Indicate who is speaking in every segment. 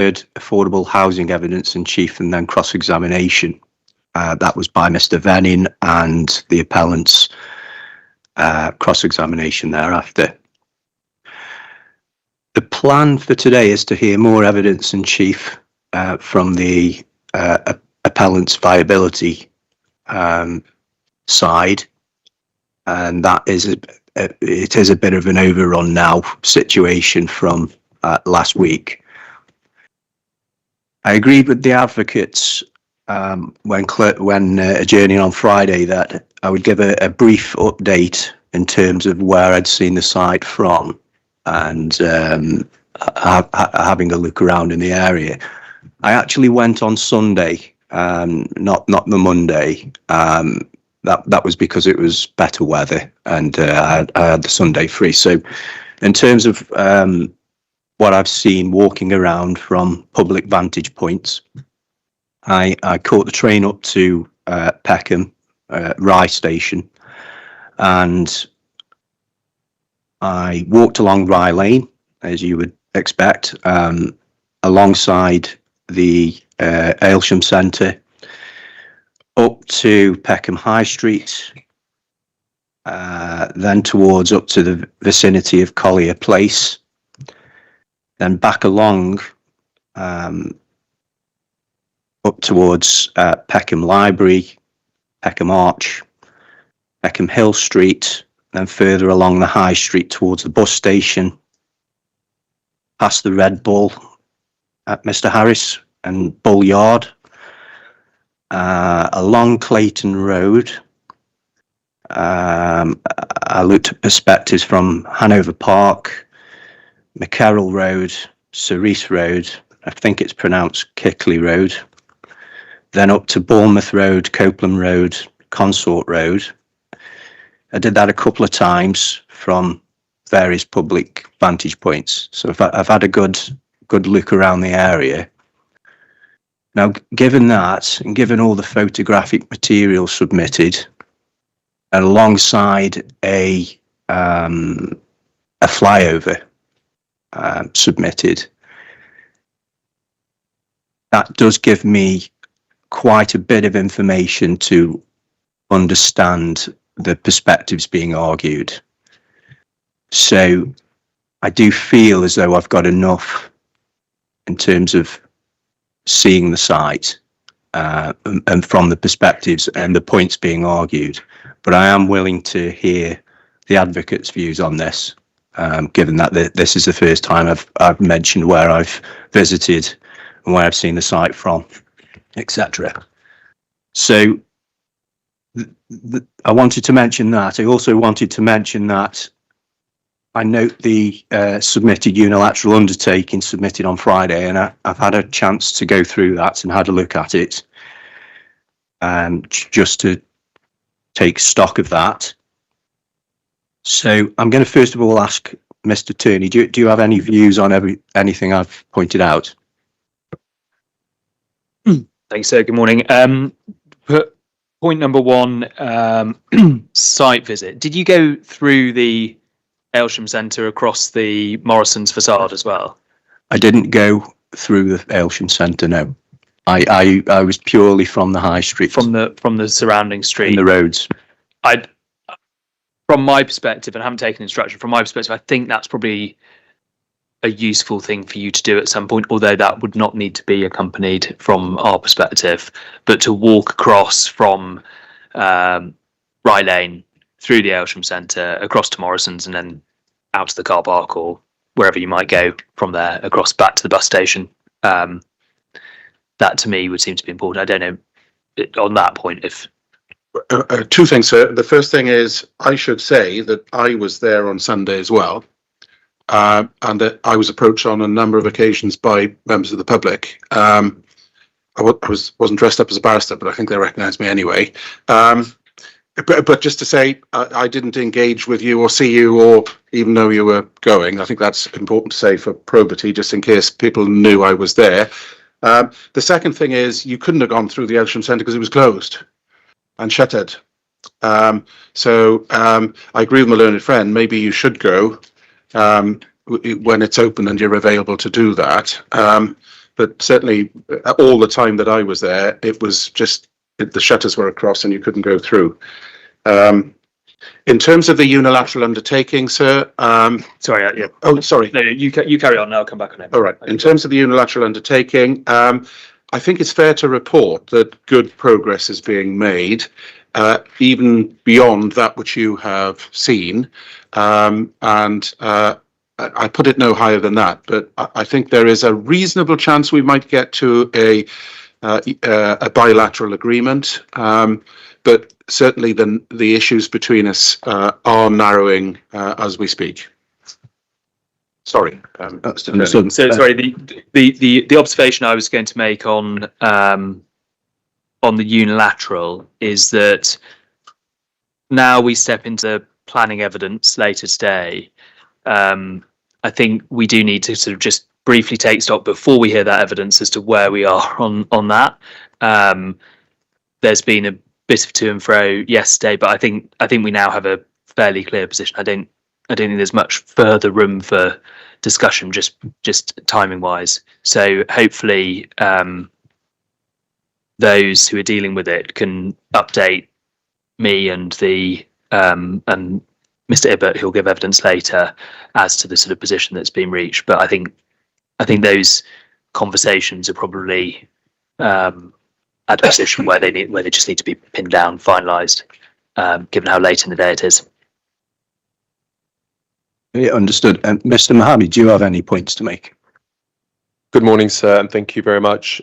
Speaker 1: affordable housing evidence in chief and then cross-examination. That was by Mr. Venning and the appellant's cross-examination thereafter. The plan for today is to hear more evidence in chief from the appellant's viability side, and that is it is a bit of an overrun now situation from last week. I agreed with the advocates when adjourning on Friday that I would give a brief update in terms of where I'd seen the site from and having a look around in the area. I actually went on Sunday, not the Monday. That was because it was better weather and I had the Sunday free. So in terms of what I've seen walking around from public vantage points, I caught the train up to Peckham Rye Station, and I walked along Rye Lane, as you would expect, alongside the Aylesham Centre, up to Peckham High Street, then towards up to the vicinity of Collier Place, then back along up towards Peckham Library, Peckham Arch, Peckham Hill Street, then further along the High Street towards the bus station, past the Red Bull at Mr. Harris and Bull Yard, along Clayton Road. I looked at perspectives from Hanover Park, McCarroll Road, Cerise Road, I think it's pronounced Kickley Road, then up to Bournemouth Road, Copeland Road, Consort Road. I did that a couple of times from various public vantage points. So I've had a good look around the area. Now, given that, and given all the photographic material submitted, and alongside a flyover submitted, that does give me quite a bit of information to understand the perspectives being argued. So I do feel as though I've got enough in terms of seeing the site and from the perspectives and the points being argued. But I am willing to hear the advocates' views on this, given that this is the first time I've mentioned where I've visited and where I've seen the site from, etc. So I wanted to mention that. I also wanted to mention that I note the submitted unilateral undertaking submitted on Friday, and I've had a chance to go through that and had a look at it, just to take stock of that. So I'm going to first of all ask Mr. Turney, do you have any views on anything I've pointed out?
Speaker 2: Thanks, sir. Good morning. Point number one, site visit. Did you go through the Aylesham Centre across the Morrison's facade as well?
Speaker 1: I didn't go through the Aylesham Centre, no. I was purely from the high street.
Speaker 2: From the surrounding street.
Speaker 1: And the roads.
Speaker 2: From my perspective, and I haven't taken instruction, from my perspective, I think that's probably a useful thing for you to do at some point, although that would not need to be accompanied from our perspective. But to walk across from Rye Lane through the Aylesham Centre, across to Morrison's, and then out to the car park or wherever you might go from there, across back to the bus station. That to me would seem to be important. I don't know on that point if...
Speaker 3: Two things, sir. The first thing is I should say that I was there on Sunday as well, and that I was approached on a number of occasions by members of the public. I wasn't dressed up as a barrister, but I think they recognised me anyway. But just to say, I didn't engage with you or see you or even know you were going. I think that's important to say for probity, just in case people knew I was there. The second thing is you couldn't have gone through the Aylesham Centre because it was closed and shuttered. So I agree with my learned friend. Maybe you should go when it's open and you're available to do that. but certainly all the time that I was there, it was just the shutters were across and you couldn't go through. In terms of the unilateral undertaking, sir.
Speaker 2: Sorry. Yeah.
Speaker 3: Oh, sorry.
Speaker 2: No, you carry on. I'll come back on it.
Speaker 3: All right. In terms of the unilateral undertaking, I think it's fair to report that good progress is being made, even beyond that which you have seen. I put it no higher than that, but I think there is a reasonable chance we might get to a bilateral agreement. But certainly the issues between us are narrowing as we speak. Sorry, Mr.
Speaker 2: So sorry, the observation I was going to make on the unilateral is that now we step into planning evidence later today. I think we do need to sort of just briefly take stock before we hear that evidence as to where we are on that. There's been a bit of to and fro yesterday, but I think we now have a fairly clear position. I don't think there's much further room for discussion, just timing wise. So hopefully those who are dealing with it can update me and and Mr. Ibbott, who'll give evidence later, as to the sort of position that's been reached. But I think those conversations are probably at a position where they just need to be pinned down, finalised, given how late in the day it is.
Speaker 1: Yeah, understood. Mr. Mohammed, do you have any points to make?
Speaker 4: Good morning, sir, and thank you very much.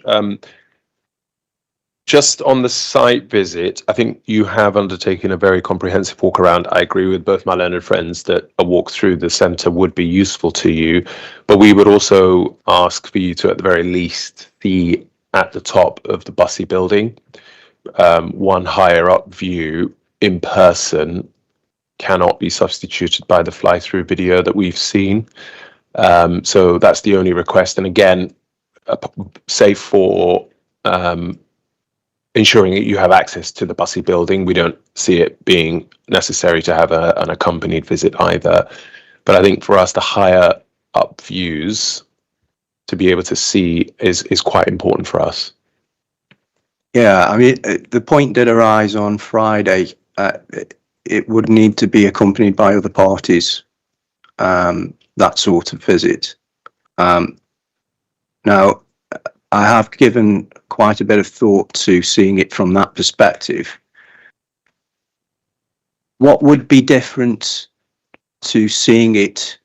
Speaker 4: Just on the site visit, I think you have undertaken a very comprehensive walk around. I agree with both my learned friends that a walk through the centre would be useful to you, but we would also ask for you to, at the very least, see at the top of the Bussey building. One higher up view in person cannot be substituted by the fly-through video that we've seen. So that's the only request. And again, save for ensuring that you have access to the Bussey building, we don't see it being necessary to have an accompanied visit either. But I think for us, the higher up views to be able to see is quite important for us.
Speaker 1: Yeah, I mean, the point did arise on Friday. It would need to be accompanied by other parties, that sort of visit. Now, I have given quite a bit of thought to seeing it from that perspective. What would be different to seeing it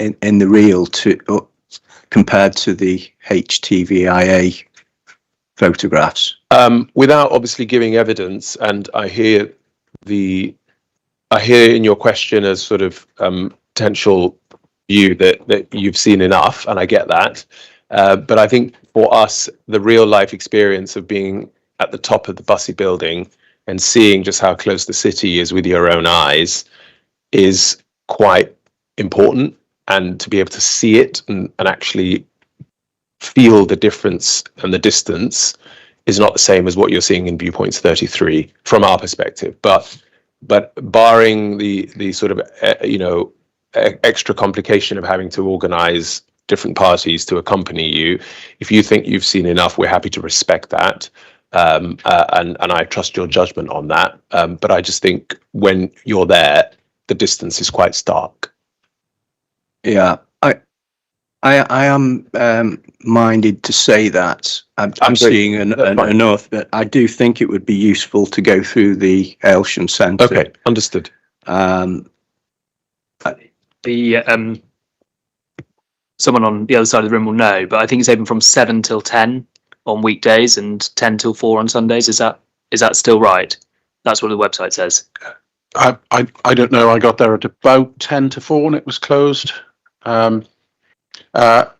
Speaker 1: in the real compared to the HTVIA photographs?
Speaker 4: Without obviously giving evidence, and I hear in your question as sort of potential view that you've seen enough, and I get that. But I think for us, the real life experience of being at the top of the Bussey building and seeing just how close the city is with your own eyes is quite important. And to be able to see it and actually feel the difference and the distance is not the same as what you're seeing in viewpoints 33 from our perspective. But barring the sort of extra complication of having to organize different parties to accompany you, if you think you've seen enough, we're happy to respect that, and I trust your judgment on that. But I just think when you're there, the distance is quite stark.
Speaker 1: Yeah, I am minded to say that. I'm seeing enough, but I do think it would be useful to go through the Aylesham Centre.
Speaker 4: Okay, understood.
Speaker 2: Someone on the other side of the room will know, but I think it's open from 7 till 10 on weekdays and 10 till 4 on Sundays. Is that still right? That's what the website says.
Speaker 3: I don't know. I got there at about 10 to 4 and it was closed. But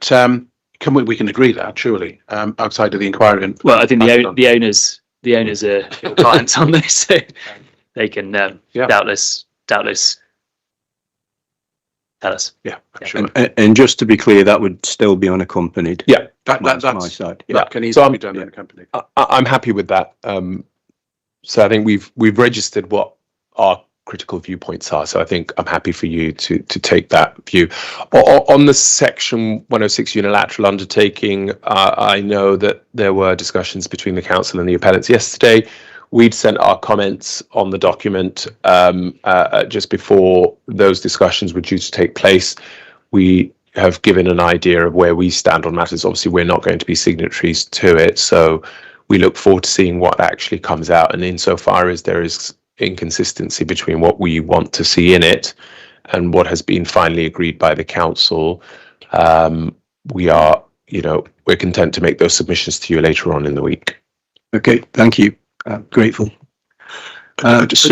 Speaker 3: can we can agree that surely outside of the inquiry?
Speaker 2: Well, I think the owners are your clients on this, so they can doubtless tell us.
Speaker 3: Yeah, sure.
Speaker 1: And just to be clear, that would still be unaccompanied.
Speaker 4: Yeah,
Speaker 1: that's my side.
Speaker 3: Yeah, that can easily be done unaccompanied.
Speaker 4: I'm happy with that. So I think we've registered what our critical viewpoints are. So I think I'm happy for you to take that view. On the Section 106 unilateral undertaking, I know that there were discussions between the council and the appellants yesterday. We'd sent our comments on the document just before those discussions were due to take place. We have given an idea of where we stand on matters. Obviously, we're not going to be signatories to it, so we look forward to seeing what actually comes out. And insofar as there is inconsistency between what we want to see in it and what has been finally agreed by the council, we're content to make those submissions to you later on in the week.
Speaker 1: Okay, thank you. Grateful. That's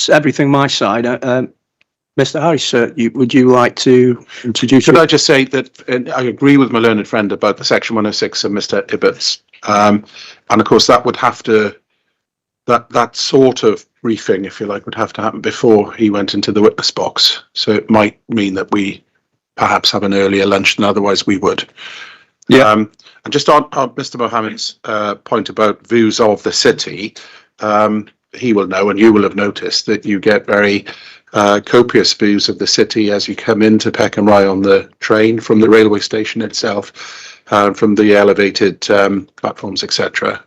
Speaker 1: everything my side. Mr. Harris, would you like to introduce?
Speaker 3: Should I just say that I agree with my learned friend about the Section 106 of Mr. Ibbott's, and of course that would have to that sort of briefing, if you like, would have to happen before he went into the witness box. So it might mean that we perhaps have an earlier lunch than otherwise we would.
Speaker 1: Yeah.
Speaker 3: And just on Mr. Mohammed's point about views of the city, he will know, and you will have noticed, that you get very copious views of the city as you come into Peckham Rye on the train from the railway station itself, from the elevated platforms, etc.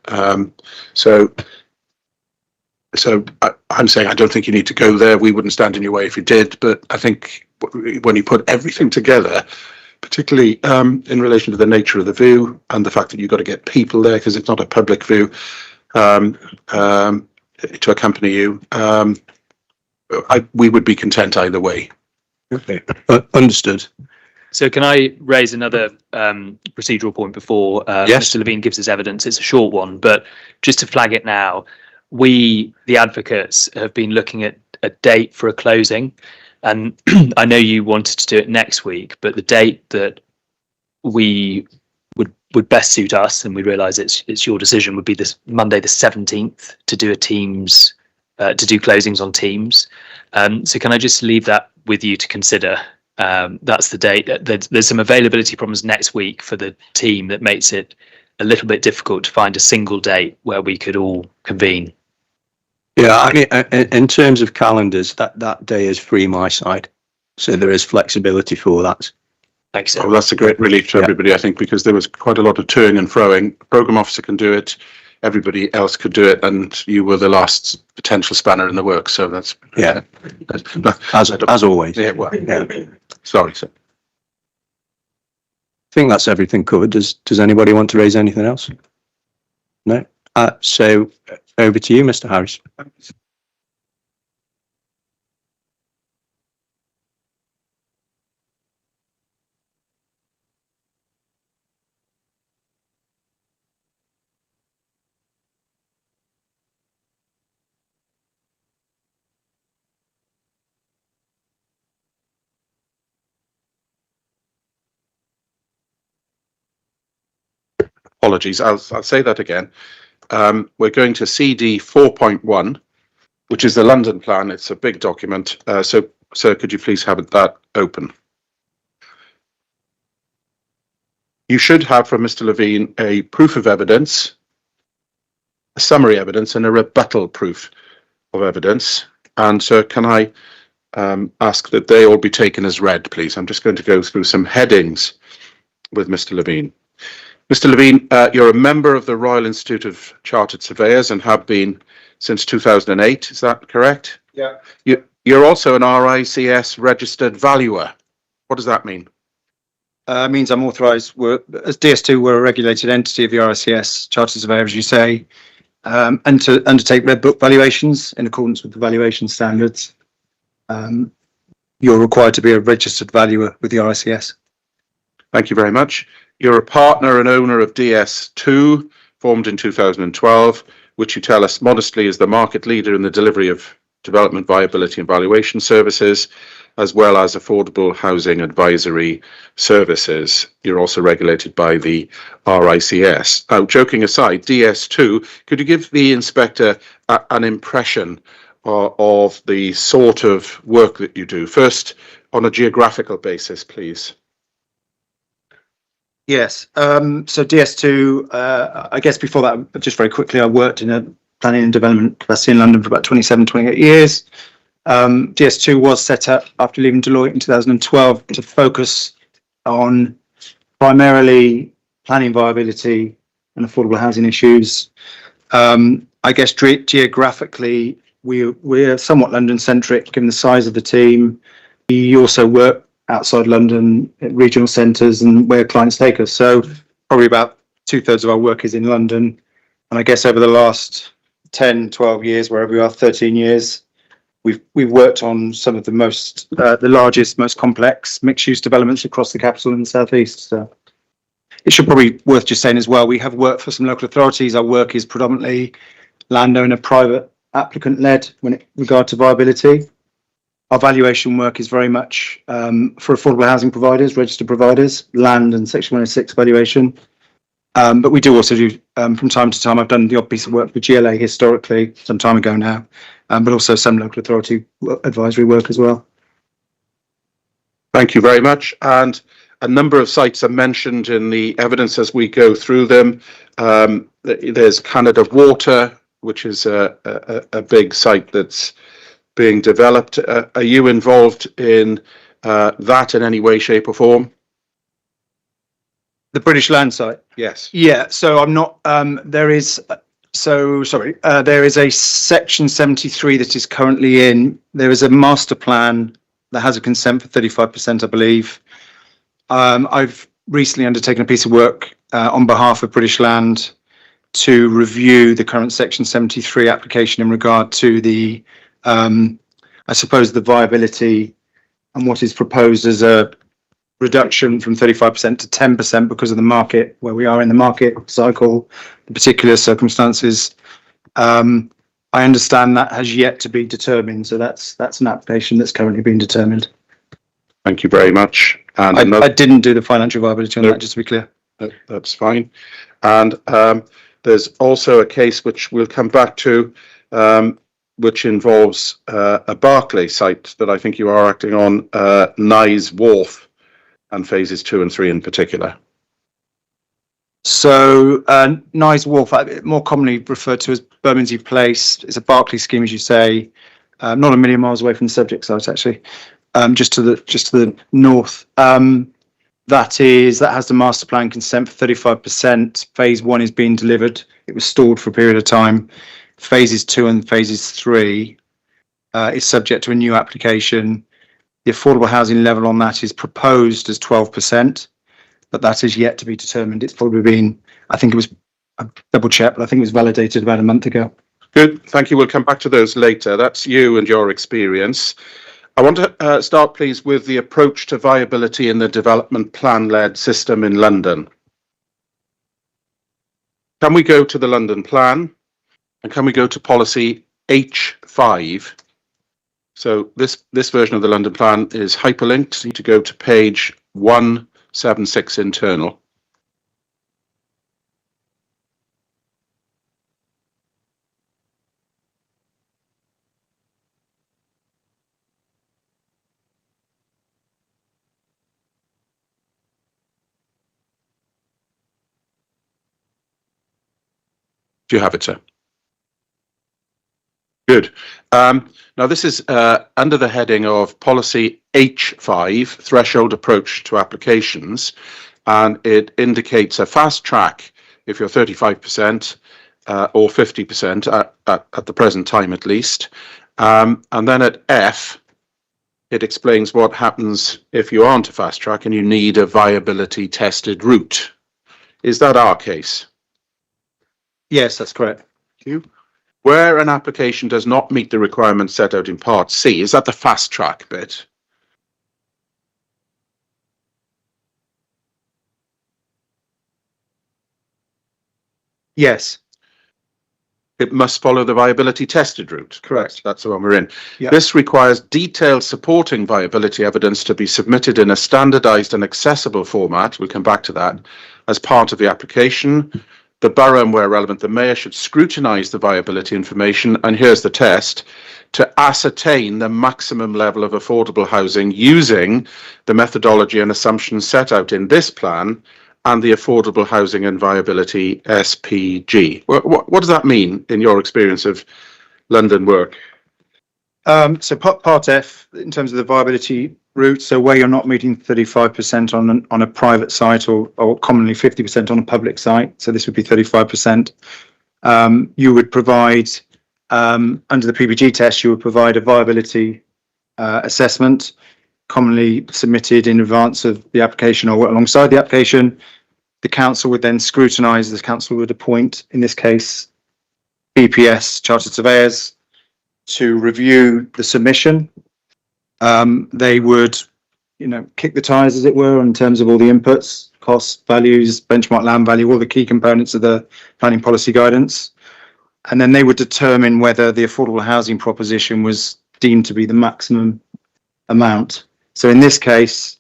Speaker 3: So I'm saying I don't think you need to go there. We wouldn't stand in your way if you did, but I think when you put everything together, particularly in relation to the nature of the view and the fact that you've got to get people there because it's not a public view to accompany you, we would be content either way.
Speaker 1: Okay, understood.
Speaker 2: So can I raise another procedural point before
Speaker 1: Yes.
Speaker 2: Mr. Levine gives his evidence? It's a short one, but just to flag it now, we, the advocates, have been looking at a date for a closing, and I know you wanted to do it next week, but the date that we would best suit us, and we realise it's your decision, would be this Monday the 17th to do a Teams, to do closings on Teams. So can I just leave that with you to consider? That's the date. There's some availability problems next week for the team that makes it a little bit difficult to find a single date where we could all convene.
Speaker 1: Yeah, I mean, in terms of calendars, that day is free my side, so there is flexibility for that.
Speaker 2: Thanks.
Speaker 3: Well, that's a great relief to everybody, I think, because there was quite a lot of toing and froing. Programme officer can do it, everybody else could do it, and you were the last potential spanner in the works. So that's
Speaker 1: as always.
Speaker 3: Yeah, well, yeah. Sorry, sir.
Speaker 1: I think that's everything covered. Does anybody want to raise anything else? No. So over to you, Mr. Harris.
Speaker 3: Apologies, I'll say that again. We're going to CD 4.1, which is the London plan. It's a big document. So, sir, could you please have that open? You should have from Mr. Levine a proof of evidence, a summary evidence, and a rebuttal proof of evidence. And sir, can I ask that they all be taken as read, please? I'm just going to go through some headings with Mr. Levine. Mr. Levine, you're a member of the Royal Institute of Chartered Surveyors and have been since 2008. Is that correct?
Speaker 5: Yeah.
Speaker 3: You're also an RICS registered valuer. What does that mean?
Speaker 5: Means I'm authorised, as DS2, we're a regulated entity of the RICS Chartered Surveyor, as you say, and to undertake Red Book valuations in accordance with the valuation standards. You're required to be a registered valuer with the RICS.
Speaker 3: Thank you very much. You're a partner and owner of DS2, formed in 2012, which you tell us modestly is the market leader in the delivery of development, viability and valuation services, as well as affordable housing advisory services. You're also regulated by the RICS. Now, joking aside, DS2, could you give the inspector an impression of the sort of work that you do? First, on a geographical basis, please.
Speaker 5: Yes. So DS2, I guess before that, just very quickly, I worked in a planning and development capacity in London for about 27, 28 years. DS2 was set up after leaving Deloitte in 2012 to focus on primarily planning viability and affordable housing issues. I guess geographically, we're somewhat London-centric given the size of the team. We also work outside London at regional centres and where clients take us. So probably about 2/3 of our work is in London. And I guess over the last 10, 12 years, wherever we are, 13 years, we've worked on some of the largest, most complex mixed-use developments across the capital and the southeast. So it should probably worth just saying as well, we have worked for some local authorities. Our work is predominantly landowner, private, applicant-led when it regard to viability. Our valuation work is very much for affordable housing providers, registered providers, land and Section 106 valuation. But we do also do, from time to time, I've done the odd piece of work for GLA historically, some time ago now, but also some local authority advisory work as well.
Speaker 3: Thank you very much. And a number of sites are mentioned in the evidence as we go through them. There's Canada Water, which is a big site that's being developed. Are you involved in that in any way, shape or form?
Speaker 5: The British Land site?
Speaker 3: Yes.
Speaker 5: Yeah, so I'm not, there is a section 73 that is currently in, there is a master plan that has a consent for 35%, I believe. I've recently undertaken a piece of work on behalf of British Land to review the current section 73 application in regard to the, I suppose, the viability and what is proposed as a reduction from 35% to 10% because of the market, where we are in the market cycle, the particular circumstances. I understand that has yet to be determined, so that's an application that's currently being determined.
Speaker 3: Thank you very much. And
Speaker 5: I didn't do the financial viability on that, just to be clear.
Speaker 3: That's fine. And there's also a case which we'll come back to, which involves a Barclay site that I think you are acting on, Nye Wharf, and phases 2 and 3 in particular.
Speaker 5: So Nye Wharf, more commonly referred to as Bermondsey Place, is a Barclay scheme, as you say, not a million miles away from the subject site, actually, just to the north. That has the master plan consent for 35%. Phase 1 is being delivered. It was stalled for a period of time. Phases 2 and phases 3 is subject to a new application. The affordable housing level on that is proposed as 12%, but that is yet to be determined. It's probably been, I think it was, I double checked, but I think it was validated about a month ago.
Speaker 3: Good, thank you. We'll come back to those later. That's you and your experience. I want to start, please, with the approach to viability in the development plan-led system in London. Can we go to the London plan? And can we go to policy H5? So this version of the London plan is hyperlinked. You need to go to page 176 internal. Do you have it, sir? Good. Now, this is under the heading of policy H5, threshold approach to applications, and it indicates a fast track if you're 35% or 50% at the present time, at least. And then at F, it explains what happens if you aren't a fast track and you need a viability tested route. Is that our case?
Speaker 5: Yes, that's correct.
Speaker 3: Thank you. Where an application does not meet the requirements set out in Part C, is that the fast track bit?
Speaker 5: Yes.
Speaker 3: It must follow the viability tested route.
Speaker 5: Correct.
Speaker 3: That's the one we're in.
Speaker 5: Yep.
Speaker 3: This requires detailed supporting viability evidence to be submitted in a standardized and accessible format. We'll come back to that as part of the application. The borough, and where relevant, the mayor should scrutinise the viability information, and here's the test, to ascertain the maximum level of affordable housing using the methodology and assumptions set out in this plan and the Affordable Housing and Viability SPG. What does that mean in your experience of London work?
Speaker 5: So part F, in terms of the viability route, so where you're not meeting 35% on a private site or commonly 50% on a public site, so this would be 35%, you would provide, under the PPG test, you would provide a viability assessment, commonly submitted in advance of the application or alongside the application. The council would then scrutinise, the council would appoint, in this case, BPS chartered surveyors to review the submission. They would, kick the tires, as it were, in terms of all the inputs, costs, values, benchmark land value, all the key components of the planning policy guidance. And then they would determine whether the affordable housing proposition was deemed to be the maximum amount. So in this case,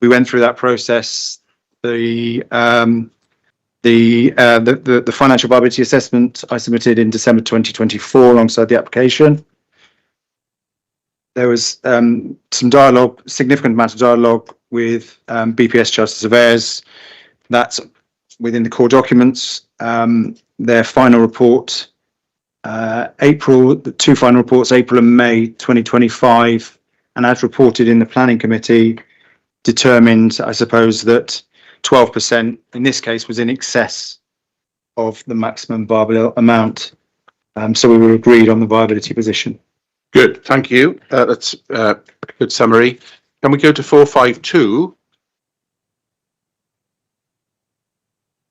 Speaker 5: we went through that process. The financial viability assessment I submitted in December 2024 alongside the application. There was some dialogue, significant amount of dialogue with BPS chartered surveyors. That's within the core documents. Their final report, the two final reports, April and May 2025, and as reported in the planning committee, determined, I suppose, that 12% in this case was in excess of the maximum viable amount. So we were agreed on the viability position.
Speaker 3: Good, thank you. That's a good summary. Can we go to 452?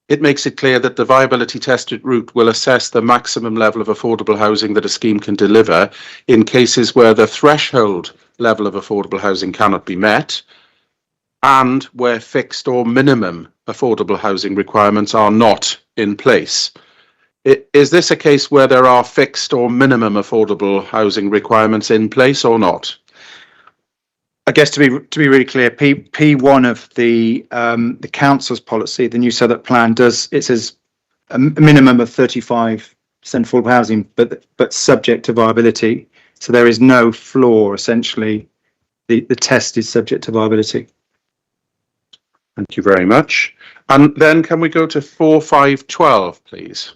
Speaker 3: It makes it clear that the viability tested route will assess the maximum level of affordable housing that a scheme can deliver in cases where the threshold level of affordable housing cannot be met and where fixed or minimum affordable housing requirements are not in place. Is this a case where there are fixed or minimum affordable housing requirements in place or not?
Speaker 5: I guess to be really clear, P1 of the council's policy, the new Southwark plan, it says a minimum of 35% affordable housing, but subject to viability. So there is no floor. Essentially, the test is subject to viability.
Speaker 3: Thank you very much. And then can we go to 4512, please?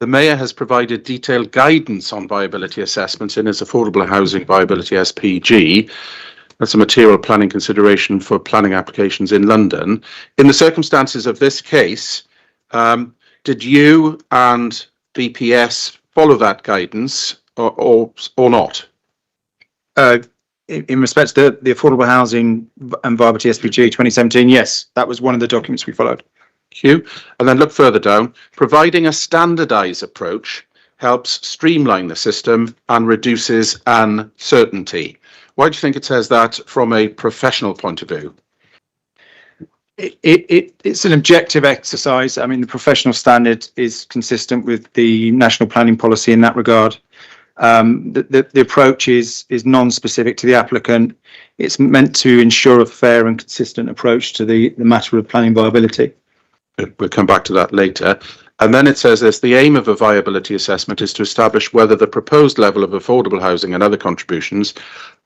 Speaker 3: The Mayor has provided detailed guidance on viability assessments in his Affordable Housing Viability SPG. That's a material planning consideration for planning applications in London. In the circumstances of this case, did you and BPS follow that guidance or not?
Speaker 5: In respect to the Affordable Housing and Viability SPG 2017, yes, that was one of the documents we followed.
Speaker 3: Thank you. And then look further down. Providing a standardized approach helps streamline the system and reduces uncertainty. Why do you think it says that from a professional point of view?
Speaker 5: It's an objective exercise. I mean, the professional standard is consistent with the national planning policy in that regard. The approach is non-specific to the applicant. It's meant to ensure a fair and consistent approach to the matter of planning viability.
Speaker 3: We'll come back to that later. And then it says this: the aim of a viability assessment is to establish whether the proposed level of affordable housing and other contributions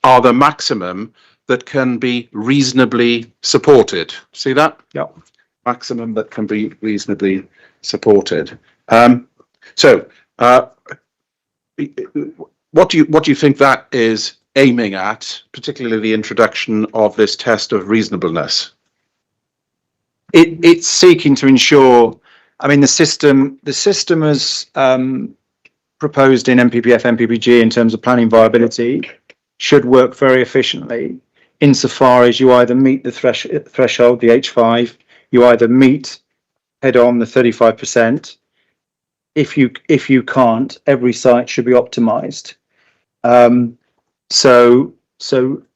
Speaker 3: are the maximum that can be reasonably supported. See that?
Speaker 5: Yeah.
Speaker 3: Maximum that can be reasonably supported. What do you think that is aiming at, particularly the introduction of this test of reasonableness?
Speaker 5: It's seeking to ensure, I mean, the system as proposed in MPPF, MPPG in terms of planning viability should work very efficiently insofar as you either meet the threshold, the H5, you either meet head on the 35%. If you can't, every site should be optimized. So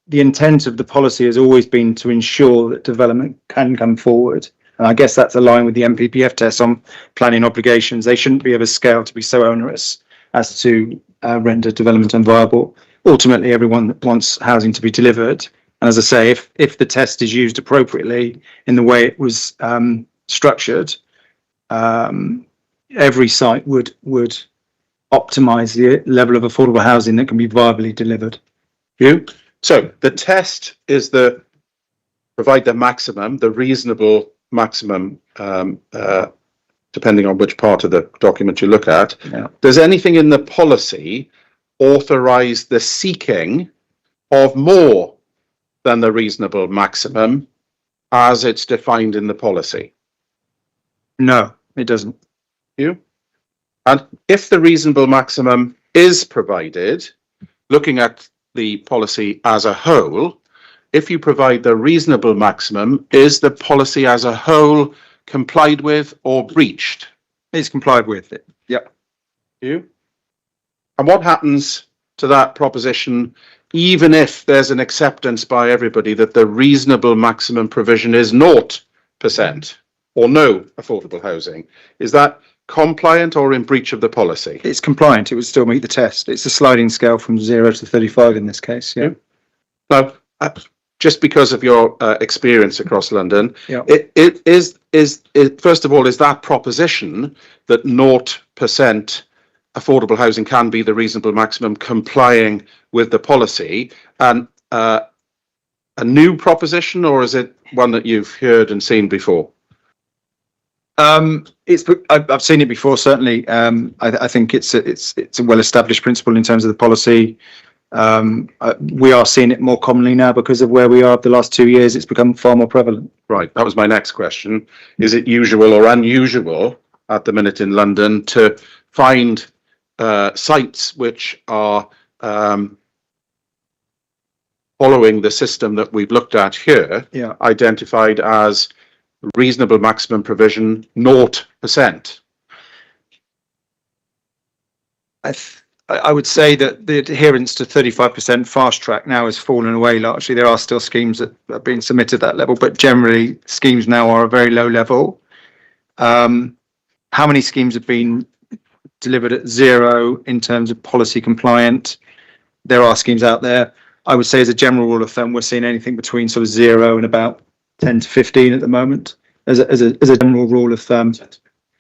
Speaker 5: the intent of the policy has always been to ensure that development can come forward. And I guess that's aligned with the MPPF test on planning obligations. They shouldn't be of a scale to be so onerous as to render development unviable. Ultimately, everyone wants housing to be delivered. And as I say, if the test is used appropriately in the way it was structured, every site would optimize the level of affordable housing that can be viably delivered.
Speaker 3: You? So the test is provide the maximum, the reasonable maximum, depending on which part of the document you look at.
Speaker 5: Yeah.
Speaker 3: Does anything in the policy authorize the seeking of more than the reasonable maximum as it's defined in the policy?
Speaker 5: No, it doesn't.
Speaker 3: You? And if the reasonable maximum is provided, looking at the policy as a whole, if you provide the reasonable maximum, is the policy as a whole complied with or breached?
Speaker 5: It's complied with it. Yep.
Speaker 3: You? And what happens to that proposition, even if there's an acceptance by everybody that the reasonable maximum provision is 0% or no affordable housing? Is that compliant or in breach of the policy?
Speaker 5: It's compliant. It would still meet the test. It's a sliding scale from 0 to 35 in this case. Yeah.
Speaker 3: Now, just because of your experience across London,
Speaker 5: Yeah.
Speaker 3: it is first of all, is that proposition that 0% affordable housing can be the reasonable maximum complying with the policy, and a new proposition, or is it one that you've heard and seen before?
Speaker 5: I've seen it before. Certainly, I think it's a well-established principle in terms of the policy. We are seeing it more commonly now because of where we are. The last 2 years, it's become far more prevalent.
Speaker 3: Right, that was my next question. Is it usual or unusual at the minute in London to find sites which are following the system that we've looked at here,
Speaker 5: Yeah.
Speaker 3: identified as reasonable maximum provision 0%?
Speaker 5: I would say that the adherence to 35% fast track now has fallen away largely. There are still schemes that are being submitted at that level, but generally schemes now are a very low level. How many schemes have been delivered at 0 in terms of policy compliant? There are schemes out there. I would say as a general rule of thumb, we're seeing anything between sort of 0 and about 10 to 15 at the moment as a general rule of thumb.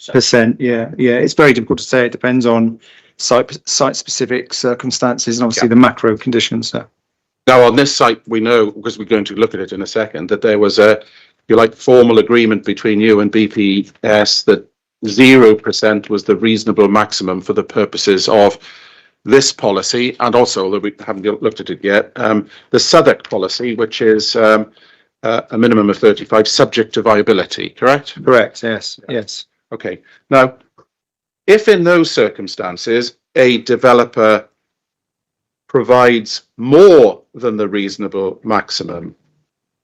Speaker 5: Percent. Yeah. It's very difficult to say. It depends on site specific circumstances and obviously the macro conditions. So.
Speaker 3: Now, on this site, we know, because we're going to look at it in a second, that there was a, formal agreement between you and BPS that 0% was the reasonable maximum for the purposes of this policy, and also, although we haven't looked at it yet, the Southwark policy, which is a minimum of 35, subject to viability, correct?
Speaker 5: Correct, yes.
Speaker 3: Okay. Now, if in those circumstances a developer provides more than the reasonable maximum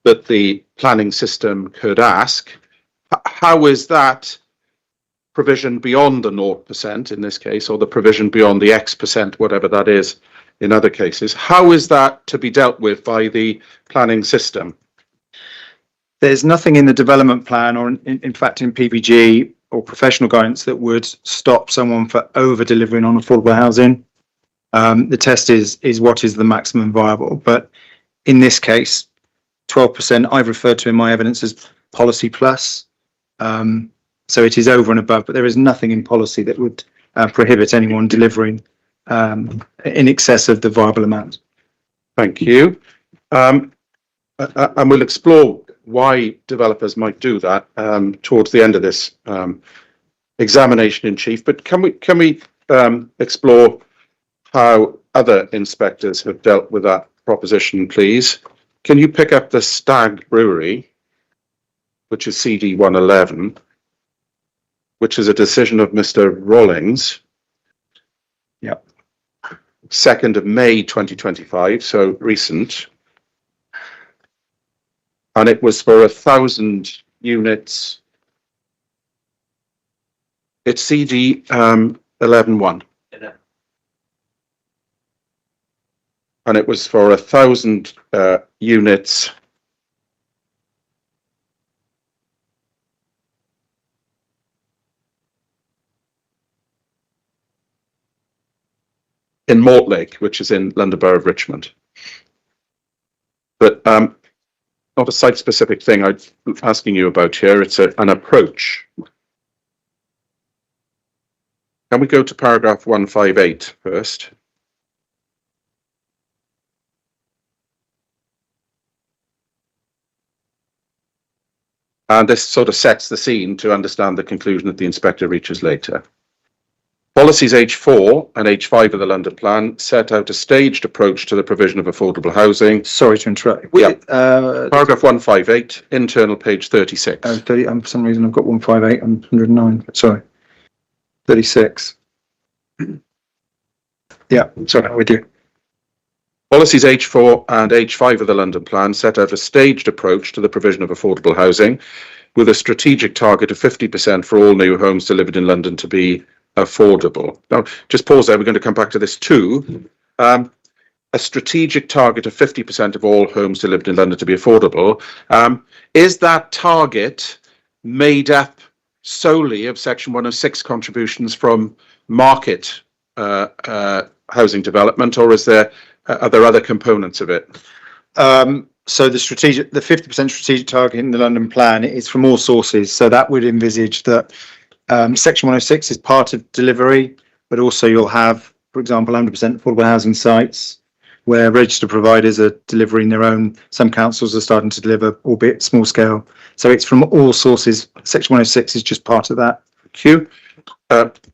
Speaker 3: that the planning system could ask, how is that provision beyond the 0% in this case, or the provision beyond the X%, whatever that is in other cases? How is that to be dealt with by the planning system?
Speaker 5: There's nothing in the development plan or in fact in PPG or professional guidance that would stop someone for over delivering on affordable housing. The test is what is the maximum viable, but in this case 12% I've referred to in my evidence as policy plus, so it is over and above, but there is nothing in policy that would prohibit anyone delivering in excess of the viable amount.
Speaker 3: Thank you. And we'll explore why developers might do that towards the end of this examination in chief. But can we explore how other inspectors have dealt with that proposition, please? Can you pick up the Stag Brewery, which is CD 111, which is a decision of Mr. Rawlings?
Speaker 5: Yep.
Speaker 3: 2nd of May 2025, so recent. And it was for 1,000 units. It's CD 11.1. And it was for 1,000 units. In Mortlake, which is in London Borough of Richmond. But not a site-specific thing I'm asking you about here. It's an approach. Can we go to paragraph 158 first? And this sort of sets the scene to understand the conclusion that the inspector reaches later. Policies H4 and H5 of the London Plan set out a staged approach to the provision of affordable housing.
Speaker 5: Sorry to interrupt.
Speaker 3: Yeah. Paragraph 158, internal page 36.
Speaker 5: 30, for some reason I've got 158 and 109. Sorry. 36. Yeah, sorry, I'm with you.
Speaker 3: Policies H4 and H5 of the London Plan set out a staged approach to the provision of affordable housing with a strategic target of 50% for all new homes delivered in London to be affordable. Now, just pause there. We're going to come back to this too. A strategic target of 50% of all homes delivered in London to be affordable. Is that target made up solely of Section 106 contributions from market housing development, or are there other components of it?
Speaker 5: So the 50% strategic target in the London Plan is from all sources. So that would envisage that Section 106 is part of delivery, but also you'll have, for example, 100% affordable housing sites where registered providers are delivering their own. Some councils are starting to deliver, albeit small scale. So it's from all sources. Section 106 is just part of that.
Speaker 3: Thank you.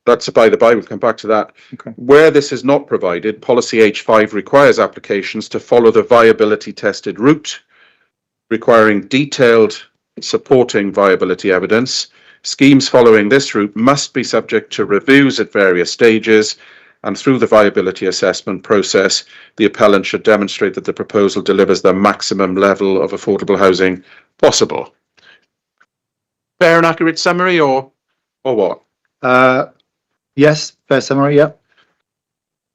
Speaker 3: That's by the by, we'll come back to that.
Speaker 5: Okay.
Speaker 3: Where this is not provided, policy H5 requires applications to follow the viability tested route, requiring detailed supporting viability evidence. Schemes following this route must be subject to reviews at various stages, and through the viability assessment process, the appellant should demonstrate that the proposal delivers the maximum level of affordable housing possible. Fair and accurate summary, or what?
Speaker 5: Yes, fair summary, yeah.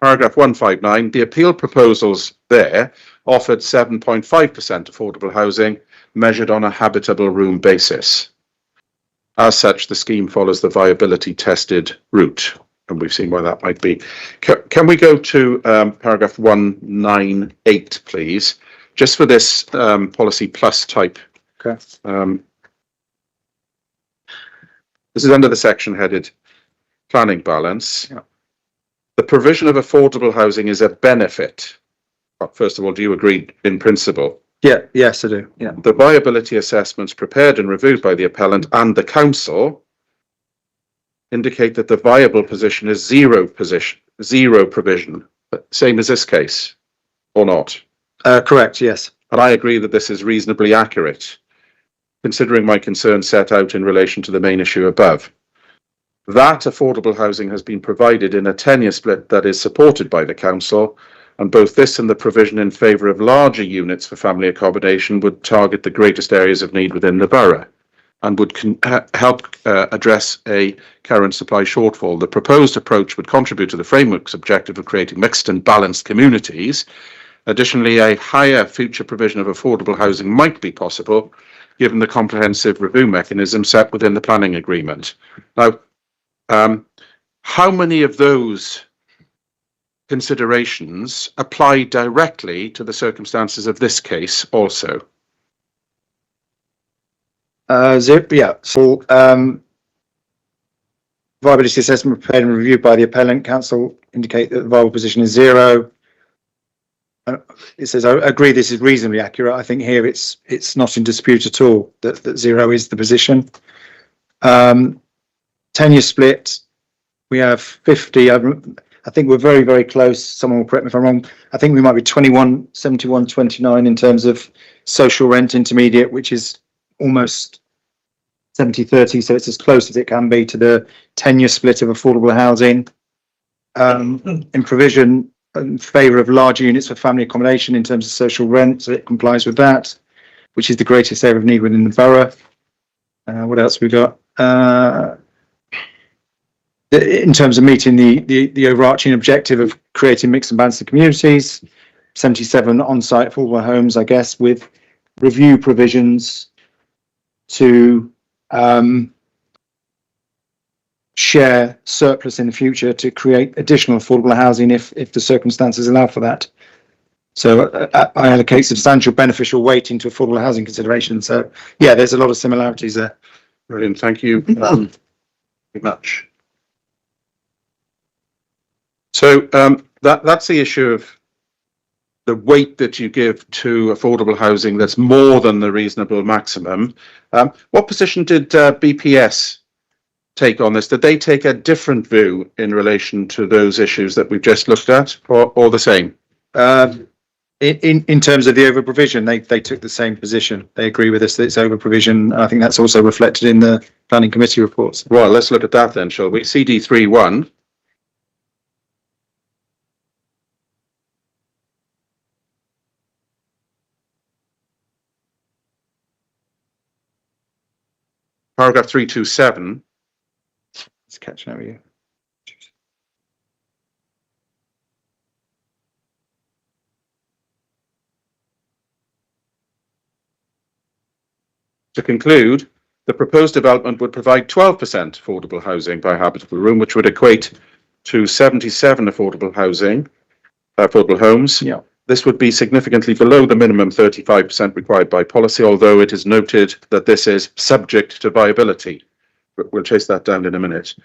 Speaker 3: Paragraph 159, the appeal proposals there offered 7.5% affordable housing measured on a habitable room basis. As such, the scheme follows the viability tested route, and we've seen why that might be. Can we go to paragraph 198, please, just for this policy plus type?
Speaker 5: Okay.
Speaker 3: This is under the section headed planning balance.
Speaker 5: Yeah.
Speaker 3: The provision of affordable housing is a benefit. First of all, do you agree in principle?
Speaker 5: Yeah, yes, I do. Yeah.
Speaker 3: The viability assessments prepared and reviewed by the appellant and the council indicate that the viable position is zero provision, same as this case, or not?
Speaker 5: Correct, yes.
Speaker 3: And I agree that this is reasonably accurate, considering my concerns set out in relation to the main issue above. That affordable housing has been provided in a tenure split that is supported by the council, and both this and the provision in favour of larger units for family accommodation would target the greatest areas of need within the borough and would help address a current supply shortfall. The proposed approach would contribute to the framework's objective of creating mixed and balanced communities. Additionally, a higher future provision of affordable housing might be possible, given the comprehensive review mechanism set within the planning agreement. Now, how many of those considerations apply directly to the circumstances of this case also?
Speaker 5: Yeah. So, viability assessment prepared and reviewed by the appellant. Council indicate that the viable position is zero. It says, I agree this is reasonably accurate. I think here it's not in dispute at all that zero is the position. Tenure split, we have 50. I think we're very, very close. Someone will correct me if I'm wrong. I think we might be 21, 71, 29 in terms of social rent intermediate, which is almost 70-30. So it's as close as it can be to the tenure split of affordable housing. In provision, in favour of larger units for family accommodation in terms of social rent, so it complies with that, which is the greatest area of need within the borough. What else we got? In terms of meeting the overarching objective of creating mixed and balanced communities, 77 on-site affordable homes, I guess, with review provisions to share surplus in the future to create additional affordable housing if the circumstances allow for that. So I allocate substantial beneficial weight into affordable housing considerations. So yeah, there's a lot of similarities there.
Speaker 3: Brilliant, thank you very much. So that's the issue of the weight that you give to affordable housing that's more than the reasonable maximum. What position did BPS take on this? Did they take a different view in relation to those issues that we've just looked at, or the same?
Speaker 5: In terms of the over provision, they took the same position. They agree with us that it's over provision. I think that's also reflected in the planning committee reports.
Speaker 3: Well, let's look at that then, shall we? CD 3.1. Paragraph 327.
Speaker 5: It's catching over you.
Speaker 3: To conclude, the proposed development would provide 12% affordable housing by habitable room, which would equate to 77 affordable homes.
Speaker 5: Yeah.
Speaker 3: This would be significantly below the minimum 35% required by policy, although it is noted that this is subject to viability. We'll chase that down in a minute.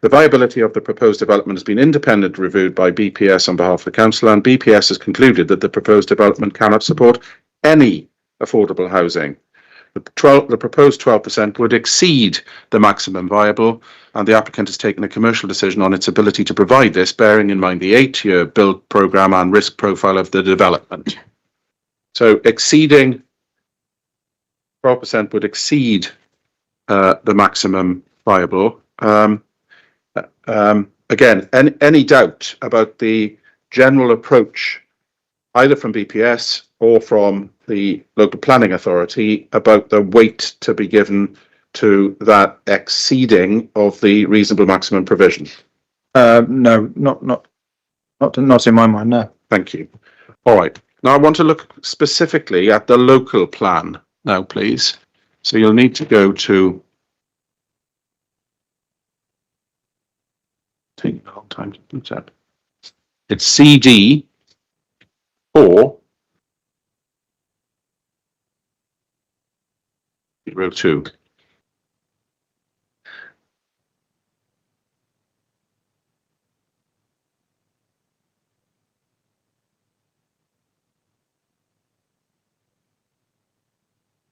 Speaker 3: The viability of the proposed development has been independently reviewed by BPS on behalf of the council, and BPS has concluded that the proposed development cannot support any affordable housing. The proposed 12% would exceed the maximum viable, and the applicant has taken a commercial decision on its ability to provide this, bearing in mind the 8-year build programme and risk profile of the development. So exceeding 12% would exceed the maximum viable. Again, any doubt about the general approach, either from BPS or from the local planning authority, about the weight to be given to that exceeding of the reasonable maximum provision?
Speaker 5: No, not in my mind. No.
Speaker 3: Thank you. All right. Now I want to look specifically at the local plan now, please. So you'll need to go to. Taking a long time to do that. It's CD 4. Row 2.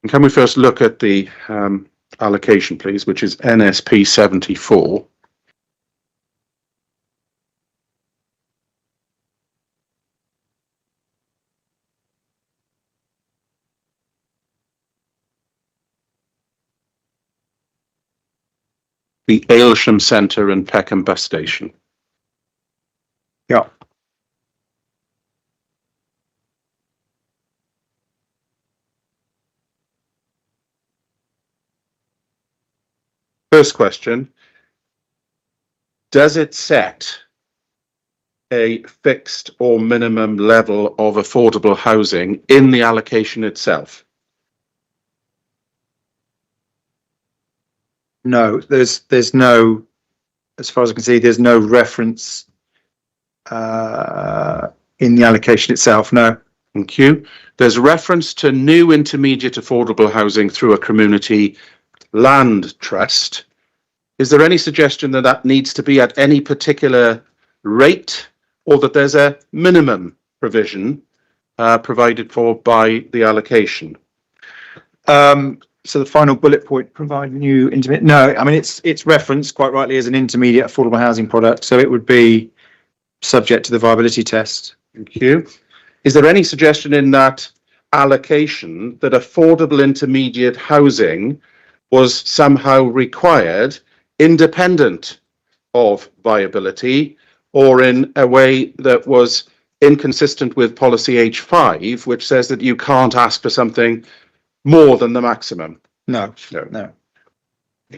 Speaker 3: And can we first look at the allocation, please, which is NSP 74. The Aylesham Centre and Peckham Bus Station.
Speaker 5: Yeah.
Speaker 3: First question, does it set a fixed or minimum level of affordable housing in the allocation itself?
Speaker 5: No, there's no, as far as I can see, there's no reference in the allocation itself. No.
Speaker 3: Thank you. There's reference to new intermediate affordable housing through a community land trust. Is there any suggestion that that needs to be at any particular rate, or that there's a minimum provision provided for by the allocation?
Speaker 5: So the final bullet point, provide new intermediate. No, I mean it's referenced quite rightly as an intermediate affordable housing product, so it would be subject to the viability test.
Speaker 3: Thank you. Is there any suggestion in that allocation that affordable intermediate housing was somehow required independent of viability, or in a way that was inconsistent with policy H5, which says that you can't ask for something more than the maximum?
Speaker 5: No.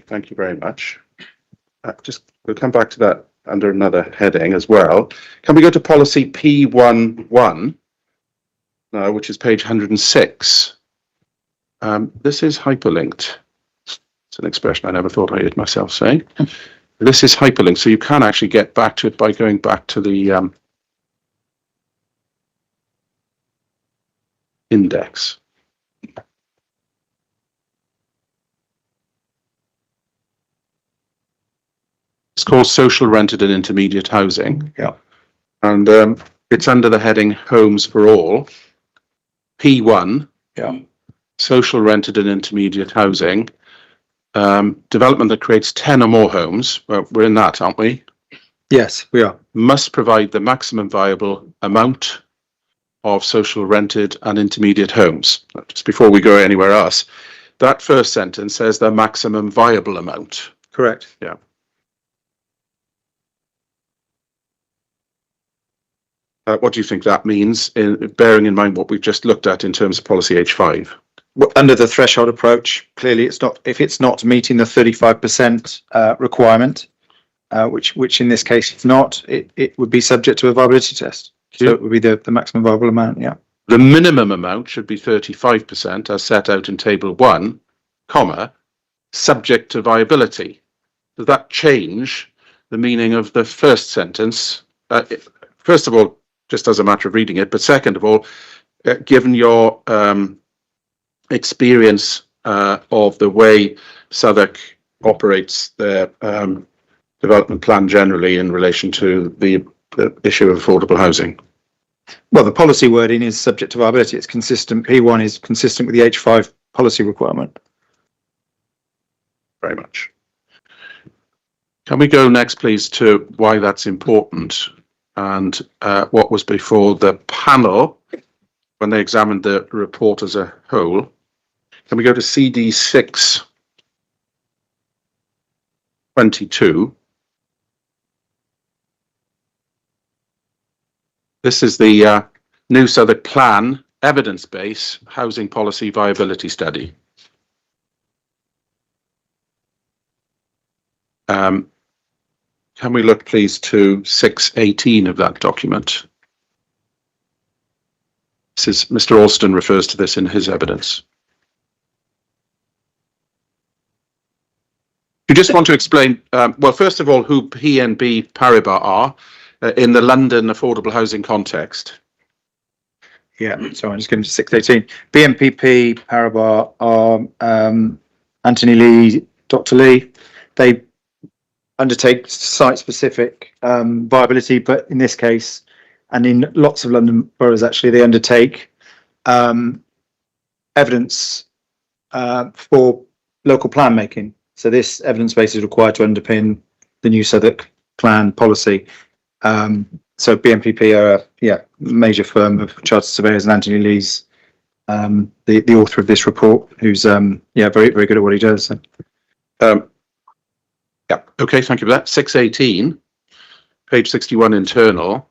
Speaker 3: Thank you very much. We'll come back to that under another heading as well. Can we go to policy P11 now, which is page 106? This is hyperlinked. It's an expression I never thought I'd heard myself say. This is hyperlinked, so you can actually get back to it by going back to the index. It's called social rented and intermediate housing.
Speaker 5: Yeah.
Speaker 3: And it's under the heading Homes for All. P1.
Speaker 5: Yeah.
Speaker 3: Social rented and intermediate housing. Development that creates 10 or more homes. Well, we're in that, aren't we?
Speaker 5: Yes, we are.
Speaker 3: Must provide the maximum viable amount of social rented and intermediate homes. Just before we go anywhere else, that first sentence says the maximum viable amount.
Speaker 5: Correct.
Speaker 3: Yeah. What do you think that means, bearing in mind what we've just looked at in terms of policy H5?
Speaker 5: Well, under the threshold approach, clearly it's not, if it's not meeting the 35% requirement, which in this case it's not, it would be subject to a viability test. So it would be the maximum viable amount, yeah.
Speaker 3: The minimum amount should be 35% as set out in table 1, comma, subject to viability. Does that change the meaning of the first sentence? First of all, just as a matter of reading it, but second of all, given your experience of the way Southwark operates their development plan generally in relation to the issue of affordable housing?
Speaker 5: Well, the policy wording is subject to viability. It's consistent. P1 is consistent with the H5 policy requirement.
Speaker 3: Very much. Can we go next, please, to why that's important and what was before the panel when they examined the report as a whole? Can we go to CD 622? This is the New Southwark Plan Evidence Base Housing Policy Viability Study. Can we look, please, to 618 of that document? This is, Mr. Alston refers to this in his evidence. You just want to explain, well, first of all, who PNB Paribas are in the London affordable housing context.
Speaker 5: Yeah, so I'm just going to 618. BNPP Paribas are Anthony Lee, Dr. Lee. They undertake site-specific viability, but in this case, and in lots of London boroughs, actually, they undertake evidence for local plan making. So this evidence base is required to underpin the New Southwark Plan policy. So BNPP are a major firm of chartered surveyors, and Anthony Lee's the author of this report, who's very, very good at what he does. So.
Speaker 3: Okay, thank you for that. 618, page 61 internal.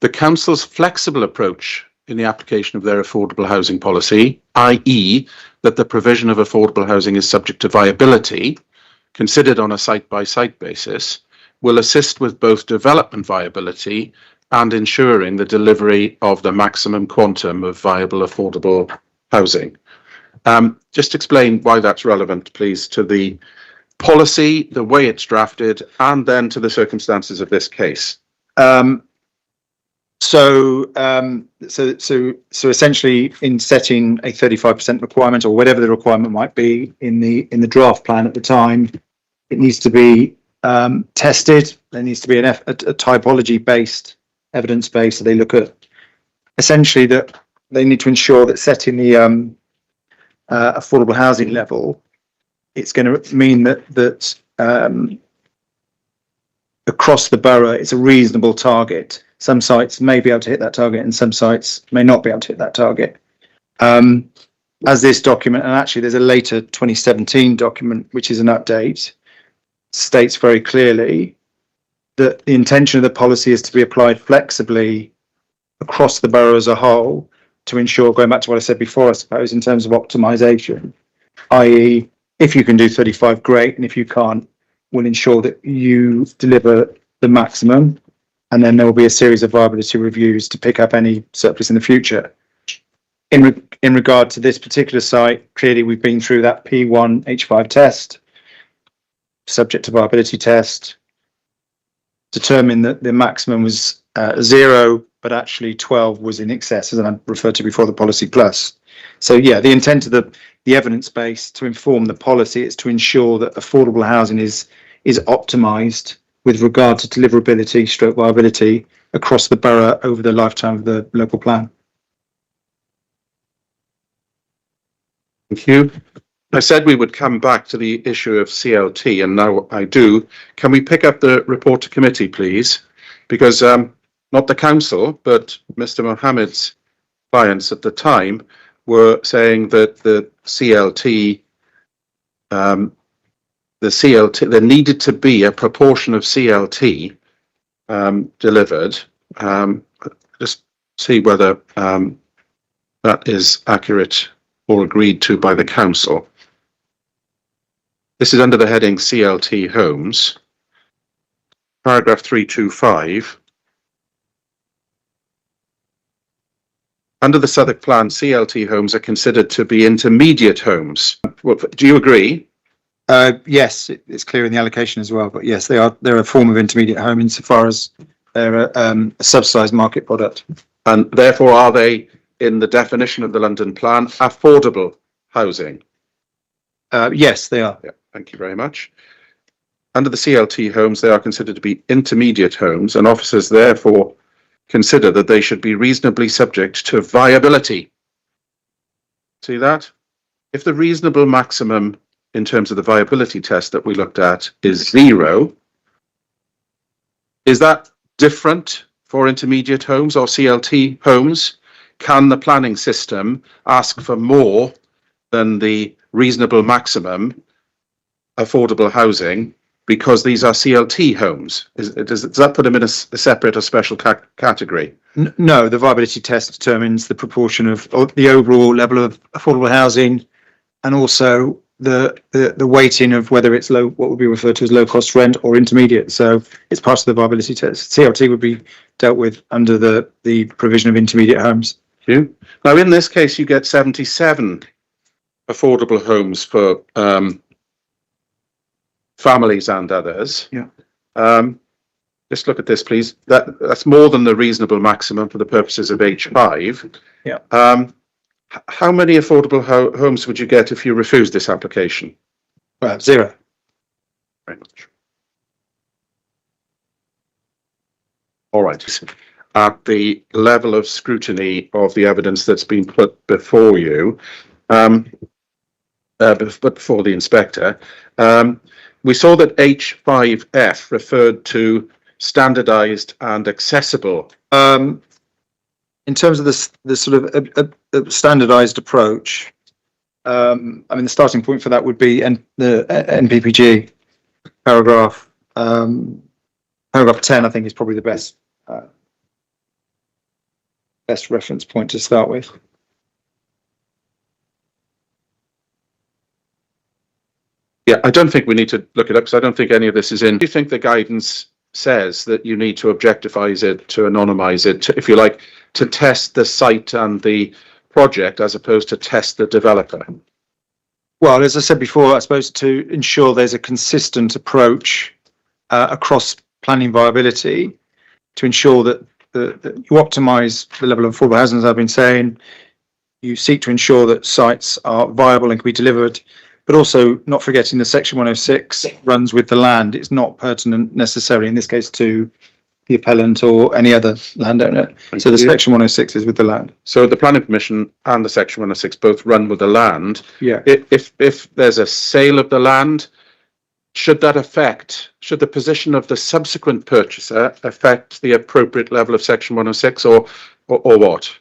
Speaker 3: The council's flexible approach in the application of their affordable housing policy, i.e. that the provision of affordable housing is subject to viability, considered on a site-by-site basis, will assist with both development viability and ensuring the delivery of the maximum quantum of viable affordable housing. Just explain why that's relevant, please, to the policy, the way it's drafted, and then to the circumstances of this case.
Speaker 5: So essentially, in setting a 35% requirement, or whatever the requirement might be in the draft plan at the time, it needs to be tested. There needs to be a typology based evidence base. So they look at essentially that they need to ensure that setting the affordable housing level, it's going to mean that across the borough it's a reasonable target. Some sites may be able to hit that target and some sites may not be able to hit that target. As this document, and actually there's a later 2017 document which is an update, states very clearly that the intention of the policy is to be applied flexibly across the borough as a whole to ensure, going back to what I said before, I suppose, in terms of optimization, i.e. if you can do 35, great, and if you can't, we'll ensure that you deliver the maximum, and then there will be a series of viability reviews to pick up any surplus in the future. In regard to this particular site, clearly we've been through that P1 H5 test, subject to viability test, determined that the maximum was 0, but actually 12 was in excess, as I referred to before, the policy plus. So yeah, the intent of the evidence base to inform the policy is to ensure that affordable housing is optimised with regard to deliverability, stroke viability, across the borough over the lifetime of the local plan.
Speaker 3: Thank you. I said we would come back to the issue of CLT, and now I do. Can we pick up the report to committee, please? Because not the council, but Mr. Mohammed's clients at the time were saying that the CLT, there needed to be a proportion of CLT delivered. Just see whether that is accurate or agreed to by the council. This is under the heading CLT homes, paragraph 325. Under the Southwark Plan, CLT homes are considered to be intermediate homes. Well, do you agree?
Speaker 5: Yes, it's clear in the allocation as well, but yes, they're a form of intermediate home insofar as they're a subsidised market product.
Speaker 3: And therefore, are they, in the definition of the London Plan, affordable housing?
Speaker 5: Yes, they are.
Speaker 3: Yeah, thank you very much. Under the CLT homes, they are considered to be intermediate homes, and officers therefore consider that they should be reasonably subject to viability. See that? If the reasonable maximum in terms of the viability test that we looked at is 0, is that different for intermediate homes or CLT homes? Can the planning system ask for more than the reasonable maximum affordable housing because these are CLT homes? Does that put them in a separate or special category?
Speaker 5: No, the viability test determines the proportion of the overall level of affordable housing, and also the weighting of whether it's low, what would be referred to as low cost rent, or intermediate. So it's part of the viability test. CLT would be dealt with under the provision of intermediate homes.
Speaker 3: Now, in this case, you get 77 affordable homes for families and others.
Speaker 5: Yeah.
Speaker 3: Just look at this, please. That's more than the reasonable maximum for the purposes of H5.
Speaker 5: Yeah.
Speaker 3: How many affordable homes would you get if you refused this application?
Speaker 5: Well, 0.
Speaker 3: Very much. All right. At the level of scrutiny of the evidence that's been put before you, before the inspector, we saw that H5F referred to standardised and accessible.
Speaker 5: In terms of the sort of a standardised approach, I mean, the starting point for that would be the NPPG paragraph 10. I think is probably the best reference point to start with.
Speaker 3: Yeah, I don't think we need to look it up because I don't think any of this is in. Do you think the guidance says that you need to objectify it, to anonymise it, if you like, to test the site and the project as opposed to test the developer?
Speaker 5: Well, as I said before, I suppose to ensure there's a consistent approach across planning viability, to ensure that you optimise the level of affordable housing, as I've been saying. You seek to ensure that sites are viable and can be delivered, but also not forgetting the Section 106 runs with the land. It's not pertinent necessarily in this case to the appellant or any other landowner. So the Section 106 is with the land.
Speaker 3: So the planning permission and the Section 106 both run with the land.
Speaker 5: Yeah.
Speaker 3: If there's a sale of the land, should the position of the subsequent purchaser affect the appropriate level of Section 106 or what?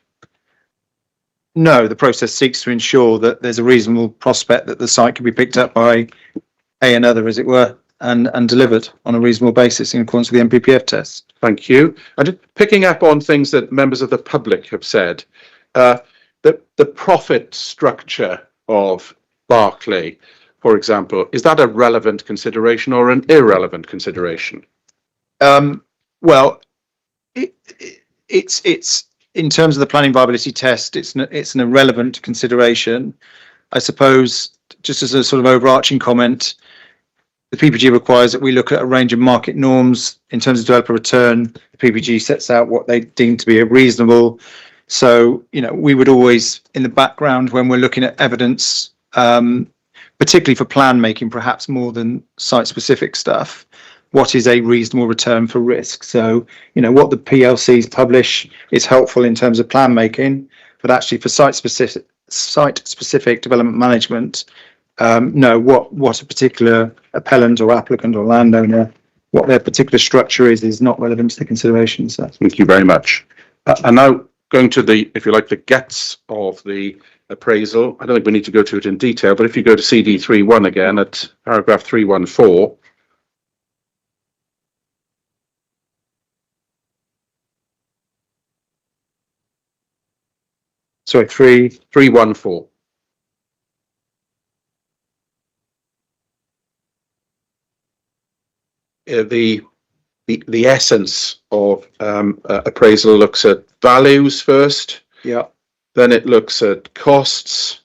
Speaker 5: No, the process seeks to ensure that there's a reasonable prospect that the site can be picked up by another, as it were, and delivered on a reasonable basis in accordance with the NPPF test.
Speaker 3: Thank you. And picking up on things that members of the public have said, the profit structure of Berkeley, for example, is that a relevant consideration or an irrelevant consideration?
Speaker 5: Well, it's in terms of the planning viability test, it's an irrelevant consideration. I suppose, just as a sort of overarching comment, the PPG requires that we look at a range of market norms in terms of developer return. The PPG sets out what they deem to be reasonable. So, we would always, in the background, when we're looking at evidence, particularly for plan making, perhaps more than site specific stuff, what is a reasonable return for risk. So, what the PLCs publish is helpful in terms of plan making, but actually for site specific development management, no, what a particular appellant or applicant or landowner, what their particular structure is not relevant to the consideration. So
Speaker 3: Thank you very much. And now going to the, if you like, the guts of the appraisal. I don't think we need to go to it in detail, but if you go to CD 3.1 again at paragraph 314.
Speaker 5: sorry,
Speaker 3: 314. The essence of appraisal looks at values first,
Speaker 5: yeah,
Speaker 3: then it looks at costs,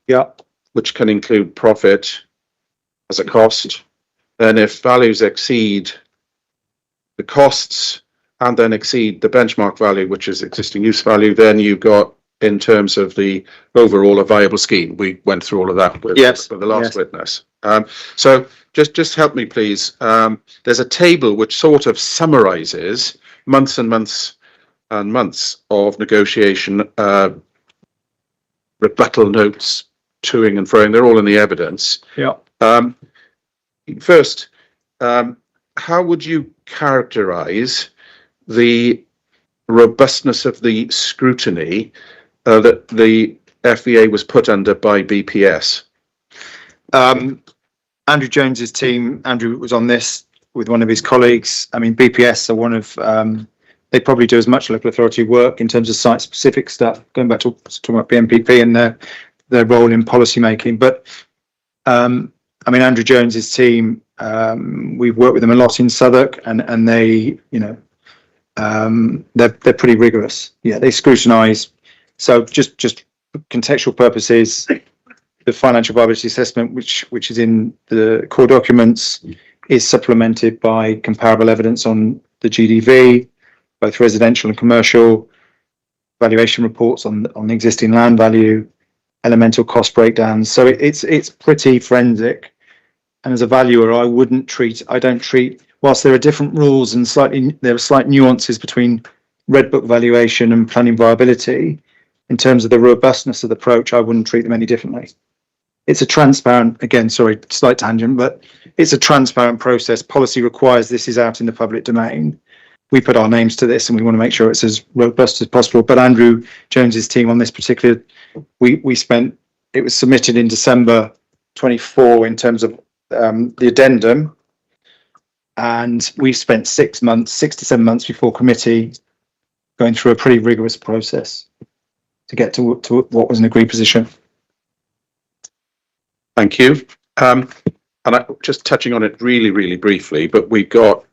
Speaker 5: yeah,
Speaker 3: which can include profit as a cost. Then if values exceed the costs and then exceed the benchmark value, which is existing use value, then you've got, in terms of the overall a viable scheme. We went through all of that with,
Speaker 5: Yes,
Speaker 3: with the last
Speaker 5: yes.
Speaker 3: witness. So just help me, please. There's a table which sort of summarizes months and months and months of negotiation, rebuttal notes, toing and froing. They're all in the evidence.
Speaker 5: yeah.
Speaker 3: First, how would you characterize the robustness of the scrutiny that the FVA was put under by BPS?
Speaker 5: Andrew Jones's team, Andrew was on this with one of his colleagues. I mean, BPS are one of, they probably do as much local authority work in terms of site specific stuff, going back to talking about BMPP and their role in policy making. But I mean, Andrew Jones's team, we've worked with them a lot in Southwark, and they, they're pretty rigorous. Yeah, they scrutinise. So just contextual purposes, the financial viability assessment, which is in the core documents, is supplemented by comparable evidence on the GDV, both residential and commercial, valuation reports on the existing land value, elemental cost breakdowns. So it's pretty forensic. And as a valuer, I don't treat, whilst there are different rules and there are slight nuances between Red Book valuation and planning viability, in terms of the robustness of the approach, I wouldn't treat them any differently. It's a transparent, again, sorry, slight tangent, but it's a transparent process. Policy requires this is out in the public domain. We put our names to this and we want to make sure it's as robust as possible. But Andrew Jones's team on this particular, it was submitted in December 24 in terms of the addendum. And we spent 6 to 7 months before committee going through a pretty rigorous process to get to what was an agreed position.
Speaker 3: Thank you. And just touching on it really, really briefly, but we've got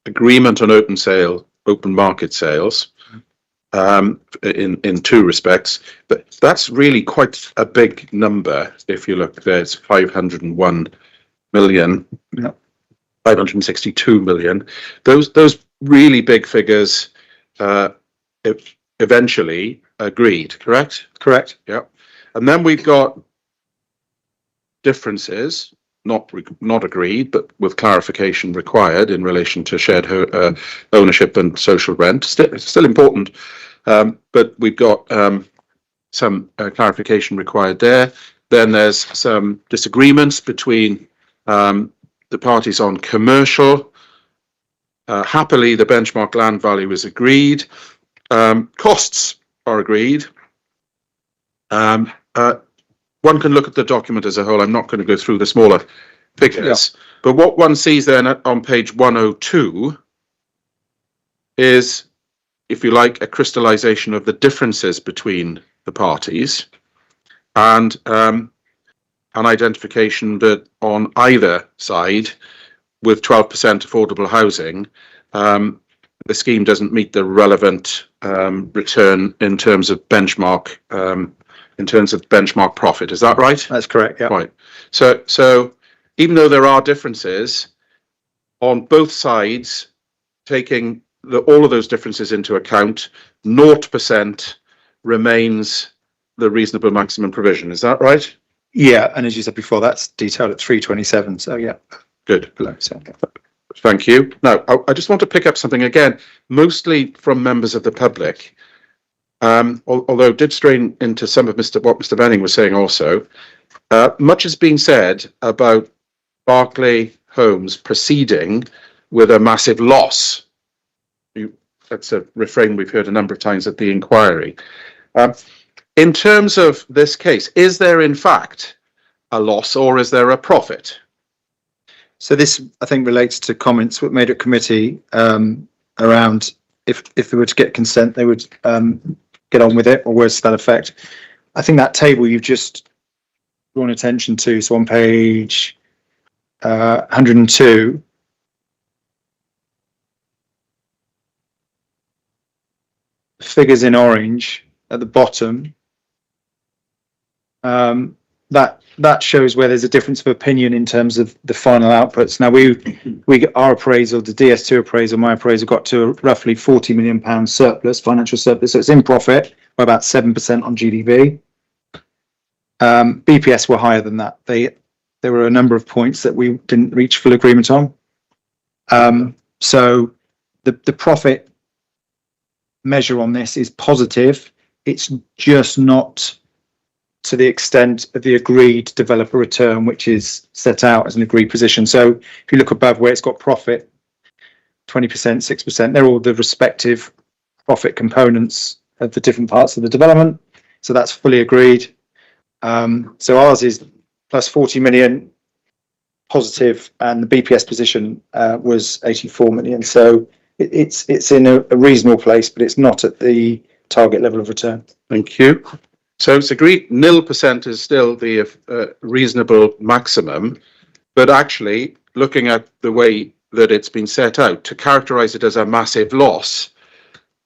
Speaker 3: agreement on open market sales in two respects, but that's really quite a big number. If you look, there's 501 million,
Speaker 5: Yeah.
Speaker 3: 562 million. Those really big figures eventually agreed, correct?
Speaker 5: Correct.
Speaker 3: Yeah. And then we've got differences, not agreed, but with clarification required in relation to shared ownership and social rent. Still important, but we've got some clarification required there. Then there's some disagreements between the parties on commercial. Happily, the benchmark land value is agreed. Costs are agreed. One can look at the document as a whole. I'm not going to go through the smaller figures, but what one sees then on page 102 is, if you like, a crystallization of the differences between the parties, and an identification that on either side, with 12% affordable housing, the scheme doesn't meet the relevant return in terms of benchmark profit. Is that right?
Speaker 5: That's correct. Yeah.
Speaker 3: Right. So even though there are differences on both sides, taking all of those differences into account, 0% remains the reasonable maximum provision. Is that right?
Speaker 5: Yeah. And as you said before, that's detailed at 327. So yeah.
Speaker 3: Good.
Speaker 5: Below. So,
Speaker 3: Thank you. Now, I just want to pick up something again, mostly from members of the public. Although it did strain into some of what Mr. Benning was saying also. Much has been said about Barclay Homes proceeding with a massive loss. That's a refrain we've heard a number of times at the inquiry. In terms of this case, is there in fact a loss or is there a profit?
Speaker 5: So this, I think, relates to comments made at committee around if they were to get consent, they would get on with it, or words to that effect. I think that table you've just drawn attention to, so on page 102, figures in orange at the bottom, that shows where there's a difference of opinion in terms of the final outputs. Now our appraisal, the DS2 appraisal, my appraisal got to roughly £40 million surplus, financial surplus. So it's in profit by about 7% on GDV. BPS were higher than that. There were a number of points that we didn't reach full agreement on. So the profit measure on this is positive. It's just not to the extent of the agreed developer return, which is set out as an agreed position. So if you look above where it's got profit, 20%, 6%, they're all the respective profit components of the different parts of the development. So that's fully agreed. So ours is plus 40 million positive, and the BPS position was 84 million. So it's in a reasonable place, but it's not at the target level of return.
Speaker 3: Thank you. So it's agreed 0% is still the reasonable maximum, but actually looking at the way that it's been set out, to characterize it as a massive loss,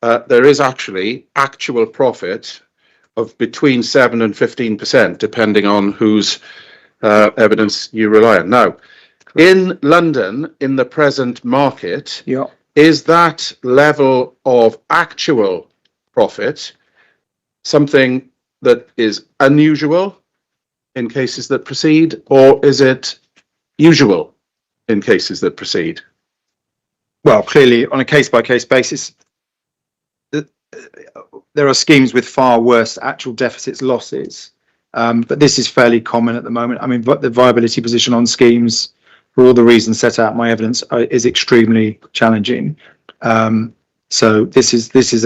Speaker 3: there is actually actual profit of between 7 and 15%, depending on whose evidence you rely on. Now, in London, in the present market, is that level of actual profit something that is unusual in cases that proceed, or is it usual in cases that proceed?
Speaker 5: Well, clearly, on a case-by-case basis, there are schemes with far worse actual deficits, losses, but this is fairly common at the moment. I mean, the viability position on schemes, for all the reasons set out in my evidence, is extremely challenging. So this is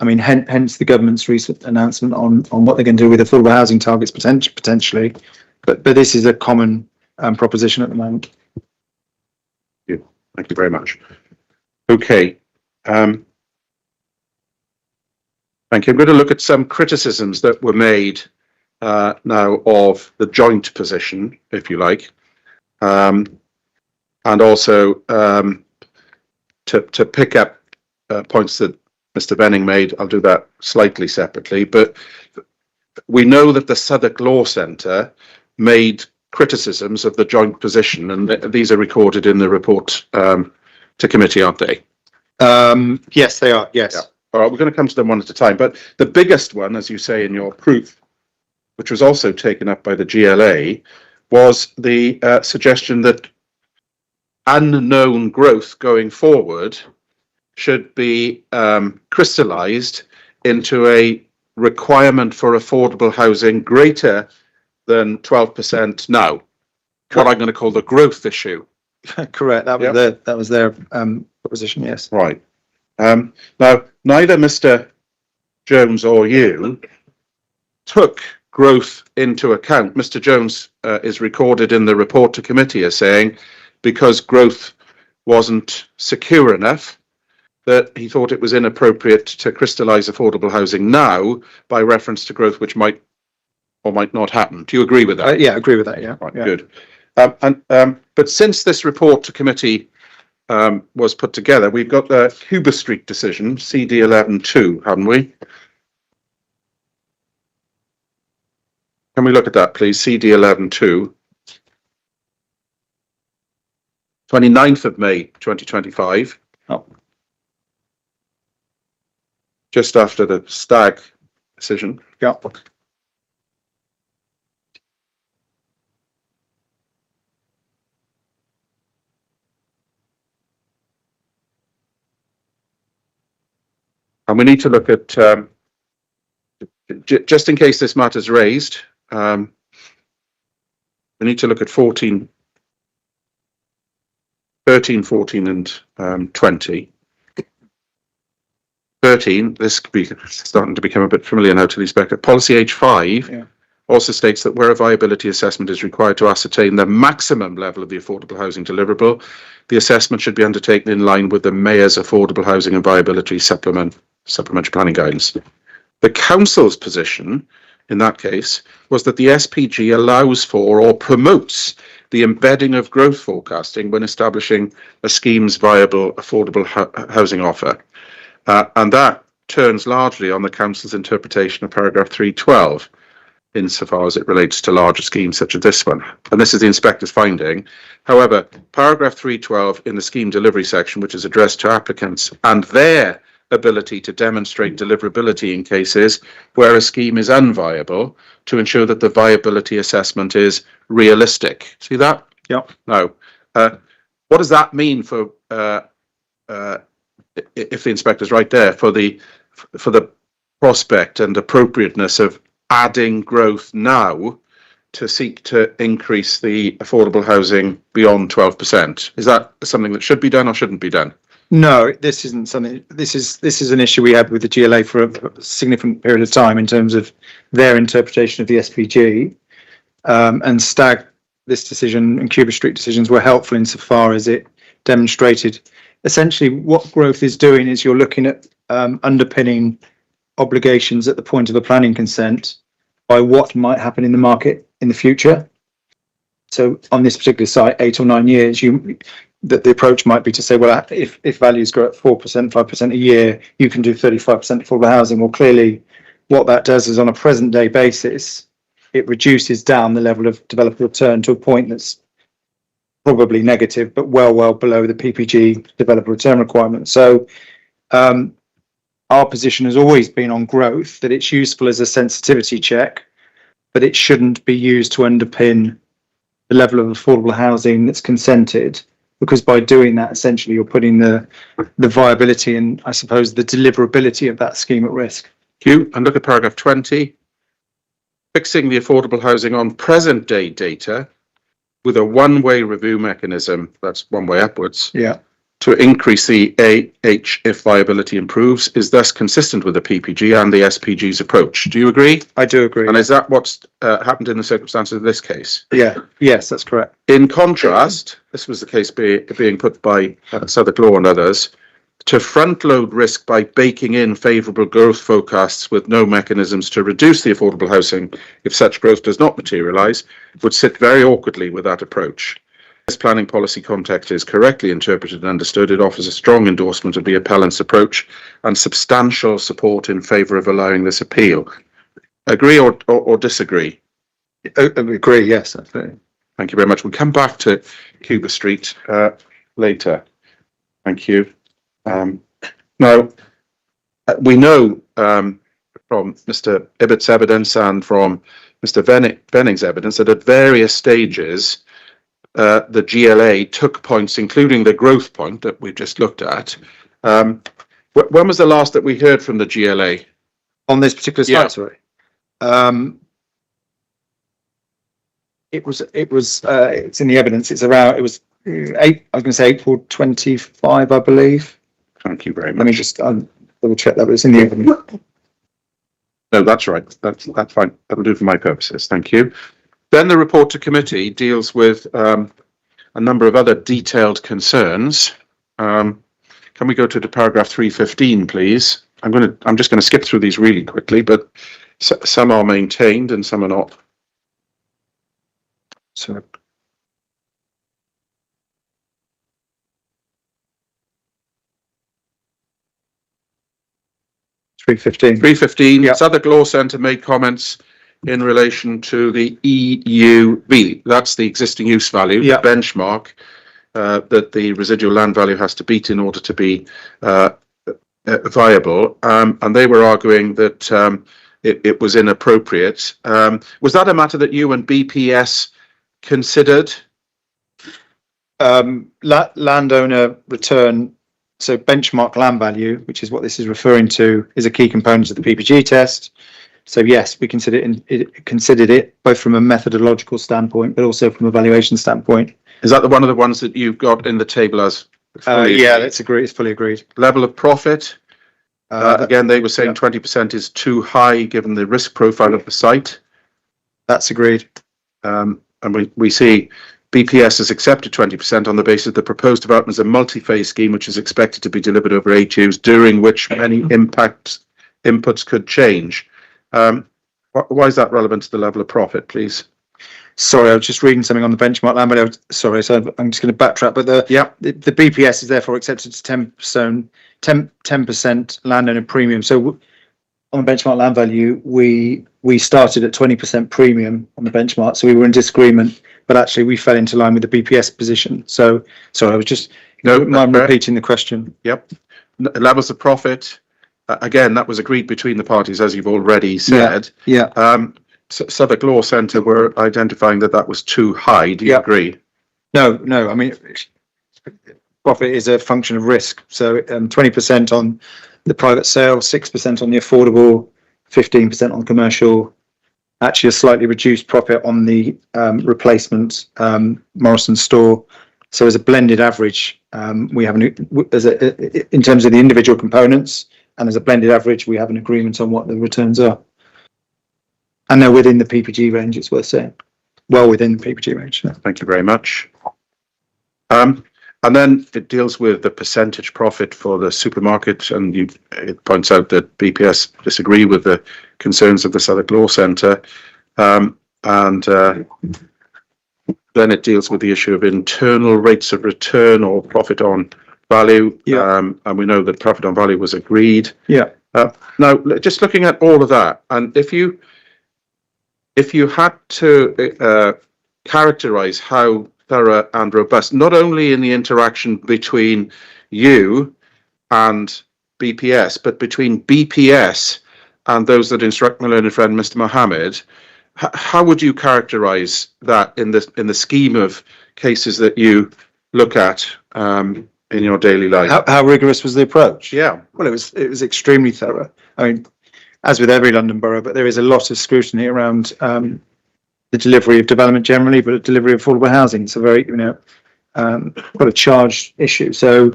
Speaker 5: I mean, hence the government's recent announcement on what they're going to do with affordable housing targets potentially. But this is a common proposition at the moment.
Speaker 3: Thank you very much. Okay. Thank you. I'm going to look at some criticisms that were made now of the joint position, if you like, and also to pick up points that Mr. Benning made. I'll do that slightly separately, but we know that the Southwark Law Centre made criticisms of the joint position, and these are recorded in the report to committee, aren't they?
Speaker 5: Yes, they are. Yes.
Speaker 3: Yeah. All right, we're going to come to them one at a time, but the biggest one, as you say in your proof, which was also taken up by the GLA, was the suggestion that unknown growth going forward should be crystallised into a requirement for affordable housing greater than 12% now. What I'm going to call the growth issue.
Speaker 5: Correct. That was their proposition. Yes.
Speaker 3: Right. Now, neither Mr. Jones or you took growth into account. Mr. Jones is recorded in the report to committee as saying, because growth wasn't secure enough, that he thought it was inappropriate to crystallise affordable housing now by reference to growth which might or might not happen. Do you agree with that?
Speaker 5: Yeah, I agree with that. Yeah.
Speaker 3: Right, yeah. Good. But since this report to committee was put together, we've got the Huber Street decision, CD 11-2, haven't we? Can we look at that, please? CD 11-2. 29th of May, 2025.
Speaker 5: Oh.
Speaker 3: Just after the Stag decision.
Speaker 5: Yeah.
Speaker 3: we need to look at, just in case this matter's raised, we need to look at 13, 14 and 20. 13, this could be starting to become a bit familiar now to the inspector. Policy H5 also states that where a viability assessment is required to ascertain the maximum level of the affordable housing deliverable, the assessment should be undertaken in line with the Mayor's Affordable Housing and Viability Supplementary Planning Guidance. The Council's position in that case was that the SPG allows for or promotes the embedding of growth forecasting when establishing a scheme's viable affordable housing offer. And that turns largely on the Council's interpretation of paragraph 312, insofar as it relates to larger schemes such as this one. And this is the inspector's finding. However, paragraph 312 in the scheme delivery section, which is addressed to applicants and their ability to demonstrate deliverability in cases where a scheme is unviable, to ensure that the viability assessment is realistic. See that?
Speaker 5: Yep.
Speaker 3: Now, what does that mean for, if the inspector's right there, for the prospect and appropriateness of adding growth now to seek to increase the affordable housing beyond 12%? Is that something that should be done or shouldn't be done?
Speaker 5: No, this isn't something. This is an issue we had with the GLA for a significant period of time in terms of their interpretation of the SPG. And Stag, this decision, and Cuba Street decisions were helpful insofar as it demonstrated essentially what growth is doing is you're looking at underpinning obligations at the point of a planning consent by what might happen in the market in the future. So on this particular site, 8 or 9 years, that the approach might be to say, well, if values grow at 4%, 5% a year, you can do 35% affordable housing. Well, clearly what that does is on a present day basis, it reduces down the level of developer return to a point that's probably negative, but well below the PPG developer return requirement. So our position has always been on growth, that it's useful as a sensitivity check, but it shouldn't be used to underpin the level of affordable housing that's consented, because by doing that, essentially, you're putting the viability and, I suppose, the deliverability of that scheme at risk.
Speaker 3: Hugh, and look at paragraph 20. Fixing the affordable housing on present day data with a one-way review mechanism, that's one way upwards, to increase the AH if viability improves, is thus consistent with the PPG and the SPG's approach. Do you agree?
Speaker 5: I do agree.
Speaker 3: And is that what's happened in the circumstances of this case?
Speaker 5: Yes, that's correct.
Speaker 3: In contrast, this was the case being put by Southwark Law and others, to front-load risk by baking in favourable growth forecasts with no mechanisms to reduce the affordable housing if such growth does not materialise, would sit very awkwardly with that approach. This planning policy context is correctly interpreted and understood. It offers a strong endorsement of the appellant's approach and substantial support in favour of allowing this appeal. Agree or disagree?
Speaker 5: Agree, yes, absolutely.
Speaker 3: Thank you very much. We'll come back to Cuba Street later. Thank you. Now, we know from Mr. Ibbott's evidence and from Mr. Venning's evidence that at various stages the GLA took points, including the growth point that we just looked at. When was the last that we heard from the GLA?
Speaker 5: On this particular site, sorry. It's in the evidence. It was April 25, I believe.
Speaker 3: Thank you very much.
Speaker 5: Let me just double check that, but it's in the evidence.
Speaker 3: No, that's right. That's fine. That'll do for my purposes. Thank you. Then the report to committee deals with a number of other detailed concerns. Can we go to paragraph 315, please? I'm just going to skip through these really quickly, but some are maintained and some are not. So.
Speaker 5: $315.
Speaker 3: Southwark Law Centre made comments in relation to the EUV. That's the existing use value, the benchmark that the residual land value has to beat in order to be viable. And they were arguing that it was inappropriate. Was that a matter that you and BPS considered?
Speaker 5: Landowner return So benchmark land value, which is what this is referring to, is a key component of the PPG test. So yes, we considered it both from a methodological standpoint, but also from a valuation standpoint.
Speaker 3: Is that one of the ones that you've got in the table as?
Speaker 5: Yeah, that's agreed. It's fully agreed.
Speaker 3: Level of profit. Again, they were saying 20% is too high given the risk profile of the site.
Speaker 5: That's agreed.
Speaker 3: And we see BPS has accepted 20% on the basis the proposed development is a multi-phase scheme which is expected to be delivered over 8 years, during which many inputs could change. Why is that relevant to the level of profit, please?
Speaker 5: Sorry, I was just reading something on the benchmark land value. Sorry, so I'm just going to backtrack. But the BPS is therefore accepted to 10% landowner premium. So on the benchmark land value, we started at 20% premium on the benchmark. So we were in disagreement, but actually we fell into line with the BPS position. So sorry, I was just repeating the question.
Speaker 3: Yep. Levels of profit. Again, that was agreed between the parties, as you've already said.
Speaker 5: Yeah.
Speaker 3: Southwark Law Centre were identifying that was too high. Do you agree?
Speaker 5: No. I mean, profit is a function of risk. So 20% on the private sale, 6% on the affordable, 15% on commercial. Actually, a slightly reduced profit on the replacement Morrison store. So as a blended average, we have in terms of the individual components, and as a blended average, we have an agreement on what the returns are. And they're within the PPG range, it's worth saying. Well within the PPG range. Yeah.
Speaker 3: Thank you very much. And then it deals with the percentage profit for the supermarket, and it points out that BPS disagree with the concerns of the Southwark Law Centre. And then it deals with the issue of internal rates of return or profit on value. And we know that profit on value was agreed.
Speaker 5: Yeah.
Speaker 3: Now, just looking at all of that, and if you had to characterize how thorough and robust, not only in the interaction between you and BPS, but between BPS and those that instruct my learned friend, Mr. Mohammed, how would you characterize that in the scheme of cases that you look at in your daily life?
Speaker 5: How rigorous was the approach?
Speaker 3: Yeah.
Speaker 5: Well, it was extremely thorough. I mean, as with every London borough, but there is a lot of scrutiny around the delivery of development generally, but delivery of affordable housing. It's a very, quite a charged issue. So,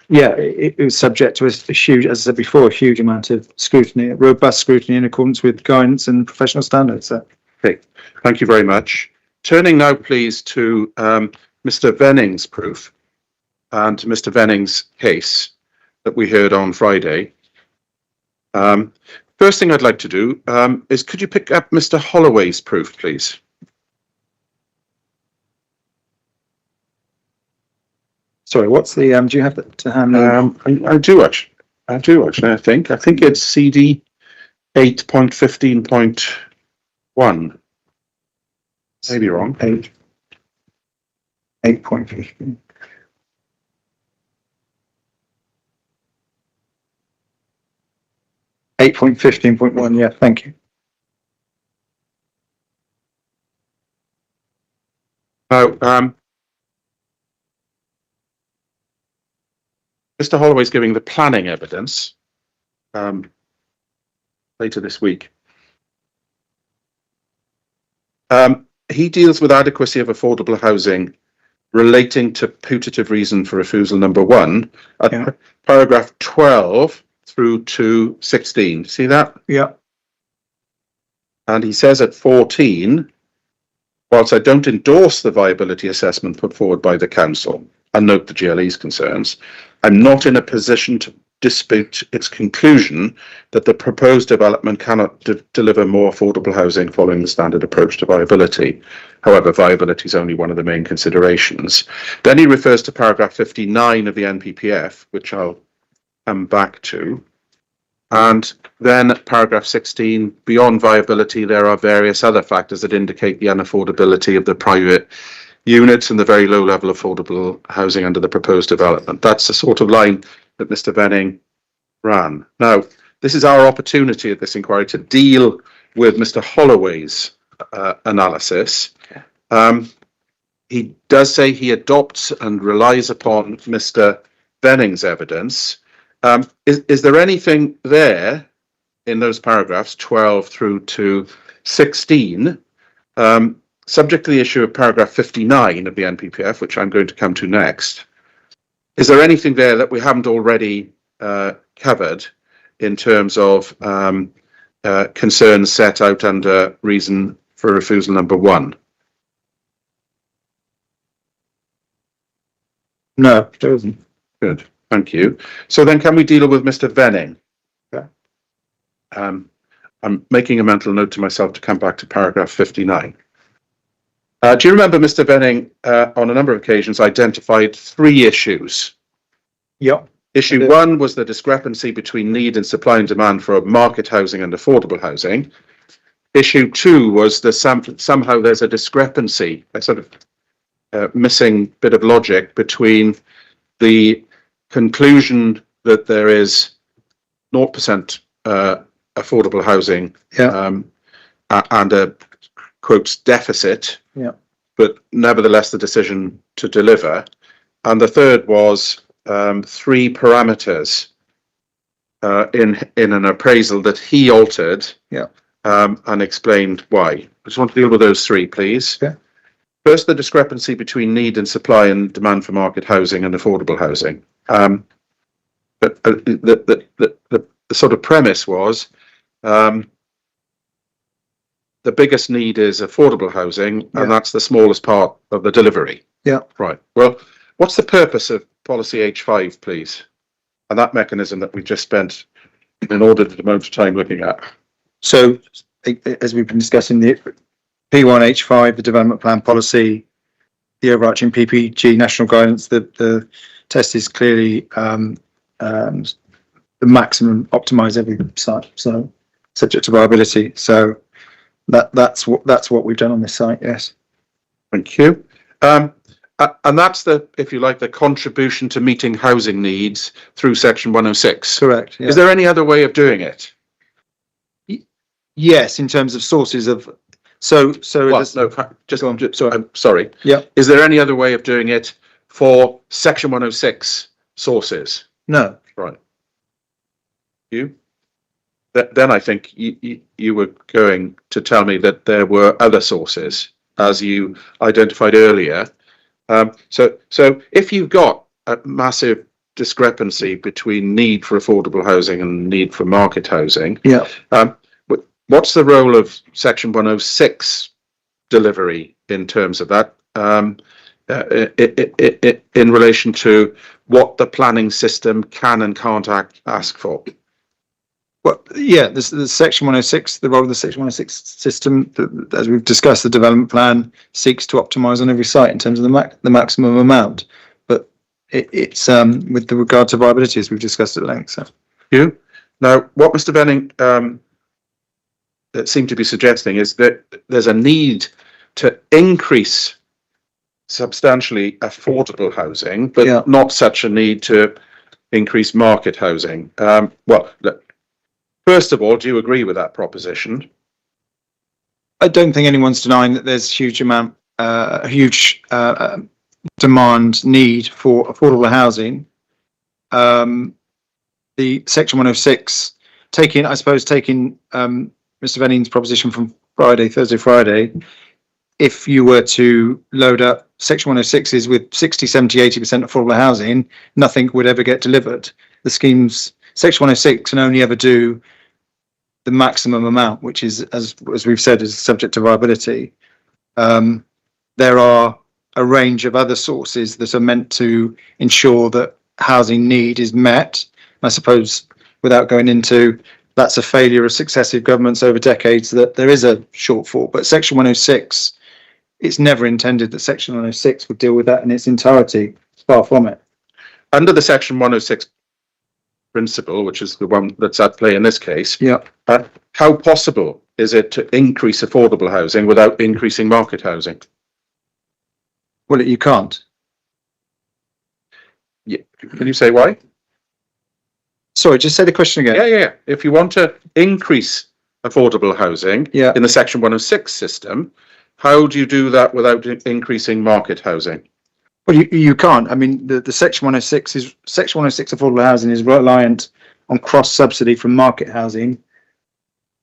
Speaker 5: yeah, it was subject to a huge, as I said before, a huge amount of scrutiny, robust scrutiny in accordance with guidance and professional standards. So.
Speaker 3: Okay, thank you very much. Turning now, please, to Mr. Venning's proof and Mr. Venning's case that we heard on Friday. First thing I'd like to do is, could you pick up Mr. Holloway's proof, please?
Speaker 5: Sorry, what's the, do you have that to hand?
Speaker 3: I do actually, I think it's CD 8.15.1. Maybe wrong.
Speaker 5: 8.15. .15.1, yeah, thank you.
Speaker 3: Now, Mr. Holloway's giving the planning evidence later this week. He deals with adequacy of affordable housing relating to putative reason for refusal number 1 at paragraph 12 through to 16. See that?
Speaker 5: Yeah.
Speaker 3: And he says at 14, whilst I don't endorse the viability assessment put forward by the council and note the GLE's concerns, I'm not in a position to dispute its conclusion that the proposed development cannot deliver more affordable housing following the standard approach to viability. However, viability is only one of the main considerations. Then he refers to paragraph 59 of the NPPF, which I'll come back to. And then paragraph 16, beyond viability, there are various other factors that indicate the unaffordability of the private units and the very low level of affordable housing under the proposed development. That's the sort of line that Mr. Venning ran. Now, this is our opportunity at this inquiry to deal with Mr. Holloway's analysis. He does say he adopts and relies upon Mr. Benning's evidence. Is there anything there in those paragraphs 12 through to 16, subject to the issue of paragraph 59 of the NPPF, which I'm going to come to next? Is there anything there that we haven't already covered in terms of concerns set out under reason for refusal number 1?
Speaker 5: No, there isn't.
Speaker 3: Good, thank you. So then can we deal with Mr. Venning?
Speaker 5: Okay.
Speaker 3: I'm making a mental note to myself to come back to paragraph 59. Do you remember Mr. Venning on a number of occasions identified 3 issues?
Speaker 5: Yep.
Speaker 3: Issue 1 was the discrepancy between need and supply and demand for market housing and affordable housing. Issue 2 was the somehow there's a discrepancy, a sort of missing bit of logic between the conclusion that there is 0% affordable housing and a quotes deficit, but nevertheless the decision to deliver. And the third was 3 parameters in an appraisal that he altered and explained why. I just want to deal with those 3, please.
Speaker 5: Okay.
Speaker 3: First, the discrepancy between need and supply and demand for market housing and affordable housing. But the sort of premise was the biggest need is affordable housing, and that's the smallest part of the delivery.
Speaker 5: Yeah.
Speaker 3: Right. Well, what's the purpose of policy H5, please? And that mechanism that we've just spent an inordinate amount of time looking at.
Speaker 5: So, as we've been discussing, the P1H5, the development plan policy, the overarching PPG national guidance, the test is clearly the maximum optimize every site, so subject to viability. So that's what we've done on this site. Yes.
Speaker 3: Thank you. And that's the, if you like, the contribution to meeting housing needs through section 106.
Speaker 5: Correct. Yeah.
Speaker 3: Is there any other way of doing it?
Speaker 5: Yes, in terms of sources of. So
Speaker 3: Well, no, sorry. I'm sorry.
Speaker 5: Yeah.
Speaker 3: Is there any other way of doing it for section 106 sources?
Speaker 5: No.
Speaker 3: Right. You? Then I think you were going to tell me that there were other sources, as you identified earlier. So if you've got a massive discrepancy between need for affordable housing and need for market housing, what's the role of section 106 delivery in terms of that, in relation to what the planning system can and can't ask for?
Speaker 5: Well, yeah, the section 106, the role of the section 106 system, as we've discussed, the development plan seeks to optimise on every site in terms of the maximum amount. But it's with the regard to viability, as we've discussed at length. So,
Speaker 3: you now, what Mr. Benning seemed to be suggesting is that there's a need to increase substantially affordable housing, but not such a need to increase market housing. Well, look. First of all, do you agree with that proposition?
Speaker 5: I don't think anyone's denying that there's huge demand need for affordable housing. The section 106, taking Mr. Venning's proposition from Thursday, Friday, if you were to load up section 106s with 60, 70, 80% affordable housing, nothing would ever get delivered. The schemes, section 106 can only ever do the maximum amount, which is, as we've said, is subject to viability. There are a range of other sources that are meant to ensure that housing need is met. I suppose, without going into, that's a failure of successive governments over decades, that there is a shortfall. But section 106, it's never intended that section 106 would deal with that in its entirety. It's far from it.
Speaker 3: Under the section 106 principle, which is the one that's at play in this case, how possible is it to increase affordable housing without increasing market housing?
Speaker 5: Well, you can't.
Speaker 3: Yeah. Can you say why?
Speaker 5: Sorry, just say the question again.
Speaker 3: Yeah. If you want to increase affordable housing in the section 106 system, how do you do that without increasing market housing?
Speaker 5: Well, you can't. I mean, the Section 106 affordable housing is reliant on cross subsidy from market housing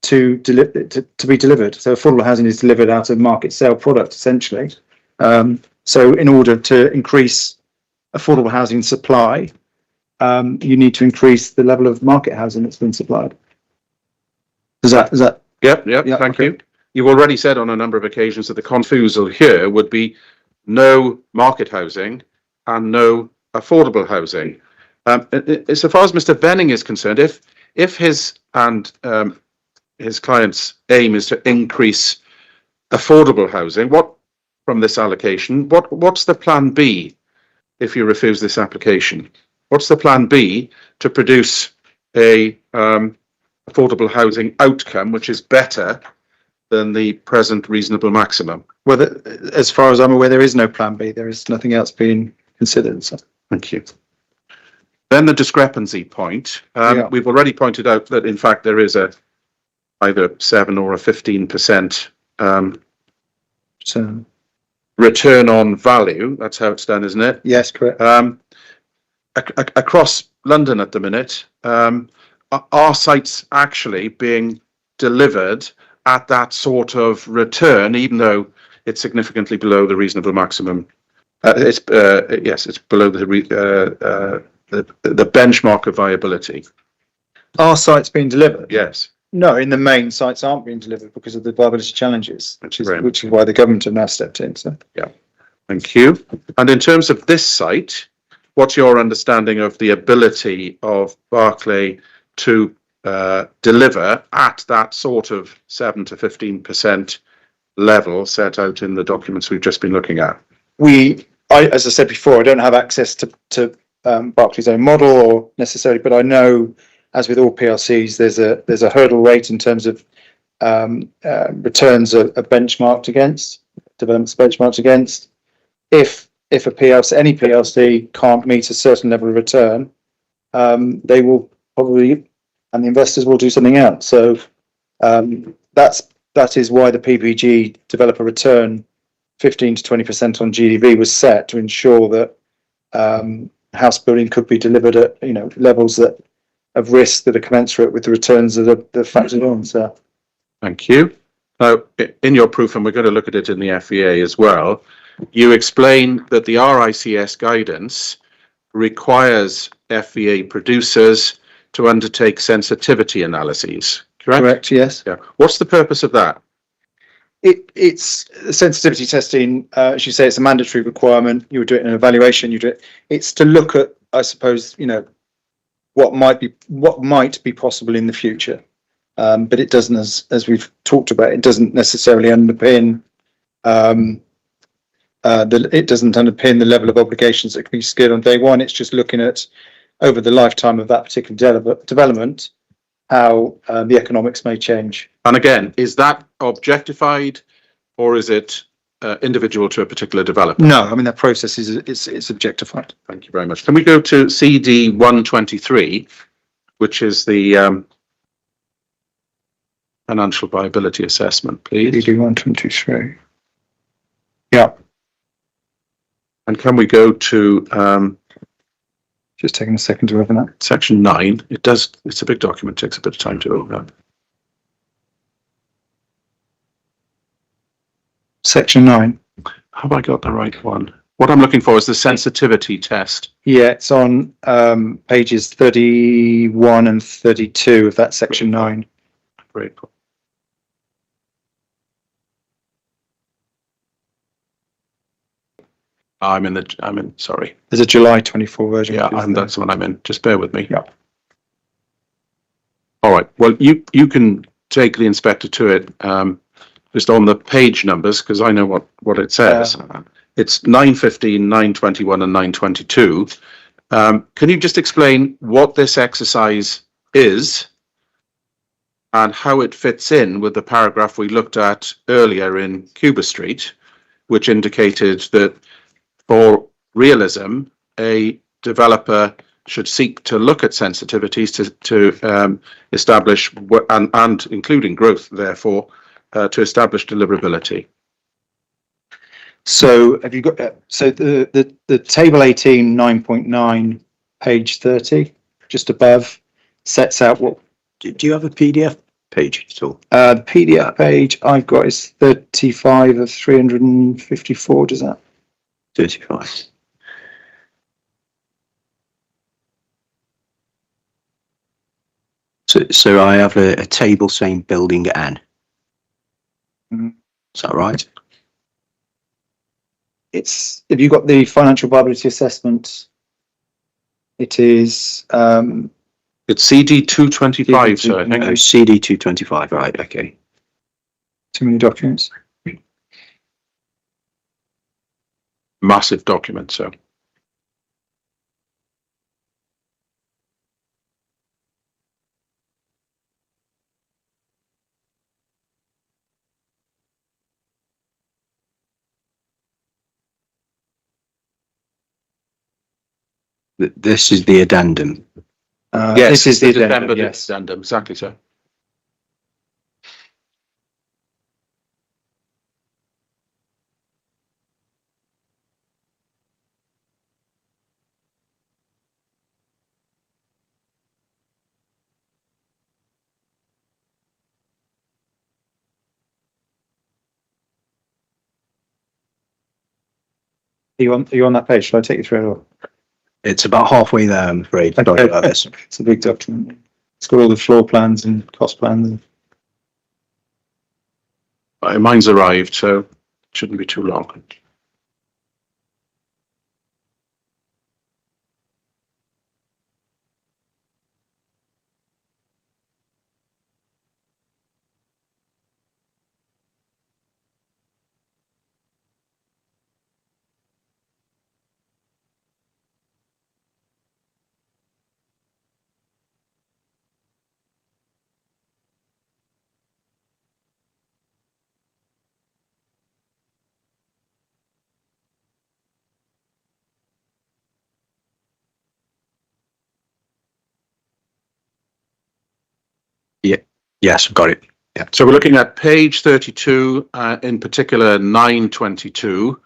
Speaker 5: to be delivered. So affordable housing is delivered out of market sale product essentially. So in order to increase affordable housing supply, you need to increase the level of market housing that's been supplied. Is that?
Speaker 3: Yep,
Speaker 5: Yeah,
Speaker 3: thank
Speaker 5: okay.
Speaker 3: you. You've already said on a number of occasions that the confusal here would be no market housing and no affordable housing. So far as Mr. Benning is concerned, if his and his client's aim is to increase affordable housing, what from this allocation, what's the plan B if you refuse this application? What's the plan B to produce a affordable housing outcome which is better than the present reasonable maximum?
Speaker 5: Well, as far as I'm aware, there is no plan B. There is nothing else being considered. So.
Speaker 3: Thank you. Then the discrepancy point. We've already pointed out that in fact there is either 7 or a 15%
Speaker 5: So
Speaker 3: return on value. That's how it's done, isn't it?
Speaker 5: yes, correct.
Speaker 3: Across London at the minute, are sites actually being delivered at that sort of return, even though it's significantly below the reasonable maximum? It's below the benchmark of viability.
Speaker 5: Are sites being delivered?
Speaker 3: Yes.
Speaker 5: No, in the main, sites aren't being delivered because of the viability challenges, which is
Speaker 3: Right.
Speaker 5: why the government have now stepped in. So
Speaker 3: Thank you. And in terms of this site, what's your understanding of the ability of Barclay to deliver at that sort of 7 to 15% level set out in the documents we've just been looking at?
Speaker 5: As I said before, I don't have access to Barclay's own model or necessarily, but I know, as with all PLCs, there's a hurdle rate in terms of returns are benchmarked against, developments benchmarked against. If a PLC, any PLC can't meet a certain level of return, they will probably, and the investors will do something else. So that is why the PPG developer return 15 to 20% on GDV was set to ensure that house building could be delivered at levels that of risk that are commensurate with the returns that are factored on. So
Speaker 3: Thank you. Now, in your proof, and we're going to look at it in the FEA as well, you explain that the RICS guidance requires FEA producers to undertake sensitivity analyses, correct?
Speaker 5: correct, yes.
Speaker 3: Yeah. What's the purpose of that?
Speaker 5: It's sensitivity testing. As you say, it's a mandatory requirement. You would do it in an evaluation. You do it. It's to look at, I suppose, what might be possible in the future. But it doesn't, as we've talked about, it doesn't necessarily underpin. It doesn't underpin the level of obligations that can be secured on day one. It's just looking at over the lifetime of that particular development how the economics may change.
Speaker 3: And again, is that objectified or is it individual to a particular developer?
Speaker 5: No, I mean that process is objectified.
Speaker 3: Thank you very much. Can we go to CD 123, which is the financial viability assessment, please?
Speaker 5: CD 123. Yeah.
Speaker 3: And can we go to
Speaker 5: Just taking a second to open that.
Speaker 3: section 9? It's a big document, takes a bit of time to open up.
Speaker 5: Section 9.
Speaker 3: Have I got the right one? What I'm looking for is the sensitivity test.
Speaker 5: Yeah, it's on pages 31 and 32 of that section 9.
Speaker 3: Great. Sorry.
Speaker 5: There's a July 24 version.
Speaker 3: Yeah, that's the one I'm in. Just bear with me.
Speaker 5: Yeah.
Speaker 3: All right. Well, you can take the inspector to it just on the page numbers because I know what it says. It's 915, 921 and 922. Can you just explain what this exercise is and how it fits in with the paragraph we looked at earlier in Cuba Street, which indicated that for realism, a developer should seek to look at sensitivities to establish, and including growth, therefore, to establish deliverability?
Speaker 5: So have you got, so the table 18, 9.9, page 30, just above, sets out what,
Speaker 1: Do you have a PDF page at all?
Speaker 5: the PDF page I've got is 35 of 354, does that?
Speaker 1: 35. So I have a table saying building N.
Speaker 5: Mhm.
Speaker 1: Is that right?
Speaker 5: It's, have you got the financial viability assessment? It is,
Speaker 3: It's CD 225, so I think.
Speaker 1: Oh, CD 225, right, okay.
Speaker 5: too many documents.
Speaker 3: Massive document, so.
Speaker 1: This is the addendum.
Speaker 5: This is the
Speaker 3: December
Speaker 5: addendum, yes.
Speaker 3: addendum, exactly so.
Speaker 5: Are you on that page? Shall I take you through it all?
Speaker 1: It's about halfway there, I'm afraid. Sorry about this.
Speaker 5: It's a big document. It's got all the floor plans and cost plans.
Speaker 3: Mine's arrived, so it shouldn't be too long.
Speaker 1: Yes, I've got it. Yeah.
Speaker 3: So we're looking at page 32, in particular 922.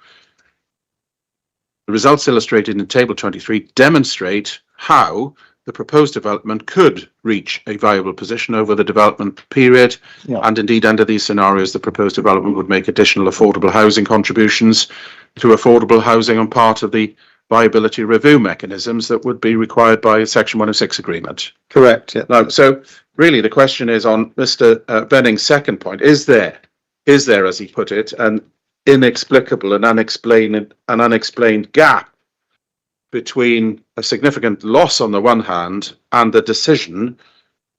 Speaker 3: The results illustrated in table 23 demonstrate how the proposed development could reach a viable position over the development period.
Speaker 5: Yeah.
Speaker 3: And indeed, under these scenarios, the proposed development would make additional affordable housing contributions to affordable housing on part of the viability review mechanisms that would be required by Section 106 agreement.
Speaker 5: Correct. Yeah.
Speaker 3: Now, so really the question is on Mr. Benning's second point, is there, as he put it, an inexplicable and unexplained gap between a significant loss on the one hand and the decision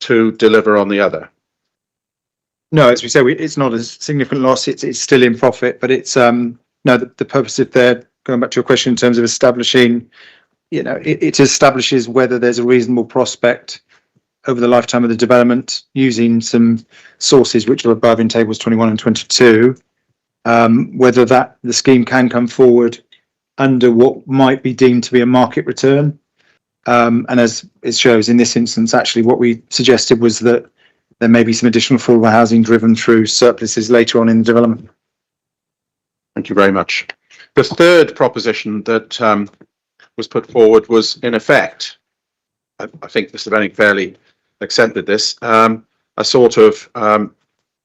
Speaker 3: to deliver on the other?
Speaker 5: No, as we say, it's not a significant loss. It's still in profit, but it's no. The purpose of there, going back to your question in terms of establishing, it establishes whether there's a reasonable prospect over the lifetime of the development using some sources which are above in tables 21 and 22, whether the scheme can come forward under what might be deemed to be a market return. And as it shows in this instance, actually what we suggested was that there may be some additional affordable housing driven through surpluses later on in the development.
Speaker 3: Thank you very much. The third proposition that was put forward was, in effect, I think Mr. Benning fairly accepted this, a sort of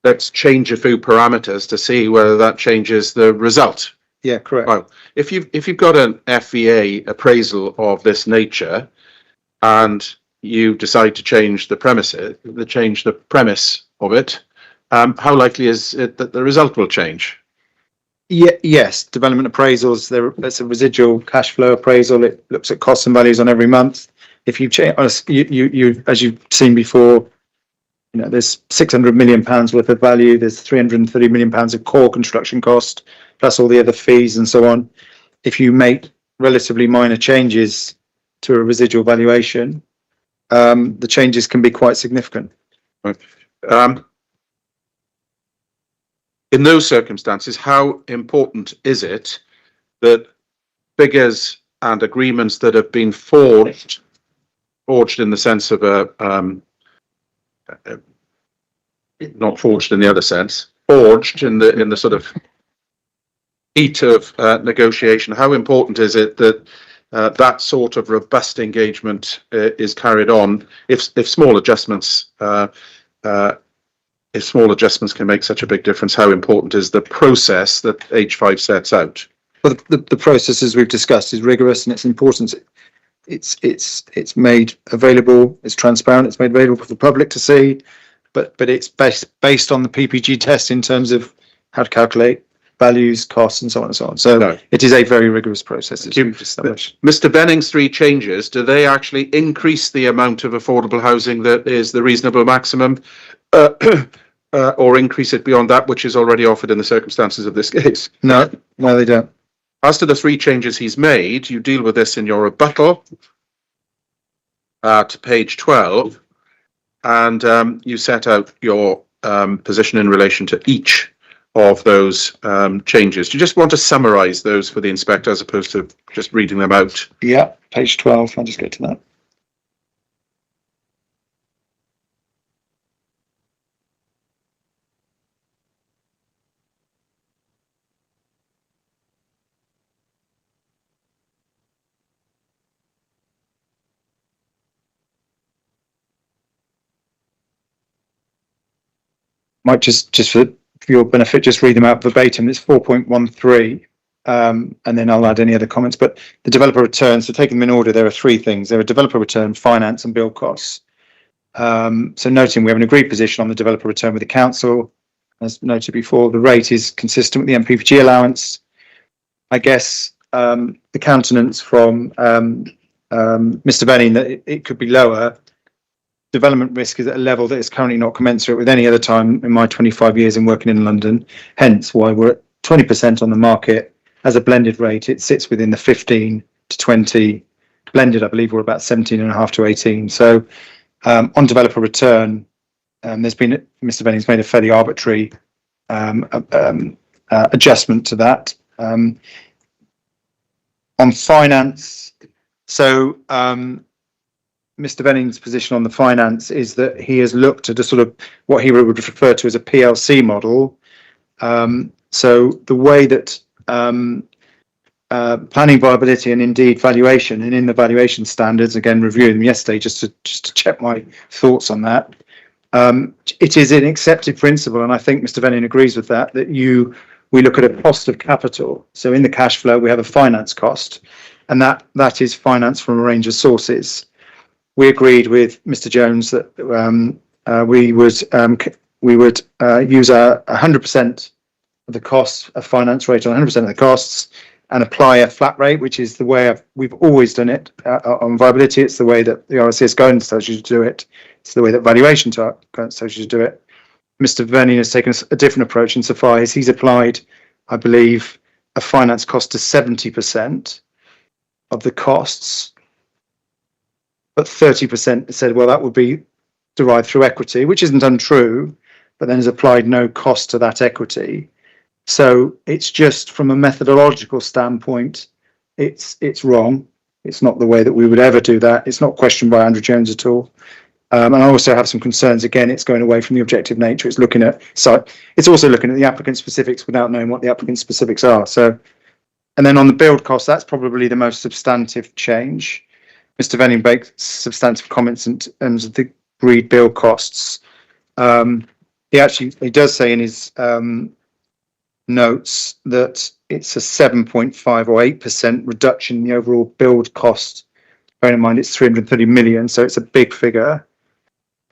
Speaker 3: let's change a few parameters to see whether that changes the result.
Speaker 5: Yeah, correct.
Speaker 3: Well, if you've got an FVA appraisal of this nature, and you decide to change the premise of it, how likely is it that the result will change?
Speaker 5: Yeah, yes, development appraisals, there's a residual cash flow appraisal. It looks at costs and values on every month. If you change, you as you've seen before, there's 600 million pounds worth of value. There's 330 million pounds of core construction cost, plus all the other fees and so on. If you make relatively minor changes to a residual valuation, the changes can be quite significant.
Speaker 3: In those circumstances, how important is it that figures and agreements that have been forged in the sense of not forged in the other sense, forged in the sort of heat of negotiation, how important is it that that sort of robust engagement is carried on if small adjustments can make such a big difference? How important is the process that H5 sets out?
Speaker 5: Well, the process, as we've discussed, is rigorous, and it's important. It's made available. It's transparent. It's made available for the public to see, but it's based on the PPG test in terms of how to calculate values, costs, and so on and so on. So
Speaker 3: No.
Speaker 5: it is a very rigorous process, as we've established.
Speaker 3: Mr. Benning's 3 changes, do they actually increase the amount of affordable housing that is the reasonable maximum, or increase it beyond that, which is already offered in the circumstances of this case?
Speaker 5: No, they don't.
Speaker 3: As to the 3 changes he's made, you deal with this in your rebuttal to page 12, and you set out your position in relation to each of those changes. Do you just want to summarise those for the inspector as opposed to just reading them out?
Speaker 5: Yeah, page 12. I'll just get to that. Might just for your benefit, just read them out verbatim. It's 4.13, and then I'll add any other comments. But the developer return, so taking them in order, there are 3 things. There are developer return, finance, and build costs. So noting we have an agreed position on the developer return with the council. As noted before, the rate is consistent with the MPPG allowance. I guess the countenance from Mr. Benning that it could be lower. Development risk is at a level that is currently not commensurate with any other time in my 25 years in working in London, hence why we're at 20% on the market. As a blended rate, it sits within the 15 to 20. Blended, I believe we're about 17.5 to 18. So on developer return, there's been, Mr. Benning's made a fairly arbitrary adjustment to that. On finance, so Mr. Benning's position on the finance is that he has looked at a sort of what he would refer to as a PLC model. So the way that planning viability and indeed valuation, and in the valuation standards, again reviewing them yesterday just to check my thoughts on that. It is an accepted principle, and I think Mr. Benning agrees with that, that we look at a cost of capital. So in the cash flow we have a finance cost, and that is finance from a range of sources. We agreed with Mr. Jones that we would use 100% of the costs, a finance rate on 100% of the costs, and apply a flat rate, which is the way we've always done it on viability. It's the way that the RCS guidance tells you to do it. It's the way that valuation guidance tells you to do it. Mr. Benning has taken a different approach insofar as he's applied, I believe, a finance cost to 70% of the costs. But 30% said, well, that would be derived through equity, which isn't untrue, but then has applied no cost to that equity. So it's just from a methodological standpoint, it's wrong. It's not the way that we would ever do that. It's not questioned by Andrew Jones at all. And I also have some concerns. Again, it's going away from the objective nature. It's looking at, so it's also looking at the applicant specifics without knowing what the applicant specifics are. So, and then on the build cost, that's probably the most substantive change. Mr. Benning makes substantive comments in terms of the agreed build costs. He does say in his notes that it's a 7.5 or 8% reduction in the overall build cost. Bearing in mind it's 330 million, so it's a big figure.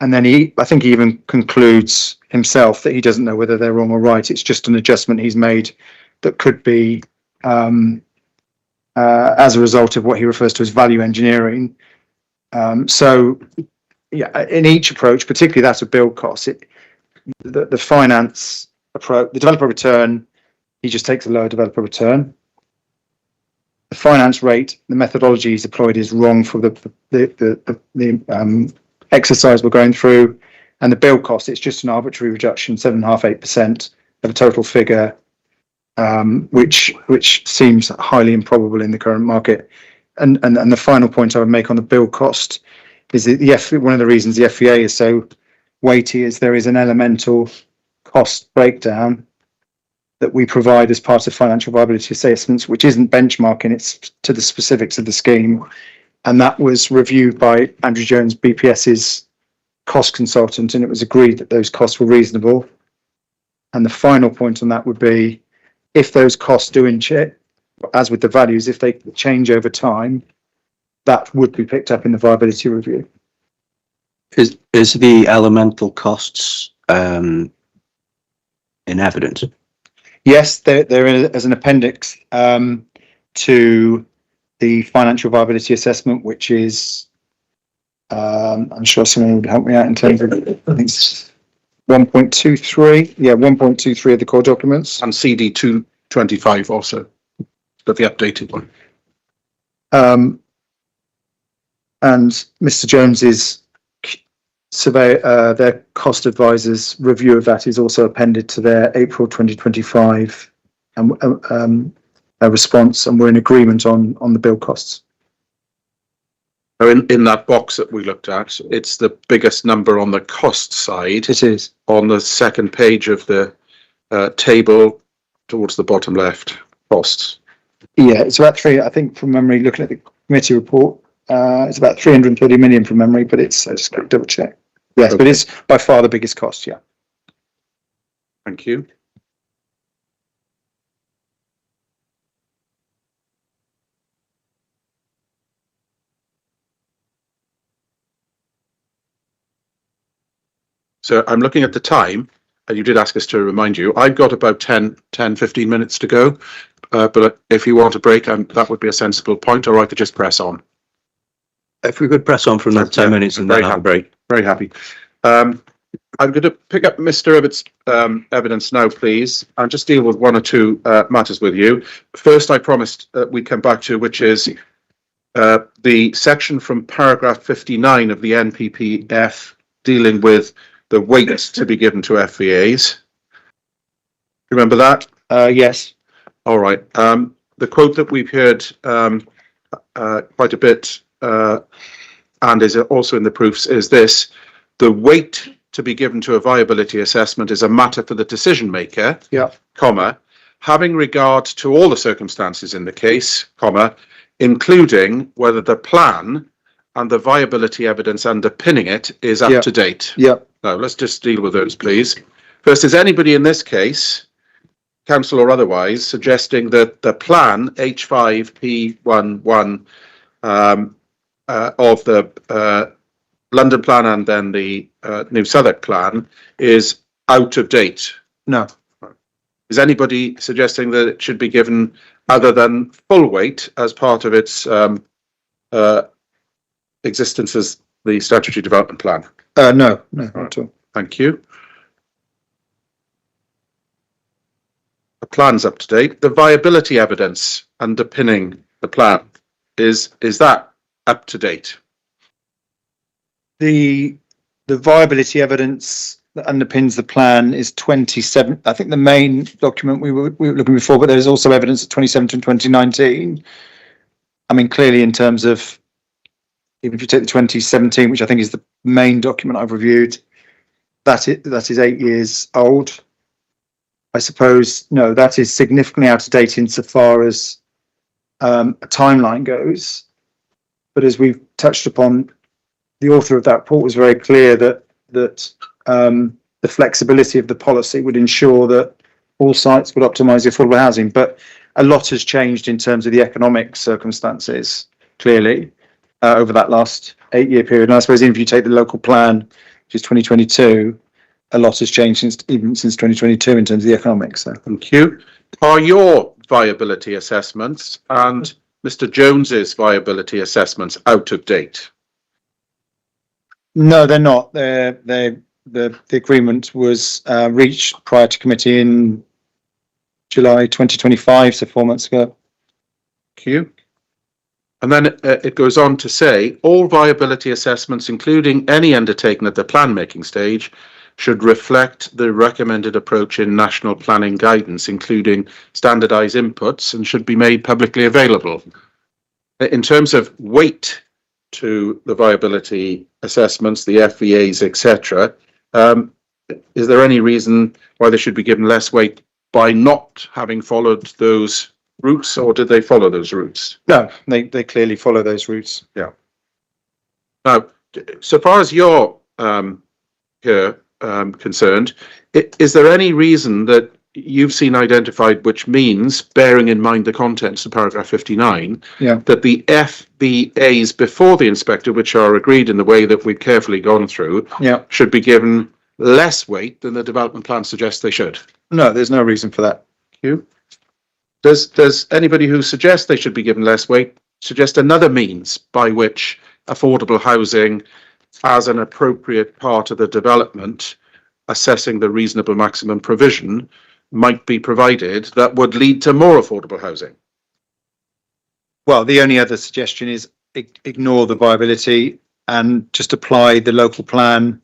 Speaker 5: And then I think he even concludes himself that he doesn't know whether they're wrong or right. It's just an adjustment he's made that could be as a result of what he refers to as value engineering. So, yeah, in each approach, particularly that of build costs, the finance approach, the developer return, he just takes a lower developer return. The finance rate, the methodology he's deployed is wrong for the exercise we're going through, and the build cost, it's just an arbitrary reduction, 7.5%, 8% of a total figure, which seems highly improbable in the current market. And the final point I would make on the build cost is that one of the reasons the FVA is so weighty is there is an elemental cost breakdown that we provide as part of financial viability assessments, which isn't benchmarking, it's to the specifics of the scheme. And that was reviewed by Andrew Jones, BPS's cost consultant, and it was agreed that those costs were reasonable. And the final point on that would be, if those costs do as with the values, if they change over time, that would be picked up in the viability review.
Speaker 1: Is the elemental costs in evidence?
Speaker 5: Yes, they're in as an appendix to the financial viability assessment, which is, I'm sure someone would help me out in terms of, I think it's 1.23. Yeah, 1.23 of the core documents.
Speaker 3: And CD 225 also, but the updated one.
Speaker 5: And Mr. Jones's their cost advisors review of that is also appended to their April 2025 response, and we're in agreement on the build costs.
Speaker 3: So in that box that we looked at, it's the biggest number on the cost side.
Speaker 5: It is
Speaker 3: on the second page of the table towards the bottom left. Costs.
Speaker 5: Yeah, it's about I think from memory, looking at the committee report, it's about 330 million from memory, but it's, I just got to double check. Yes, okay. But it's by far the biggest cost, yeah.
Speaker 3: Thank you. So I'm looking at the time, and you did ask us to remind you, I've got about 15 minutes to go, but if you want a break, that would be a sensible point, or I could just press on.
Speaker 1: If we could press on for another 10 minutes and then have a break.
Speaker 3: Very happy. I'm going to pick up Mr. Ibbott's evidence now, please, and just deal with one or two matters with you. First, I promised we'd come back to, which is the section from paragraph 59 of the NPPF dealing with the weight to be given to FVAs. Remember that?
Speaker 5: Yes.
Speaker 3: All right. The quote that we've heard quite a bit and is also in the proofs is this: the weight to be given to a viability assessment is a matter for the decision maker, comma, having regard to all the circumstances in the case, comma, including whether the plan and the viability evidence underpinning it is up to date. Now, let's just deal with those, please. First, is anybody in this case, council or otherwise, suggesting that the plan H5P11 of the London plan and then the New Southwark plan is out of date?
Speaker 5: No.
Speaker 3: Is anybody suggesting that it should be given other than full weight as part of its existence as the statutory development plan?
Speaker 5: No, not at all.
Speaker 3: Thank you. The plan's up to date. The viability evidence underpinning the plan, is that up to date?
Speaker 5: The viability evidence that underpins the plan is 27. I think the main document we were looking before, but there's also evidence of 2017 and 2019. I mean, clearly in terms of, even if you take the 2017, which I think is the main document I've reviewed, that is 8 years old. I suppose, no, that is significantly out of date insofar as a timeline goes. But as we've touched upon, the author of that report was very clear that the flexibility of the policy would ensure that all sites would optimise affordable housing. But a lot has changed in terms of the economic circumstances, clearly, over that last 8-year period. And I suppose even if you take the local plan, which is 2022, a lot has changed since 2022 in terms of the economics. So.
Speaker 3: Thank you. Are your viability assessments and Mr. Jones's viability assessments out of date?
Speaker 5: No, they're not. The agreement was reached prior to committee in July 2025, so 4 months ago.
Speaker 3: Thank you. And then it goes on to say, all viability assessments, including any undertaken at the plan making stage, should reflect the recommended approach in national planning guidance, including standardised inputs, and should be made publicly available. In terms of weight to the viability assessments, the FVAs, etc., is there any reason why they should be given less weight by not having followed those routes, or did they follow those routes?
Speaker 5: No, they clearly follow those routes.
Speaker 3: Now, so far as you're here concerned, is there any reason that you've seen identified which means, bearing in mind the contents of paragraph 59, that the FBAs before the inspector, which are agreed in the way that we've carefully gone through, should be given less weight than the development plan suggests they should?
Speaker 5: No, there's no reason for that.
Speaker 3: You? Does anybody who suggests they should be given less weight suggest another means by which affordable housing as an appropriate part of the development, assessing the reasonable maximum provision, might be provided that would lead to more affordable housing?
Speaker 5: Well, the only other suggestion is ignore the viability and just apply the local plan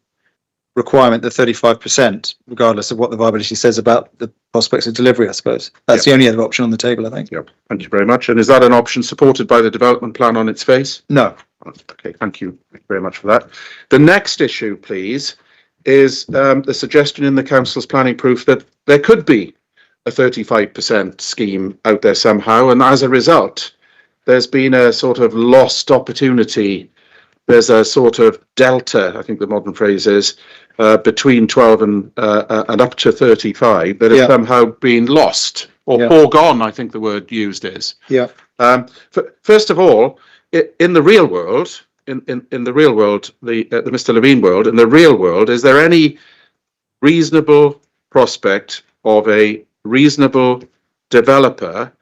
Speaker 5: requirement, the 35%, regardless of what the viability says about the prospects of delivery, I suppose. That's the only other option on the table, I think.
Speaker 3: Yep. Thank you very much. And is that an option supported by the development plan on its face?
Speaker 5: No.
Speaker 3: Okay, thank you very much for that. The next issue, please, is the suggestion in the council's planning proof that there could be a 35% scheme out there somehow, and as a result, there's been a sort of lost opportunity. There's a sort of delta, I think the modern phrase is, between 12 and up to 35 that has somehow been lost or foregone, I think the word used is. First of all, in the real world, in the real world, the Mr. Levine world, in the real world, is there any reasonable prospect of a reasonable developer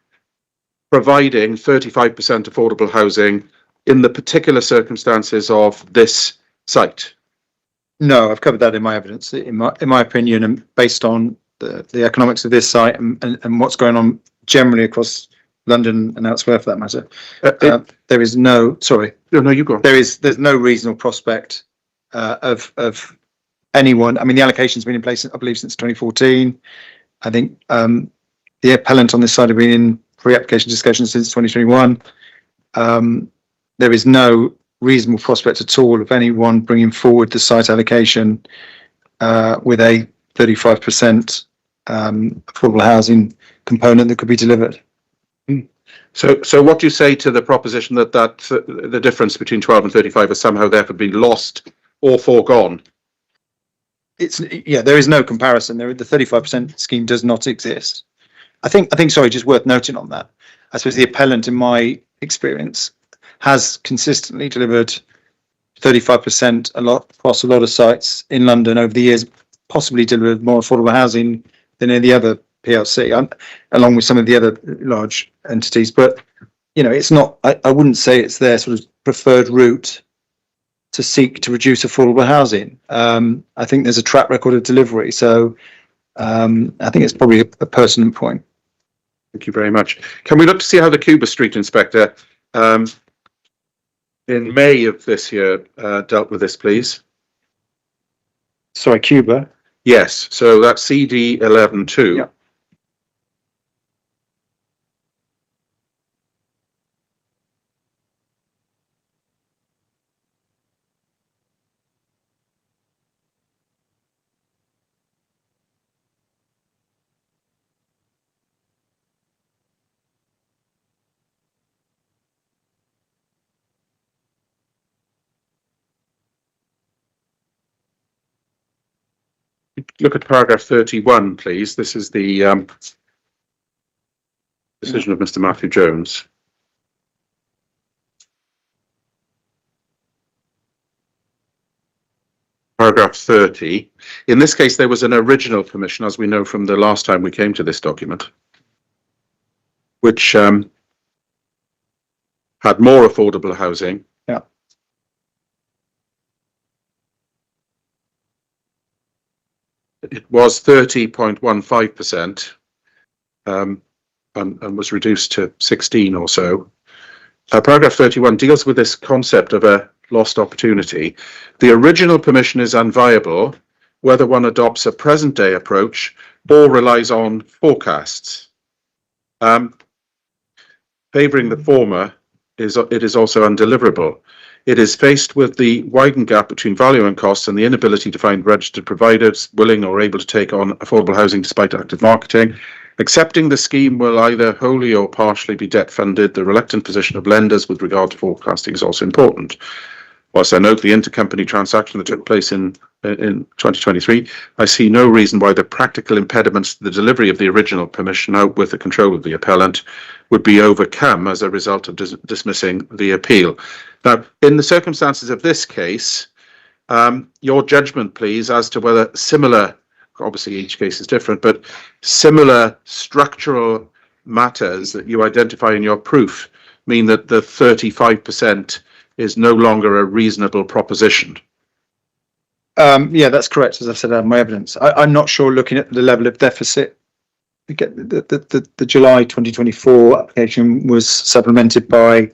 Speaker 3: providing 35% affordable housing in the particular circumstances of this site?
Speaker 5: No, I've covered that in my evidence. In my opinion, and based on the economics of this site and what's going on generally across London and elsewhere for that matter, there is no. Sorry,
Speaker 3: no, you go on.
Speaker 5: There's no reasonable prospect of anyone. I mean, the allocation's been in place, I believe, since 2014. I think the appellant on this side have been in pre-application discussions since 2021. There is no reasonable prospect at all of anyone bringing forward the site allocation with a 35% affordable housing component that could be delivered.
Speaker 3: So what do you say to the proposition that the difference between 12 and 35 has somehow therefore been lost or foregone?
Speaker 5: There is no comparison. The 35% scheme does not exist. I think sorry, just worth noting on that. I suppose the appellant, in my experience, has consistently delivered 35% across a lot of sites in London over the years, possibly delivered more affordable housing than any other PLC, along with some of the other large entities. But, it's not, I wouldn't say it's their sort of preferred route to seek to reduce affordable housing. I think there's a track record of delivery. So I think it's probably a pertinent point.
Speaker 3: Thank you very much. Can we look to see how the Cuba Street Inspector in May of this year dealt with this, please?
Speaker 5: Sorry, Cuba?
Speaker 3: Yes, so that's CD 11.2.
Speaker 5: Yeah.
Speaker 3: Look at paragraph 31, please. This is the decision of Mr. Matthew Jones. Paragraph 30. In this case, there was an original permission, as we know from the last time we came to this document, which had more affordable housing.
Speaker 5: Yeah.
Speaker 3: It was 30.15% and was reduced to 16 or so. Paragraph 31 deals with this concept of a lost opportunity. The original permission is unviable whether one adopts a present day approach or relies on forecasts. Favouring the former, it is also undeliverable. it is faced with the widened gap between value and costs and the inability to find registered providers willing or able to take on affordable housing despite active marketing. Accepting the scheme will either wholly or partially be debt funded. The reluctant position of lenders with regard to forecasting is also important. Whilst I note the intercompany transaction that took place in 2023, I see no reason why the practical impediments to the delivery of the original permission out with the control of the appellant would be overcome as a result of dismissing the appeal. Now, in the circumstances of this case, your judgment, please, as to whether similar, obviously each case is different, but similar structural matters that you identify in your proof mean that the 35% is no longer a reasonable proposition.
Speaker 5: Yeah, that's correct. As I said, I have my evidence. I'm not sure, looking at the level of deficit, the July 2024 application was supplemented by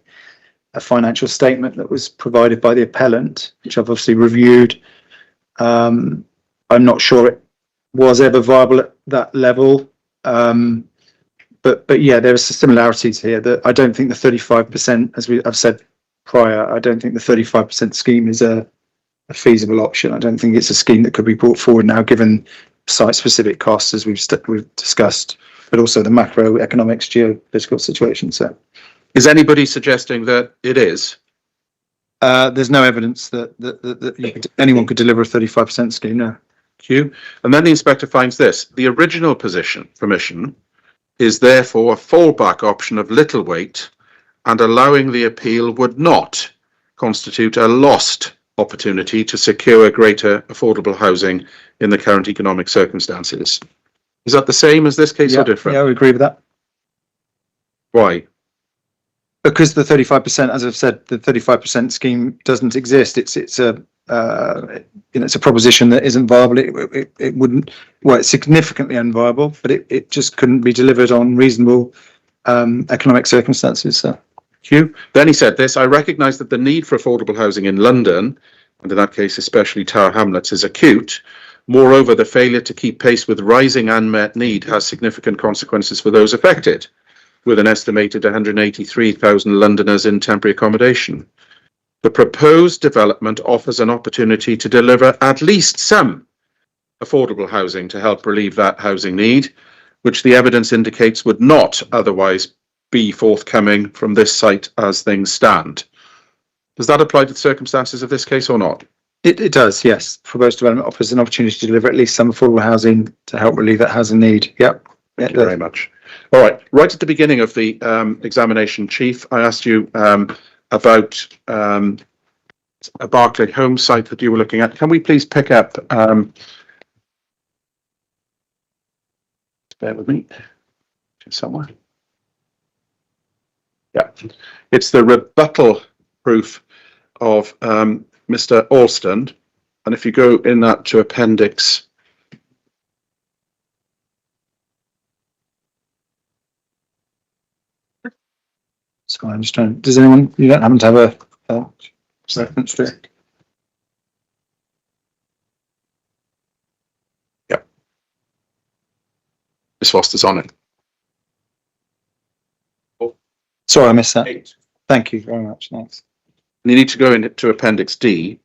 Speaker 5: a financial statement that was provided by the appellant, which I've obviously reviewed. I'm not sure it was ever viable at that level. But yeah, there are some similarities here that I don't think the 35%, as I've said prior, I don't think the 35% scheme is a feasible option. I don't think it's a scheme that could be brought forward now, given site-specific costs, as we've discussed, but also the macroeconomics, geopolitical situation. So,
Speaker 3: is anybody suggesting that it is?
Speaker 5: There's no evidence that anyone could deliver a 35% scheme. No.
Speaker 3: Thank you. And then the inspector finds this: the original permission is therefore a fallback option of little weight, and allowing the appeal would not constitute a lost opportunity to secure greater affordable housing in the current economic circumstances. Is that the same as this case or different?
Speaker 5: Yeah, I would agree with that.
Speaker 3: Why?
Speaker 5: Because the 35%, as I've said, the 35% scheme doesn't exist. It's a proposition that isn't viable. It wouldn't, well, it's significantly unviable, but it just couldn't be delivered on reasonable economic circumstances. So.
Speaker 3: Hugh. Then he said this: I recognise that the need for affordable housing in London, and in that case especially Tower Hamlets, is acute. Moreover, the failure to keep pace with rising unmet need has significant consequences for those affected, with an estimated 183,000 Londoners in temporary accommodation. The proposed development offers an opportunity to deliver at least some affordable housing to help relieve that housing need, which the evidence indicates would not otherwise be forthcoming from this site as things stand. Does that apply to the circumstances of this case or not?
Speaker 5: It does, yes. Proposed development offers an opportunity to deliver at least some affordable housing to help relieve that housing need. Yep.
Speaker 3: Thank you very much. All right. Right at the beginning of the examination, Chief, I asked you about a Barclay home site that you were looking at. Can we please pick up, bear with me, somewhere. Yeah, it's the rebuttal proof of Mr. Alston, and if you go in that to appendix.
Speaker 5: So I'm just trying. Does anyone? You don't happen to have a reference to it?
Speaker 3: Yeah, Miss Foster's on it.
Speaker 5: Sorry, I missed that. 8. Thank you very much. Thanks.
Speaker 3: And you need to go into Appendix D.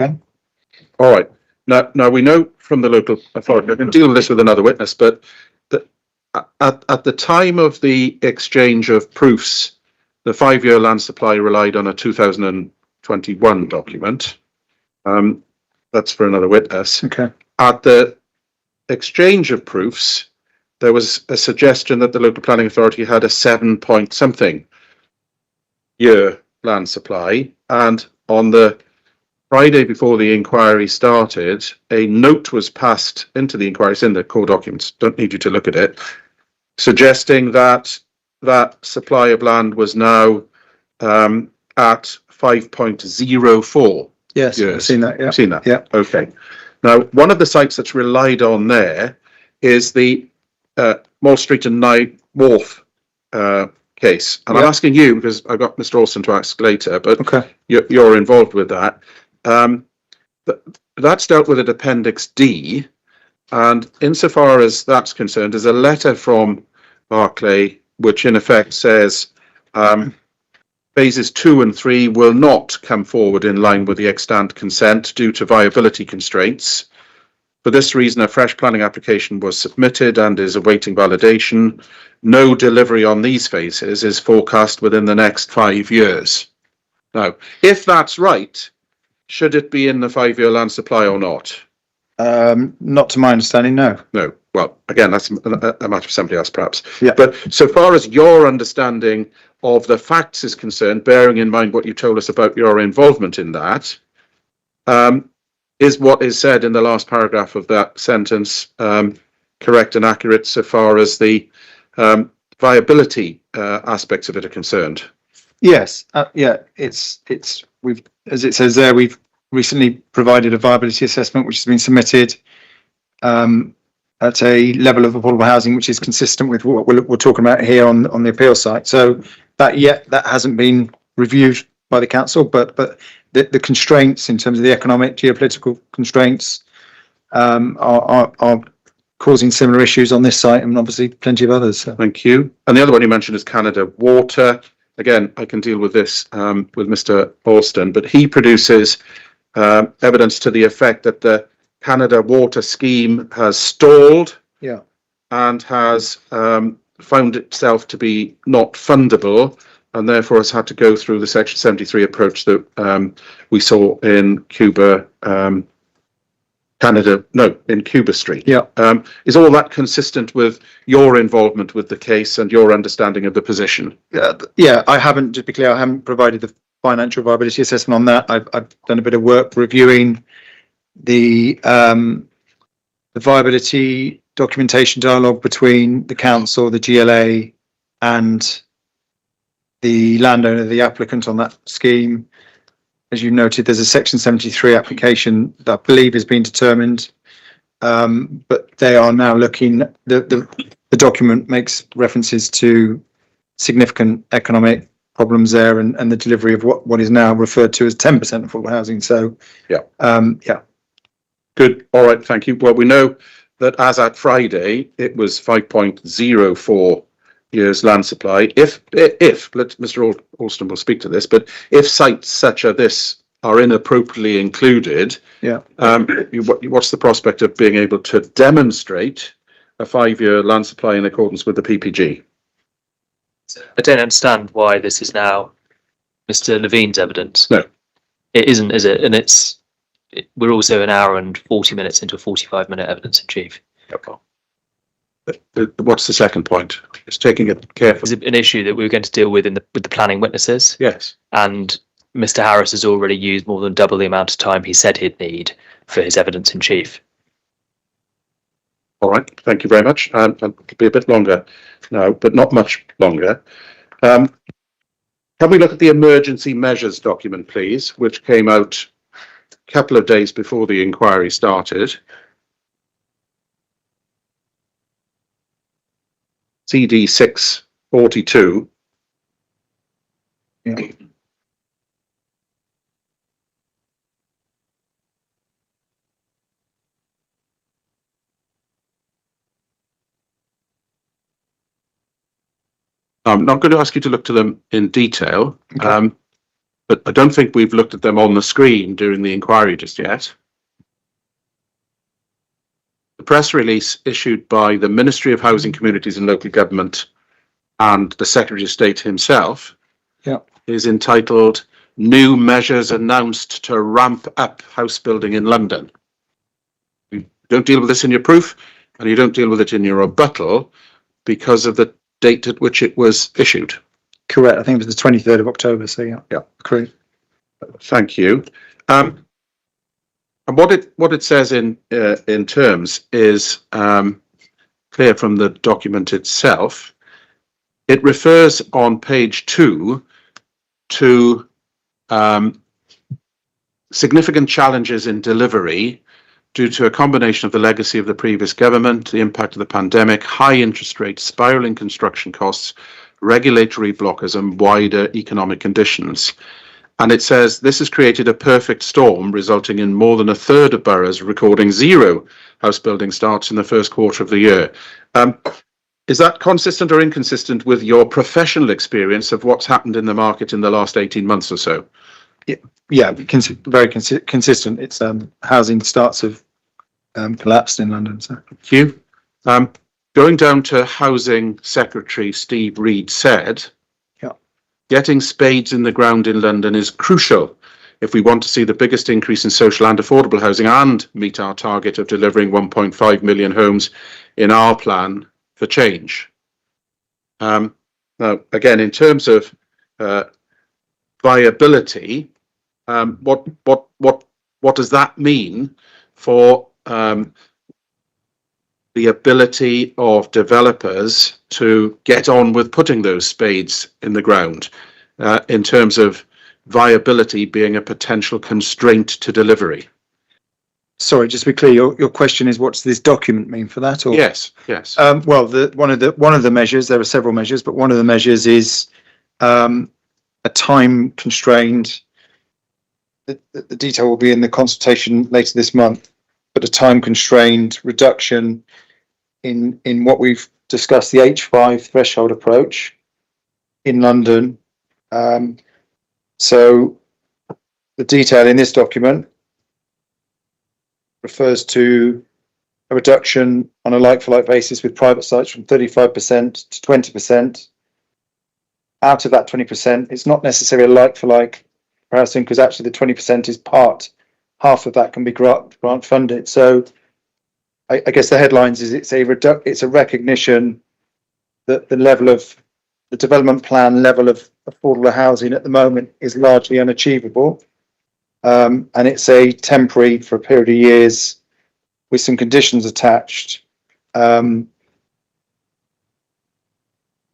Speaker 5: Okay.
Speaker 3: All right. Now we know from the local authority, I can deal with this with another witness, but at the time of the exchange of proofs, the 5-year land supply relied on a 2021 document. That's for another witness.
Speaker 5: Okay.
Speaker 3: At the exchange of proofs, there was a suggestion that the local planning authority had a 7-point-something year land supply, and on the Friday before the inquiry started, a note was passed into the inquiry. It's in the core documents, don't need you to look at it, suggesting that that supply of land was now at 5.04
Speaker 5: Yes,
Speaker 3: years.
Speaker 5: I've seen that. Yeah.
Speaker 3: You've seen that?
Speaker 5: Yeah.
Speaker 3: Okay. Now, one of the sites that's relied on there is the Mall Street and Wharf case, and I'm
Speaker 5: Yeah.
Speaker 3: asking you because I got Mr. Alston to ask later, but
Speaker 5: Okay.
Speaker 3: you're involved with that. That's dealt with at Appendix D, and insofar as that's concerned, there's a letter from Barclay which in effect says phases 2 and 3 will not come forward in line with the extant consent due to viability constraints. For this reason, a fresh planning application was submitted and is awaiting validation. No delivery on these phases is forecast within the next 5 years. Now, if that's right, should it be in the 5-year land supply or not?
Speaker 5: Not to my understanding, no.
Speaker 3: No. Well, again, that's a matter for somebody else, perhaps.
Speaker 5: Yeah.
Speaker 3: But so far as your understanding of the facts is concerned, bearing in mind what you told us about your involvement in that, is what is said in the last paragraph of that sentence correct and accurate so far as the viability aspects of it are concerned?
Speaker 5: Yes. Yeah. We've, as it says there, we've recently provided a viability assessment which has been submitted at a level of affordable housing which is consistent with what we're talking about here on the appeal site. So that hasn't been reviewed by the council, but the constraints in terms of the economic, geopolitical constraints are causing similar issues on this site and obviously plenty of others. So.
Speaker 3: Thank you. And the other one you mentioned is Canada Water. Again, I can deal with this with Mr. Alston, but he produces evidence to the effect that the Canada Water scheme has stalled,
Speaker 5: Yeah,
Speaker 3: and has found itself to be not fundable, and therefore has had to go through the Section 73 approach that we saw in Cuba, in Cuba Street.
Speaker 5: Yeah.
Speaker 3: Is all that consistent with your involvement with the case and your understanding of the position?
Speaker 5: yeah. I haven't, to be clear, I haven't provided the financial viability assessment on that. I've done a bit of work reviewing the viability documentation dialogue between the council, the GLA, and the landowner, the applicant on that scheme. As you noted, there's a Section 73 application that I believe has been determined, but they are now looking. The document makes references to significant economic problems there and the delivery of what is now referred to as 10% affordable housing. So, yeah.
Speaker 3: Good. All right. Thank you. Well, we know that as at Friday, it was 5.04 years land supply. If Mr. Alston will speak to this, but if sites such as this are inappropriately included, what's the prospect of being able to demonstrate a 5-year land supply in accordance with the PPG?
Speaker 2: I don't understand why this is now Mr. Levine's evidence.
Speaker 3: No.
Speaker 2: It isn't, is it? And we're also an hour and 40 minutes into a 45-minute evidence in chief.
Speaker 3: What's the second point? It's taking it carefully.
Speaker 2: It's an issue that we were going to deal with with the planning witnesses.
Speaker 3: Yes.
Speaker 2: And Mr. Harris has already used more than double the amount of time he said he'd need for his evidence in chief.
Speaker 3: All right. Thank you very much. It'll be a bit longer now, but not much longer. Can we look at the emergency measures document, please, which came out a couple of days before the inquiry started? CD 642.
Speaker 5: Yeah.
Speaker 3: I'm not going to ask you to look to them in detail,
Speaker 5: Okay.
Speaker 3: but I don't think we've looked at them on the screen during the inquiry just yet. The press release issued by the Ministry of Housing, Communities and Local Government and the Secretary of State himself is entitled "New Measures Announced to Ramp Up House Building in London." You don't deal with this in your proof and you don't deal with it in your rebuttal because of the date at which it was issued.
Speaker 5: Correct. I think it was the 23rd of October. So yeah, correct.
Speaker 3: Thank you. And what it says in terms is clear from the document itself. It refers on page 2 to significant challenges in delivery due to a combination of the legacy of the previous government, the impact of the pandemic, high interest rates, spiralling construction costs, regulatory blockers and wider economic conditions. And it says this has created a perfect storm, resulting in more than a third of boroughs recording 0 house building starts in the first quarter of the year. Is that consistent or inconsistent with your professional experience of what's happened in the market in the last 18 months or so?
Speaker 5: Yeah, very consistent. It's housing starts have collapsed in London. So.
Speaker 3: Thank you. Going down to Housing Secretary Steve Reed said, getting spades in the ground in London is crucial if we want to see the biggest increase in social and affordable housing and meet our target of delivering 1.5 million homes in our plan for change. Now, again, in terms of viability, what does that mean for the ability of developers to get on with putting those spades in the ground, in terms of viability being a potential constraint to delivery?
Speaker 5: Sorry, just to be clear, your question is, what's this document mean for that? Or
Speaker 3: Yes.
Speaker 5: well, one of the measures, there are several measures, but one of the measures is a time constrained. The detail will be in the consultation later this month, but a time constrained reduction in what we've discussed, the H5 threshold approach in London. So the detail in this document refers to a reduction on a like-for-like basis with private sites from 35% to 20%. Out of that 20%, it's not necessarily a like-for-like comparison, because actually the 20% is half of that can be grant funded. So I guess the headlines is it's a recognition that the level of the development plan level of affordable housing at the moment is largely unachievable. And it's a temporary, for a period of years, with some conditions attached,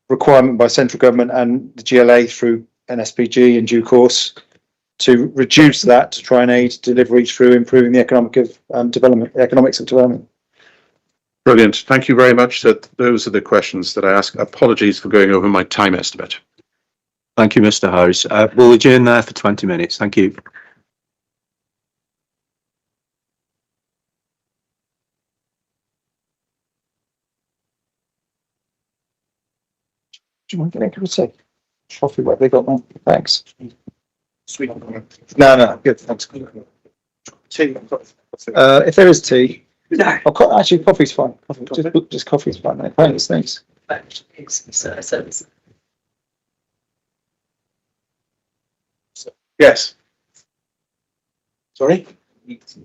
Speaker 5: requirement by central government and the GLA through NSPG in due course to reduce that, to try and aid delivery through improving the economics of development.
Speaker 3: Brilliant. Thank you very much. Those are the questions that I ask. Apologies for going over my time estimate.
Speaker 1: Thank you, Mr. Howes. We'll adjourn there for 20 minutes. Thank you.
Speaker 5: Do you want to get a say? Coffee, what have they got, man? Thanks. Sweet. No, good. Thanks. Tea. If there is tea. No. Actually, coffee's fine. Just coffee's fine, mate. Thanks.
Speaker 3: Yes. Sorry?
Speaker 6: This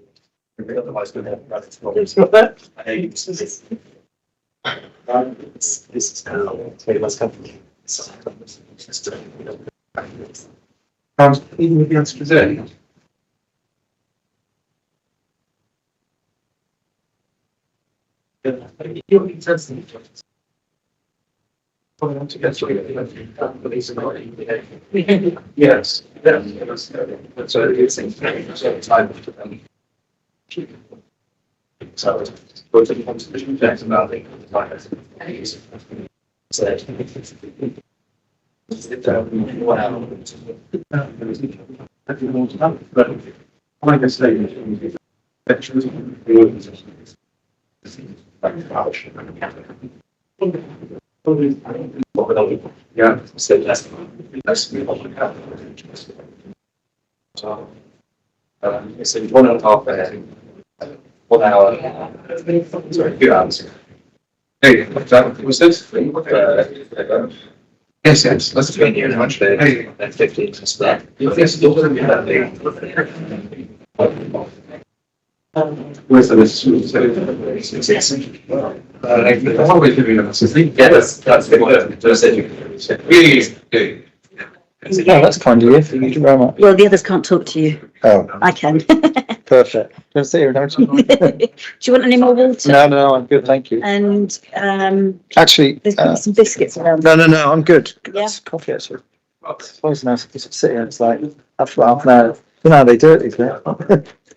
Speaker 6: is now very much company.
Speaker 3: Even with the answer today. Yes. So it's time for them. So both of the constitution checks about the yeah, so that's it's in 1.5 ahead. 1 hour. Sorry, 2 hours. Hey, was this? Yes. Let's go here. Much better. 15 to start. Yes, where's the list? That's the one.
Speaker 5: No, that's kind of you. Thank you very much.
Speaker 7: Well, the others can't talk to you.
Speaker 5: Oh,
Speaker 7: I can.
Speaker 5: perfect. Don't sit here, don't you?
Speaker 7: Do you want any more water?
Speaker 5: No, I'm good, thank you.
Speaker 7: And
Speaker 5: Actually,
Speaker 7: there's probably some biscuits around.
Speaker 5: no, I'm good.
Speaker 7: Yeah.
Speaker 5: That's coffee, actually. It's always nice to sit here. It's like after half an hour. You know how they do it, isn't it?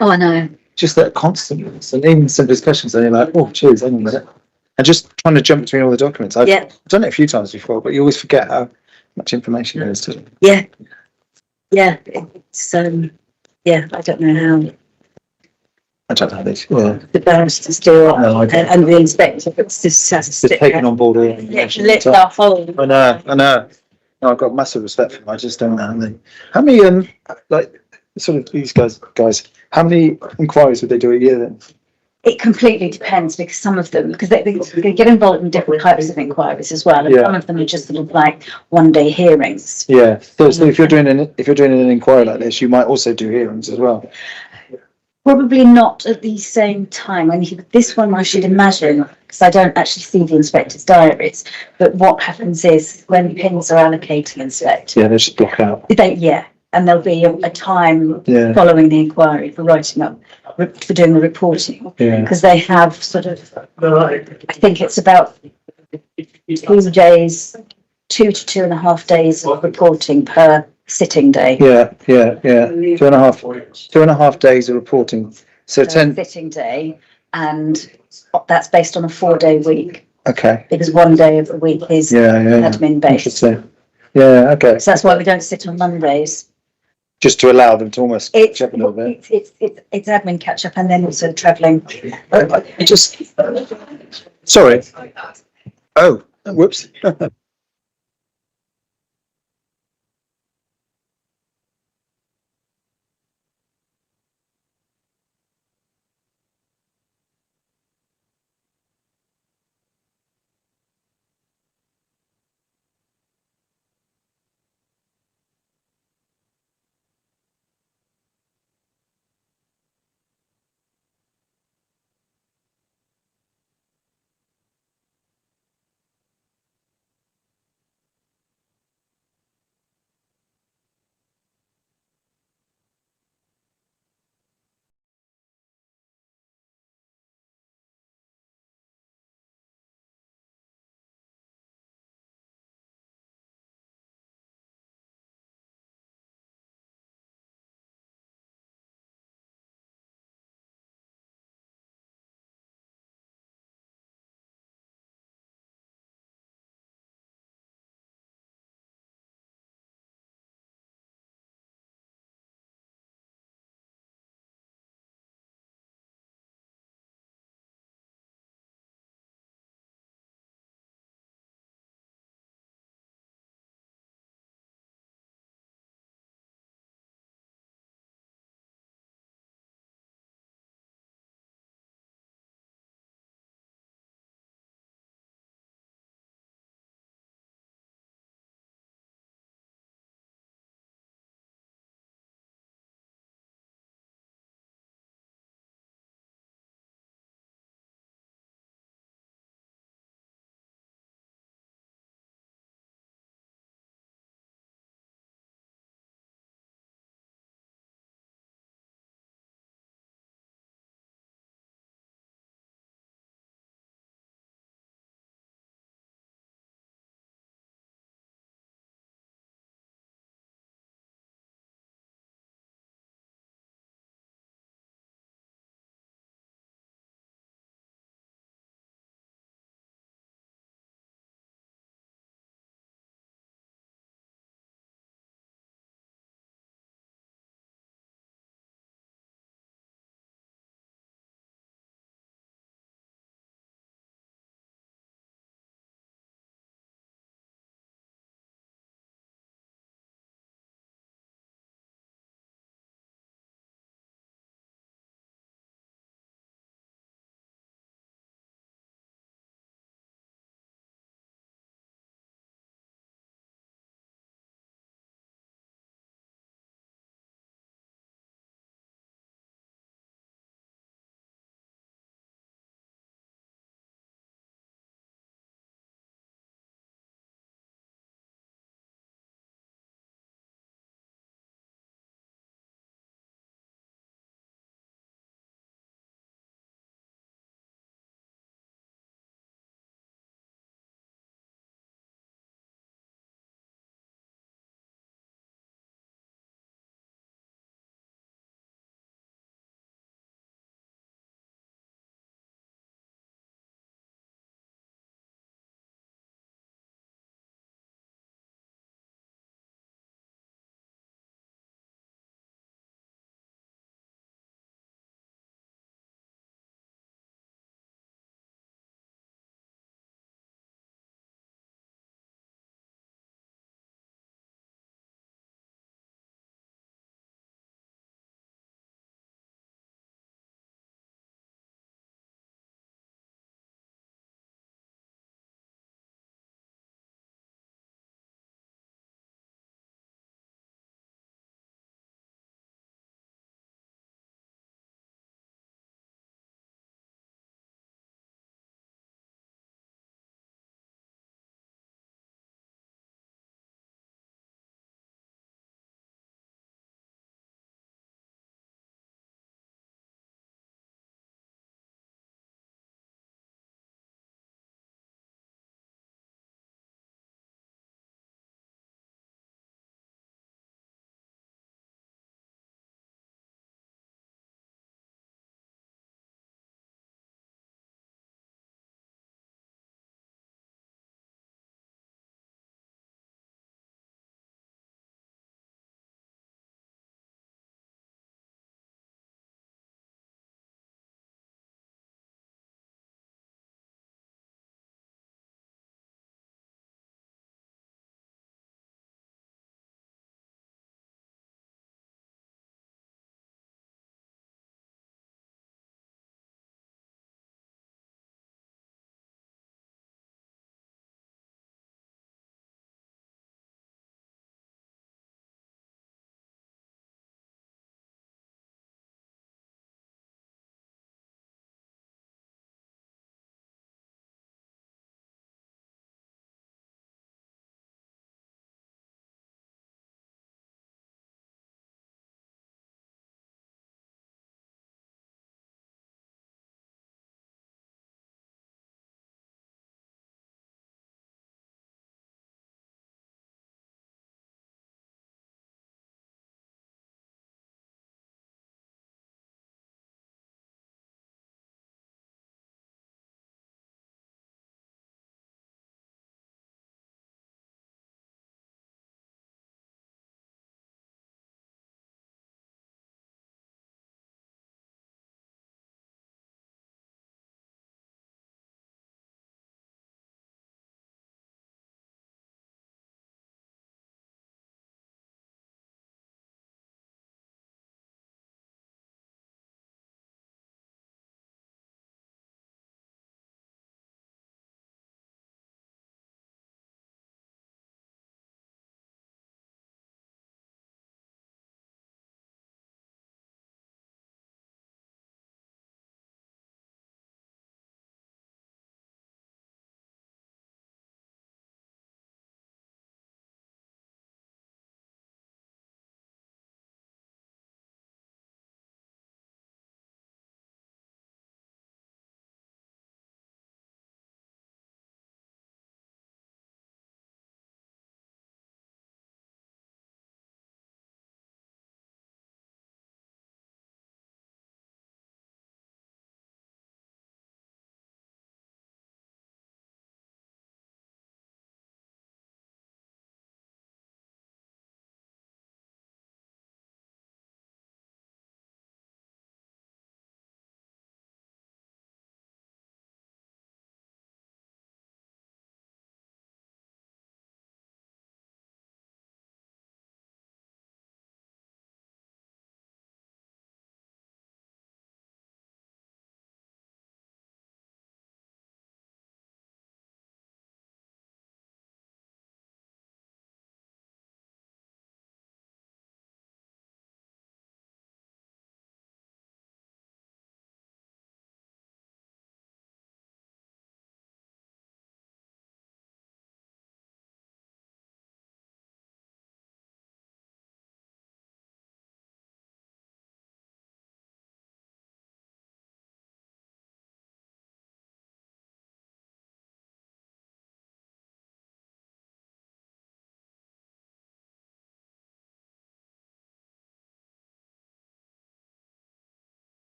Speaker 7: Oh, I know.
Speaker 5: just that constantness, and even some discussions, and you're like, oh, cheers, hang on a minute. And just trying to jump between all the documents. I've
Speaker 7: Yeah.
Speaker 5: done it a few times before, but you always forget how much information there is to it.
Speaker 7: Yeah. Yeah, it's, yeah, I don't know how
Speaker 5: I don't know this. Yeah.
Speaker 7: the barristers do it,
Speaker 5: No, I don't.
Speaker 7: and the inspector, it's just has to
Speaker 5: Just
Speaker 7: sit
Speaker 5: taking
Speaker 7: there.
Speaker 5: on board all the
Speaker 7: Lit
Speaker 5: information.
Speaker 7: the whole.
Speaker 5: I know. No, I've got massive respect for them. I just don't know how many, like, sort of these guys, how many inquiries would they do a year then?
Speaker 7: It completely depends, because some of them, because they get involved in different types of inquiries as well, and
Speaker 5: Yeah.
Speaker 7: some of them are just sort of like one-day hearings.
Speaker 5: Yeah. So if you're doing an inquiry like this, you might also do hearings as well.
Speaker 7: Probably not at the same time. And this one, I should imagine, because I don't actually see the inspector's diaries, but what happens is when pins are allocating inspect,
Speaker 5: Yeah, they just block out.
Speaker 7: and there'll be a time
Speaker 5: Yeah.
Speaker 7: following the inquiry for writing up, for doing the reporting,
Speaker 5: Yeah.
Speaker 7: because they have sort of, I think it's about 2 days, 2 to 2.5 days of reporting per sitting day.
Speaker 5: Yeah. 2.5 days of reporting. So
Speaker 7: Per
Speaker 5: 10.
Speaker 7: sitting day, and that's based on a 4-day week,
Speaker 5: Okay.
Speaker 7: because 1 day of the week is
Speaker 5: Yeah.
Speaker 7: admin based.
Speaker 5: Interesting. Yeah. Okay.
Speaker 7: So that's why we don't sit on Mondays.
Speaker 5: Just to allow them to almost
Speaker 7: It's
Speaker 5: catch up a little bit.
Speaker 7: it's admin catch up, and then also travelling.
Speaker 5: Sorry. Oh, whoops.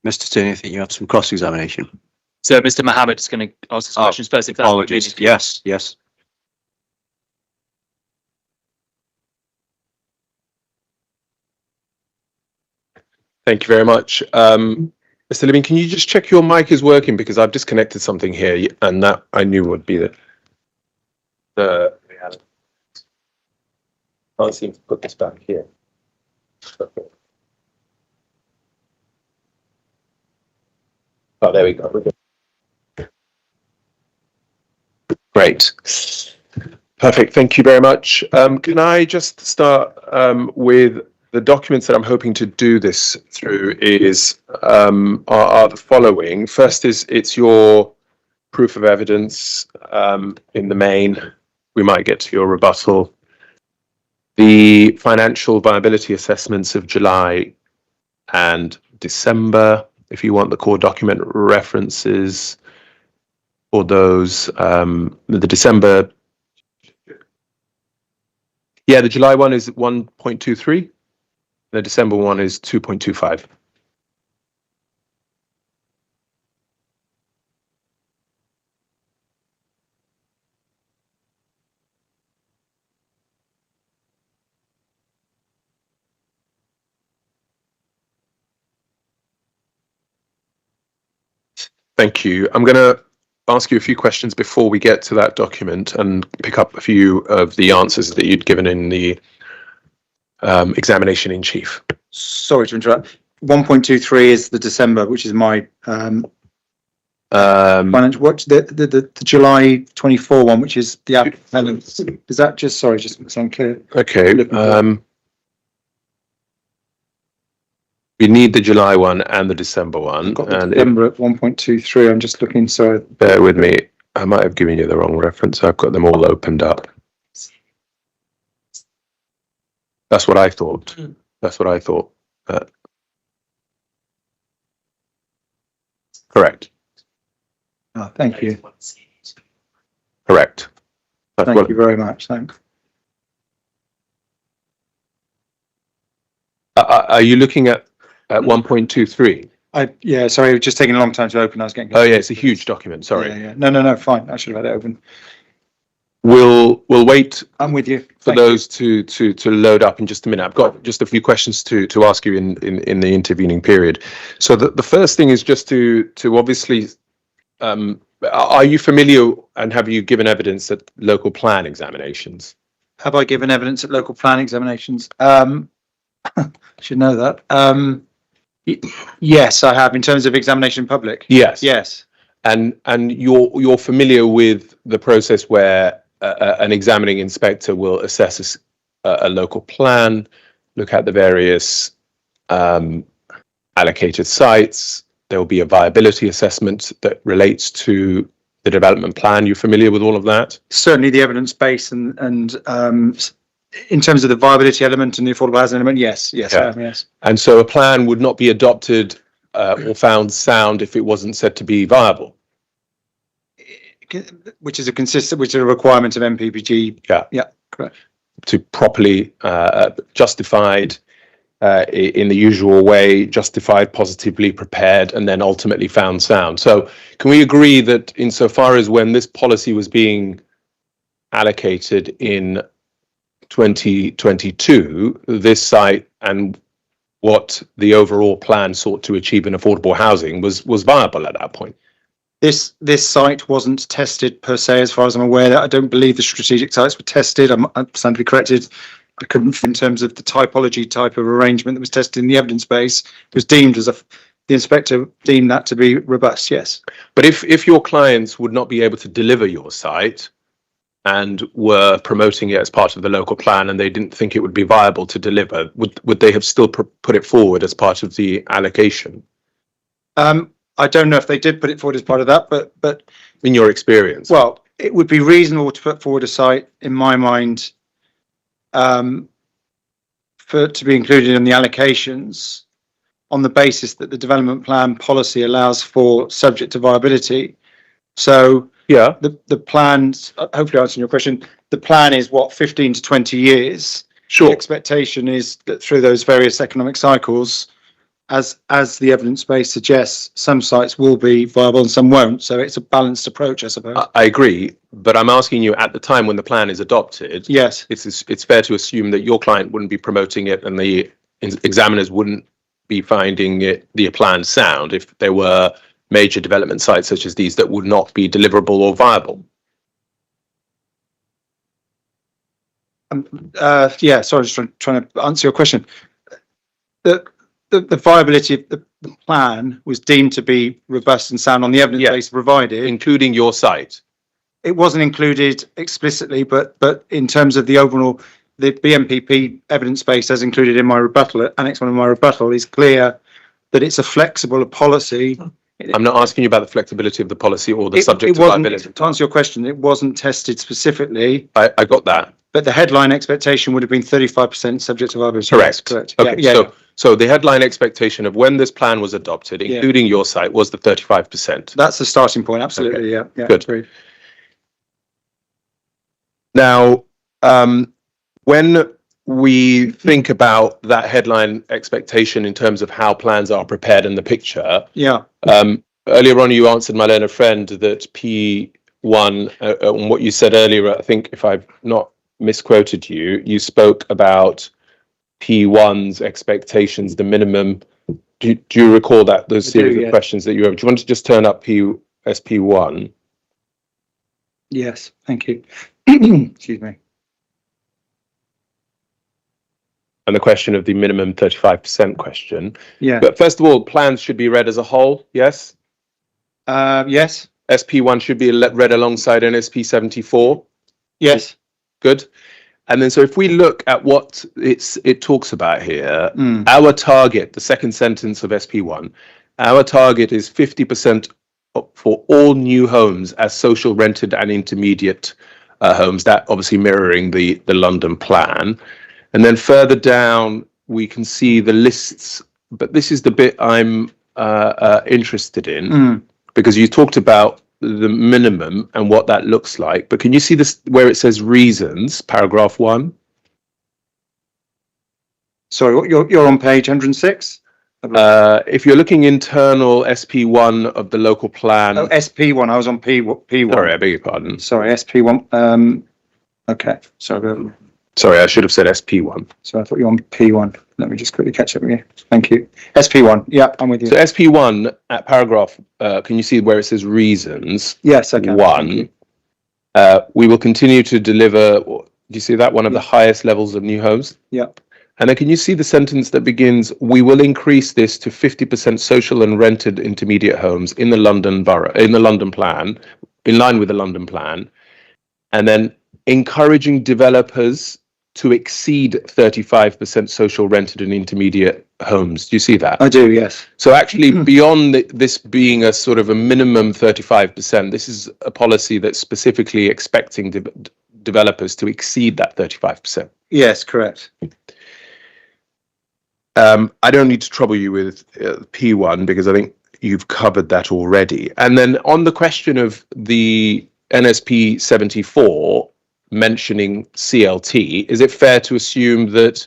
Speaker 1: Mr. Tierney, I think you have some cross-examination.
Speaker 2: So Mr. Mohammed is going to ask his questions first. If that's
Speaker 1: Apologies.
Speaker 2: convenient.
Speaker 1: Yes.
Speaker 4: Thank you very much. Mr. Libby, can you just check your mic is working, because I've disconnected something here and that I knew would be the can't seem to put this back here. Okay. Oh, there we go. We're good. Great. Perfect. Thank you very much. Can I just start with the documents that I'm hoping to do this through are the following. First it's your proof of evidence in the main. We might get to your rebuttal. The financial viability assessments of July and December, if you want the core document references for those. The December, the July one is 1.23. The December one is 2.25. Thank you. I'm going to ask you a few questions before we get to that document and pick up a few of the answers that you'd given in the examination in chief.
Speaker 5: Sorry to interrupt. 1.23 is the December, which is my financial. What's the July 24 one, which is the appellants? Is that just so I'm clear?
Speaker 4: Okay. We need the July one and the December one.
Speaker 5: I've got the December at 1.23. I'm just looking. Sorry.
Speaker 4: Bear with me. I might have given you the wrong reference. I've got them all opened up. That's what I thought. Correct.
Speaker 5: Oh, thank you.
Speaker 4: Correct.
Speaker 5: Thank you very much. Thanks.
Speaker 4: Are you looking at 1.23?
Speaker 5: Yeah, sorry, it was just taking a long time to open. I was getting.
Speaker 4: Oh yeah, it's a huge document. Sorry.
Speaker 5: Yeah. No, fine. I should have had it open.
Speaker 4: We'll wait.
Speaker 5: I'm with you.
Speaker 4: For those to load up in just a minute. I've got just a few questions to ask you in the intervening period. So the first thing is just to obviously, are you familiar and have you given evidence at local plan examinations?
Speaker 5: Have I given evidence at local plan examinations? I should know that. Yes, I have, in terms of examination in public.
Speaker 4: Yes. And you're familiar with the process where an examining inspector will assess a local plan, look at the various allocated sites. There will be a viability assessment that relates to the development plan. You're familiar with all of that?
Speaker 5: Certainly the evidence base and in terms of the viability element and the affordable housing element, yes. I am, yes.
Speaker 4: And so a plan would not be adopted or found sound if it wasn't said to be viable.
Speaker 5: Which is a requirement of MPPG. Yeah, correct.
Speaker 4: To properly justified in the usual way, justified, positively prepared, and then ultimately found sound. So can we agree that insofar as when this policy was being allocated in 2022, this site and what the overall plan sought to achieve in affordable housing was viable at that point?
Speaker 5: This site wasn't tested per se, as far as I'm aware. I don't believe the strategic sites were tested. I'm stand to be corrected. I couldn't, in terms of the typology type of arrangement that was tested in the evidence base, it was deemed as the inspector deemed that to be robust. Yes.
Speaker 4: But if your clients would not be able to deliver your site and were promoting it as part of the local plan and they didn't think it would be viable to deliver, would they have still put it forward as part of the allocation?
Speaker 5: I don't know if they did put it forward as part of that, but
Speaker 4: in your experience,
Speaker 5: well, it would be reasonable to put forward a site, in my mind, to be included in the allocations on the basis that the development plan policy allows for subject to viability. So
Speaker 4: yeah,
Speaker 5: the plans, hopefully answering your question, the plan is what, 15 to 20 years.
Speaker 4: Sure.
Speaker 5: The expectation is that through those various economic cycles, as the evidence base suggests, some sites will be viable and some won't. So it's a balanced approach, I suppose.
Speaker 4: I agree, but I'm asking you at the time when the plan is adopted.
Speaker 5: Yes.
Speaker 4: It's fair to assume that your client wouldn't be promoting it and the examiners wouldn't be finding the plan sound if there were major development sites such as these that would not be deliverable or viable.
Speaker 5: Yeah, sorry, just trying to answer your question. The viability of the plan was deemed to be robust and sound on the evidence base provided,
Speaker 4: including your site.
Speaker 5: It wasn't included explicitly, but in terms of the overall, the BMPP evidence base, as included in my rebuttal, Annex 1 of my rebuttal, is clear that it's a flexible policy.
Speaker 4: I'm not asking you about the flexibility of the policy or the subject to viability.
Speaker 5: To answer your question, it wasn't tested specifically.
Speaker 4: I got that.
Speaker 5: But the headline expectation would have been 35% subject to viability.
Speaker 4: Correct.
Speaker 5: Correct.
Speaker 4: Okay. So the headline expectation of when this plan was adopted, including your site, was the 35%.
Speaker 5: That's the starting point. Absolutely. Okay. Yeah.
Speaker 4: Good.
Speaker 5: Agreed.
Speaker 4: Now, when we think about that headline expectation in terms of how plans are prepared in the picture, earlier on you answered my learned friend that P1, on what you said earlier, I think if I've not misquoted you, you spoke about P1's expectations, the minimum. Do you recall that, those series of questions that you have? Do you want to just turn up SP1?
Speaker 5: Yes, thank you. Excuse me.
Speaker 4: And the question of the minimum 35% question.
Speaker 5: Yeah.
Speaker 4: But first of all, plans should be read as a whole, yes?
Speaker 5: Yes.
Speaker 4: SP1 should be read alongside NSP 74?
Speaker 5: Yes.
Speaker 4: Good. And then, so if we look at what it talks about here, our target, the second sentence of SP1, our target is 50% for all new homes as social rented and intermediate homes, that obviously mirroring the London plan. And then further down, we can see the lists, but this is the bit I'm interested in, because you talked about the minimum and what that looks like. But can you see this where it says reasons, paragraph 1?
Speaker 5: Sorry, you're on page 106?
Speaker 4: If you're looking internal SP1 of the local plan.
Speaker 5: Oh, SP1. I was on P1.
Speaker 4: Sorry, I beg your pardon.
Speaker 5: Sorry, SP1. Okay.
Speaker 4: Sorry, I should have said SP1.
Speaker 5: So I thought you were on P1. Let me just quickly catch up with you. Thank you. SP1. Yeah, I'm with you.
Speaker 4: So SP1 at paragraph, can you see where it says reasons?
Speaker 5: Yes, I can.
Speaker 4: 1. We will continue to deliver. Do you see that? One of the highest levels of new homes?
Speaker 5: Yeah.
Speaker 4: And then can you see the sentence that begins, we will increase this to 50% social and rented intermediate homes in the London borough, in the London plan, in line with the London plan. And then encouraging developers to exceed 35% social rented and intermediate homes. Do you see that?
Speaker 5: I do, yes.
Speaker 4: So actually, beyond this being a sort of a minimum 35%, this is a policy that's specifically expecting developers to exceed that 35%.
Speaker 5: Yes, correct.
Speaker 4: I don't need to trouble you with P1 because I think you've covered that already. And then on the question of the NSP 74 mentioning CLT, is it fair to assume that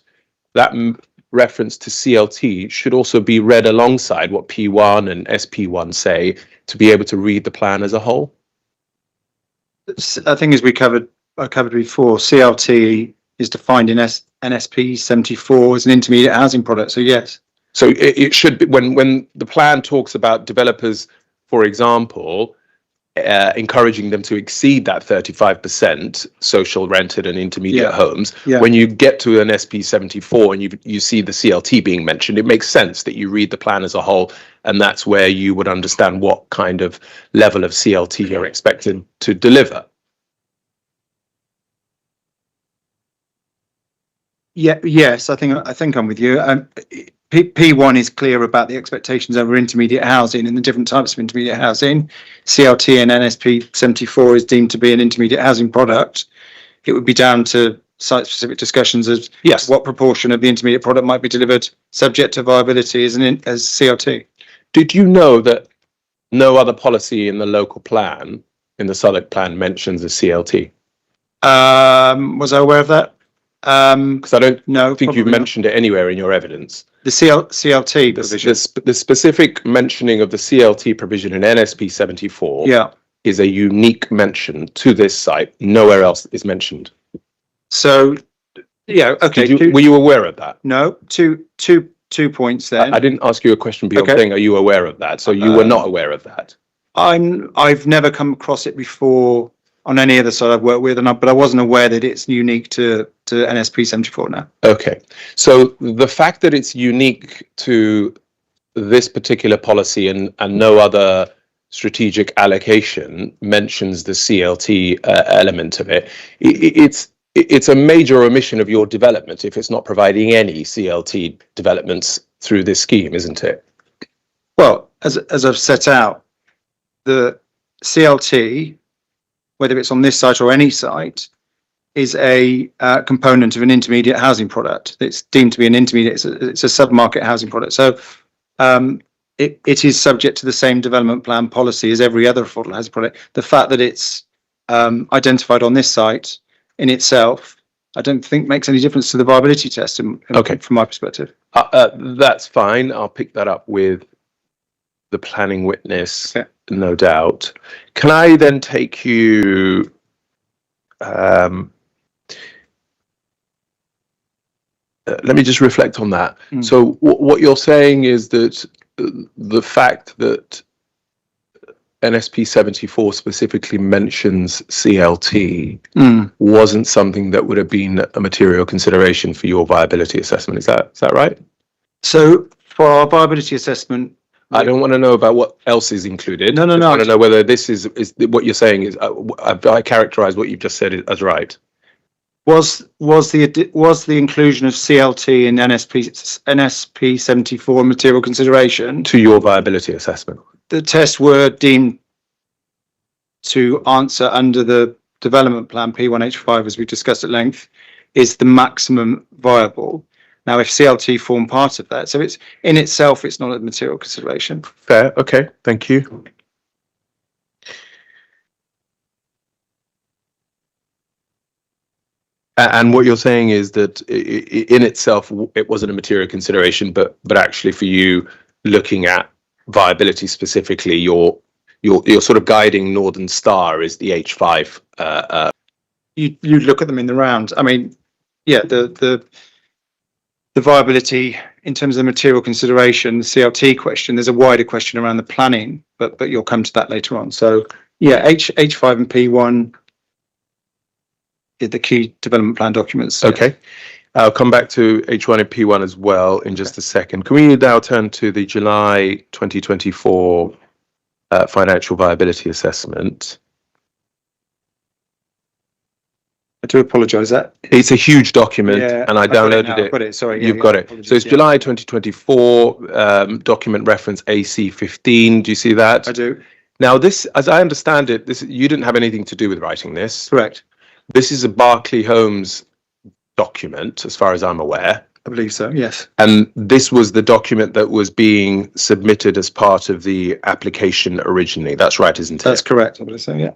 Speaker 4: reference to CLT should also be read alongside what P1 and SP1 say to be able to read the plan as a whole?
Speaker 5: I think as I covered before, CLT is defined in NSP 74 as an intermediate housing product. So yes.
Speaker 4: So it should be when the plan talks about developers, for example, encouraging them to exceed that 35% social rented and intermediate homes. Yeah. When you get to an SP 74 and you see the CLT being mentioned, it makes sense that you read the plan as a whole, and that's where you would understand what kind of level of CLT you're expected to deliver.
Speaker 5: Yeah. Yes, I think I'm with you. P1 is clear about the expectations over intermediate housing and the different types of intermediate housing. CLT and NSP 74 is deemed to be an intermediate housing product. It would be down to site-specific discussions as what proportion of the intermediate product might be delivered subject to viability as CLT.
Speaker 4: Did you know that no other policy in the local plan, in the Southwark plan, mentions a CLT?
Speaker 5: Was I aware of that?
Speaker 4: Because I don't
Speaker 5: No,
Speaker 4: think you've
Speaker 5: probably not.
Speaker 4: mentioned it anywhere in your evidence.
Speaker 5: The CLT provision.
Speaker 4: The specific mentioning of the CLT provision in NSP 74
Speaker 5: Yeah.
Speaker 4: is a unique mention to this site. Nowhere else is mentioned.
Speaker 5: So, yeah, okay.
Speaker 4: Were you aware of that?
Speaker 5: No, two points then.
Speaker 4: I didn't ask you a question beyond
Speaker 5: Okay.
Speaker 4: saying, are you aware of that? So you were not aware of that.
Speaker 5: I've never come across it before on any other site I've worked with, but I wasn't aware that it's unique to NSP 74 now.
Speaker 4: Okay. So the fact that it's unique to this particular policy and no other strategic allocation mentions the CLT element of it, it's a major omission of your development if it's not providing any CLT developments through this scheme, isn't it?
Speaker 5: Well, as I've set out, the CLT, whether it's on this site or any site, is a component of an intermediate housing product. It's deemed to be an intermediate. It's a sub-market housing product. So it is subject to the same development plan policy as every other affordable housing product. The fact that it's identified on this site in itself, I don't think makes any difference to the viability test.
Speaker 4: Okay.
Speaker 5: From my perspective.
Speaker 4: That's fine. I'll pick that up with the planning witness,
Speaker 5: Okay.
Speaker 4: no doubt. Can I then take you? Let me just reflect on that. So what you're saying is that the fact that NSP 74 specifically mentions CLT wasn't something that would have been a material consideration for your viability assessment. Is that right?
Speaker 5: So for our viability assessment,
Speaker 4: I don't want to know about what else is included.
Speaker 5: No.
Speaker 4: I want to know whether this is what you're saying is. I characterize what you've just said as right.
Speaker 5: was the inclusion of CLT in NSP 74 material consideration
Speaker 4: To your viability assessment.
Speaker 5: the tests were deemed to answer under the development plan P1H5, as we discussed at length, is the maximum viable. Now, if CLT form part of that, so it's in itself, it's not a material consideration.
Speaker 4: Fair. Okay. Thank you. And what you're saying is that in itself, it wasn't a material consideration, but actually for you looking at viability specifically, your sort of guiding Northern Star is the H5.
Speaker 5: You look at them in the round. I mean, yeah, the viability in terms of the material consideration, the CLT question, there's a wider question around the planning, but you'll come to that later on. So yeah, H5 and P1 is the key development plan documents.
Speaker 4: Okay. I'll come back to H1 and P1 as well in just a second. Can we now turn to the July 2024 financial viability assessment?
Speaker 5: I do apologise. That
Speaker 4: it's a huge document, and I downloaded it.
Speaker 5: I've got it. Sorry,
Speaker 4: you've got it. So it's July 2024, document reference AC15. Do you see that?
Speaker 5: I do.
Speaker 4: Now, this, as I understand it, you didn't have anything to do with writing this.
Speaker 5: Correct.
Speaker 4: This is a Berkeley Holmes document, as far as I'm aware.
Speaker 5: I believe so. Yes.
Speaker 4: And this was the document that was being submitted as part of the application originally. That's right, isn't it?
Speaker 5: That's correct. I believe so. Yeah.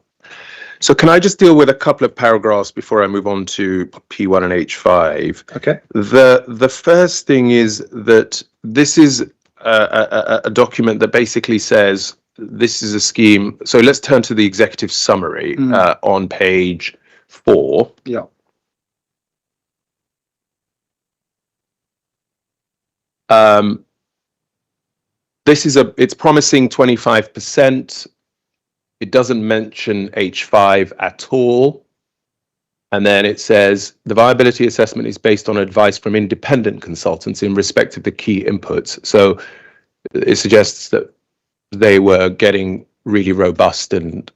Speaker 4: So can I just deal with a couple of paragraphs before I move on to P1 and H5?
Speaker 5: Okay.
Speaker 4: The first thing is that this is a document that basically says this is a scheme. So let's turn to the executive summary on page 4.
Speaker 5: Yeah.
Speaker 4: This is it's promising 25%. It doesn't mention H5 at all. And then it says the viability assessment is based on advice from independent consultants in respect of the key inputs. So it suggests that they were getting really robust and,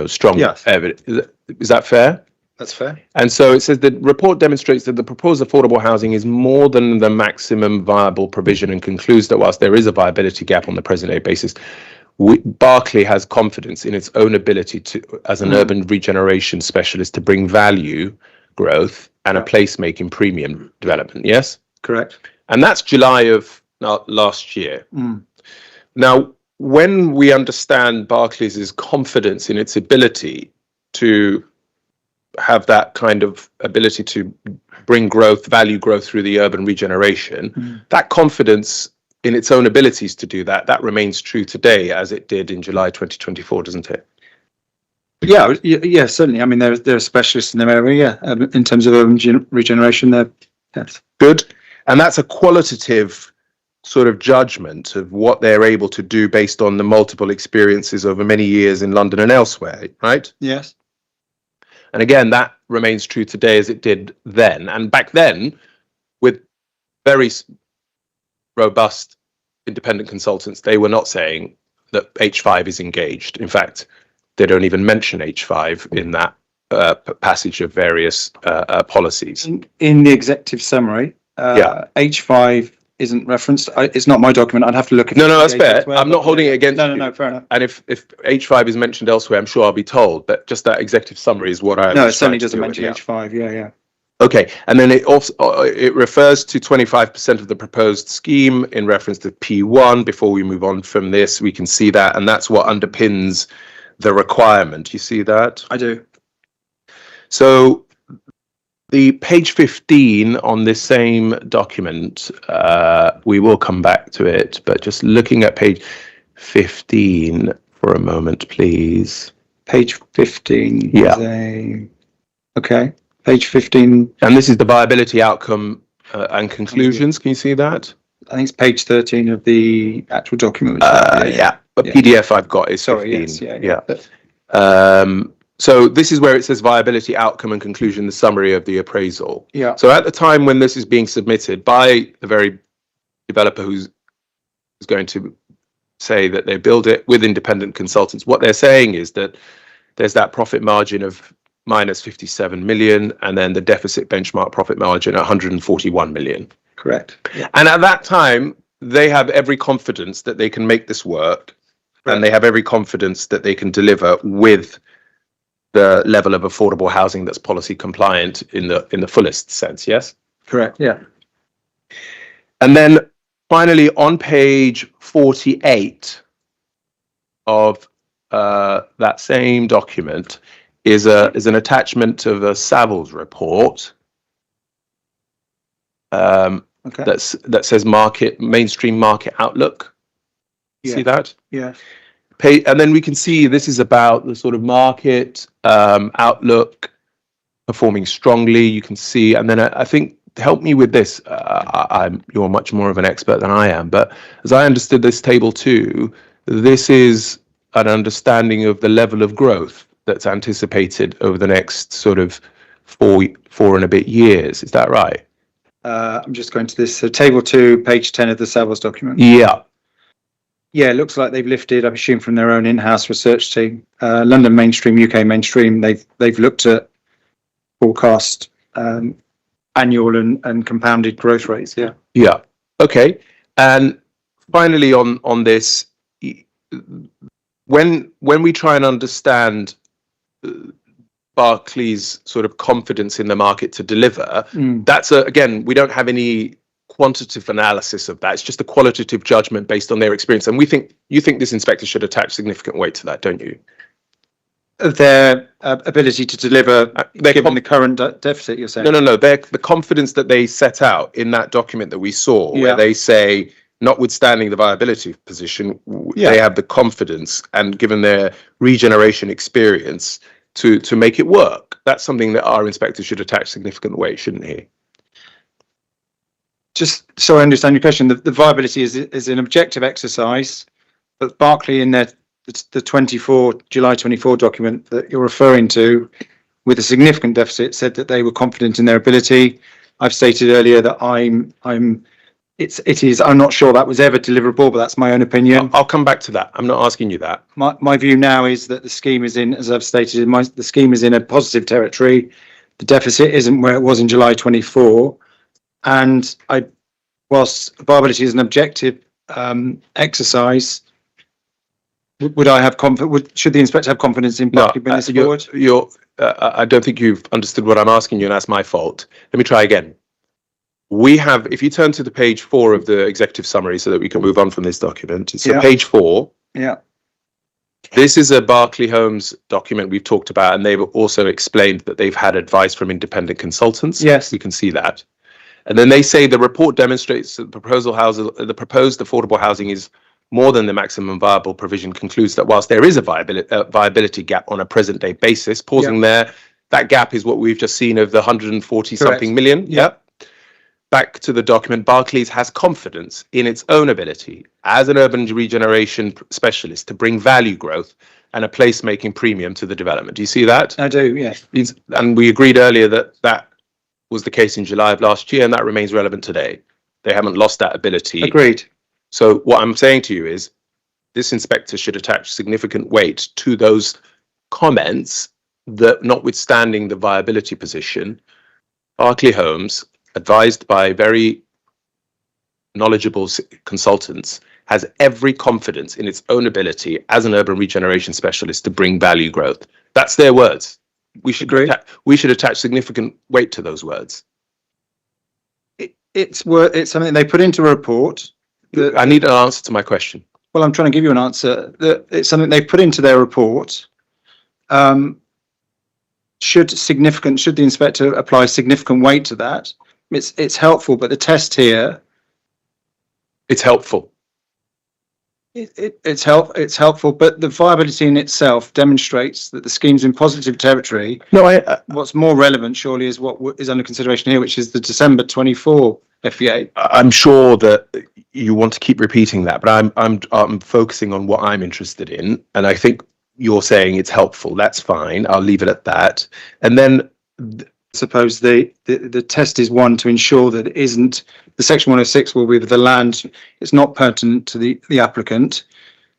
Speaker 4: strong evidence. Is that fair?
Speaker 5: That's fair.
Speaker 4: And so it says the report demonstrates that the proposed affordable housing is more than the maximum viable provision and concludes that whilst there is a viability gap on the present day basis, Berkeley has confidence in its own ability to, as an urban regeneration specialist, to bring value, growth, and a placemaking premium development. Yes?
Speaker 5: Correct.
Speaker 4: And that's July of last year. Now, when we understand Berkeley's confidence in its ability to have that kind of ability to bring growth, value growth through the urban regeneration, that confidence in its own abilities to do that, that remains true today as it did in July 2024, doesn't it?
Speaker 5: Yeah, certainly. I mean, they're specialists in their area. In terms of urban regeneration, yes.
Speaker 4: Good. And that's a qualitative sort of judgment of what they're able to do based on the multiple experiences over many years in London and elsewhere, right?
Speaker 5: Yes.
Speaker 4: And again, that remains true today as it did then. And back then, with very robust independent consultants, they were not saying that H5 is engaged. In fact, they don't even mention H5 in that passage of various policies.
Speaker 5: In the executive summary, H5 isn't referenced. It's not my document. I'd have to look at it.
Speaker 4: No, that's fair. I'm not holding it against you.
Speaker 5: No, fair enough.
Speaker 4: And if H5 is mentioned elsewhere, I'm sure I'll be told. But just that executive summary is what I.
Speaker 5: No, it certainly doesn't mention H5. Yeah.
Speaker 4: Okay, and then it also it refers to 25% of the proposed scheme in reference to P1. Before we move on from this, we can see that, and that's what underpins the requirement. You see that?
Speaker 5: I do.
Speaker 4: So the page 15 on this same document, we will come back to it, but just looking at page 15 for a moment, please.
Speaker 5: Page 15.
Speaker 4: Yeah.
Speaker 5: Okay. Page 15.
Speaker 4: And this is the viability outcome and conclusions. Can you see that?
Speaker 5: I think it's page 13 of the actual document.
Speaker 4: Yeah. The PDF I've got is 15.
Speaker 5: Sorry, yes,
Speaker 4: yeah. So this is where it says viability outcome and conclusion, the summary of the appraisal.
Speaker 5: Yeah.
Speaker 4: So at the time when this is being submitted by the very developer who's going to say that they build it with independent consultants, what they're saying is that there's that profit margin of minus 57 million, and then the deficit benchmark profit margin 141 million.
Speaker 5: Correct.
Speaker 4: Yeah. And at that time, they have every confidence that they can make this work, and they have every confidence that they can deliver with the level of affordable housing that's policy compliant in the fullest sense. Yes.
Speaker 5: Correct. Yeah.
Speaker 4: And then finally, on page 48 of that same document is an attachment of a Savills report that says mainstream market outlook. See that?
Speaker 5: Yeah.
Speaker 4: And then we can see this is about the sort of market outlook performing strongly. You can see, and then I think, help me with this. You're much more of an expert than I am, but as I understood this table too, this is an understanding of the level of growth that's anticipated over the next sort of four and a bit years. Is that right?
Speaker 5: I'm just going to this. So table 2, page 10 of the Savills document.
Speaker 4: Yeah.
Speaker 5: Yeah, it looks like they've lifted, I assume, from their own in-house research team. London mainstream, UK mainstream, they've looked at forecast annual and compounded growth rates. Yeah. Yeah.
Speaker 4: Okay. And finally, on this, when we try and understand Barclays' sort of confidence in the market to deliver, that's again, we don't have any quantitative analysis of that. It's just a qualitative judgment based on their experience. And you think this inspector should attach significant weight to that, don't you?
Speaker 5: Their ability to deliver, given the current deficit, you're saying?
Speaker 4: No. The confidence that they set out in that document that we saw, where they say, notwithstanding the viability position, they have the confidence, and given their regeneration experience, to make it work. That's something that our inspector should attach significant weight, shouldn't he?
Speaker 5: Just so I understand your question, the viability is an objective exercise, but Barclay in the July 24 document that you're referring to, with a significant deficit, said that they were confident in their ability. I've stated earlier that I'm not sure that was ever deliverable, but that's my own opinion.
Speaker 4: I'll come back to that. I'm not asking you that.
Speaker 5: My view now is that the scheme is in, as I've stated, the scheme is in a positive territory. The deficit isn't where it was in July 24. And whilst viability is an objective exercise, would I have should the inspector have confidence in Barclay bringing this forward?
Speaker 4: I don't think you've understood what I'm asking you, and that's my fault. Let me try again. If you turn to the page 4 of the executive summary so that we can move on from this document. So page 4.
Speaker 5: Yeah.
Speaker 4: This is a Barclay Holmes document we've talked about, and they've also explained that they've had advice from independent consultants.
Speaker 5: Yes.
Speaker 4: We can see that. And then they say the report demonstrates that the proposed affordable housing is more than the maximum viable provision, concludes that whilst there is a viability gap on a present day basis, pausing there, that gap is what we've just seen of the 140 something million. Yep. Back to the document, Barclays has confidence in its own ability as an urban regeneration specialist to bring value growth and a placemaking premium to the development. Do you see that?
Speaker 5: I do, yes.
Speaker 4: And we agreed earlier that that was the case in July of last year, and that remains relevant today. They haven't lost that ability.
Speaker 5: Agreed.
Speaker 4: So what I'm saying to you is this inspector should attach significant weight to those comments that, notwithstanding the viability position, Barclay Holmes, advised by very knowledgeable consultants, has every confidence in its own ability as an urban regeneration specialist to bring value growth. That's their words. We should attach significant weight to those words.
Speaker 5: It's something they put into a report.
Speaker 4: I need an answer to my question.
Speaker 5: Well, I'm trying to give you an answer. It's something they put into their report. Should the inspector apply significant weight to that? It's helpful, but the test here.
Speaker 4: It's helpful.
Speaker 5: It's helpful, but the viability in itself demonstrates that the scheme's in positive territory.
Speaker 4: No,
Speaker 5: what's more relevant, surely, is what is under consideration here, which is the December 24 FEA.
Speaker 4: I'm sure that you want to keep repeating that, but I'm focusing on what I'm interested in, and I think you're saying it's helpful. That's fine. I'll leave it at that. And then
Speaker 5: suppose the test is one to ensure that it isn't, the section 106 will be with the land, it's not pertinent to the applicant.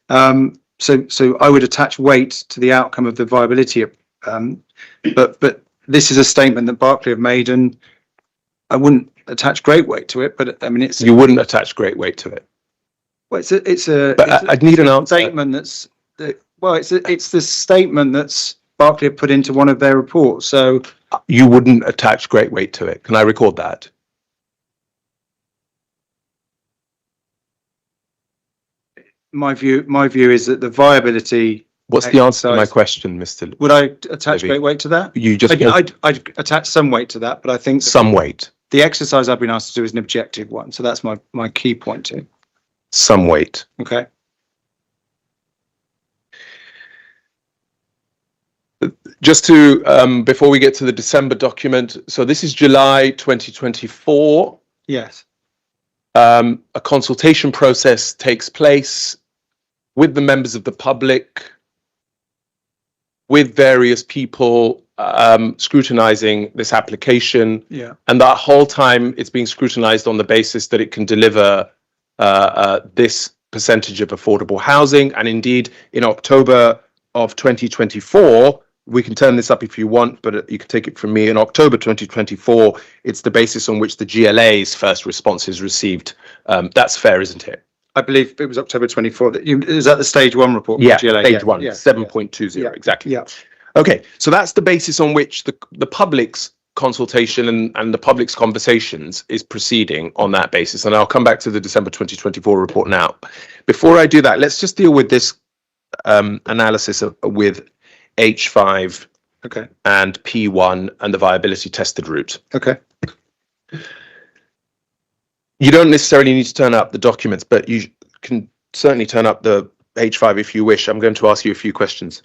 Speaker 5: So I would attach weight to the outcome of the viability. But this is a statement that Barclay have made, and I wouldn't attach great weight to it. But I mean,
Speaker 4: you wouldn't attach great weight to it.
Speaker 5: Well, I'd
Speaker 4: need an answer.
Speaker 5: Statement it's the statement that's Barclay put into one of their reports. So
Speaker 4: you wouldn't attach great weight to it. Can I record that?
Speaker 5: My view is that the viability.
Speaker 4: What's the answer to my question, Mr.
Speaker 5: Would I attach great weight to that? I'd attach some weight to that, but I think
Speaker 4: some weight.
Speaker 5: The exercise I've been asked to do is an objective one, so that's my key point too.
Speaker 4: Some weight.
Speaker 5: Okay.
Speaker 4: Just to, before we get to the December document, so this is July 2024.
Speaker 5: Yes.
Speaker 4: A consultation process takes place with the members of the public, with various people scrutinizing this application.
Speaker 5: Yeah.
Speaker 4: And that whole time it's being scrutinized on the basis that it can deliver this percentage of affordable housing. And indeed, in October of 2024, we can turn this up if you want, but you can take it from me. In October 2024, it's the basis on which the GLA's first response is received. That's fair, isn't it?
Speaker 5: I believe it was October 24. Is that the stage one report?
Speaker 4: Yeah,
Speaker 5: GLA?
Speaker 4: stage one, 7.20, exactly.
Speaker 5: Yeah.
Speaker 4: Okay, so that's the basis on which the public's consultation and the public's conversations is proceeding on that basis. And I'll come back to the December 2024 report now. Before I do that, let's just deal with this analysis with H5 and P1 and the viability tested route.
Speaker 5: Okay.
Speaker 4: You don't necessarily need to turn up the documents, but you can certainly turn up the H5 if you wish. I'm going to ask you a few questions.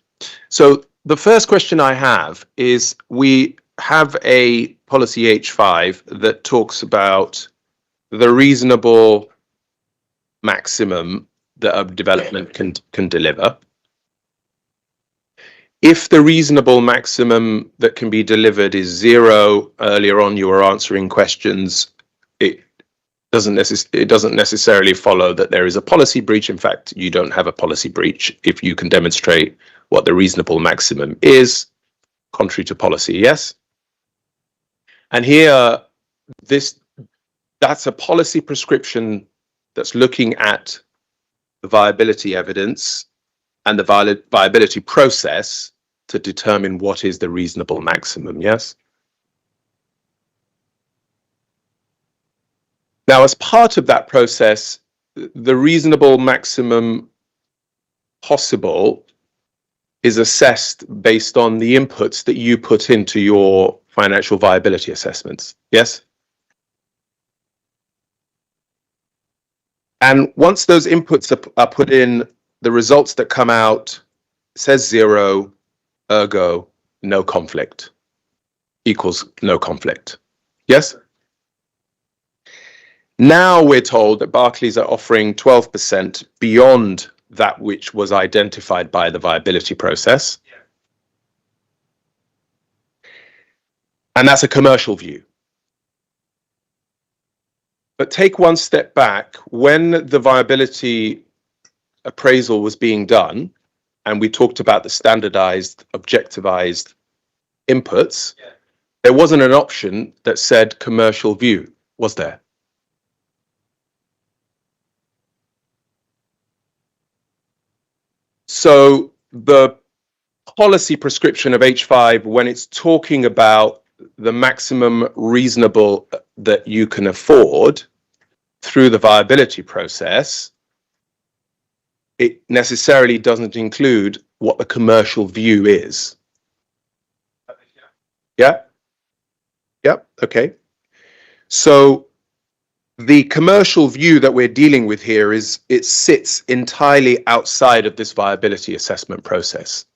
Speaker 4: So the first question I have is, we have a policy H5 that talks about the reasonable maximum that a development can deliver. If the reasonable maximum that can be delivered is 0, earlier on you were answering questions, it doesn't necessarily follow that there is a policy breach. In fact, you don't have a policy breach if you can demonstrate what the reasonable maximum is, contrary to policy, yes? And here, that's a policy prescription that's looking at the viability evidence and the viability process to determine what is the reasonable maximum, yes? Now, as part of that process, the reasonable maximum possible is assessed based on the inputs that you put into your financial viability assessments. Yes? And once those inputs are put in, the results that come out says 0, ergo, no conflict, equals no conflict. Yes? Now we're told that Barclays are offering 12% beyond that which was identified by the viability process. And that's a commercial view. But take one step back. When the viability appraisal was being done, and we talked about the standardized, objectivized inputs, there wasn't an option that said commercial view, was there? So the policy prescription of H5, when it's talking about the maximum reasonable that you can afford through the viability process, it necessarily doesn't include what the commercial view is. Yeah? Yep, okay. So the commercial view that we're dealing with here is it sits entirely outside of this viability assessment process.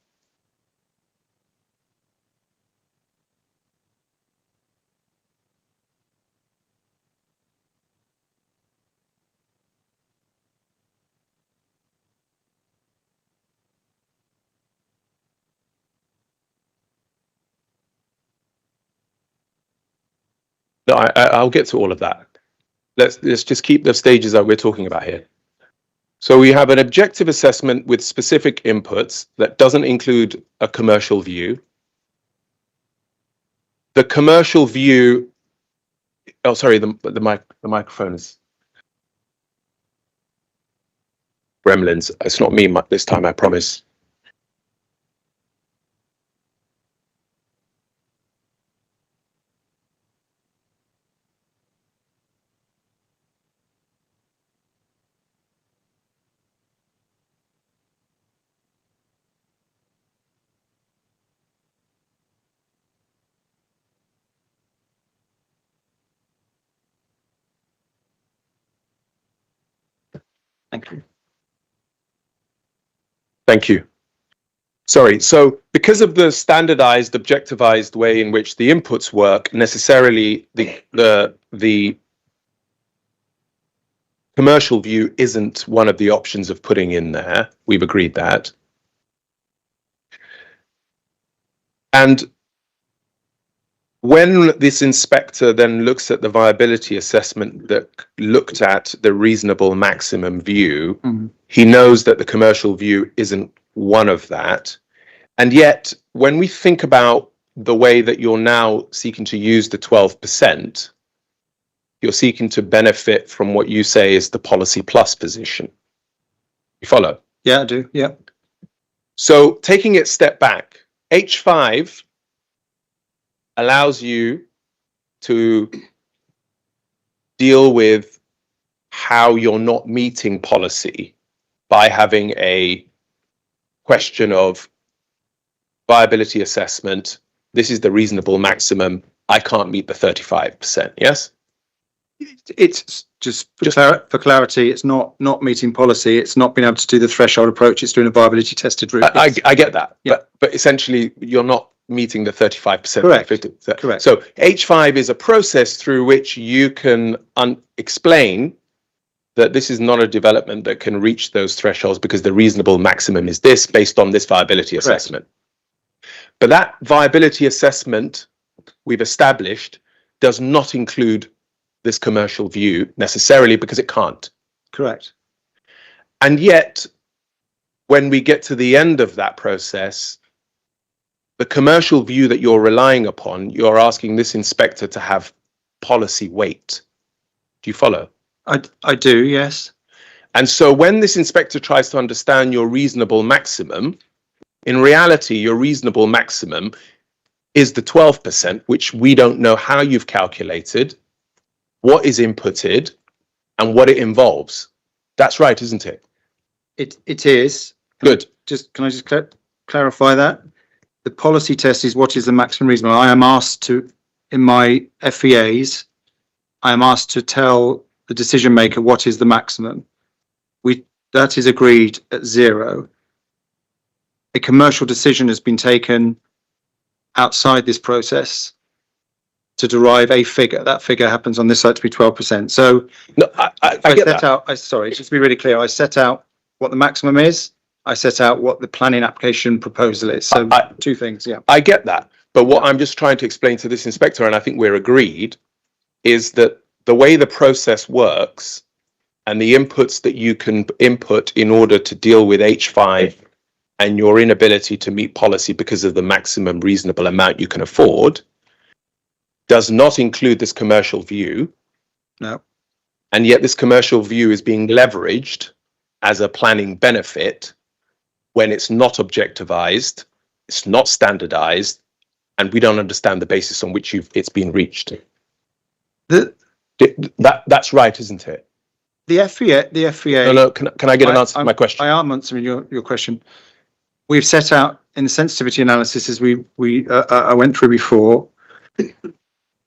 Speaker 4: No, I'll get to all of that. Let's just keep the stages that we're talking about here. So we have an objective assessment with specific inputs that doesn't include a commercial view. The commercial view, oh, sorry, the microphone is gremlins. It's not me this time, I promise.
Speaker 5: Thank you.
Speaker 4: Thank you. Sorry, so because of the standardized, objectivized way in which the inputs work, necessarily the commercial view isn't one of the options of putting in there. We've agreed that. And when this inspector then looks at the viability assessment that looked at the reasonable maximum view, he knows that the commercial view isn't one of that. And yet, when we think about the way that you're now seeking to use the 12%, you're seeking to benefit from what you say is the policy plus position. You follow?
Speaker 5: Yeah, I do. Yeah.
Speaker 4: So taking it a step back, H5 allows you to deal with how you're not meeting policy by having a question of viability assessment. This is the reasonable maximum. I can't meet the 35%. Yes?
Speaker 5: It's just for clarity, it's not meeting policy. It's not being able to do the threshold approach. It's doing a viability tested route.
Speaker 4: I get that.
Speaker 5: Yeah.
Speaker 4: But essentially, you're not meeting the 35%.
Speaker 5: Correct.
Speaker 4: 50%.
Speaker 5: Correct.
Speaker 4: So H5 is a process through which you can explain that this is not a development that can reach those thresholds because the reasonable maximum is this based on this viability assessment. But that viability assessment we've established does not include this commercial view necessarily because it can't.
Speaker 5: Correct.
Speaker 4: And yet, when we get to the end of that process, the commercial view that you're relying upon, you're asking this inspector to have policy weight. Do you follow?
Speaker 5: I do, yes.
Speaker 4: And so when this inspector tries to understand your reasonable maximum, in reality, your reasonable maximum is the 12%, which we don't know how you've calculated, what is inputted, and what it involves. That's right, isn't it?
Speaker 5: It is.
Speaker 4: Good.
Speaker 5: Can I just clarify? clarify that. The policy test is what is the maximum reasonable. I am asked to, in my FEAs, I am asked to tell the decision maker what is the maximum. That is agreed at 0. A commercial decision has been taken outside this process to derive a figure. That figure happens on this site to be 12%. So
Speaker 4: No, I get that.
Speaker 5: Sorry, just to be really clear, I set out what the maximum is. I set out what the planning application proposal is. So two things, yeah.
Speaker 4: I get that. But what I'm just trying to explain to this inspector, and I think we're agreed, is that the way the process works and the inputs that you can input in order to deal with H5 and your inability to meet policy because of the maximum reasonable amount you can afford does not include this commercial view.
Speaker 5: No.
Speaker 4: And yet this commercial view is being leveraged as a planning benefit when it's not objectivized, it's not standardized, and we don't understand the basis on which it's been reached. That's right, isn't it?
Speaker 5: The FEA.
Speaker 4: No, can I get an answer to my question?
Speaker 5: I am answering your question. We've set out in the sensitivity analysis, as I went through before,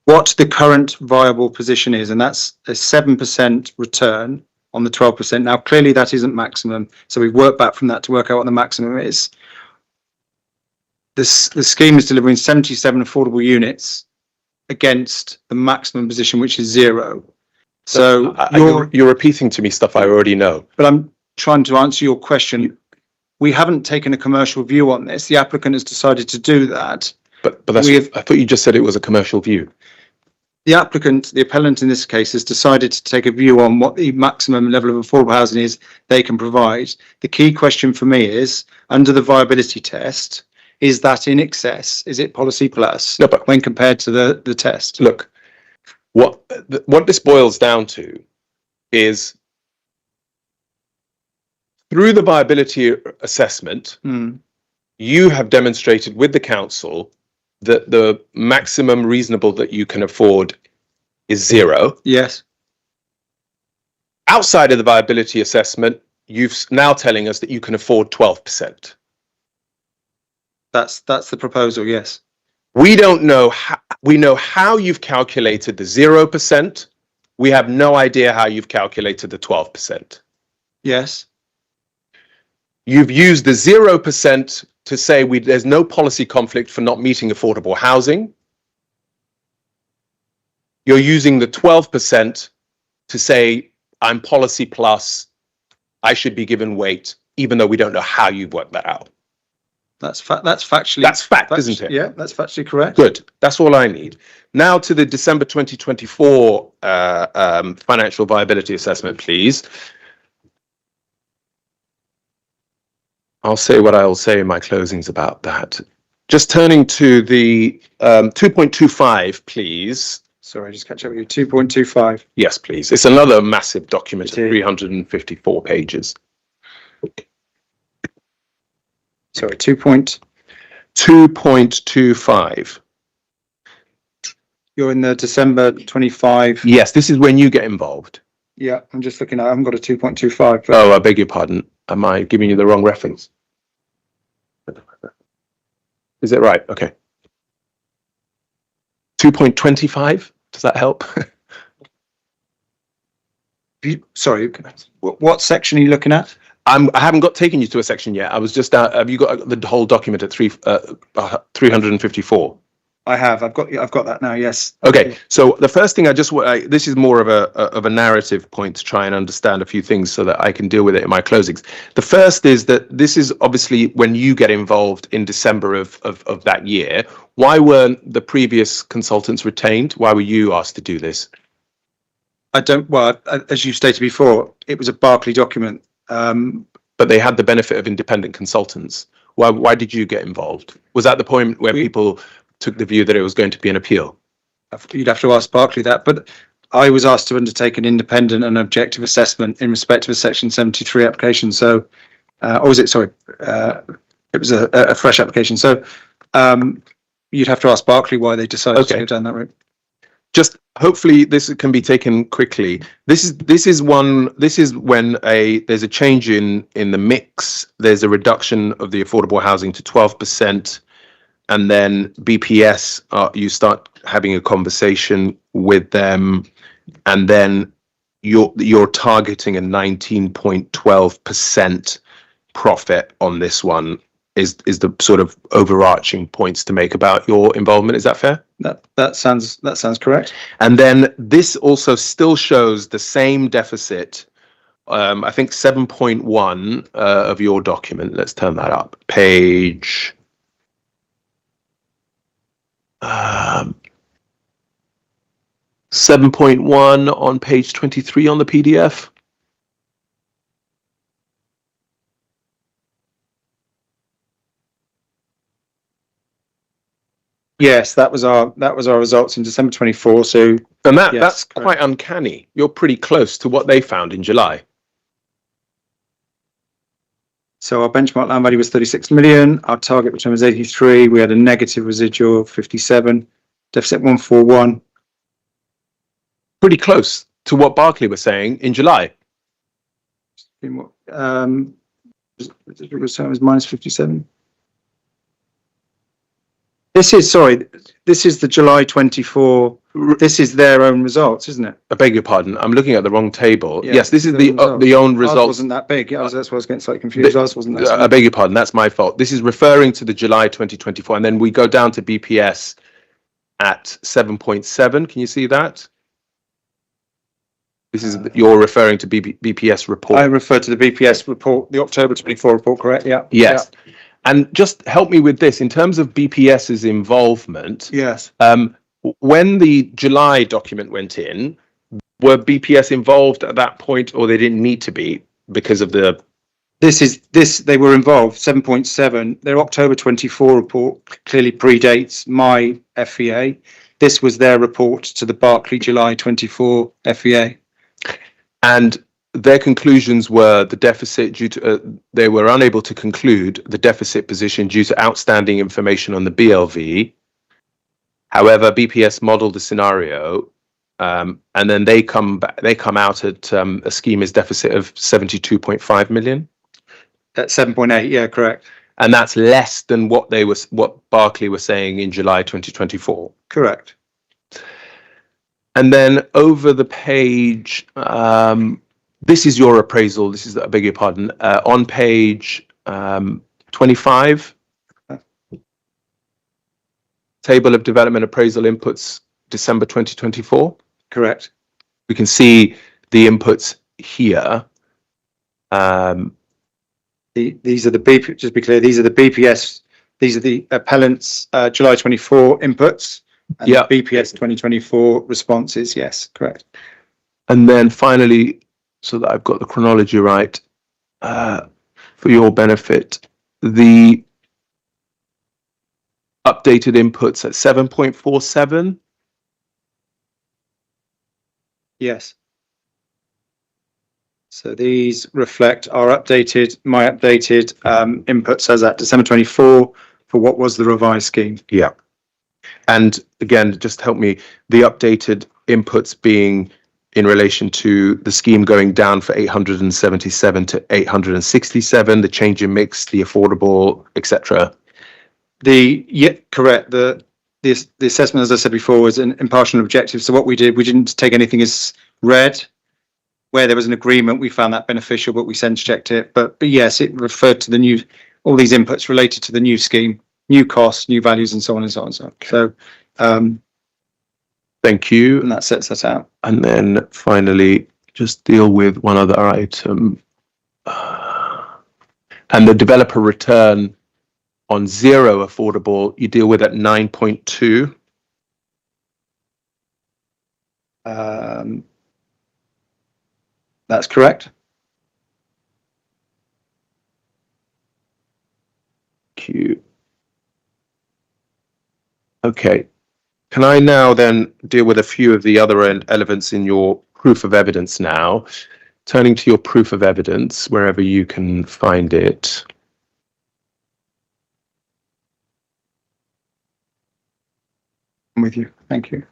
Speaker 5: what the current viable position is, and that's a 7% return on the 12%. Now, clearly that isn't maximum, so we've worked back from that to work out what the maximum is. The scheme is delivering 77 affordable units against the maximum position, which is 0. So
Speaker 4: you're repeating to me stuff I already know.
Speaker 5: But I'm trying to answer your question. We haven't taken a commercial view on this. The applicant has decided to do that.
Speaker 4: But that's, I thought you just said it was a commercial view.
Speaker 5: The applicant, the appellant in this case, has decided to take a view on what the maximum level of affordable housing is they can provide. The key question for me is, under the viability test, is that in excess? Is it policy plus?
Speaker 4: No, but
Speaker 5: when compared to the test?
Speaker 4: Look, what this boils down to is through the viability assessment, you have demonstrated with the council that the maximum reasonable that you can afford is 0.
Speaker 5: Yes.
Speaker 4: Outside of the viability assessment, you've now telling us that you can afford 12%.
Speaker 5: That's the proposal, yes.
Speaker 4: We don't know how, we know how you've calculated the 0%. We have no idea how you've calculated the 12%.
Speaker 5: Yes.
Speaker 4: You've used the 0% to say there's no policy conflict for not meeting affordable housing. You're using the 12% to say I'm policy plus, I should be given weight, even though we don't know how you've worked that out. That's factually. That's fact, isn't it?
Speaker 5: Yeah, that's factually correct.
Speaker 4: Good. That's all I need. Now to the December 2024 financial viability assessment, please. I'll say what I'll say in my closings about that. Just turning to the 2.25, please.
Speaker 5: Sorry, just catch up with you. 2.25.
Speaker 4: Yes, please. It's another massive document of 354 pages.
Speaker 5: Sorry,
Speaker 4: 2.25.
Speaker 5: You're in the December 25.
Speaker 4: Yes, this is when you get involved.
Speaker 5: Yeah, I'm just looking at, I haven't got a 2.25.
Speaker 4: Oh, I beg your pardon. Am I giving you the wrong reference? Is it right? Okay. 2.25. Does that help?
Speaker 5: Sorry, what section are you looking at?
Speaker 4: I haven't taken you to a section yet. I was just have you got the whole document at 354?
Speaker 5: I have. I've got that now. Yes.
Speaker 4: Okay. So the first thing this is more of a narrative point to try and understand a few things so that I can deal with it in my closings. The first is that this is obviously when you get involved in December of that year. Why weren't the previous consultants retained? Why were you asked to do this?
Speaker 5: Well, as you stated before, it was a Barclay document.
Speaker 4: But they had the benefit of independent consultants. Why did you get involved? Was that the point where people took the view that it was going to be an appeal?
Speaker 5: You'd have to ask Barclay that, but I was asked to undertake an independent and objective assessment in respect of a Section 73 application. So, or was it? Sorry, it was a fresh application. So, you'd have to ask Barclay why they decided to go down that route.
Speaker 4: just hopefully this can be taken quickly. This is when there's a change in the mix. There's a reduction of the affordable housing to 12%, and then BPS, you start having a conversation with them, and then you're targeting a 19.12% profit on this one. Is the sort of overarching points to make about your involvement. Is that fair?
Speaker 5: That sounds correct.
Speaker 4: And then this also still shows the same deficit. I think 7.1 of your document. Let's turn that up. Page 7.1 on page 23 on the PDF.
Speaker 5: Yes, that was our results in December 24. So,
Speaker 4: And
Speaker 5: yes,
Speaker 4: that's quite uncanny. You're pretty close to what they found in July.
Speaker 5: So our benchmark land value was 36 million. Our target return was 83. We had a negative residual of 57. Deficit 141.
Speaker 4: Pretty close to what Barclay was saying in July.
Speaker 5: Return was minus 57. This is the July 24. This is their own results, isn't it?
Speaker 4: I beg your pardon. I'm looking at the wrong table.
Speaker 5: Yeah,
Speaker 4: yes, this is the own
Speaker 5: Ours
Speaker 4: results.
Speaker 5: wasn't that big. That's why I was getting slightly confused. Ours wasn't that.
Speaker 4: I beg your pardon. That's my fault. This is referring to the July 2024, and then we go down to BPS at 7.7. Can you see that? This is you're referring to BPS report.
Speaker 5: I refer to the BPS report, the October 24 report, correct? Yeah.
Speaker 4: Yes. Yeah. And just help me with this in terms of BPS's involvement.
Speaker 5: Yes.
Speaker 4: When the July document went in, were BPS involved at that point, or they didn't need to be because of the?
Speaker 5: They were involved. 7.7. Their October 24 report clearly predates my FEA. This was their report to the Barclay July 24 FEA.
Speaker 4: And their conclusions were the deficit due to they were unable to conclude the deficit position due to outstanding information on the BLV. However, BPS modeled the scenario, and then they come out at a schemer's deficit of 72.5 million.
Speaker 5: At 7.8, yeah, correct.
Speaker 4: And that's less than what Barclay was saying in July 2024.
Speaker 5: Correct.
Speaker 4: And then over the page, this is your appraisal. This is, I beg your pardon, on page 25. Table of development appraisal inputs, December 2024.
Speaker 5: Correct.
Speaker 4: We can see the inputs here.
Speaker 5: These are the BP. Just to be clear, these are the BPS. These are the appellant's July 24 inputs. And the BPS 2024 responses. Yes, correct.
Speaker 4: And then finally, so that I've got the chronology right, for your benefit, the updated inputs at 7.47.
Speaker 5: Yes. So these reflect my updated inputs as at December 24 for what was the revised scheme.
Speaker 4: Yeah. And again, just help me, the updated inputs being in relation to the scheme going down for 877 to 867, the change in mix, the affordable, etc.
Speaker 5: Correct. The assessment, as I said before, was an impartial and objective. So what we did, we didn't take anything as read. Where there was an agreement, we found that beneficial, but we sense checked it. But yes, it referred to all these inputs related to the new scheme, new costs, new values, and so on and so on and so on. So,
Speaker 4: thank you.
Speaker 5: And that sets that out.
Speaker 4: And then finally, just deal with one other item. And the developer return on zero affordable, you deal with at 9.2.
Speaker 5: That's correct.
Speaker 4: Q. Okay. Can I now then deal with a few of the other elements in your proof of evidence now? Turning to your proof of evidence, wherever you can find it.
Speaker 5: I'm with you. Thank you.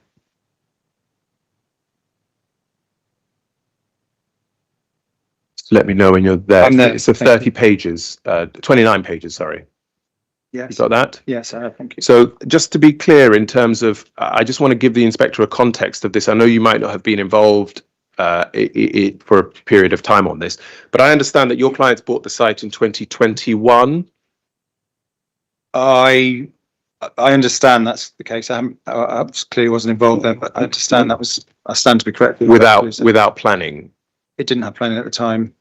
Speaker 4: let me know when you're there.
Speaker 5: I'm there,
Speaker 4: It's a
Speaker 5: thank
Speaker 4: 30 pages, 29 pages, sorry. You
Speaker 5: Yes,
Speaker 4: got that?
Speaker 5: yes, thank you.
Speaker 4: So just to be clear in terms of, I just want to give the inspector a context of this. I know you might not have been involved for a period of time on this, but I understand that your clients bought the site in 2021.
Speaker 5: I understand that's the case. I clearly wasn't involved there, but I understand I stand to be correct.
Speaker 4: Without planning.
Speaker 5: It didn't have planning at the time.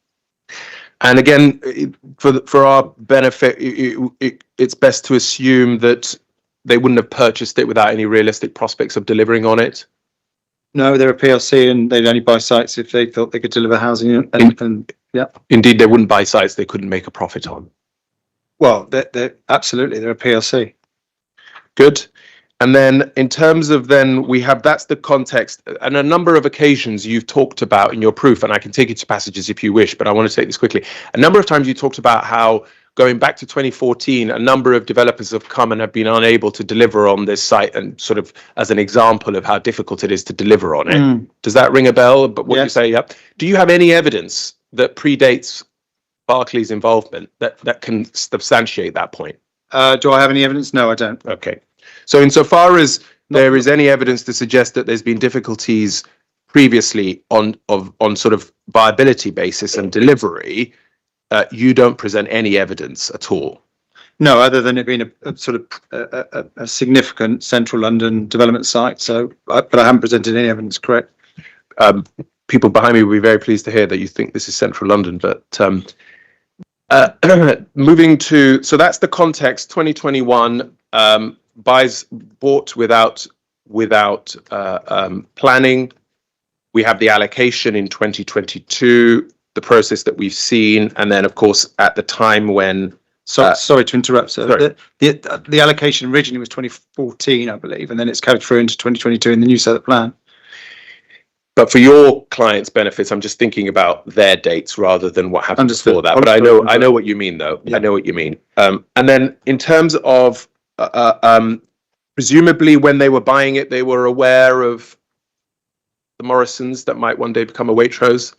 Speaker 4: And again, for our benefit, it's best to assume that they wouldn't have purchased it without any realistic prospects of delivering on it.
Speaker 5: No, they're a PLC and they'd only buy sites if they thought they could deliver housing and yeah.
Speaker 4: Indeed, they wouldn't buy sites they couldn't make a profit on.
Speaker 5: Well, they're absolutely, they're a PLC.
Speaker 4: Good. And then in terms of that's the context, and a number of occasions you've talked about in your proof, and I can take you to passages if you wish, but I want to take this quickly. A number of times you talked about how going back to 2014, a number of developers have come and have been unable to deliver on this site, and sort of as an example of how difficult it is to deliver on it. Does that ring a bell? But what you say, yeah. Do you have any evidence that predates Barclays' involvement that can substantiate that point?
Speaker 5: Do I have any evidence? No, I don't.
Speaker 4: Okay. So insofar as there is any evidence to suggest that there's been difficulties previously on sort of viability basis and delivery, you don't present any evidence at all.
Speaker 5: No, other than it being a sort of a significant central London development site. So, but I haven't presented any evidence. Correct.
Speaker 4: People behind me will be very pleased to hear that you think this is central London. But moving to, so that's the context. 2021. Bought without planning. We have the allocation in 2022, the process that we've seen, and then of course at the time when.
Speaker 5: Sorry to interrupt, sir. The allocation originally was 2014, I believe, and then it's carried through into 2022 in the new set of plan.
Speaker 4: But for your clients' benefits, I'm just thinking about their dates rather than what happened before that. But I know what you mean, though. Yeah. I know what you mean. And then in terms of presumably when they were buying it, they were aware of the Morrisons that might one day become a Waitrose.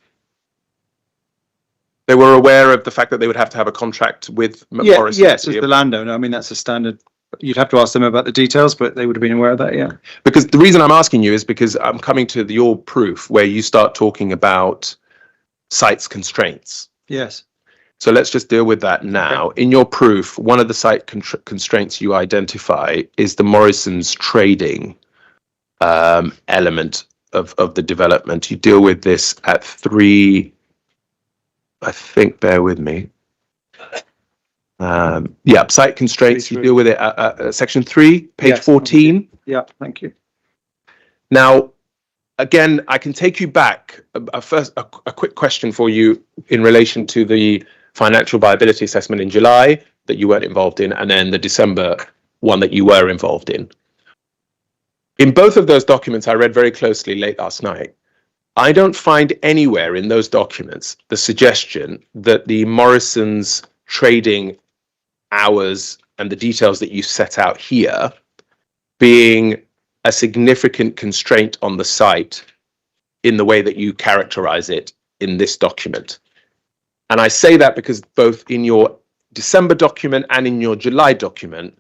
Speaker 4: They were aware of the fact that they would have to have a contract with Morrisons.
Speaker 5: Yes, as the landowner. I mean, that's a standard. You'd have to ask them about the details, but they would have been aware of that, yeah.
Speaker 4: Because the reason I'm asking you is because I'm coming to your proof where you start talking about sites constraints.
Speaker 5: Yes.
Speaker 4: So let's just deal with that now. In your proof, one of the site constraints you identify is the Morrisons trading element of the development. You deal with this at 3, I think, bear with me. Site constraints, you deal with it at section 3, page 14.
Speaker 5: Yeah, thank you.
Speaker 4: Now, again, I can take you back. A quick question for you in relation to the financial viability assessment in July that you weren't involved in, and then the December one that you were involved in. In both of those documents, I read very closely late last night. I don't find anywhere in those documents the suggestion that the Morrisons trading hours and the details that you set out here being a significant constraint on the site in the way that you characterize it in this document. And I say that because both in your December document and in your July document,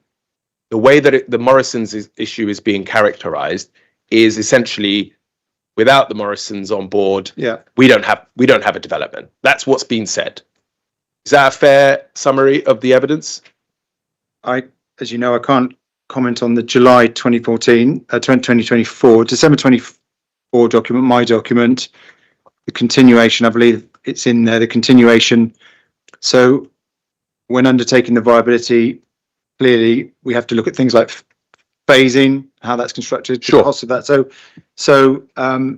Speaker 4: the way that the Morrisons issue is being characterized is essentially without the Morrisons on board, we don't have a development. That's what's been said. Is that a fair summary of the evidence?
Speaker 5: As you know, I can't comment on the July 2024, December 24 document, my document, the continuation, I believe it's in there, the continuation. So when undertaking the viability, clearly we have to look at things like phasing, how that's constructed, the cost of that. So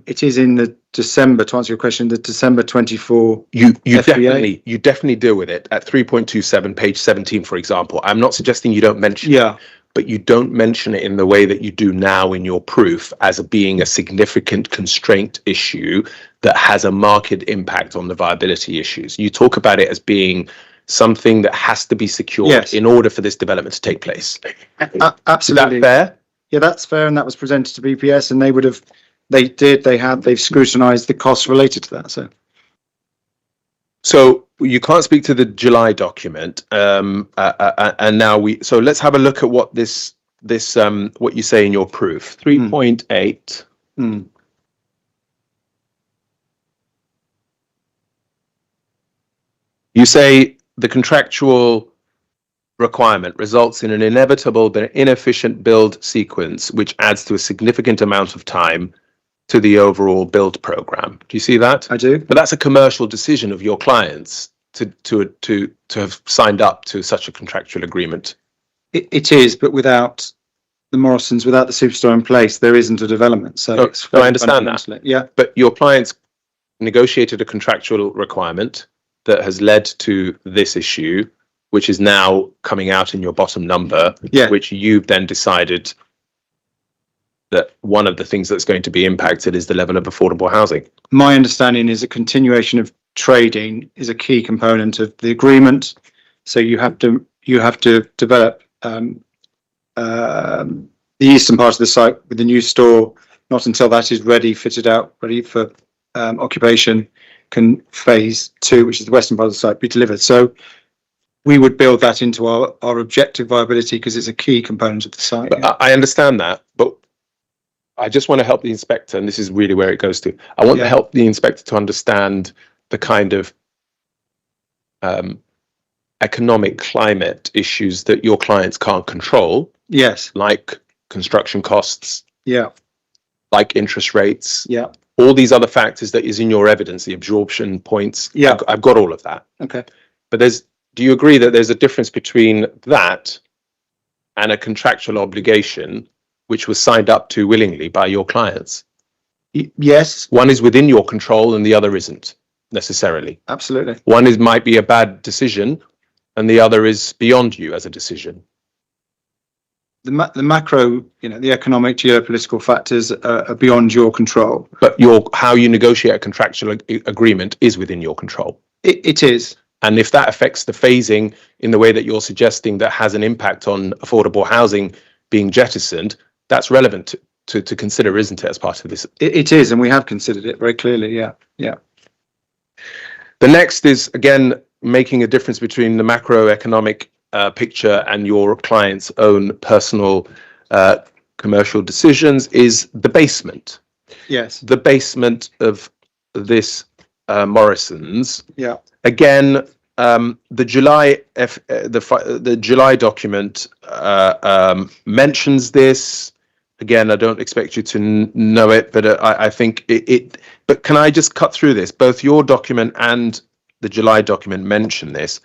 Speaker 5: it is in the December, to answer your question, the December 24.
Speaker 4: You definitely deal with it at 3.27, page 17, for example. I'm not suggesting you don't mention it, but you don't mention it in the way that you do now in your proof as being a significant constraint issue that has a marked impact on the viability issues. You talk about it as being something that has to be secured in order for this development to take place.
Speaker 5: Absolutely.
Speaker 4: Is that fair?
Speaker 5: Yeah, that's fair, and that was presented to BPS, and they've scrutinised the costs related to that. So
Speaker 4: So you can't speak to the July document, and now so let's have a look at what this what you say in your proof. 3.8. You say the contractual requirement results in an inevitable but inefficient build sequence, which adds to a significant amount of time to the overall build program. Do you see that?
Speaker 5: I do.
Speaker 4: But that's a commercial decision of your clients to have signed up to such a contractual agreement.
Speaker 5: It is, but without the Morrisons, without the superstore in place, there isn't a development. So
Speaker 4: No, I understand that.
Speaker 5: Yeah.
Speaker 4: But your clients negotiated a contractual requirement that has led to this issue, which is now coming out in your bottom number, which you've then decided that one of the things that's going to be impacted is the level of affordable housing.
Speaker 5: My understanding is a continuation of trading is a key component of the agreement. So you have to develop the eastern part of the site with the new store. Not until that is ready, fitted out, ready for occupation, can phase 2, which is the western part of the site, be delivered. So we would build that into our objective viability because it's a key component of the site.
Speaker 4: But I understand that, but I just want to help the inspector, and this is really where it goes to. I want to help the inspector to understand the kind of economic climate issues that your clients can't control.
Speaker 5: Yes.
Speaker 4: Like construction costs.
Speaker 5: Yeah.
Speaker 4: Like interest rates.
Speaker 5: Yeah.
Speaker 4: All these other factors that is in your evidence, the absorption points.
Speaker 5: Yeah.
Speaker 4: I've got all of that.
Speaker 5: Okay.
Speaker 4: But do you agree that there's a difference between that and a contractual obligation which was signed up to willingly by your clients?
Speaker 5: Yes.
Speaker 4: One is within your control and the other isn't necessarily.
Speaker 5: Absolutely.
Speaker 4: One might be a bad decision and the other is beyond you as a decision.
Speaker 5: The macro, the economic, geopolitical factors are beyond your control.
Speaker 4: But how you negotiate a contractual agreement is within your control.
Speaker 5: It is.
Speaker 4: And if that affects the phasing in the way that you're suggesting that has an impact on affordable housing being jettisoned, that's relevant to consider, isn't it, as part of this?
Speaker 5: It is, and we have considered it very clearly, yeah.
Speaker 4: The next is, again, making a difference between the macroeconomic picture and your client's own personal commercial decisions is the basement.
Speaker 5: Yes.
Speaker 4: The basement of this Morrison's.
Speaker 5: Yeah.
Speaker 4: Again, the July document mentions this. Again, I don't expect you to know it, but I think it. But can I just cut through this? Both your document and the July document mention this,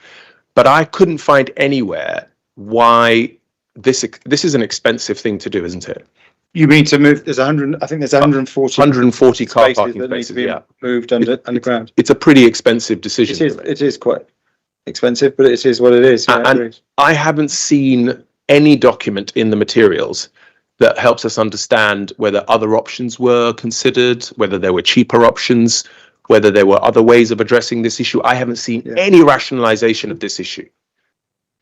Speaker 4: but I couldn't find anywhere why this is an expensive thing to do, isn't it?
Speaker 5: You mean to move? There's 100. I think there's 140
Speaker 4: car parking spaces.
Speaker 5: Yeah, moved underground.
Speaker 4: It's a pretty expensive decision.
Speaker 5: It is quite expensive, but it is what it is. Yeah,
Speaker 4: and I haven't seen any document in the materials that helps us understand whether other options were considered, whether there were cheaper options, whether there were other ways of addressing this issue. I haven't seen any rationalization of this issue.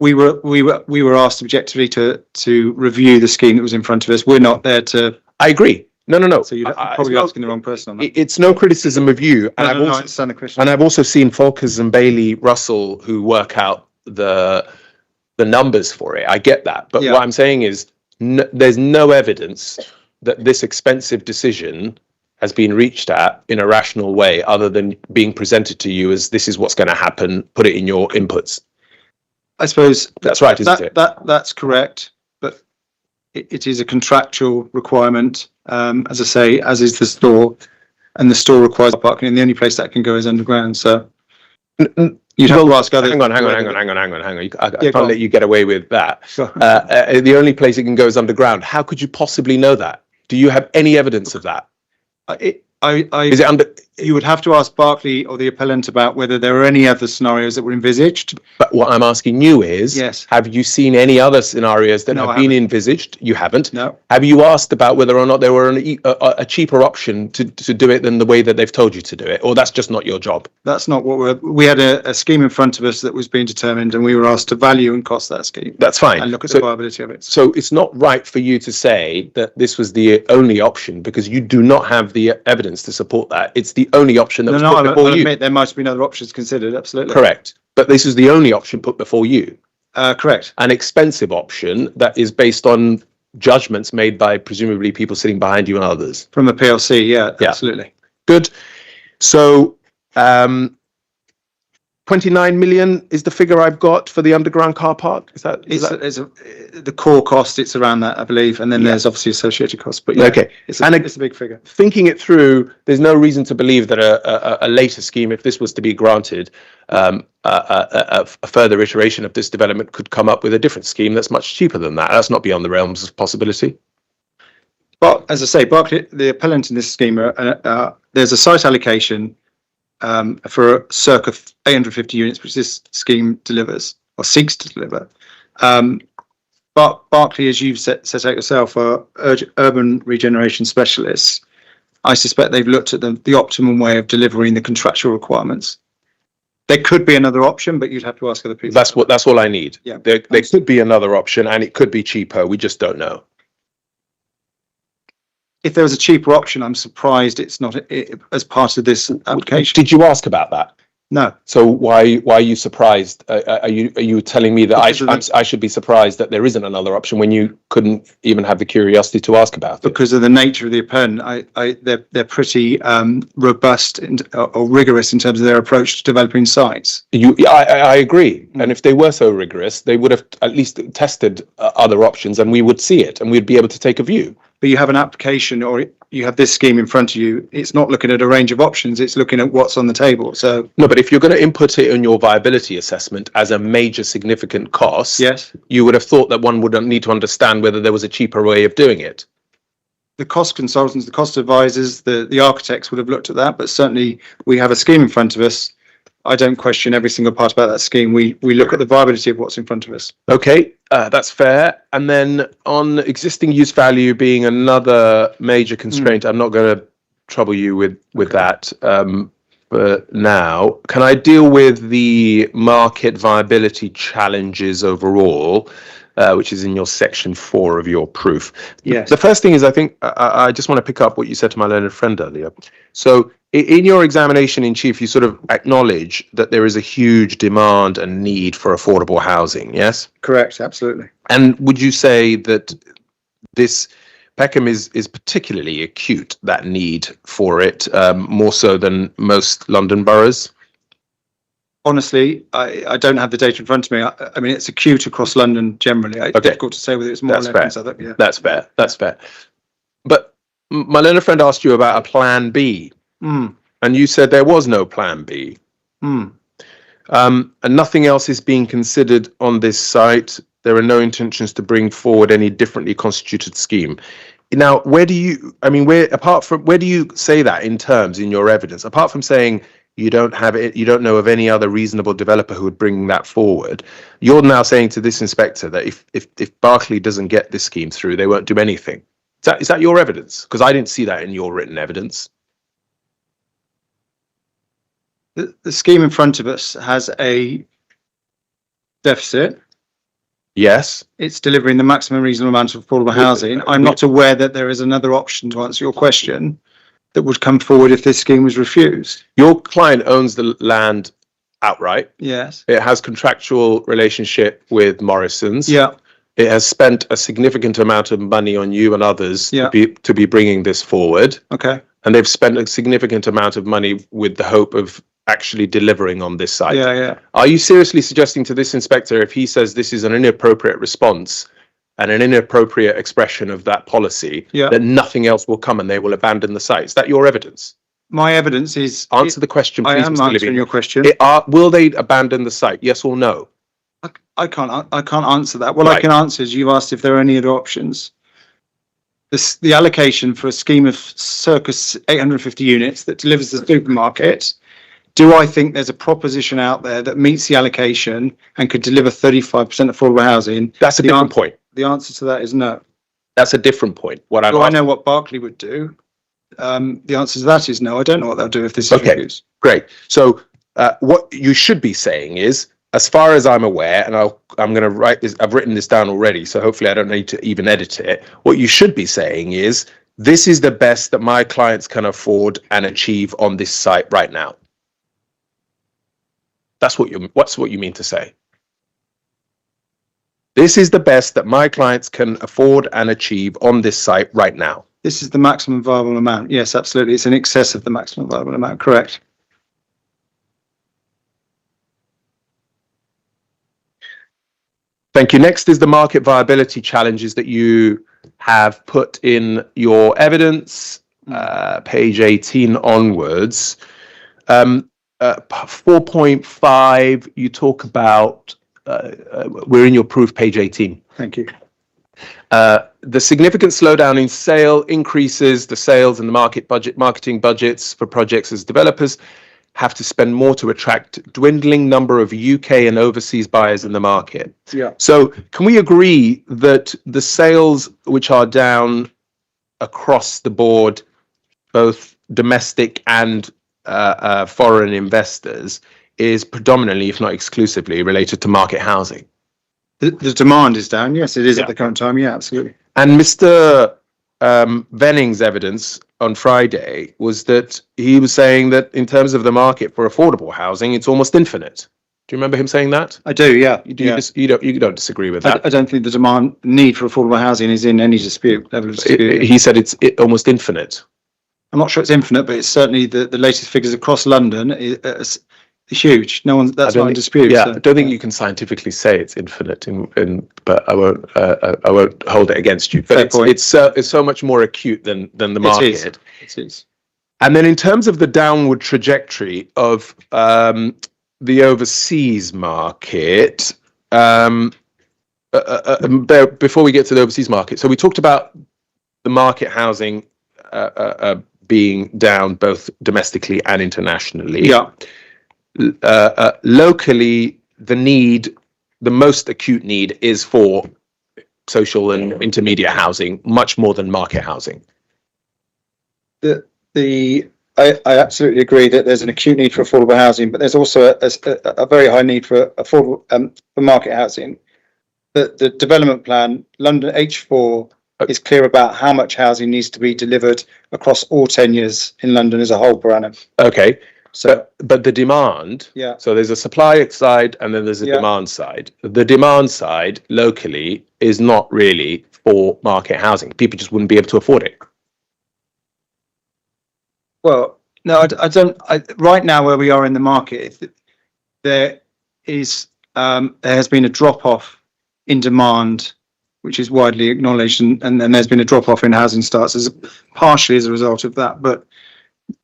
Speaker 5: We were asked objectively to review the scheme that was in front of us. We're not there to.
Speaker 4: I agree. No.
Speaker 5: So you're probably asking the wrong person on that.
Speaker 4: It's no criticism of you.
Speaker 5: I understand the question.
Speaker 4: And I've also seen Folkers and Bailey Russell who work out the numbers for it. I get that. But what I'm saying is there's no evidence that this expensive decision has been reached at in a rational way other than being presented to you as this is what's going to happen, put it in your inputs.
Speaker 5: I suppose
Speaker 4: that's right, isn't it?
Speaker 5: That's correct, but it is a contractual requirement, as I say, as is the store, and the store requires parking, and the only place that can go is underground. So you'd have to ask others.
Speaker 4: Hang on. I can't let you get away with that. The only place it can go is underground. How could you possibly know that? Do you have any evidence of that? Is it under?
Speaker 5: You would have to ask Barclay or the appellant about whether there are any other scenarios that were envisaged.
Speaker 4: But what I'm asking you is, have you seen any other scenarios that have been envisaged? You haven't.
Speaker 5: No.
Speaker 4: Have you asked about whether or not there were a cheaper option to do it than the way that they've told you to do it? Or that's just not your job?
Speaker 5: That's not what we had a scheme in front of us that was being determined, and we were asked to value and cost that scheme.
Speaker 4: That's fine.
Speaker 5: And look at the viability of it.
Speaker 4: So it's not right for you to say that this was the only option because you do not have the evidence to support that. It's the the only option that was put before
Speaker 5: I'll
Speaker 4: you.
Speaker 5: admit there might have been other options considered, absolutely.
Speaker 4: Correct. But this is the only option put before you.
Speaker 5: Correct.
Speaker 4: An expensive option that is based on judgments made by presumably people sitting behind you and others.
Speaker 5: From a PLC, yeah,
Speaker 4: Yeah.
Speaker 5: absolutely.
Speaker 4: Good. So 29 million is the figure I've got for the underground car park. Is that?
Speaker 5: The core cost, it's around that, I believe, and then there's obviously associated costs. But yeah,
Speaker 4: okay.
Speaker 5: it's a big figure.
Speaker 4: Thinking it through, there's no reason to believe that a later scheme, if this was to be granted, a further iteration of this development could come up with a different scheme that's much cheaper than that. That's not beyond the realms of possibility.
Speaker 5: But as I say, Barclay, the appellant in this scheme, there's a site allocation for circa 850 units, which this scheme delivers or seeks to deliver. But Barclay, as you've set out yourself, are urban regeneration specialists. I suspect they've looked at the optimum way of delivering the contractual requirements. There could be another option, but you'd have to ask other people.
Speaker 4: That's all I need.
Speaker 5: Yeah.
Speaker 4: There could be another option, and it could be cheaper. We just don't know.
Speaker 5: If there was a cheaper option, I'm surprised it's not as part of this application.
Speaker 4: Did you ask about that?
Speaker 5: No.
Speaker 4: So why are you surprised? Are you telling me that I should be surprised that there isn't another option when you couldn't even have the curiosity to ask about it?
Speaker 5: Because of the nature of the appellant, they're pretty robust or rigorous in terms of their approach to developing sites.
Speaker 4: I agree. And if they were so rigorous, they would have at least tested other options, and we would see it, and we'd be able to take a view.
Speaker 5: But you have an application, or you have this scheme in front of you. It's not looking at a range of options. It's looking at what's on the table. So
Speaker 4: no, but if you're going to input it in your viability assessment as a major significant cost,
Speaker 5: yes,
Speaker 4: you would have thought that one would need to understand whether there was a cheaper way of doing it.
Speaker 5: The cost consultants, the cost advisors, the architects would have looked at that. But certainly, we have a scheme in front of us. I don't question every single part about that scheme. We look at the viability of what's in front of us.
Speaker 4: Okay, that's fair. And then on existing use value being another major constraint, I'm not going to trouble you with that. But now, can I deal with the market viability challenges overall, which is in your section 4 of your proof?
Speaker 5: Yes.
Speaker 4: The first thing is, I think I just want to pick up what you said to my learned friend earlier. So in your examination in chief, you sort of acknowledge that there is a huge demand and need for affordable housing, yes?
Speaker 5: Correct, absolutely.
Speaker 4: And would you say that this Peckham is particularly acute, that need for it, more so than most London boroughs?
Speaker 5: Honestly, I don't have the data in front of me. I mean, it's acute across London generally. It's difficult to say whether it's more or less. Yeah.
Speaker 4: That's fair. That's fair. But my learned friend asked you about a plan B. And you said there was no plan B. And nothing else is being considered on this site. There are no intentions to bring forward any differently constituted scheme. Now, where do you say that in your evidence, apart from saying you don't have it, you don't know of any other reasonable developer who would bring that forward? You're now saying to this inspector that if Barclay doesn't get this scheme through, they won't do anything. Is that your evidence? Because I didn't see that in your written evidence.
Speaker 5: The scheme in front of us has a deficit.
Speaker 4: Yes.
Speaker 5: It's delivering the maximum reasonable amount of affordable housing. I'm not aware that there is another option, to answer your question, that would come forward if this scheme was refused.
Speaker 4: Your client owns the land outright.
Speaker 5: Yes.
Speaker 4: It has contractual relationship with Morrison's.
Speaker 5: Yeah.
Speaker 4: It has spent a significant amount of money on you and others to be bringing this forward.
Speaker 5: Okay.
Speaker 4: And they've spent a significant amount of money with the hope of actually delivering on this site.
Speaker 5: Yeah.
Speaker 4: Are you seriously suggesting to this inspector, if he says this is an inappropriate response and an inappropriate expression of that policy, that nothing else will come and they will abandon the site? Is that your evidence?
Speaker 5: My evidence is...
Speaker 4: Answer the question, please.
Speaker 5: I am answering your question.
Speaker 4: Will they abandon the site? Yes or no?
Speaker 5: I can't answer that. What I can answer is, you asked if there are any other options. The allocation for a scheme of circa 850 units that delivers the supermarket, do I think there's a proposition out there that meets the allocation and could deliver 35% affordable housing?
Speaker 4: That's a different point.
Speaker 5: The answer to that is no.
Speaker 4: That's a different point.
Speaker 5: Do I know what Barclay would do? The answer to that is no. I don't know what they'll do if this is refused.
Speaker 4: Great. So what you should be saying is, as far as I'm aware, and I'm going to write this, I've written this down already, so hopefully I don't need to even edit it. What you should be saying is, this is the best that my clients can afford and achieve on this site right now. What's what you mean to say? This is the best that my clients can afford and achieve on this site right now.
Speaker 5: This is the maximum viable amount. Yes, absolutely. It's in excess of the maximum viable amount. Correct.
Speaker 4: Thank you. Next is the market viability challenges that you have put in your evidence, page 18 onwards. 4.5, you talk about, we're in your proof, page 18.
Speaker 5: Thank you.
Speaker 4: The significant slowdown in sale increases the sales and the marketing budgets for projects as developers have to spend more to attract dwindling number of UK and overseas buyers in the market.
Speaker 5: Yeah.
Speaker 4: So can we agree that the sales which are down across the board, both domestic and foreign investors, is predominantly, if not exclusively, related to market housing?
Speaker 5: The demand is down. Yes, it is at the current time. Yeah, absolutely.
Speaker 4: And Mr. Venning's evidence on Friday was that he was saying that in terms of the market for affordable housing, it's almost infinite. Do you remember him saying that?
Speaker 5: I do. Yeah.
Speaker 4: You don't disagree with that?
Speaker 5: I don't think the need for affordable housing is in any level of dispute.
Speaker 4: He said it's almost infinite.
Speaker 5: I'm not sure it's infinite, but it's certainly the latest figures across London is huge. That's not in dispute.
Speaker 4: Yeah,
Speaker 5: so.
Speaker 4: I don't think you can scientifically say it's infinite, but I won't hold it against you. But it's so much more acute than the market.
Speaker 5: It is.
Speaker 4: And then in terms of the downward trajectory of the overseas market, before we get to the overseas market, so we talked about the market housing being down both domestically and internationally.
Speaker 5: Yeah.
Speaker 4: Locally, the most acute need is for social and intermediate housing, much more than market housing.
Speaker 5: I absolutely agree that there's an acute need for affordable housing, but there's also a very high need for affordable for market housing. The development plan, London H4, is clear about how much housing needs to be delivered across all tenures in London as a whole per annum.
Speaker 4: Okay. So, but the demand,
Speaker 5: yeah.
Speaker 4: So there's a supply side and then there's a demand side. The demand side locally is not really for market housing. People just wouldn't be able to afford it.
Speaker 5: Well, no, I don't. Right now, where we are in the market, there has been a drop off in demand, which is widely acknowledged, and then there's been a drop off in housing starts partially as a result of that. But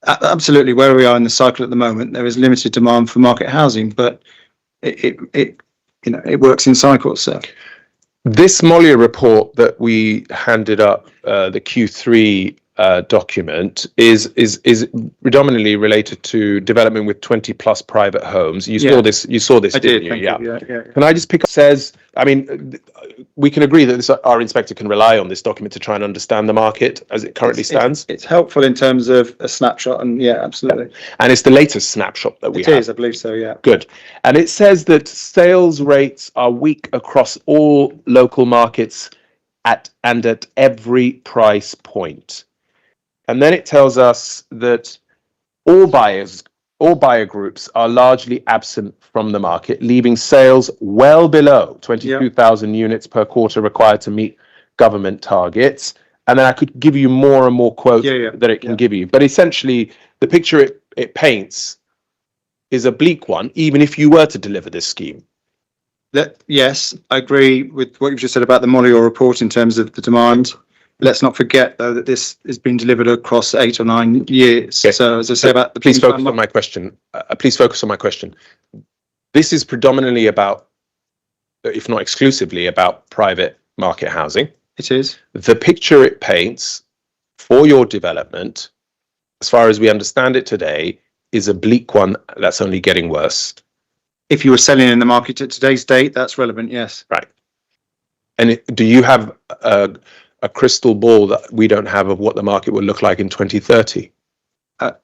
Speaker 5: absolutely, where we are in the cycle at the moment, there is limited demand for market housing, but it works in cycles. So
Speaker 4: this Mollier report that we handed up, the Q3 document, is predominantly related to development with 20 plus private homes. You saw this,
Speaker 5: I
Speaker 4: didn't
Speaker 5: did.
Speaker 4: you? Yeah.
Speaker 5: Yeah.
Speaker 4: Can I just pick up? Says, I mean, we can agree that our inspector can rely on this document to try and understand the market as it currently stands.
Speaker 5: It's helpful in terms of a snapshot, and yeah, absolutely.
Speaker 4: And it's the latest snapshot that we have.
Speaker 5: It is, I believe so. Yeah.
Speaker 4: Good. And it says that sales rates are weak across all local markets at every price point. And then it tells us that all buyer groups are largely absent from the market, leaving sales well below 22,000 units per quarter required to meet government targets. And then I could give you more and more quotes that it can give you. But essentially, the picture it paints is a bleak one, even if you were to deliver this scheme.
Speaker 5: Yes, I agree with what you've just said about the Mollier report in terms of the demand. Let's not forget, though, that this has been delivered across 8 or 9 years. Okay. So, as I say about the...
Speaker 4: Please focus on my question. This is predominantly about, if not exclusively, about private market housing.
Speaker 5: It is.
Speaker 4: The picture it paints for your development, as far as we understand it today, is a bleak one that's only getting worse.
Speaker 5: If you were selling in the market at today's date, that's relevant, yes.
Speaker 4: Right. And do you have a crystal ball that we don't have of what the market will look like in 2030?
Speaker 5: I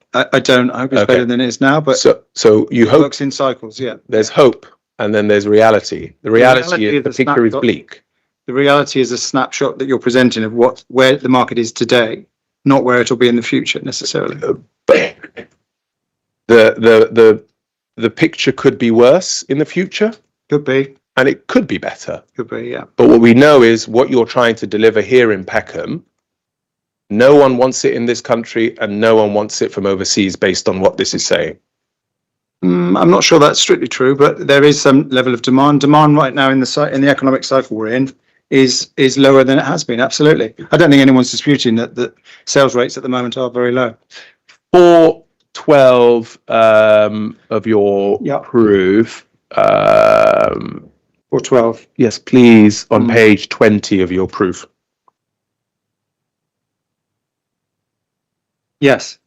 Speaker 5: don't. I hope it's better than it is now, but
Speaker 4: so you hope.
Speaker 5: It works in cycles, yeah.
Speaker 4: There's hope, and then there's reality. The reality is the picture is bleak.
Speaker 5: The reality is a snapshot that you're presenting of where the market is today. not where it'll be in the future necessarily.
Speaker 4: But the picture could be worse in the future,
Speaker 5: Could be,
Speaker 4: and it could be better.
Speaker 5: yeah.
Speaker 4: But what we know is what you're trying to deliver here in Peckham, no one wants it in this country and no one wants it from overseas based on what this is saying.
Speaker 5: I'm not sure that's strictly true, but there is some level of demand. Demand right now in the economic cycle we're in is lower than it has been. Absolutely. I don't think anyone's disputing that sales rates at the moment are very low.
Speaker 4: 412 of your proof.
Speaker 5: 412.
Speaker 4: Yes, please, on page 20 of your proof.
Speaker 5: Yes.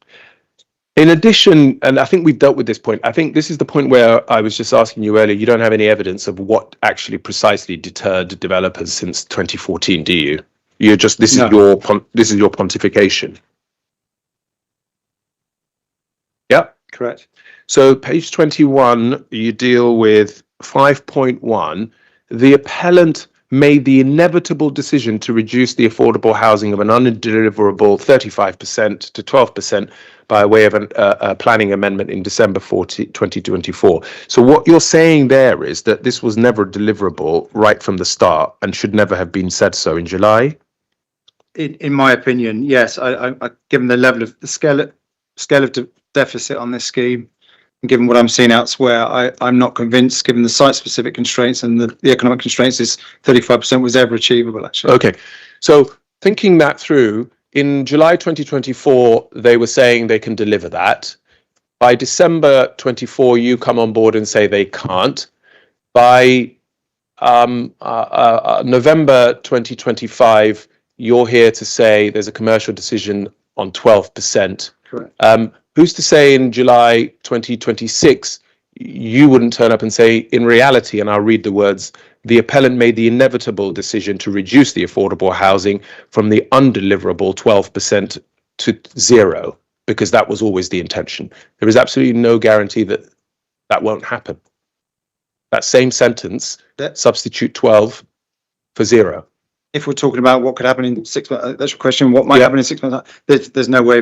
Speaker 4: In addition, and I think we've dealt with this point, I think this is the point where I was just asking you earlier, you don't have any evidence of what actually precisely deterred developers since 2014, do you? You're just, this is your pontification. Yeah.
Speaker 5: Correct.
Speaker 4: So page 21, you deal with 5.1. The appellant made the inevitable decision to reduce the affordable housing of an undeliverable 35% to 12% by way of a planning amendment in December 2024. So what you're saying there is that this was never deliverable right from the start and should never have been said so in July?
Speaker 5: In my opinion, yes. I given the level of the scale of deficit on this scheme, and given what I'm seeing elsewhere, I'm not convinced, given the site-specific constraints and the economic constraints, this 35% was ever achievable, actually.
Speaker 4: Okay. So thinking that through, in July 2024, they were saying they can deliver that. By December 24, you come on board and say they can't. By November 2025, you're here to say there's a commercial decision on 12%.
Speaker 5: Correct.
Speaker 4: Who's to say in July 2026, you wouldn't turn up and say, in reality, and I'll read the words, the appellant made the inevitable decision to reduce the affordable housing from the undeliverable 12% to 0, because that was always the intention. There is absolutely no guarantee that that won't happen. That same sentence, substitute 12 for 0.
Speaker 5: If we're talking about what could happen in 6 months, that's your question. What might happen in 6 months? There's no way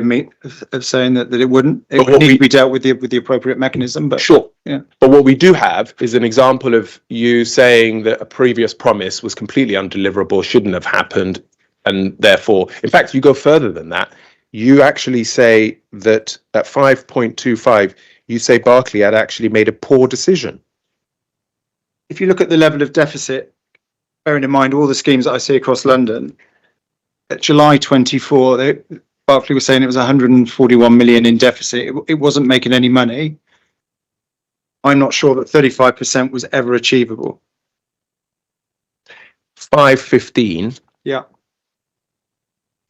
Speaker 5: of saying that it wouldn't. It would need to be dealt with the appropriate mechanism. But
Speaker 4: sure,
Speaker 5: yeah.
Speaker 4: But what we do have is an example of you saying that a previous promise was completely undeliverable, shouldn't have happened, and therefore, in fact, you go further than that. You actually say that at 5.25, you say Berkeley had actually made a poor decision.
Speaker 5: If you look at the level of deficit, bearing in mind all the schemes that I see across London, at July 24, Berkeley was saying it was 141 million in deficit. It wasn't making any money. I'm not sure that 35% was ever achievable.
Speaker 4: 5.15.
Speaker 5: Yeah.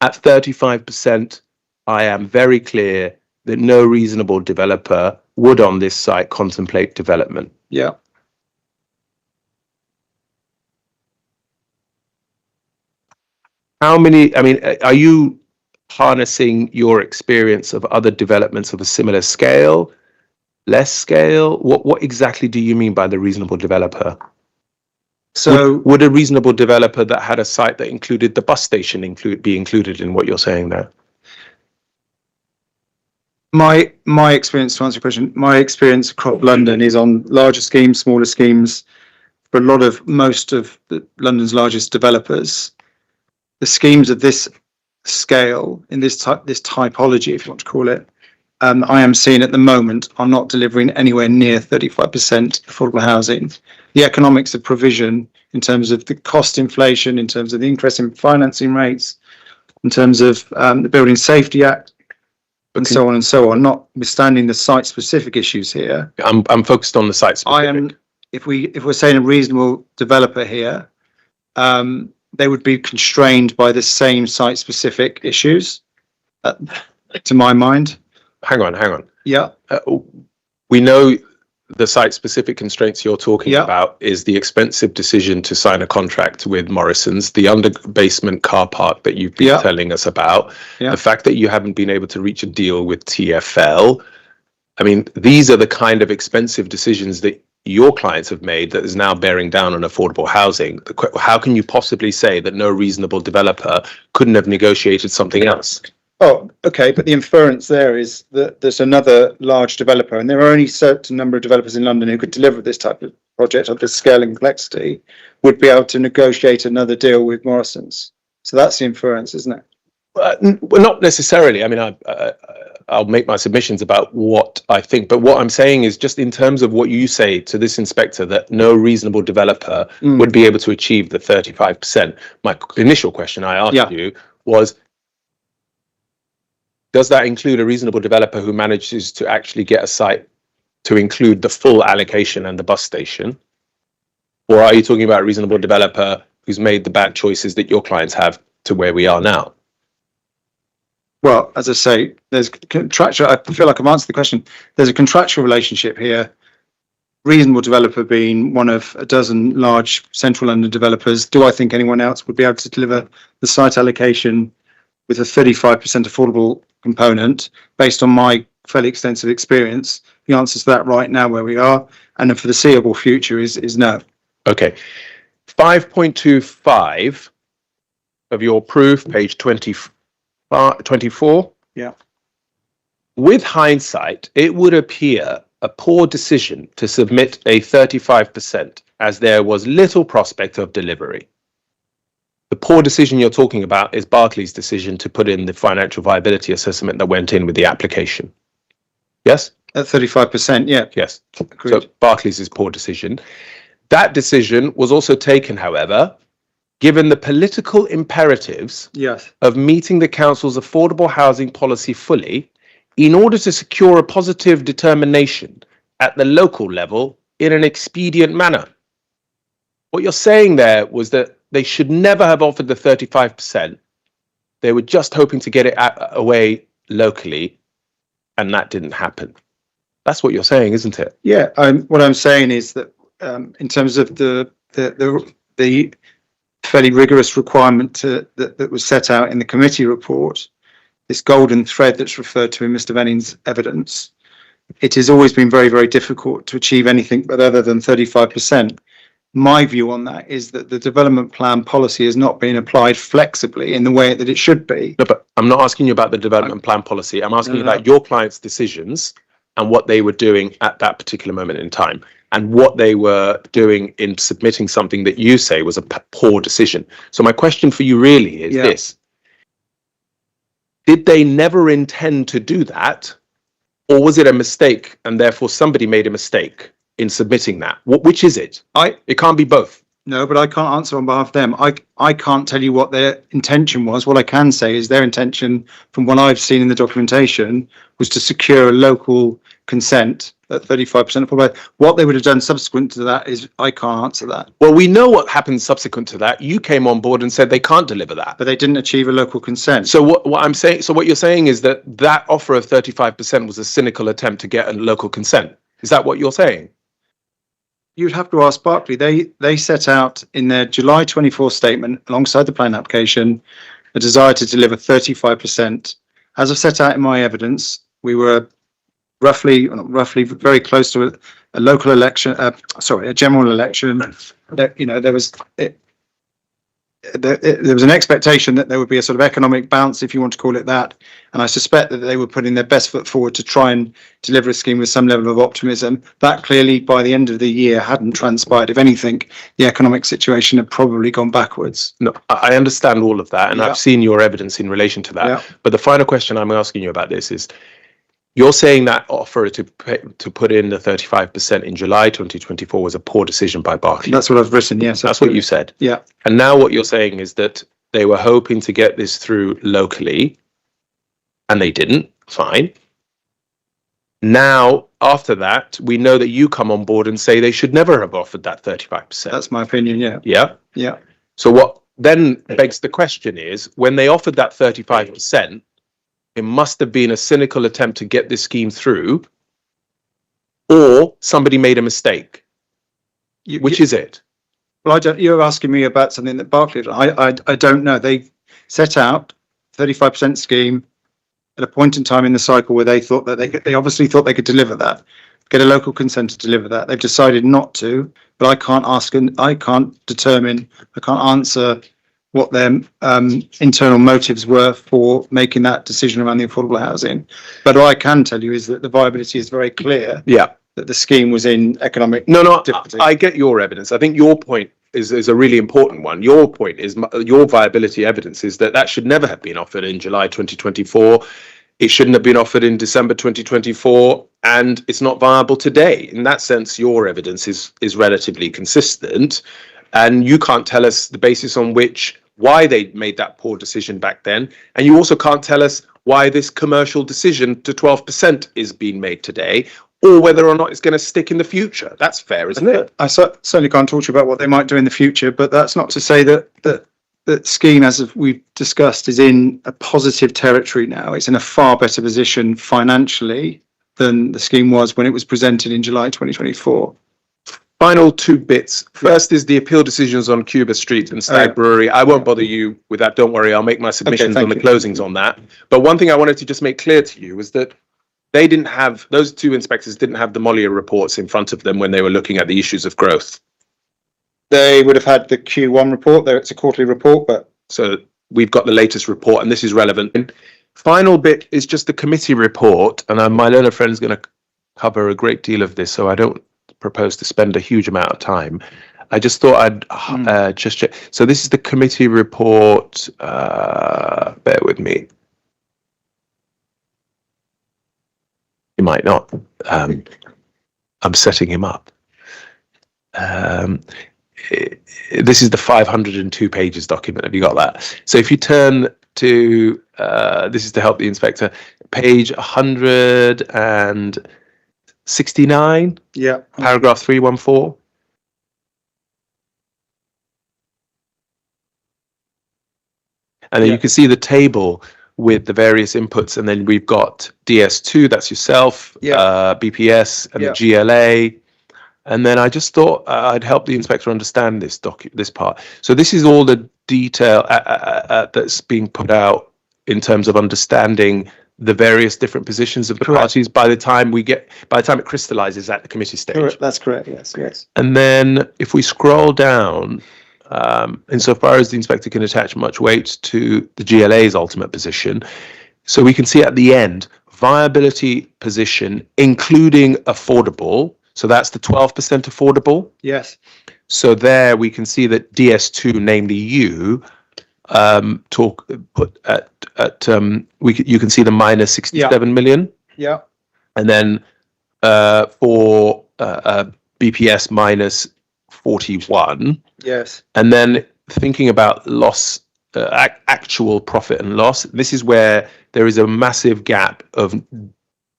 Speaker 4: At 35%, I am very clear that no reasonable developer would on this site contemplate development.
Speaker 5: Yeah.
Speaker 4: How many, I mean, are you harnessing your experience of other developments of a similar scale, less scale? What exactly do you mean by the reasonable developer?
Speaker 5: So
Speaker 4: would a reasonable developer that had a site that included the bus station be included in what you're saying there?
Speaker 5: My experience, to answer your question, my experience across London is on larger schemes, smaller schemes. For most of London's largest developers, the schemes of this scale, in this typology, if you want to call it, I am seeing at the moment are not delivering anywhere near 35% affordable housing. The economics of provision, in terms of the cost inflation, in terms of the increase in financing rates, in terms of the Building Safety Act, and so on, notwithstanding the site-specific issues here.
Speaker 4: I'm focused on the site-specific.
Speaker 5: If we're saying a reasonable developer here, they would be constrained by the same site-specific issues, to my mind.
Speaker 4: Hang on.
Speaker 5: Yeah.
Speaker 4: We know the site-specific constraints you're talking
Speaker 5: Yeah.
Speaker 4: about is the expensive decision to sign a contract with Morrison's, the under-basement car park that you've been
Speaker 5: Yeah.
Speaker 4: telling us about,
Speaker 5: Yeah.
Speaker 4: the fact that you haven't been able to reach a deal with TfL. I mean, these are the kind of expensive decisions that your clients have made that is now bearing down on affordable housing. How can you possibly say that no reasonable developer couldn't have negotiated something else?
Speaker 5: Oh, okay, but the inference there is that there's another large developer, and there are only a certain number of developers in London who could deliver this type of project of this scale and complexity, would be able to negotiate another deal with Morrison's. So that's the inference, isn't it?
Speaker 4: Well, not necessarily. I mean, I'll make my submissions about what I think, but what I'm saying is just in terms of what you say to this inspector, that no reasonable developer would be able to achieve the 35%. My initial question I asked you was, does that include a reasonable developer who manages to actually get a site to include the full allocation and the bus station? Or are you talking about a reasonable developer who's made the bad choices that your clients have to where we are now?
Speaker 5: Well, as I say, there's contractual. I feel like I've answered the question. There's a contractual relationship here. Reasonable developer being one of a dozen large central London developers. Do I think anyone else would be able to deliver the site allocation with a 35% affordable component based on my fairly extensive experience? The answer to that right now where we are and the foreseeable future is no.
Speaker 4: Okay. 5.25 of your proof, page 24.
Speaker 5: Yeah.
Speaker 4: With hindsight, it would appear a poor decision to submit a 35% as there was little prospect of delivery. The poor decision you're talking about is Barclays' decision to put in the financial viability assessment that went in with the application. Yes?
Speaker 5: At 35%, yeah.
Speaker 4: Yes.
Speaker 5: Agreed.
Speaker 4: So Barclays' poor decision. That decision was also taken, however, given the political imperatives
Speaker 5: Yes.
Speaker 4: of meeting the council's affordable housing policy fully in order to secure a positive determination at the local level in an expedient manner. What you're saying there was that they should never have offered the 35%. They were just hoping to get it away locally, and that didn't happen. That's what you're saying, isn't it?
Speaker 5: Yeah. What I'm saying is that in terms of the fairly rigorous requirement that was set out in the committee report, this golden thread that's referred to in Mr. Venning's evidence, it has always been very, very difficult to achieve anything but other than 35%. My view on that is that the development plan policy has not been applied flexibly in the way that it should be.
Speaker 4: No, but I'm not asking you about the development plan policy. I'm asking you about your client's decisions and what they were doing at that particular moment in time, and what they were doing in submitting something that you say was a poor decision. So my question for you really is this. Did they never intend to do that? Or was it a mistake and therefore somebody made a mistake in submitting that? Which is it? It can't be both.
Speaker 5: No, but I can't answer on behalf of them. I can't tell you what their intention was. What I can say is their intention, from what I've seen in the documentation, was to secure a local consent at 35% of what they would have done subsequent to that is I can't answer that.
Speaker 4: Well, we know what happened subsequent to that. You came on board and said they can't deliver that.
Speaker 5: But they didn't achieve a local consent.
Speaker 4: So what I'm saying, so what you're saying is that that offer of 35% was a cynical attempt to get a local consent. Is that what you're saying?
Speaker 5: You'd have to ask Barclays. They set out in their July 24 statement, alongside the plan application, a desire to deliver 35%. As I've set out in my evidence, we were roughly very close to a local election, a general election. There was an expectation that there would be a sort of economic bounce, if you want to call it that. And I suspect that they were putting their best foot forward to try and deliver a scheme with some level of optimism. That clearly, by the end of the year, hadn't transpired. If anything, the economic situation had probably gone backwards.
Speaker 4: No, I understand all of that, and I've seen your evidence in relation to that.
Speaker 5: Yeah.
Speaker 4: But the final question I'm asking you about this is, you're saying that offer to put in the 35% in July 2024 was a poor decision by Barclays.
Speaker 5: That's what I've written, yes.
Speaker 4: That's what you said.
Speaker 5: Yeah.
Speaker 4: And now what you're saying is that they were hoping to get this through locally, and they didn't. Fine. Now, after that, we know that you come on board and say they should never have offered that 35%.
Speaker 5: That's my opinion, yeah.
Speaker 4: Yeah?
Speaker 5: Yeah.
Speaker 4: So what then begs the question is, when they offered that 35%, it must have been a cynical attempt to get this scheme through, or somebody made a mistake. Which is it?
Speaker 5: Well, you're asking me about something that Barclays, I don't know. They set out 35% scheme at a point in time in the cycle where they thought that they obviously thought they could deliver that, get a local consent to deliver that. They've decided not to, but I can't ask and I can't determine, I can't answer what their internal motives were for making that decision around the affordable housing. But what I can tell you is that the viability is very clear.
Speaker 4: Yeah.
Speaker 5: That the scheme was in economic.
Speaker 4: No,
Speaker 5: difficulty.
Speaker 4: I get your evidence. I think your point is a really important one. Your point is your viability evidence is that should never have been offered in July 2024. It shouldn't have been offered in December 2024, and it's not viable today. In that sense, your evidence is relatively consistent, and you can't tell us the basis on why they made that poor decision back then, and you also can't tell us why this commercial decision to 12% is being made today, or whether or not it's going to stick in the future. That's fair, isn't it?
Speaker 5: I certainly can't talk to you about what they might do in the future, but that's not to say that scheme, as we've discussed, is in a positive territory now. It's in a far better position financially than the scheme was when it was presented in July 2024.
Speaker 4: Final two bits. First is the appeal decisions on Cuba Street and Stag Brewery. I won't bother you with that. Don't worry. I'll make my submissions on the closings on that. But one thing I wanted to just make clear to you was that those two inspectors didn't have the Mollier reports in front of them when they were looking at the issues of growth.
Speaker 5: They would have had the Q1 report, though it's a quarterly report, but.
Speaker 4: So we've got the latest report, and this is relevant. Final bit is just the committee report, and my learner friend is going to cover a great deal of this, so I don't propose to spend a huge amount of time. I just thought I'd just check. So this is the committee report. Bear with me. He might not. I'm setting him up. This is the 502 pages document. Have you got that? So if you turn to, this is to help the inspector, page 169, paragraph 314. And then you can see the table with the various inputs, and then we've got DS2, that's yourself, BPS, and the GLA. And then I just thought I'd help the inspector understand this part. So this is all the detail that's being put out in terms of understanding the various different positions of the parties by the time it crystallizes at the committee stage.
Speaker 5: Correct. That's correct. Yes.
Speaker 4: And then if we scroll down, insofar as the inspector can attach much weight to the GLA's ultimate position, so we can see at the end, viability position, including affordable. So that's the 12% affordable.
Speaker 5: Yes.
Speaker 4: So there we can see that DS2, namely you, you can see the minus 67 million.
Speaker 5: Yeah.
Speaker 4: And then for BPS minus 41.
Speaker 5: Yes.
Speaker 4: And then thinking about loss, actual profit and loss, this is where there is a massive gap of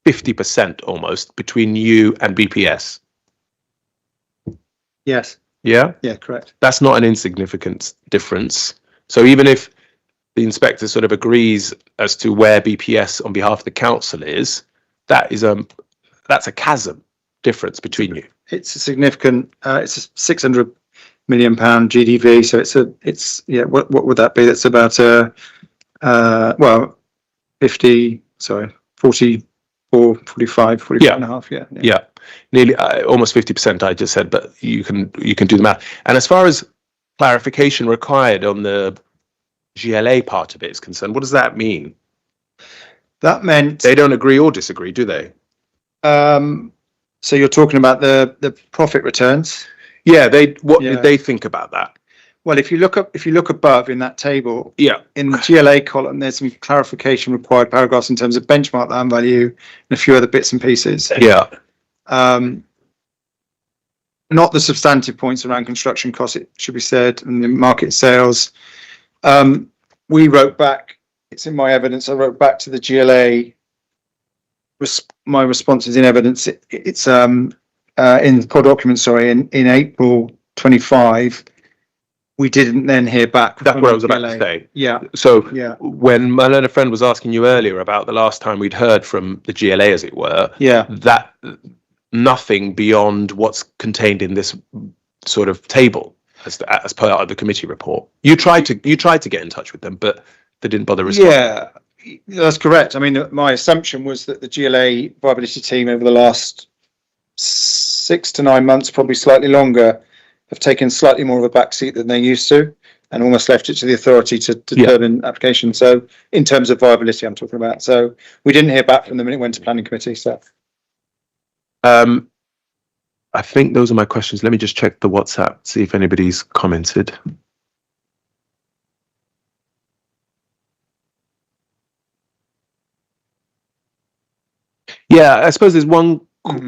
Speaker 4: 50% almost between you and BPS.
Speaker 5: Yes.
Speaker 4: Yeah?
Speaker 5: Yeah, correct.
Speaker 4: That's not an insignificant difference. So even if the inspector sort of agrees as to where BPS on behalf of the council is, that's a chasm difference between you.
Speaker 5: It's a significant, it's a £600 million GDV. So what would that be? That's about 45 and a half. Yeah.
Speaker 4: Nearly almost 50%. I just said, but you can do the math. And as far as clarification required on the GLA part of it is concerned, what does that mean?
Speaker 5: That meant
Speaker 4: they don't agree or disagree, do they?
Speaker 5: So you're talking about the profit returns.
Speaker 4: Yeah. What did they think about that?
Speaker 5: Well, if you look above in that table, in the GLA column, there's some clarification required paragraphs in terms of benchmark land value and a few other bits and pieces.
Speaker 4: Yeah.
Speaker 5: Not the substantive points around construction costs, it should be said, and the market sales. We wrote back, it's in my evidence, I wrote back to the GLA, my responses in evidence, it's in the core document, in April 25. We didn't then hear back.
Speaker 4: That's what I was about to say.
Speaker 5: Yeah.
Speaker 4: So when my learner friend was asking you earlier about the last time we'd heard from the GLA, as it were, that nothing beyond what's contained in this sort of table as part of the committee report. You tried to get in touch with them, but they didn't bother responding.
Speaker 5: Yeah, that's correct. I mean, my assumption was that the GLA viability team over the last 6 to 9 months, probably slightly longer, have taken slightly more of a backseat than they used to. and almost left it to the authority to determine application. So in terms of viability, I'm talking about. So we didn't hear back from them and it went to planning committee. So
Speaker 4: I think those are my questions. Let me just check the WhatsApp, see if anybody's commented. Yeah, I suppose there's one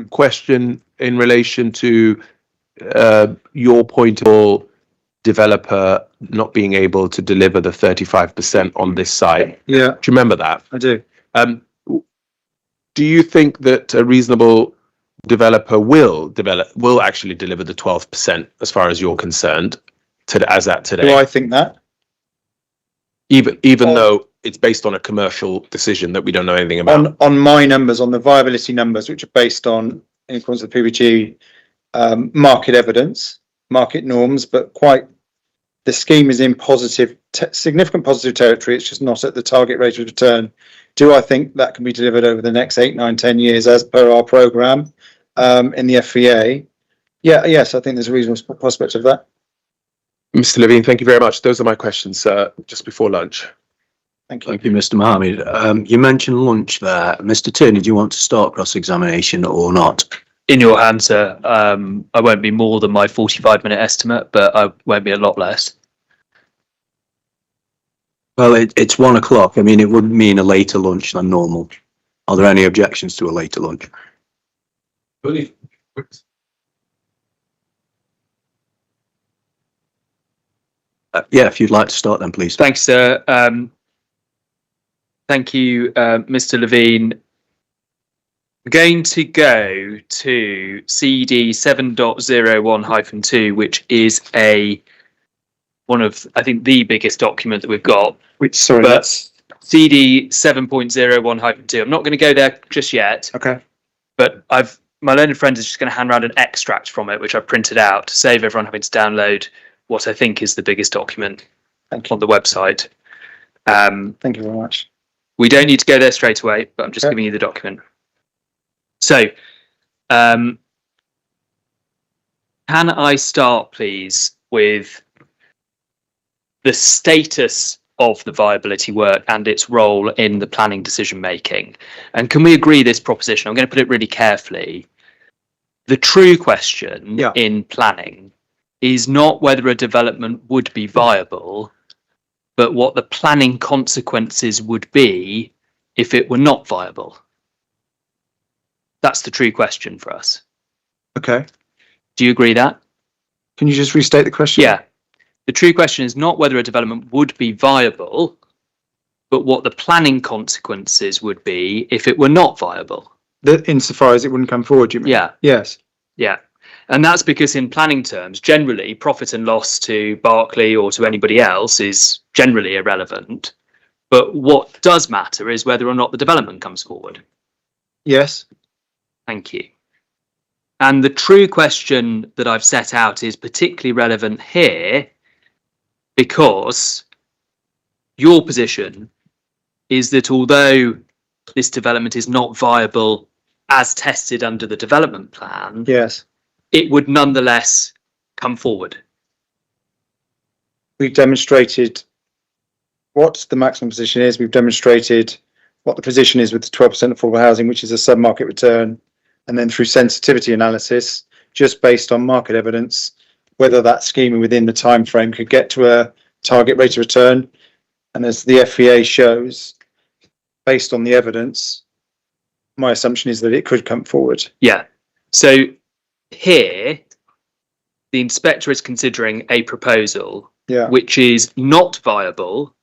Speaker 4: question in relation to your point of developer not being able to deliver the 35% on this site.
Speaker 5: yeah,
Speaker 4: Do you remember that?
Speaker 5: I do.
Speaker 4: Do you think that a reasonable developer will actually deliver the 12% as far as you're concerned as at today?
Speaker 5: Do I think that?
Speaker 4: Even though it's based on a commercial decision that we don't know anything about.
Speaker 5: On my numbers, on the viability numbers, which are based on, in accordance with PVG, market evidence, market norms, but the scheme is in significant positive territory. It's just not at the target rate of return. Do I think that can be delivered over the next 8, 9, 10 years as per our programme in the FVA? Yeah, yes, I think there's a reasonable prospect of that.
Speaker 4: Mr. Levine, thank you very much. Those are my questions just before lunch.
Speaker 5: Thank you.
Speaker 1: Thank you, Mr. Mohammed. You mentioned lunch there. Mr. Turner, do you want to start cross-examination or not?
Speaker 2: In your hands, sir. I won't be more than my 45-minute estimate, but I won't be a lot less.
Speaker 1: Well, it's 1 o'clock. I mean, it would mean a later lunch than normal. Are there any objections to a later lunch? Yeah, if you'd like to start then, please.
Speaker 2: Thanks, sir. Thank you, Mr. Levine. I'm going to go to CD 7.01-2, which is one of, I think, the biggest document that we've got.
Speaker 5: That's
Speaker 2: CD 7.01-2. I'm not going to go there just yet.
Speaker 5: okay.
Speaker 2: But my learned friend is just going to hand around an extract from it, which I've printed out to save everyone having to download what I think is the biggest document on the website.
Speaker 5: Thank you very much.
Speaker 2: We don't need to go there straight away, but I'm just giving you the document. So, can I start, please, with the status of the viability work and its role in the planning decision making? And can we agree this proposition? I'm going to put it really carefully. The true question in planning is not whether a development would be viable, but what the planning consequences would be if it were not viable. That's the true question for us.
Speaker 5: Okay.
Speaker 2: Do you agree that?
Speaker 5: Can you just restate the question?
Speaker 2: Yeah. The true question is not whether a development would be viable, but what the planning consequences would be if it were not viable.
Speaker 5: Insofar as it wouldn't come forward, you mean?
Speaker 2: Yeah.
Speaker 5: Yes.
Speaker 2: Yeah. And that's because in planning terms, generally, profit and loss to Berkeley or to anybody else is generally irrelevant. But what does matter is whether or not the development comes forward.
Speaker 5: Yes.
Speaker 2: Thank you. And the true question that I've set out is particularly relevant here because your position is that although this development is not viable as tested under the development plan,
Speaker 5: Yes.
Speaker 2: it would nonetheless come forward.
Speaker 5: We've demonstrated what the maximum position is. We've demonstrated what the position is with the 12% affordable housing, which is a sub-market return. And then through sensitivity analysis, just based on market evidence, whether that scheme within the time frame could get to a target rate of return. And as the FVA shows, based on the evidence, my assumption is that it could come forward.
Speaker 2: Yeah. So here, the inspector is considering a proposal which is not viable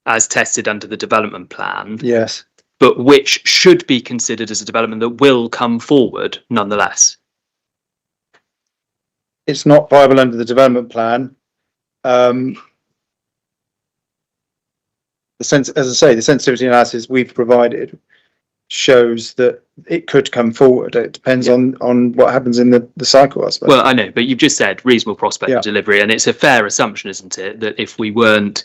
Speaker 2: as tested under the development plan.
Speaker 5: Yes.
Speaker 2: But which should be considered as a development that will come forward nonetheless.
Speaker 5: It's not viable under the development plan. The sensitivity analysis we've provided shows that it could come forward. It depends on what happens in the cycle, I suppose.
Speaker 2: Well, I know, but you've just said reasonable prospect of delivery, and it's a fair assumption, isn't it, that if we weren't,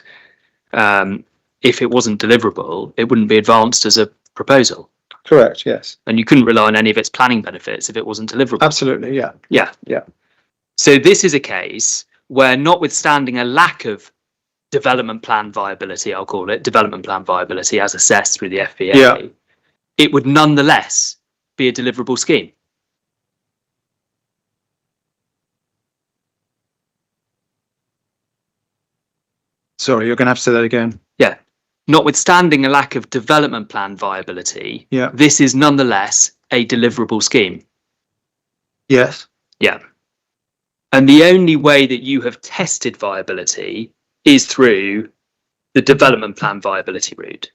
Speaker 2: if it wasn't deliverable, it wouldn't be advanced as a proposal.
Speaker 5: Correct, yes.
Speaker 2: And you couldn't rely on any of its planning benefits if it wasn't deliverable.
Speaker 5: Absolutely, yeah.
Speaker 2: Yeah.
Speaker 5: Yeah.
Speaker 2: So this is a case where, notwithstanding a lack of development plan viability, I'll call it, development plan viability as assessed through the FPA,
Speaker 5: Yeah.
Speaker 2: it would nonetheless be a deliverable scheme.
Speaker 5: Sorry, you're going to have to say that again.
Speaker 2: Yeah. Notwithstanding a lack of development plan viability,
Speaker 5: Yeah.
Speaker 2: this is nonetheless a deliverable scheme.
Speaker 5: Yes.
Speaker 2: Yeah. And the only way that you have tested viability is through the development plan viability route.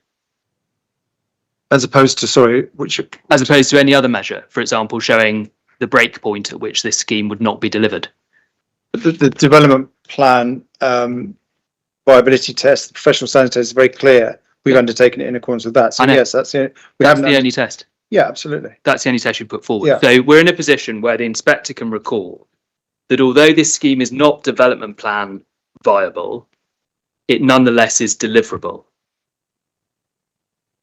Speaker 5: As opposed to, sorry, which,
Speaker 2: As opposed to any other measure, for example, showing the break point at which this scheme would not be delivered.
Speaker 5: the development plan viability test, the professional standards test is very clear. We've undertaken it in accordance with that. So
Speaker 2: I know.
Speaker 5: yes, that's it.
Speaker 2: That's the only test.
Speaker 5: Yeah, absolutely.
Speaker 2: That's the only test you put forward.
Speaker 5: Yeah.
Speaker 2: So we're in a position where the inspector can recall that although this scheme is not development plan viable, it nonetheless is deliverable.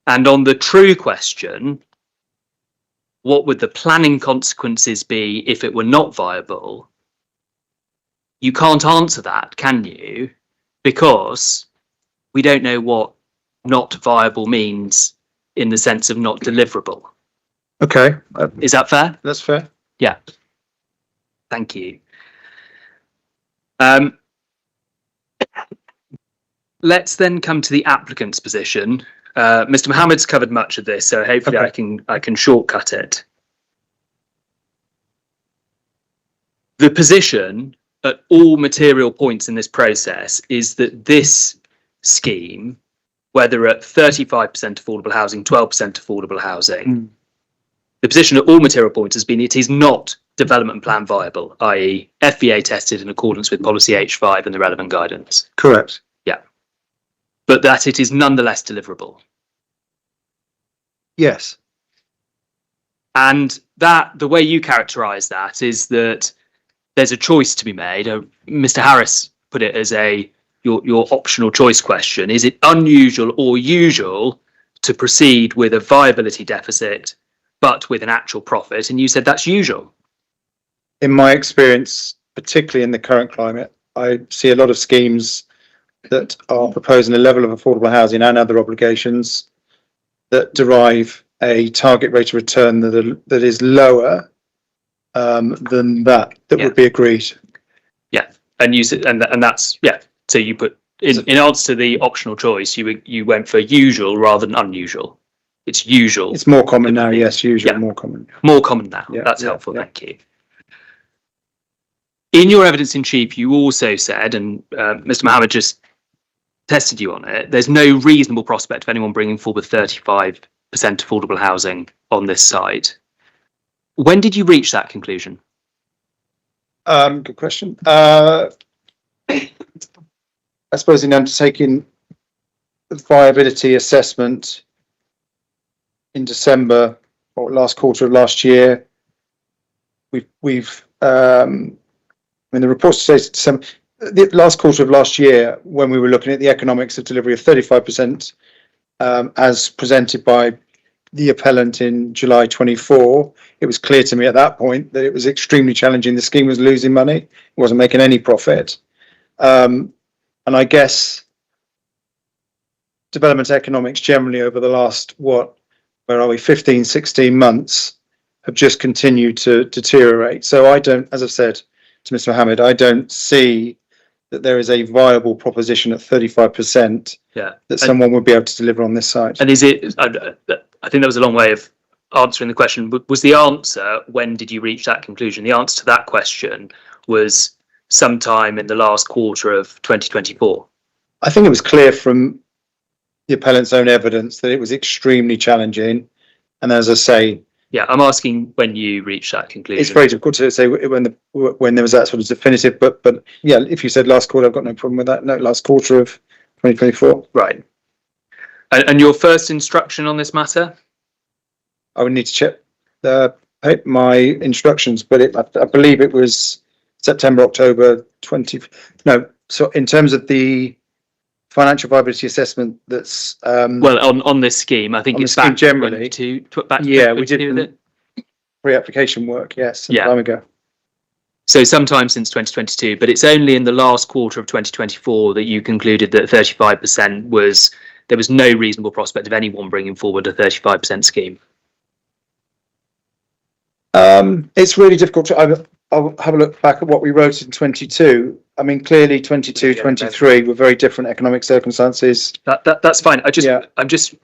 Speaker 2: And on the true question, what would the planning consequences be if it were not viable? You can't answer that, can you? Because we don't know what not viable means in the sense of not deliverable.
Speaker 5: Okay,
Speaker 2: Is that fair?
Speaker 5: that's fair.
Speaker 2: Yeah. Thank you. Let's then come to the applicant's position. Mr. Mohammed's covered much of this, so hopefully
Speaker 5: Okay.
Speaker 2: I can shortcut it. The position at all material points in this process is that this scheme, whether at 35% affordable housing, 12% affordable housing, the position at all material points has been it is not development plan viable, i.e. FVA tested in accordance with policy H5 and the relevant guidance.
Speaker 5: Correct.
Speaker 2: Yeah. But that it is nonetheless deliverable.
Speaker 5: Yes.
Speaker 2: And that the way you characterize that is that there's a choice to be made. Mr. Harris put it as your optional choice question. Is it unusual or usual to proceed with a viability deficit, but with an actual profit? And you said that's usual.
Speaker 5: In my experience, particularly in the current climate, I see a lot of schemes that are proposing a level of affordable housing and other obligations that derive a target rate of return that is lower than that would be agreed.
Speaker 2: Yeah, and you said, and that's So you put in answer to the optional choice, you went for usual rather than unusual. It's usual.
Speaker 5: It's more common now. Yes, usual, more common.
Speaker 2: More common now.
Speaker 5: Yeah,
Speaker 2: that's helpful. Thank you. In your evidence in chief, you also said, and Mr. Mohammed just tested you on it, there's no reasonable prospect of anyone bringing forward 35% affordable housing on this site. When did you reach that conclusion?
Speaker 5: Good question. I suppose in undertaking the viability assessment in December or last quarter of last year, the report says December, the last quarter of last year, when we were looking at the economics of delivery of 35%, as presented by the appellant in July 24, it was clear to me at that point that it was extremely challenging. The scheme was losing money. It wasn't making any profit. And I guess development economics generally over the last, 15, 16 months have just continued to deteriorate. So I don't, as I've said to Mr. Mohammed, I don't see that there is a viable proposition at 35% that someone would be able to deliver on this site.
Speaker 2: And is it, I think that was a long way of answering the question, but was the answer, when did you reach that conclusion? The answer to that question was sometime in the last quarter of 2024.
Speaker 5: I think it was clear from the appellant's own evidence that it was extremely challenging. And as I say,
Speaker 2: yeah, I'm asking when you reached that conclusion.
Speaker 5: It's very difficult to say when there was that sort of definitive, but yeah, if you said last quarter, I've got no problem with that. No, last quarter of 2024.
Speaker 2: Right. And your first instruction on this matter?
Speaker 5: I would need to check my instructions, but I believe it was September, October 20. No, so in terms of the financial viability assessment, that's
Speaker 2: well on this scheme, I think it's back
Speaker 5: generally
Speaker 2: to back.
Speaker 5: Yeah, we did pre-application work. Yes, some time ago.
Speaker 2: So sometime since 2022, but it's only in the last quarter of 2024 that you concluded that 35% there was no reasonable prospect of anyone bringing forward a 35% scheme.
Speaker 5: It's really difficult I'll have a look back at what we wrote in 22. I mean, clearly 22, 23 were very different economic circumstances.
Speaker 2: That's fine.
Speaker 5: Yeah.
Speaker 2: I'm just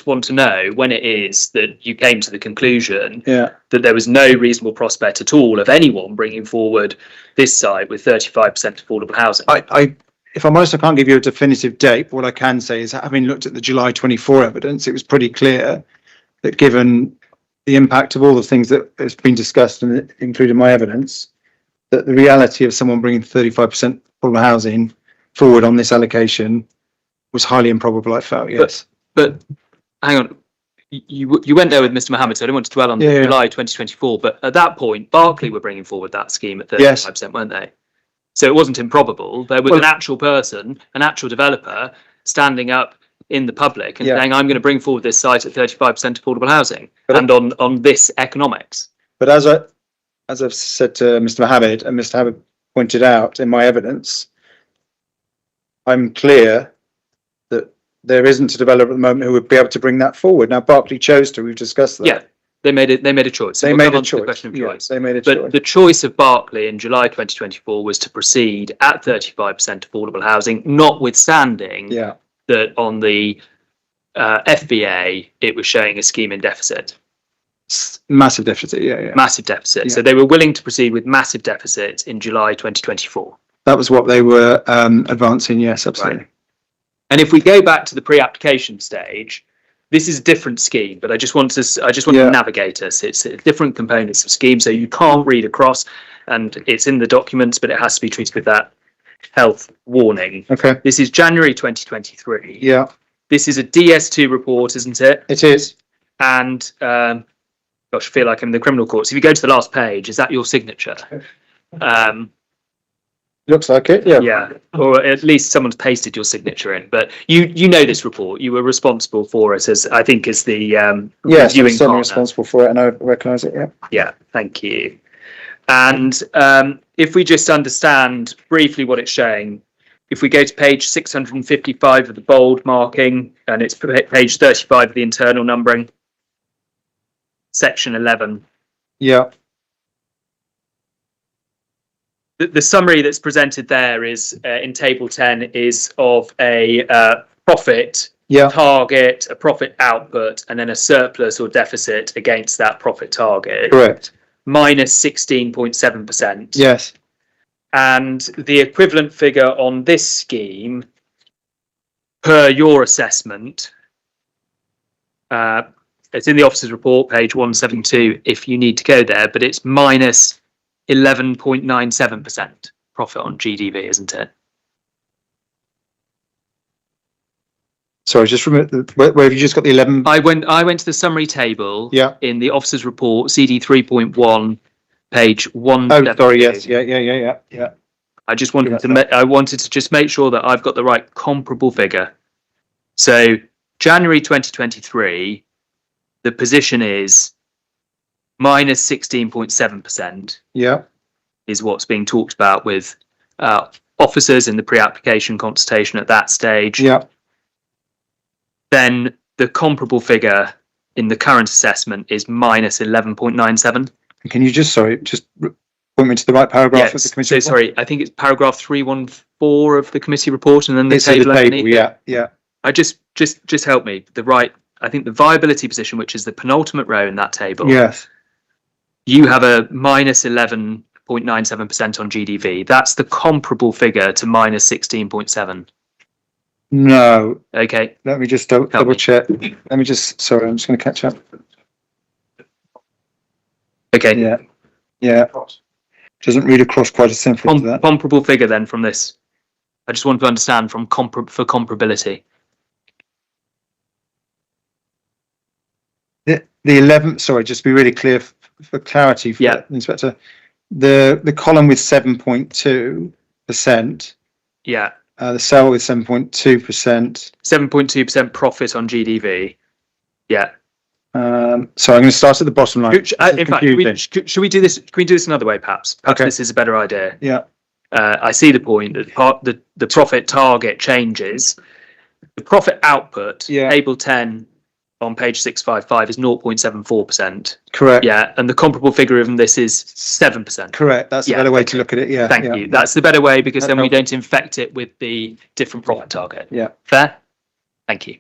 Speaker 2: want to know when it is that you came to the conclusion
Speaker 5: Yeah.
Speaker 2: that there was no reasonable prospect at all of anyone bringing forward this site with 35% affordable housing.
Speaker 5: If I'm honest, I can't give you a definitive date. What I can say is, having looked at the July 24 evidence, it was pretty clear that given the impact of all the things that has been discussed and including my evidence, that the reality of someone bringing 35% affordable housing forward on this allocation was highly improbable, I felt, yes.
Speaker 2: But hang on, you went there with Mr. Mohammed, so I don't want to dwell on July 2024, but at that point, Berkeley were bringing forward that scheme at 35%, weren't they? So it wasn't improbable. There was an actual person, an actual developer, standing up in the public and saying, I'm going to bring forward this site at 35% affordable housing and on this economics.
Speaker 5: But as I've said to Mr. Mohammed, and Mr. Mohammed pointed out in my evidence, I'm clear that there isn't a developer at the moment who would be able to bring that forward. Now, Berkeley chose to. We've discussed that.
Speaker 2: Yeah, they made a choice. So
Speaker 5: they made a choice.
Speaker 2: The question of choice.
Speaker 5: They made a choice.
Speaker 2: But the choice of Berkeley in July 2024 was to proceed at 35% affordable housing, notwithstanding that on the FBA it was showing a scheme in deficit.
Speaker 5: Massive deficit,
Speaker 2: Massive deficit. So they were willing to proceed with massive deficits in July 2024.
Speaker 5: That was what they were advancing, yes, absolutely.
Speaker 2: Right. And if we go back to the pre-application stage, this is a different scheme, but I just want to navigate us. It's different components of scheme, so you can't read across, and it's in the documents, but it has to be treated with that health warning.
Speaker 5: Okay.
Speaker 2: This is January 2023.
Speaker 5: Yeah.
Speaker 2: This is a DS2 report, isn't it?
Speaker 5: It is.
Speaker 2: And gosh, I feel like I'm in the criminal courts. If you go to the last page, is that your signature?
Speaker 5: Looks like it, yeah.
Speaker 2: Yeah, or at least someone's pasted your signature in. But you know this report. You were responsible for it as I think as the
Speaker 5: yes,
Speaker 2: reviewing
Speaker 5: I'm certainly
Speaker 2: partner.
Speaker 5: responsible for it, and I recognise it. Yeah.
Speaker 2: Yeah, thank you. And if we just understand briefly what it's showing, if we go to page 655 of the bold marking, and it's page 35 of the internal numbering, section 11.
Speaker 5: Yeah.
Speaker 2: The summary that's presented there is in table 10 is of a profit target, a profit output, and then a surplus or deficit against that profit target.
Speaker 5: Correct.
Speaker 2: Minus 16.7%.
Speaker 5: Yes.
Speaker 2: And the equivalent figure on this scheme, per your assessment, it's in the officer's report, page 172, if you need to go there, but it's minus 11.97% profit on GDV, isn't it?
Speaker 5: Sorry, just remember, where have you just got the 11?
Speaker 2: I went to the summary table in the officer's report, CD 3.1, page 1.
Speaker 5: Oh, sorry, yes, yeah.
Speaker 2: I just wanted to just make sure that I've got the right comparable figure. So January 2023, the position is minus 16.7%.
Speaker 5: Yeah.
Speaker 2: Is what's being talked about with officers in the pre-application consultation at that stage.
Speaker 5: Yeah.
Speaker 2: Then the comparable figure in the current assessment is minus 11.97.
Speaker 5: Can you just point me to the right paragraph of the committee report?
Speaker 2: Sorry, I think it's paragraph 314 of the committee report, and then the
Speaker 5: it's
Speaker 2: table.
Speaker 5: The table, yeah.
Speaker 2: I just help me. I think the viability position, which is the penultimate row in that table.
Speaker 5: Yes.
Speaker 2: You have a minus 11.97% on GDV. That's the comparable figure to minus 16.7.
Speaker 5: No.
Speaker 2: Okay.
Speaker 5: Let me just double check. I'm just going to catch up.
Speaker 2: Okay.
Speaker 5: Yeah. Doesn't read across quite as simply as that.
Speaker 2: Comparable figure then from this. I just want to understand for comparability.
Speaker 5: The 11, sorry, just to be really clear for clarity for the Inspector, the column with 7.2%.
Speaker 2: Yeah.
Speaker 5: The cell with 7.2%.
Speaker 2: 7.2% profit on GDV. Yeah.
Speaker 5: So I'm going to start at the bottom line.
Speaker 2: In fact, should we do this? Can we do this another way, perhaps? Perhaps
Speaker 5: Okay.
Speaker 2: this is a better idea.
Speaker 5: Yeah.
Speaker 2: I see the point that the profit target changes. The profit output,
Speaker 5: Yeah.
Speaker 2: table 10 on page 655 is 0.74%.
Speaker 5: Correct.
Speaker 2: Yeah, and the comparable figure of this is 7%.
Speaker 5: Correct. That's a
Speaker 2: Yeah,
Speaker 5: better way
Speaker 2: okay.
Speaker 5: to look at it. Yeah.
Speaker 2: Thank you. That's the better way, because
Speaker 5: That
Speaker 2: then we
Speaker 5: helps.
Speaker 2: don't infect it with the different profit target.
Speaker 5: Yeah.
Speaker 2: Fair? Thank you.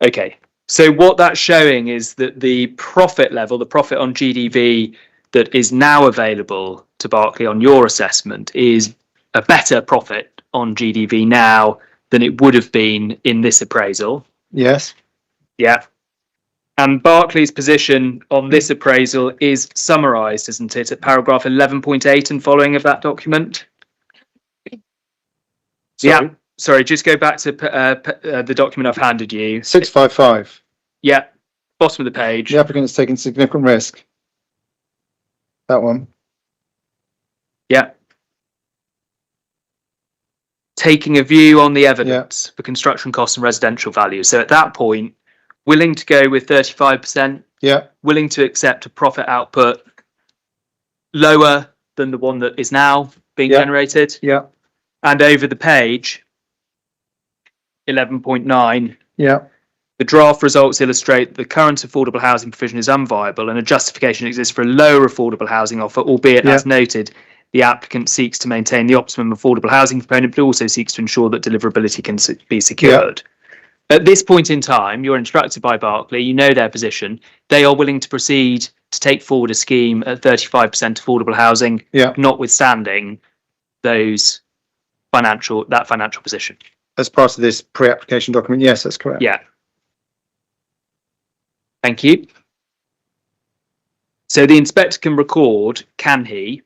Speaker 2: Okay. So what that's showing is that the profit level, the profit on GDV that is now available to Berkeley on your assessment, is a better profit on GDV now than it would have been in this appraisal.
Speaker 5: Yes.
Speaker 2: Yeah. And Berkeley's position on this appraisal is summarised, isn't it, at paragraph 11.8 and following of that document? Yeah. Sorry, just go back to the document I've handed you.
Speaker 5: 655.
Speaker 2: Yeah. Bottom of the page.
Speaker 5: The applicant has taken significant risk. That one.
Speaker 2: Yeah. Taking a view on the evidence for construction costs and residential value. So at that point, willing to go with 35%,
Speaker 5: Yeah.
Speaker 2: willing to accept a profit output lower than the one that is now being generated.
Speaker 5: Yeah.
Speaker 2: And over the page, 11.9,
Speaker 5: Yeah.
Speaker 2: the draft results illustrate that the current affordable housing provision is unviable and a justification exists for a lower affordable housing offer, albeit, as noted, the applicant seeks to maintain the optimum affordable housing component, but also seeks to ensure that deliverability can be secured. At this point in time, you're instructed by Berkeley, you know their position, they are willing to proceed to take forward a scheme at 35% affordable housing, notwithstanding that financial position.
Speaker 5: As part of this pre-application document, yes, that's correct.
Speaker 2: Yeah. Thank you. So the inspector can record, can he,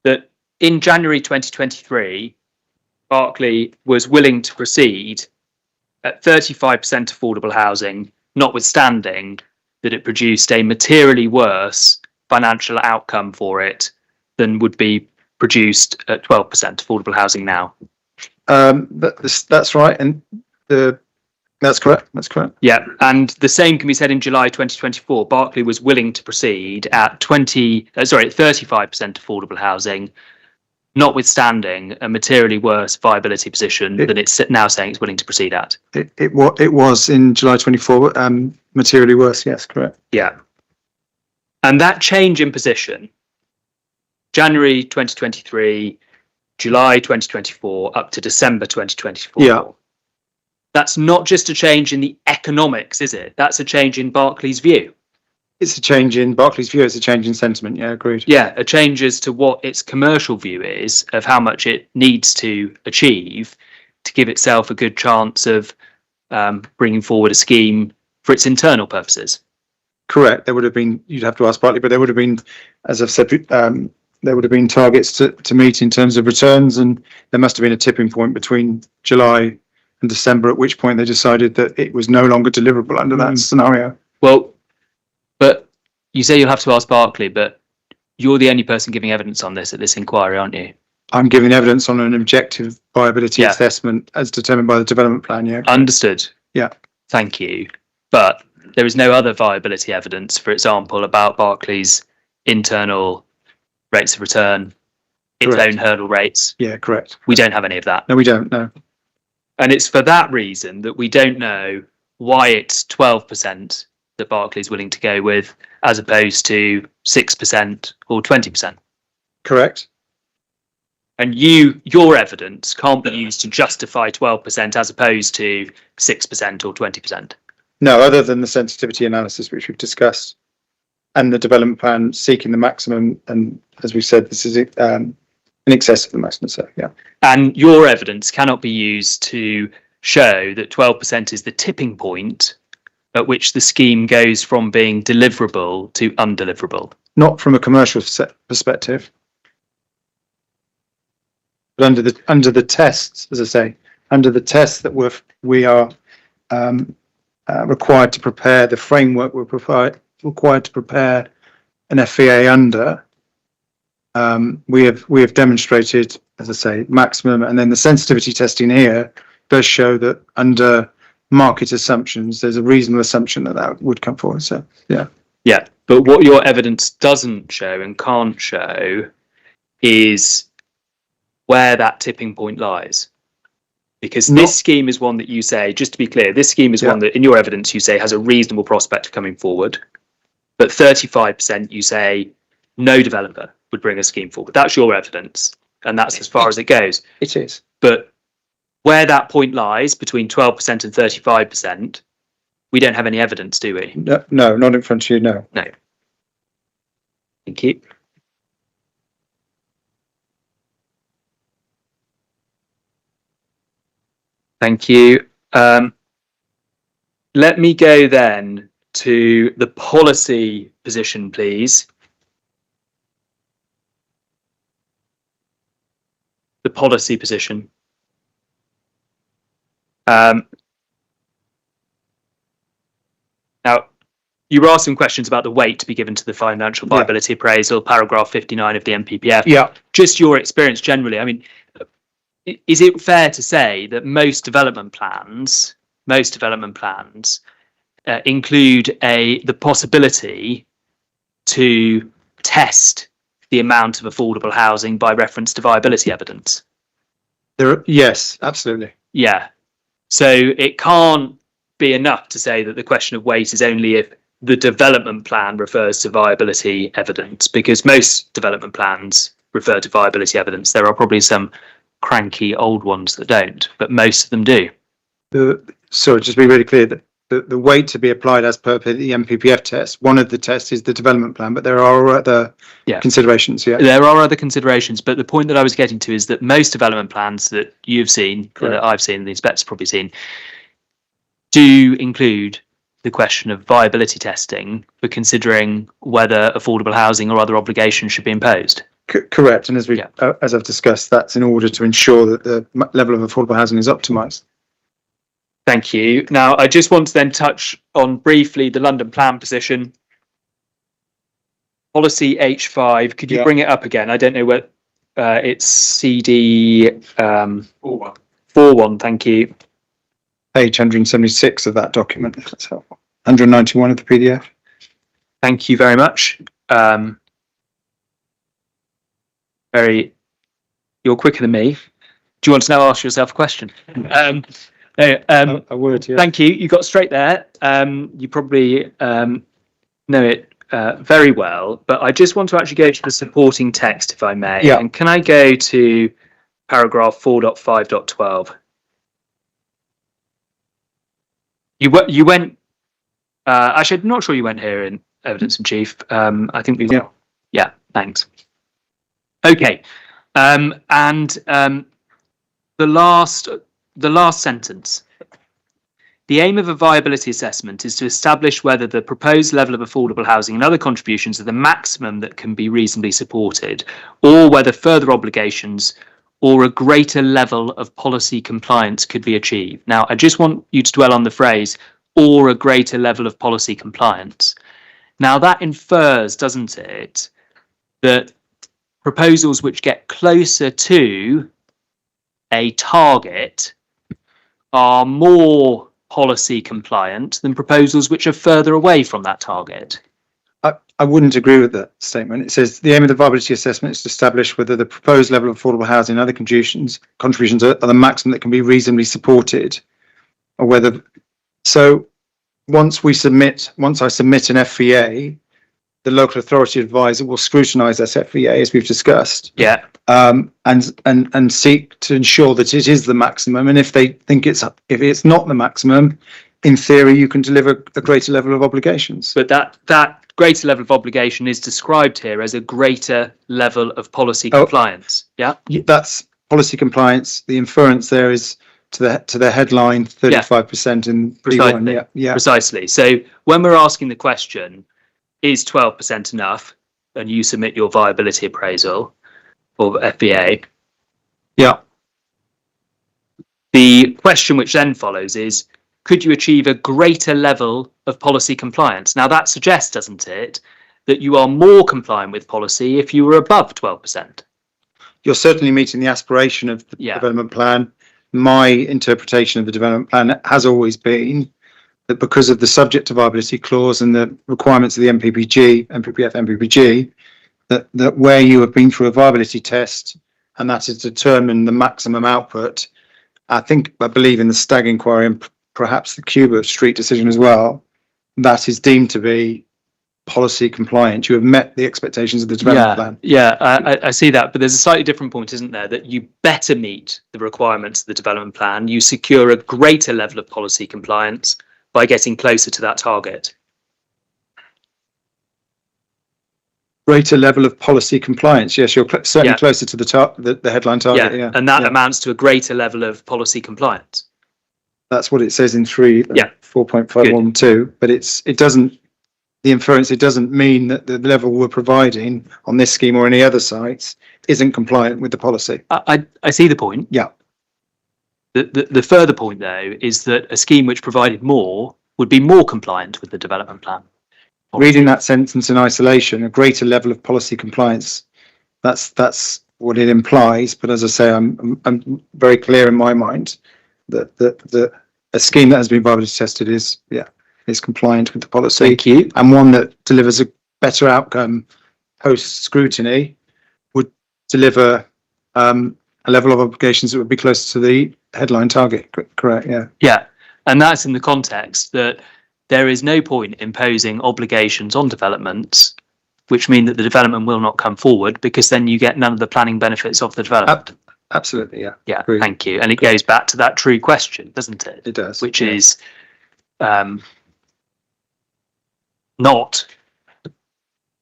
Speaker 2: that in January 2023, Berkeley was willing to proceed at 35% affordable housing, notwithstanding that it produced a materially worse financial outcome for it than would be produced at 12% affordable housing now.
Speaker 5: That's right, and that's correct. That's correct.
Speaker 2: Yeah, and the same can be said in July 2024. Berkeley was willing to proceed at 35% affordable housing, notwithstanding a materially worse viability position than it's now saying it's willing to proceed at.
Speaker 5: It was in July 24, materially worse. Yes, correct.
Speaker 2: Yeah, and that change in position, January 2023, July 2024, up to December 2024.
Speaker 5: Yeah.
Speaker 2: That's not just a change in the economics, is it? That's a change in Berkeley's view.
Speaker 5: It's a change in Berkeley's view. It's a change in sentiment. Yeah, agreed.
Speaker 2: Yeah, a change as to what its commercial view is of how much it needs to achieve to give itself a good chance of bringing forward a scheme for its internal purposes.
Speaker 5: Correct. There would have been, you'd have to ask Berkeley, but there would have been, as I've said, there would have been targets to meet in terms of returns, and there must have been a tipping point between July and December, at which point they decided that it was no longer deliverable under that scenario.
Speaker 2: Well, but you say you'll have to ask Berkeley, but you're the only person giving evidence on this at this inquiry, aren't you?
Speaker 5: I'm giving evidence on an objective viability assessment as determined by the development plan. Yeah.
Speaker 2: Understood.
Speaker 5: Yeah.
Speaker 2: Thank you. But there is no other viability evidence, for example, about Berkeley's internal rates of return, its own hurdle rates.
Speaker 5: Yeah, correct.
Speaker 2: We don't have any of that.
Speaker 5: No, we don't. No.
Speaker 2: And it's for that reason that we don't know why it's 12% that Berkeley's willing to go with, as opposed to 6% or 20%.
Speaker 5: Correct.
Speaker 2: And your evidence can't be used to justify 12% as opposed to 6% or 20%.
Speaker 5: No, other than the sensitivity analysis, which we've discussed, and the development plan seeking the maximum. And as we said, this is in excess of the maximum. So, yeah.
Speaker 2: And your evidence cannot be used to show that 12% is the tipping point at which the scheme goes from being deliverable to undeliverable.
Speaker 5: Not from a commercial perspective, but under the tests, as I say, under the tests that we are required to prepare, the framework we're required to prepare an FEA under. We have demonstrated, as I say, maximum, and then the sensitivity testing here does show that under market assumptions, there's a reasonable assumption that that would come forward. So, yeah.
Speaker 2: Yeah, but what your evidence doesn't show and can't show is where that tipping point lies. Because this scheme is one that you say, just to be clear, this scheme is one that in your evidence you say has a reasonable prospect of coming forward. But 35% you say no developer would bring a scheme forward. That's your evidence. And that's as far as it goes.
Speaker 5: It is.
Speaker 2: But where that point lies between 12% and 35%, we don't have any evidence, do we?
Speaker 5: No, not in front of you, no.
Speaker 2: No. Thank you. Thank you. Let me go then to the policy position, please. The policy position. Now, you were asking questions about the weight to be given to the financial viability appraisal, paragraph 59 of the NPPF.
Speaker 5: Yeah.
Speaker 2: Just your experience generally. I mean, is it fair to say that most development plans include the possibility to test the amount of affordable housing by reference to viability evidence?
Speaker 5: Yes, absolutely.
Speaker 2: Yeah. So it can't be enough to say that the question of weight is only if the development plan refers to viability evidence, because most development plans refer to viability evidence. There are probably some cranky old ones that don't, but most of them do.
Speaker 5: So just to be really clear, the weight to be applied as per the MPPF test, one of the tests is the development plan, but there are other considerations. Yeah,
Speaker 2: there are other considerations, but the point that I was getting to is that most development plans that you've seen, that I've seen, the inspector's probably seen, do include the question of viability testing for considering whether affordable housing or other obligations should be imposed.
Speaker 5: Correct, and as I've discussed, that's in order to ensure that the level of affordable housing is optimised.
Speaker 2: Thank you. Now, I just want to then touch on briefly the London Plan position. Policy H5, could you bring it up again? I don't know what it's CD 41, thank you.
Speaker 5: Page 176 of that document, if that's helpful. 191 of the PDF.
Speaker 2: Thank you very much. You're quicker than me. Do you want to now ask yourself a question?
Speaker 5: I would, yeah.
Speaker 2: Thank you. You got straight there. You probably know it very well, but I just want to actually go to the supporting text, if I may.
Speaker 5: Yeah.
Speaker 2: And can I go to paragraph 4.5.12? You went. Actually, I'm not sure you went here in evidence in chief. I think we. Yeah. Thanks. Okay. The last sentence. The aim of a viability assessment is to establish whether the proposed level of affordable housing and other contributions are the maximum that can be reasonably supported, or whether further obligations or a greater level of policy compliance could be achieved. Now, I just want you to dwell on the phrase, or a greater level of policy compliance. Now, that infers, doesn't it, that proposals which get closer to a target are more policy compliant than proposals which are further away from that target.
Speaker 5: I wouldn't agree with that statement. It says the aim of the viability assessment is to establish whether the proposed level of affordable housing and other contributions are the maximum that can be reasonably supported, or whether. So once I submit an FVA, the local authority advisor will scrutinise that FVA, as we've discussed.
Speaker 2: Yeah.
Speaker 5: And seek to ensure that it is the maximum. And if they think if it's not the maximum, in theory, you can deliver a greater level of obligations.
Speaker 2: But that greater level of obligation is described here as a greater level of policy compliance. Yeah.
Speaker 5: That's policy compliance. The inference there is to the headline 35% in
Speaker 2: Precisely.
Speaker 5: Yeah.
Speaker 2: Precisely. So when we're asking the question, is 12% enough? And you submit your viability appraisal or FVA.
Speaker 5: Yeah.
Speaker 2: The question which then follows is, could you achieve a greater level of policy compliance? Now that suggests, doesn't it, that you are more compliant with policy if you were above 12%.
Speaker 5: You're certainly meeting the aspiration of the development plan. my interpretation of the development plan has always been that because of the subject to viability clause and the requirements of the MPPG, MPPF, MPPG, that where you have been through a viability test and that has determined the maximum output, I believe in the Stag inquiry and perhaps the Cuba Street decision as well, that is deemed to be policy compliant. You have met the expectations of the development plan.
Speaker 2: Yeah, I see that, but there's a slightly different point, isn't there? That you better meet the requirements of the development plan. You secure a greater level of policy compliance by getting closer to that target.
Speaker 5: Greater level of policy compliance. Yes, you're certainly closer to the headline target. Yeah,
Speaker 2: and that amounts to a greater level of policy compliance.
Speaker 5: That's what it says in 4.512, but it doesn't. The inference, it doesn't mean that the level we're providing on this scheme or any other sites isn't compliant with the policy.
Speaker 2: I see the point.
Speaker 5: Yeah.
Speaker 2: The further point, though, is that a scheme which provided more would be more compliant with the development plan.
Speaker 5: Reading that sentence in isolation, a greater level of policy compliance, that's what it implies. But as I say, I'm very clear in my mind that a scheme that has been viability tested is compliant with the policy.
Speaker 2: Thank you.
Speaker 5: And one that delivers a better outcome post scrutiny would deliver a level of obligations that would be close to the headline target. Correct. Yeah.
Speaker 2: Yeah, and that's in the context that there is no point imposing obligations on developments which mean that the development will not come forward, because then you get none of the planning benefits of the development.
Speaker 5: Absolutely. Yeah.
Speaker 2: Yeah.
Speaker 5: Agreed.
Speaker 2: Thank you. And it goes back to that true question, doesn't it?
Speaker 5: It does.
Speaker 2: Which is not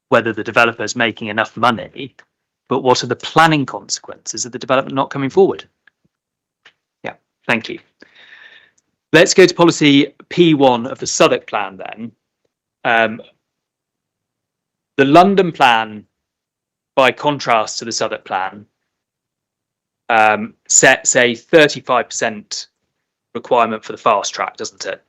Speaker 2: whether the developer is making enough money, but what are the planning consequences of the development not coming forward? Yeah, thank you. Let's go to policy P1 of the Southwark plan then. The London plan, by contrast to the Southwark plan, sets a 35% requirement for the fast track, doesn't it?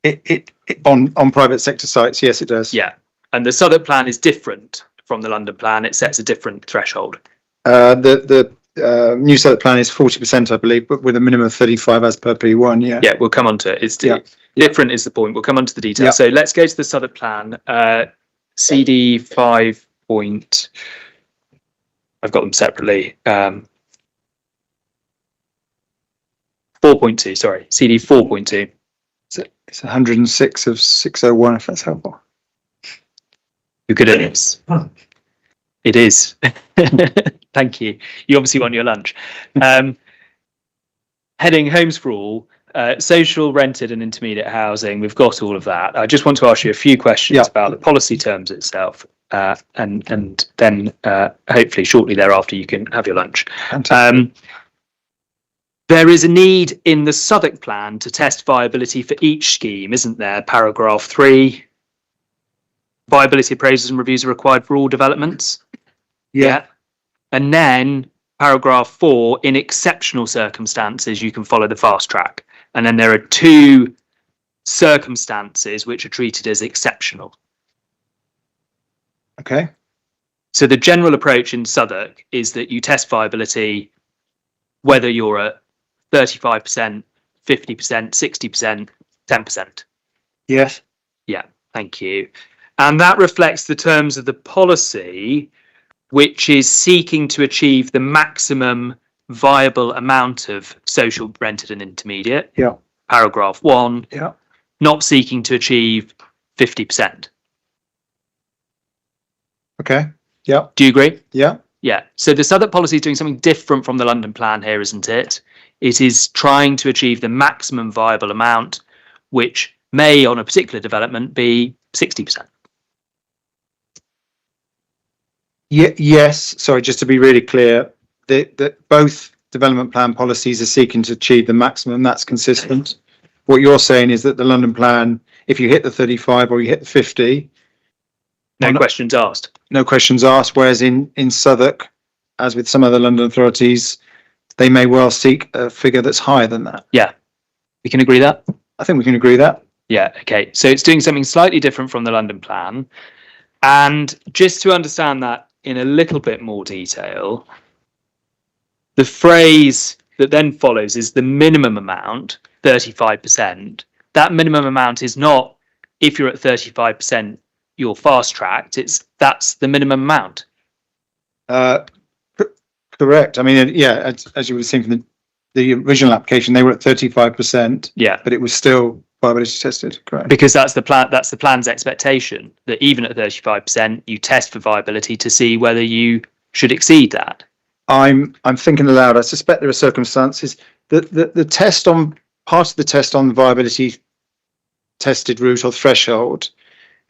Speaker 5: It on private sector sites, yes, it does.
Speaker 2: Yeah, and the Southwark plan is different from the London plan. It sets a different threshold.
Speaker 5: The New Southwark plan is 40%, I believe, but with a minimum of 35 as per P1. Yeah.
Speaker 2: Yeah, we'll come on to it. It's different is the point. We'll come on to the details.
Speaker 5: Yeah.
Speaker 2: So let's go to the Southwark plan. CD 5 point. I've got them separately. 4.2. Sorry, CD 4.2.
Speaker 5: It's 106 of 601, if that's helpful.
Speaker 2: You're good at this. It is. Thank you. You obviously want your lunch. Heading Homes for All, social, rented and intermediate housing. We've got all of that. I just want to ask you a few questions about the policy terms itself, and then hopefully shortly thereafter you can have your lunch. There is a need in the Southwark plan to test viability for each scheme, isn't there? Paragraph 3. Viability appraisals and reviews are required for all developments. Yeah. And then paragraph 4, in exceptional circumstances, you can follow the fast track. And then there are 2 circumstances which are treated as exceptional.
Speaker 5: Okay.
Speaker 2: So the general approach in Southwark is that you test viability whether you're at 35%, 50%, 60%, 10%.
Speaker 5: Yes.
Speaker 2: Yeah, thank you. And that reflects the terms of the policy, which is seeking to achieve the maximum viable amount of social, rented and intermediate.
Speaker 5: Yeah.
Speaker 2: Paragraph 1.
Speaker 5: Yeah.
Speaker 2: Not seeking to achieve 50%.
Speaker 5: Okay. Yeah.
Speaker 2: Do you agree?
Speaker 5: Yeah.
Speaker 2: Yeah. So the Southwark policy is doing something different from the London plan here, isn't it? It is trying to achieve the maximum viable amount, which may, on a particular development, be 60%.
Speaker 5: Yes. Sorry, just to be really clear, that both development plan policies are seeking to achieve the maximum. That's consistent. What you're saying is that the London plan, if you hit the 35 or you hit the 50,
Speaker 2: no questions asked.
Speaker 5: No questions asked. Whereas in Southwark, as with some other London authorities, they may well seek a figure that's higher than that.
Speaker 2: Yeah, we can agree that.
Speaker 5: I think we can agree that.
Speaker 2: Yeah. Okay. So it's doing something slightly different from the London plan, and just to understand that in a little bit more detail, the phrase that then follows is the minimum amount, 35%. That minimum amount is not, if you're at 35%, you're fast tracked. That's the minimum amount.
Speaker 5: Correct. I mean, yeah, as you would have seen from the original application, they were at 35%.
Speaker 2: Yeah.
Speaker 5: But it was still viability tested. Correct.
Speaker 2: Because that's the plan's expectation, that even at 35%, you test for viability to see whether you should exceed that.
Speaker 5: I'm thinking aloud. I suspect there are circumstances that the test on part of the test on the viability tested route or threshold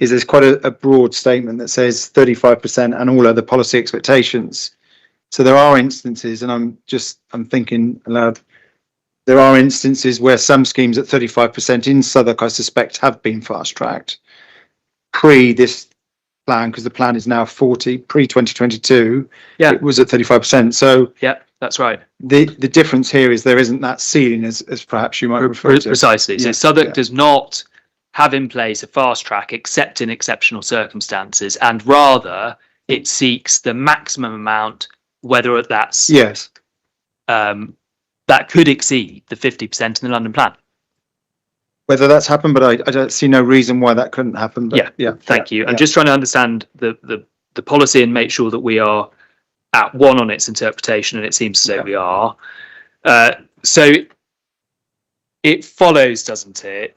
Speaker 5: is there's quite a broad statement that says 35% and all other policy expectations. So there are instances, and I'm thinking aloud, there are instances where some schemes at 35% in Southwark, I suspect, have been fast tracked pre this plan, because the plan is now 40 pre 2022.
Speaker 2: Yeah,
Speaker 5: it was at 35%. So
Speaker 2: yeah, that's right.
Speaker 5: The difference here is there isn't that ceiling as perhaps you might refer to.
Speaker 2: Precisely. So
Speaker 5: Yeah,
Speaker 2: Southwark
Speaker 5: yeah.
Speaker 2: does not have in place a fast track except in exceptional circumstances, and rather it seeks the maximum amount, whether that's
Speaker 5: Yes.
Speaker 2: that could exceed the 50% in the London plan.
Speaker 5: Whether that's happened, but I don't see no reason why that couldn't happen. But
Speaker 2: Thank you.
Speaker 5: yeah.
Speaker 2: I'm just trying to understand the policy and make sure that we are at one on its interpretation, and it seems as though we are. So it follows, doesn't it,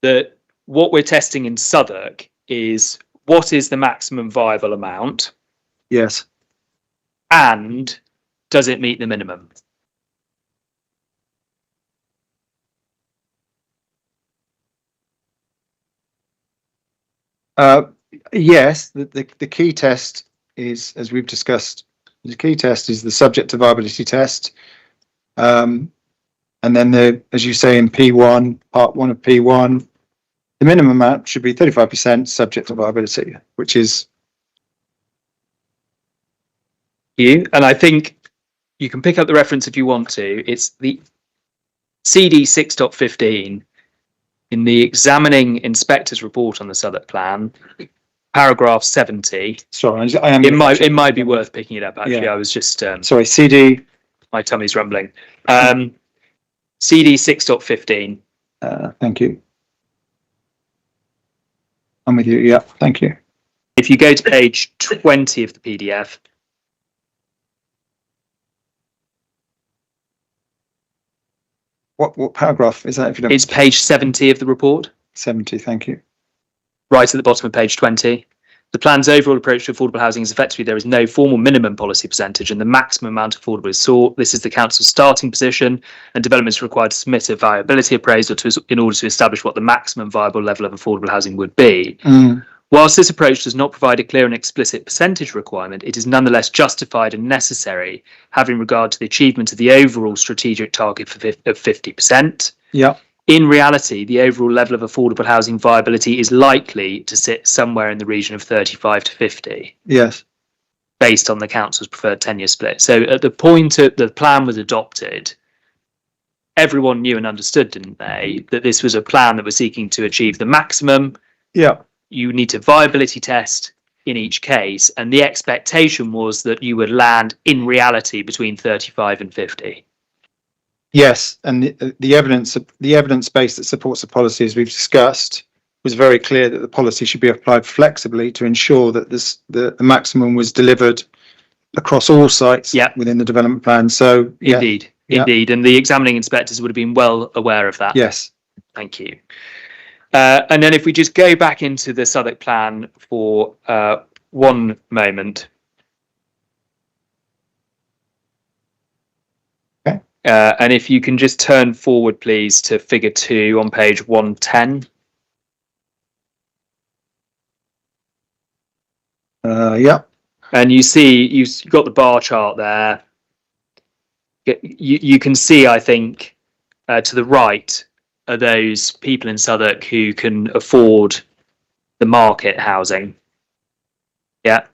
Speaker 2: that what we're testing in Southwark is what is the maximum viable amount,
Speaker 5: Yes.
Speaker 2: and does it meet the minimum?
Speaker 5: Yes, the key test is, as we've discussed, the key test is the subject to viability test. And then as you say in P1, part 1 of P1, the minimum amount should be 35% subject to viability, which is
Speaker 2: And I think you can pick up the reference if you want to. It's the CD 6.15 in the examining inspector's report on the Southwark plan, paragraph 70.
Speaker 5: sorry, I am.
Speaker 2: It might be worth picking it up. Actually,
Speaker 5: Yeah.
Speaker 2: I was just
Speaker 5: Sorry, CD.
Speaker 2: my tummy's rumbling. CD 6.15.
Speaker 5: Thank you. I'm with you. Yeah, thank you.
Speaker 2: If you go to page 20 of the PDF,
Speaker 5: What paragraph is that? If you don't.
Speaker 2: it's page 70 of the report,
Speaker 5: 70. Thank you.
Speaker 2: right at the bottom of page 20. The plan's overall approach to affordable housing is effectively there is no formal minimum policy percentage, and the maximum amount affordable is sought. This is the council's starting position, and development is required to submit a viability appraisal in order to establish what the maximum viable level of affordable housing would be. Whilst this approach does not provide a clear and explicit percentage requirement, it is nonetheless justified and necessary, having regard to the achievement of the overall strategic target of 50%.
Speaker 5: Yeah.
Speaker 2: In reality, the overall level of affordable housing viability is likely to sit somewhere in the region of 35 to 50,
Speaker 5: Yes.
Speaker 2: based on the council's preferred tenure split. So at the point that the plan was adopted, everyone knew and understood, didn't they, that this was a plan that was seeking to achieve the maximum.
Speaker 5: Yeah.
Speaker 2: You need to viability test in each case, and the expectation was that you would land in reality between 35 and 50.
Speaker 5: Yes, and the evidence base that supports the policy, as we've discussed, was very clear that the policy should be applied flexibly to ensure that the maximum was delivered across all sites within the development plan. So
Speaker 2: Indeed, and the examining inspectors would have been well aware of that.
Speaker 5: Yes.
Speaker 2: Thank you. And then if we just go back into the Southwark plan for one moment.
Speaker 5: Okay.
Speaker 2: And if you can just turn forward, please, to figure 2 on page 110.
Speaker 5: Yeah.
Speaker 2: And you see, you've got the bar chart there. You can see, I think, to the right are those people in Southwark who can afford the market housing. Yeah.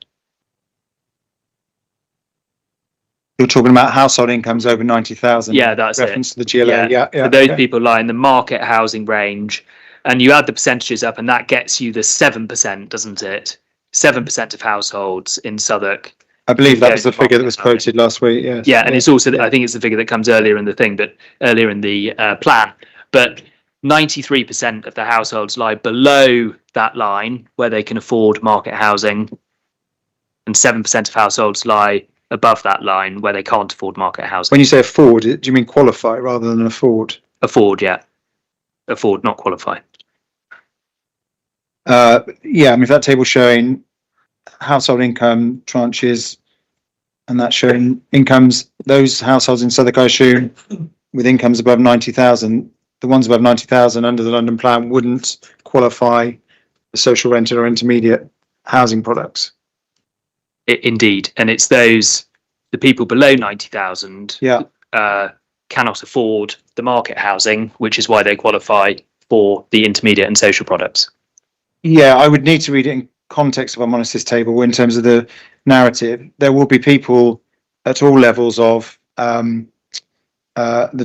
Speaker 5: You're talking about household incomes over 90,000.
Speaker 2: Yeah, that's
Speaker 5: reference
Speaker 2: it.
Speaker 5: to the GLA. Yeah.
Speaker 2: So those people lie in the market housing range, and you add the percentages up, and that gets you the 7%, doesn't it? 7% of households in Southwark
Speaker 5: I believe that was the figure that was quoted last week, yes.
Speaker 2: Yeah, and it's also, I think it's the figure that comes earlier in the thing, but earlier in the plan. But 93% of the households lie below that line where they can afford market housing, and 7% of households lie above that line where they can't afford market housing.
Speaker 5: When you say afford, do you mean qualify rather than afford?
Speaker 2: Afford, yeah. Afford, not qualify.
Speaker 5: Yeah, I mean, if that table's showing household income tranches, and that's showing incomes, those households in Southwark, I assume, with incomes above 90,000, the ones above 90,000 under the London plan wouldn't qualify for social rented or intermediate housing products.
Speaker 2: Indeed, and it's the people below 90,000 cannot afford the market housing, which is why they qualify for the intermediate and social products.
Speaker 5: Yeah, I would need to read it in context if I'm honest, this table, in terms of the narrative. There will be people at all levels of the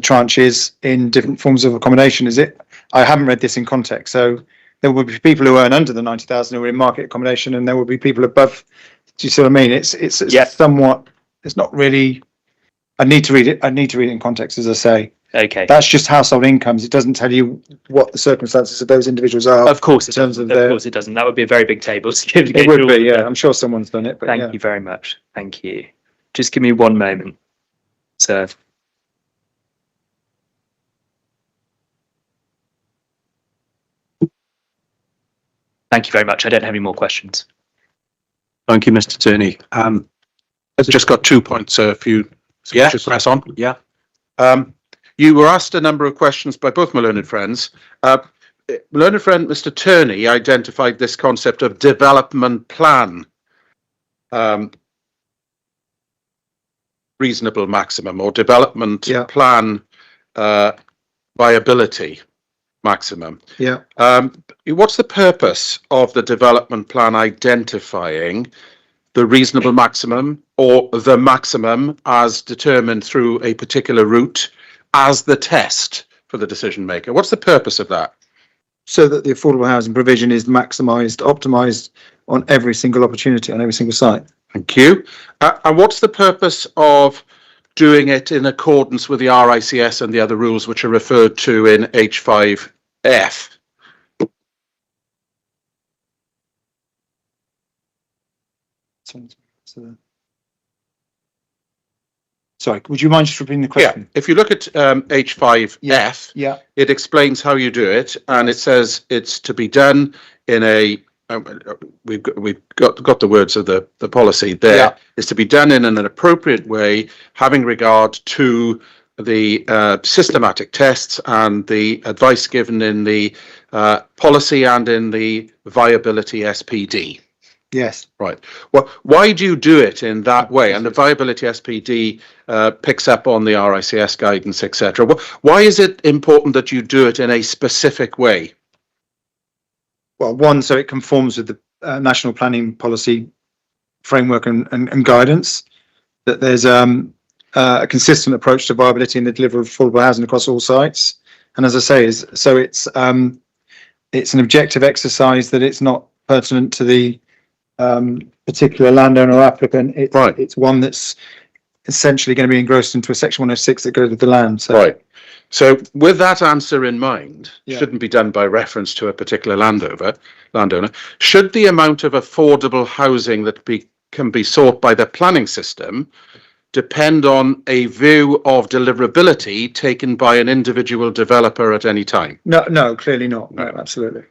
Speaker 5: tranches in different forms of accommodation, is it? I haven't read this in context. So there will be people who earn under the 90,000 who are in market accommodation, and there will be people above. Do you see what I mean? It's somewhat, it's not really, I need to read it in context, as I say.
Speaker 2: Okay.
Speaker 5: That's just household incomes. It doesn't tell you what the circumstances of those individuals are.
Speaker 2: Of course,
Speaker 5: in terms of
Speaker 2: course it doesn't. That would be a very big table.
Speaker 5: It would be, yeah. I'm sure someone's done it. But
Speaker 2: Thank you very much. Thank you. Just give me one moment, sir. Thank you very much. I don't have any more questions.
Speaker 1: Thank you, Mr. Turney.
Speaker 3: I've just got 2 points, if you should press on.
Speaker 1: Yeah.
Speaker 3: You were asked a number of questions by both my learned friends. My learned friend, Mr. Turney, identified this concept of development plan reasonable maximum, or development plan viability maximum.
Speaker 5: Yeah.
Speaker 3: What's the purpose of the development plan identifying the reasonable maximum or the maximum as determined through a particular route as the test for the decision maker? What's the purpose of that?
Speaker 5: So that the affordable housing provision is maximised, optimised on every single opportunity, on every single site.
Speaker 3: Thank you. And what's the purpose of doing it in accordance with the RICS and the other rules which are referred to in H5F?
Speaker 5: Sorry, would you mind just repeating the question?
Speaker 3: Yeah, if you look at H5F, it explains how you do it, and it says it's to be done in a, we've got the words of the policy there.
Speaker 5: Yeah.
Speaker 3: It's to be done in an appropriate way, having regard to the systematic tests and the advice given in the policy and in the viability SPD.
Speaker 5: Yes.
Speaker 3: Right. Well, why do you do it in that way? And the viability SPD picks up on the RICS guidance, etc. Why is it important that you do it in a specific way?
Speaker 5: Well, one, so it conforms with the national planning policy framework and guidance, that there's a consistent approach to viability and the delivery of affordable housing across all sites. And as I say, it's an objective exercise, that it's not pertinent to the particular landowner or applicant. It's one that's essentially going to be engrossed into a section 106 that goes with the land. So.
Speaker 3: Right. So with that answer in mind, shouldn't be done by reference to a particular landowner. Should the amount of affordable housing that can be sought by the planning system depend on a view of deliverability taken by an individual developer at any time?
Speaker 5: No, clearly not. No, absolutely.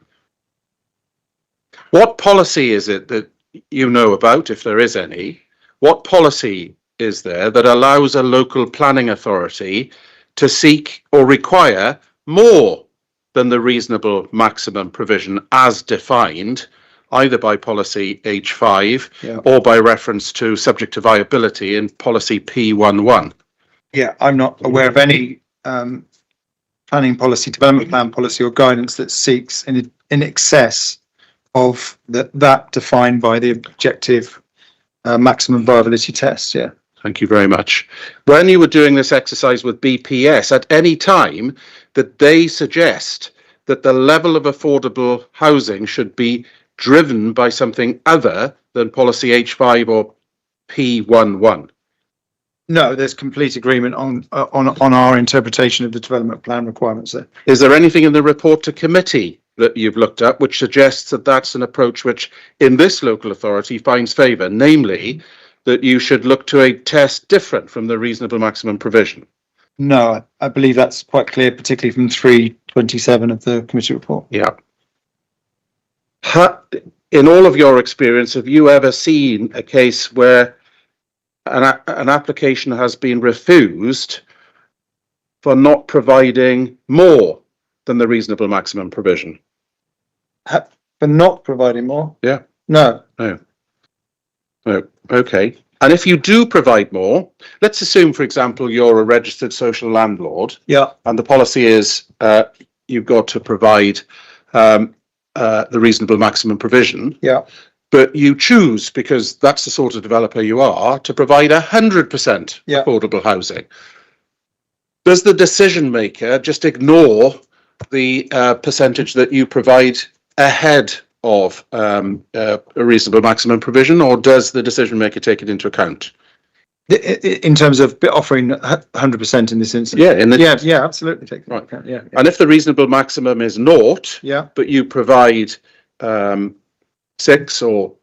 Speaker 3: What policy is it that you know about, if there is any? What policy is there that allows a local planning authority to seek or require more than the reasonable maximum provision as defined, either by policy H5 or by reference to subject to viability in policy P11?
Speaker 5: Yeah, I'm not aware of any planning policy, development plan policy or guidance that seeks in excess of that defined by the objective maximum viability test. Yeah.
Speaker 3: Thank you very much. When you were doing this exercise with BPS, at any time that they suggest that the level of affordable housing should be driven by something other than policy H5 or P11?
Speaker 5: No, there's complete agreement on our interpretation of the development plan requirements there.
Speaker 3: Is there anything in the report to committee that you've looked at which suggests that that's an approach which in this local authority finds favour, namely that you should look to a test different from the reasonable maximum provision?
Speaker 5: No, I believe that's quite clear, particularly from 327 of the committee report.
Speaker 3: Yeah. In all of your experience, have you ever seen a case where an application has been refused for not providing more than the reasonable maximum provision?
Speaker 5: For not providing more?
Speaker 3: Yeah.
Speaker 5: No.
Speaker 3: No. No. Okay. And if you do provide more, let's assume, for example, you're a registered social landlord.
Speaker 5: Yeah.
Speaker 3: And the policy is you've got to provide the reasonable maximum provision.
Speaker 5: Yeah.
Speaker 3: But you choose, because that's the sort of developer you are, to provide 100% affordable housing. Does the decision maker just ignore the percentage that you provide ahead of a reasonable maximum provision, or does the decision maker take it into account?
Speaker 5: In terms of offering 100% in this instance?
Speaker 3: Yeah,
Speaker 5: absolutely. Take
Speaker 3: right.
Speaker 5: account. Yeah.
Speaker 3: And if the reasonable maximum is naught, but you provide 6 or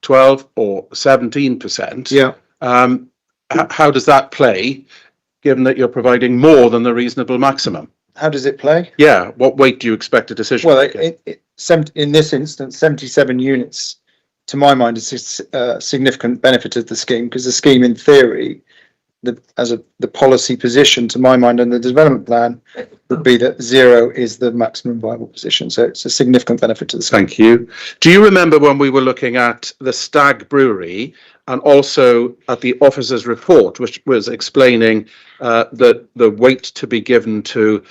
Speaker 3: 12 or 17%, how does that play, given that you're providing more than the reasonable maximum?
Speaker 5: How does it play?
Speaker 3: Yeah, what weight do you expect a decision?
Speaker 5: Well, in this instance, 77 units, to my mind, is a significant benefit of the scheme, because the scheme, in theory, the policy position, to my mind, and the development plan would be that 0 is the maximum viable position. So it's a significant benefit to the scheme.
Speaker 3: Thank you. Do you remember when we were looking at the Stag Brewery and also at the officer's report, which was explaining that the weight to be given to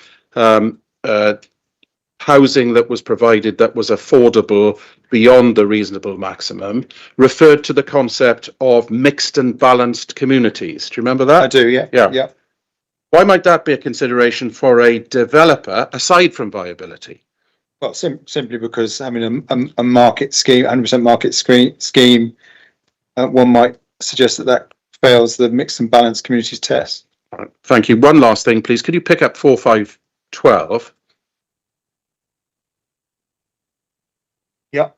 Speaker 3: housing that was provided that was affordable beyond the reasonable maximum, referred to the concept of mixed and balanced communities? Do you remember that?
Speaker 5: I do, yeah.
Speaker 3: Yeah. Why might that be a consideration for a developer aside from viability?
Speaker 5: Well, simply because having a market scheme, 100% market scheme, one might suggest that fails the mixed and balanced communities test.
Speaker 3: Right. Thank you. One last thing, please. Could you pick up 4512?
Speaker 5: Yeah.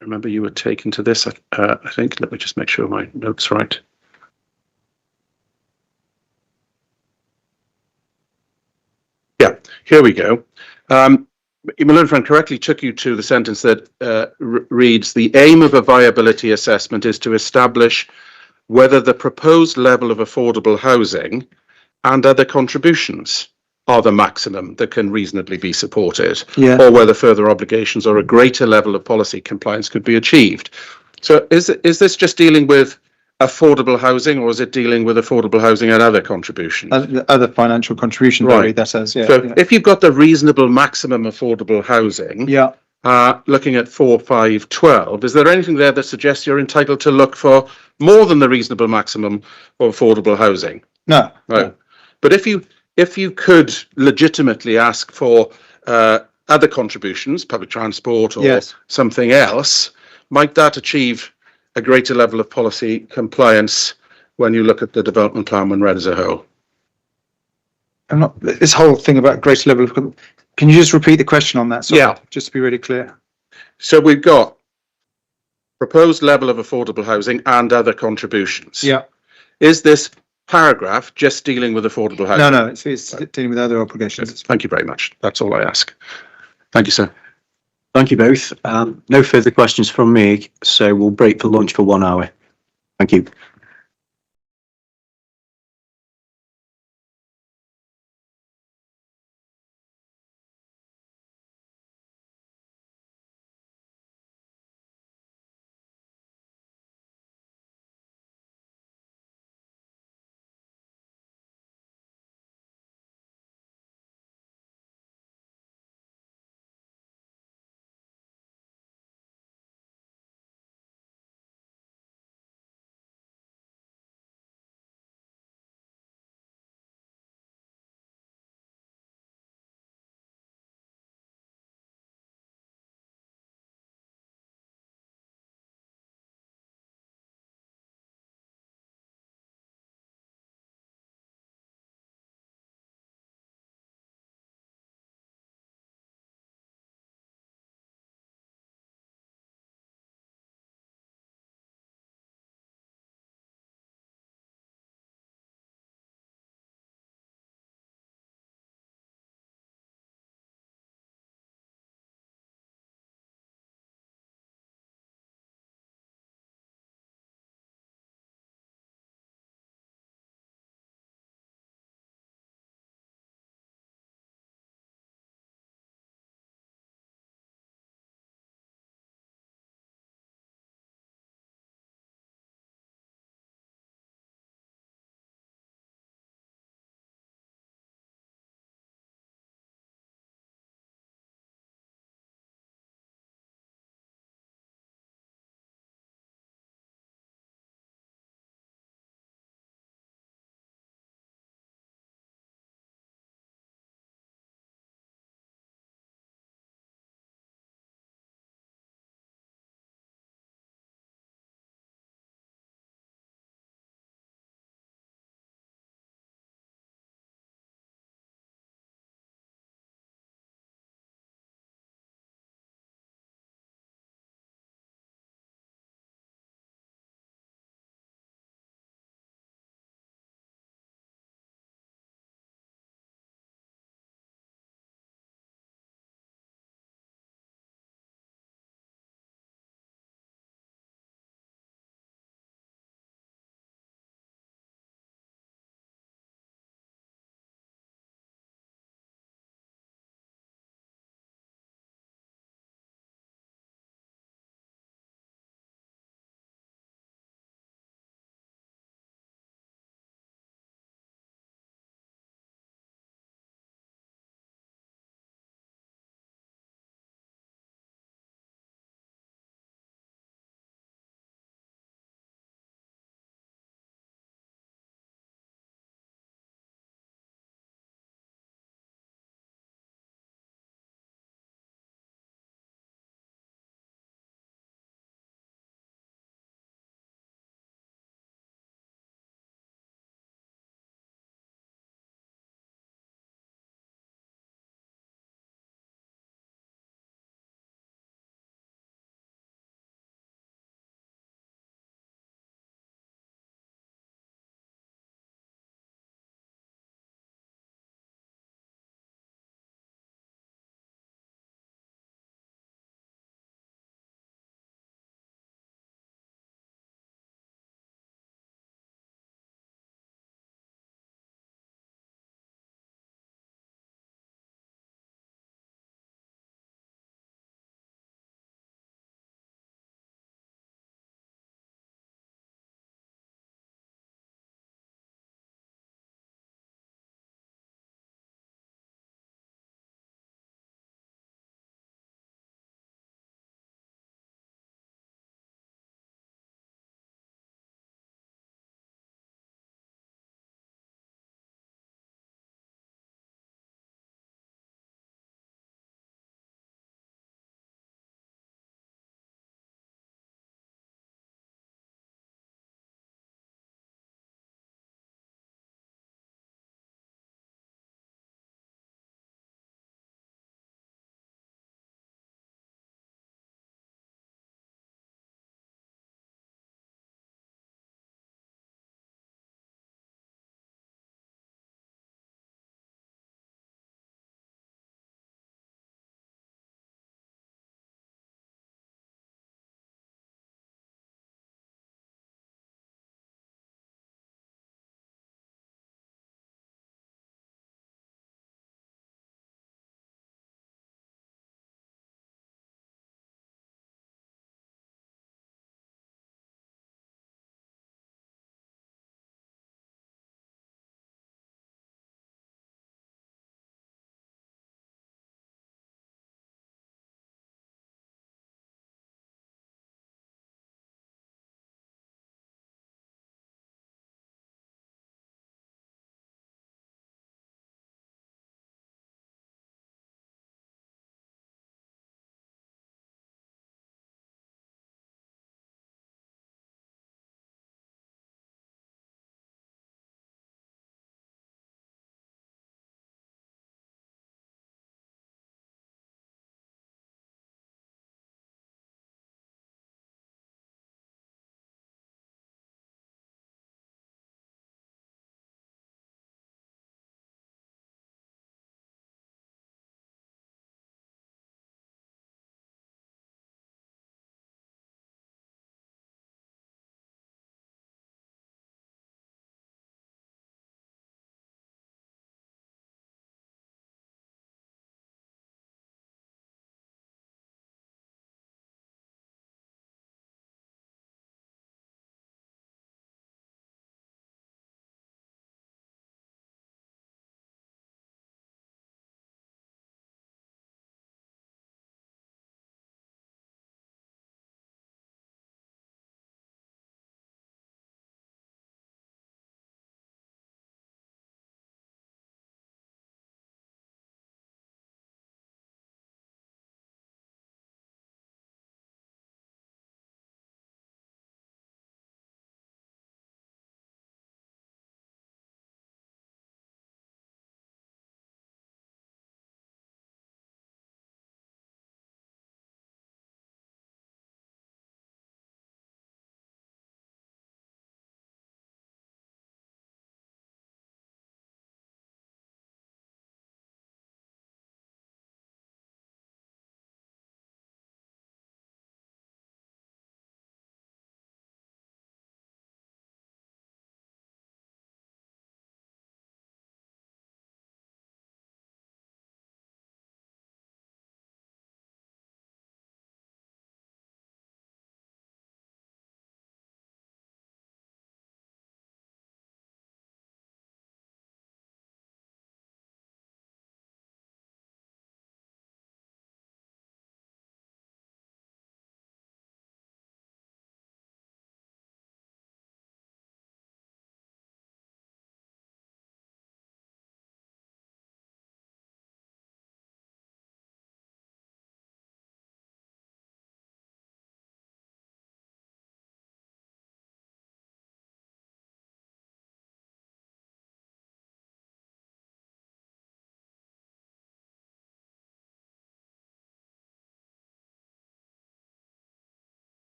Speaker 3: Remember you were taken to this, I think. Let me just make sure my note's right. Yeah, here we go. My learned friend correctly took you to the sentence that reads, the aim of a viability assessment is to establish whether the proposed level of affordable housing and other contributions are the maximum that can reasonably be supported, or whether further obligations or a greater level of policy compliance could be achieved. So is this just dealing with affordable housing, or is it dealing with affordable housing and other contributions?
Speaker 5: Other financial contributions, right? That says,
Speaker 3: So if you've got the reasonable maximum affordable housing, looking at 4512, is there anything there that suggests you're entitled to look for more than the reasonable maximum of affordable housing?
Speaker 5: No.
Speaker 3: Right.
Speaker 5: No.
Speaker 3: But if you could legitimately ask for other contributions, public transport or something else, might that achieve a greater level of policy compliance when you look at the development plan when read as a whole?
Speaker 5: This whole thing about greater level of, can you just repeat the question on that? Sorry, just to be really clear.
Speaker 3: So we've got proposed level of affordable housing and other contributions.
Speaker 5: Yeah.
Speaker 3: Is this paragraph just dealing with affordable housing?
Speaker 5: No, it's dealing with other obligations.
Speaker 3: Thank you very much. That's all I ask. Thank you, sir.
Speaker 1: Thank you both. No further questions from me, so we'll break for lunch for 1 hour. Thank you.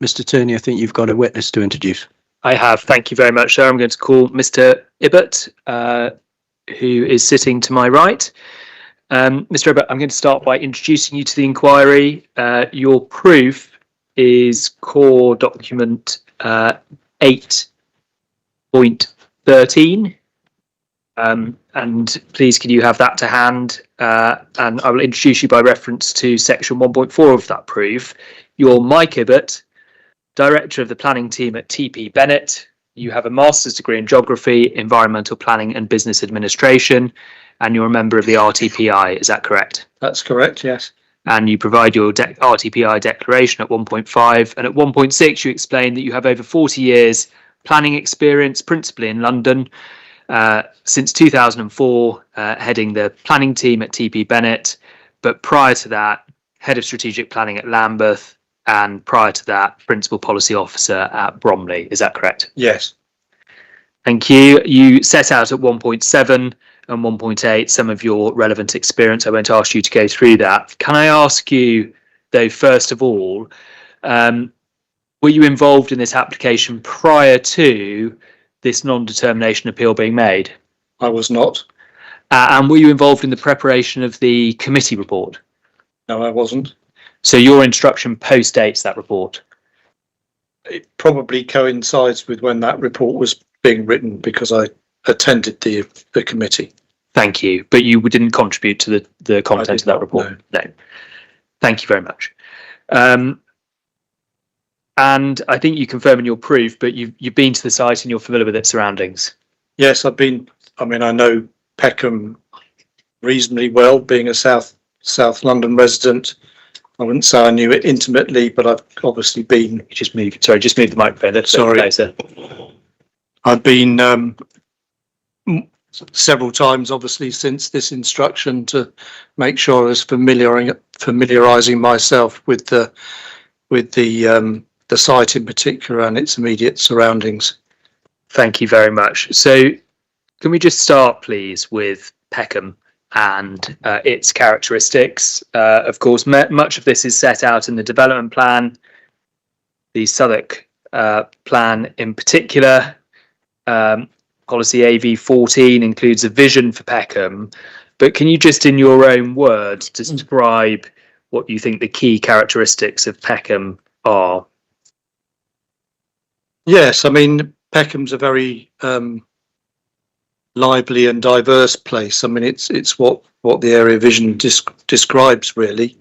Speaker 1: Mr. Tierney, I think you've got a witness to introduce.
Speaker 2: I have. Thank you very much, sir. I'm going to call Mr. Ibbott, who is sitting to my right. Mr. Ibbott, I'm going to start by introducing you to the inquiry. Your proof is core document 8.13. And please, can you have that to hand? And I will introduce you by reference to section 1.4 of that proof. You're Mike Ibbott, Director of the Planning Team at TP Bennett. You have a master's degree in Geography, Environmental Planning and Business Administration, and you're a member of the RTPI, is that correct?
Speaker 5: That's correct, yes.
Speaker 2: And you provide your RTPI declaration at 1.5, and at 1.6 you explain that you have over 40 years planning experience, principally in London, since 2004, heading the planning team at TP Bennett, but prior to that, head of strategic planning at Lambeth, and prior to that, principal policy officer at Bromley. Is that correct?
Speaker 5: Yes.
Speaker 2: Thank you. You set out at 1.7 and 1.8 some of your relevant experience. I won't ask you to go through that. Can I ask you, though, first of all, were you involved in this application prior to this non-determination appeal being made?
Speaker 5: I was not.
Speaker 2: And were you involved in the preparation of the committee report?
Speaker 5: No, I wasn't.
Speaker 2: So your instruction postdates that report?
Speaker 5: It probably coincides with when that report was being written because I attended the committee.
Speaker 2: Thank you. But you didn't contribute to the content of that report?
Speaker 5: No.
Speaker 2: Thank you very much. And I think you confirm in your proof, but you've been to the site and you're familiar with its surroundings?
Speaker 5: Yes, I've been. I mean, I know Peckham reasonably well, being a South London resident. I wouldn't say I knew it intimately, but I've obviously been.
Speaker 2: Just move the microphone.
Speaker 5: Sorry.
Speaker 2: Closer.
Speaker 5: I've been several times, obviously, since this instruction to make sure I was familiarising myself with the site in particular and its immediate surroundings.
Speaker 2: Thank you very much. So can we just start, please, with Peckham and its characteristics? Of course, much of this is set out in the development plan, the Southwark plan in particular. Policy AV14 includes a vision for Peckham, but can you just, in your own words, describe what you think the key characteristics of Peckham are?
Speaker 5: Yes, I mean, Peckham's a very lively and diverse place. I mean, it's what the area vision describes, really.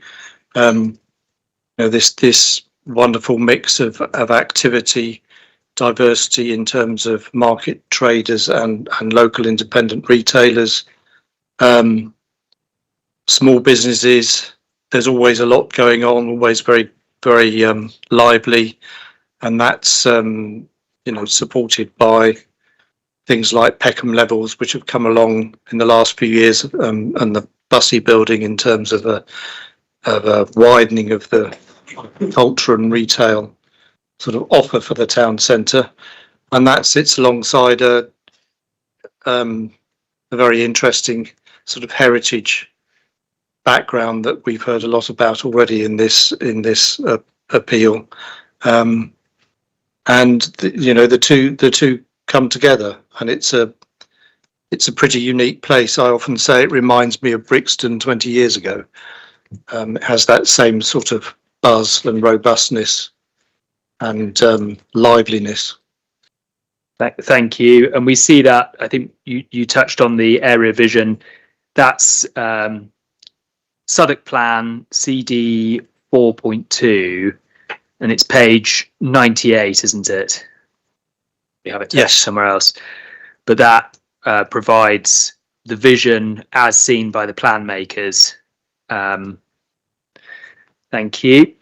Speaker 5: This wonderful mix of activity, diversity in terms of market traders and local independent retailers, small businesses. There's always a lot going on, always very, very lively, and that's supported by things like Peckham levels, which have come along in the last few years, and the Bussey building in terms of a widening of the culture and retail sort of offer for the town centre, and that sits alongside a very interesting sort of heritage background that we've heard a lot about already in this appeal, and the two come together, and it's a pretty unique place. I often say it reminds me of Brixton 20 years ago. It has that same sort of buzz and robustness and liveliness.
Speaker 2: Thank you. And we see that, I think you touched on the area vision. That's Southwark Plan CD 4.2, and it's page 98, isn't it? We have it somewhere else. But that provides the vision as seen by the plan makers. Thank you.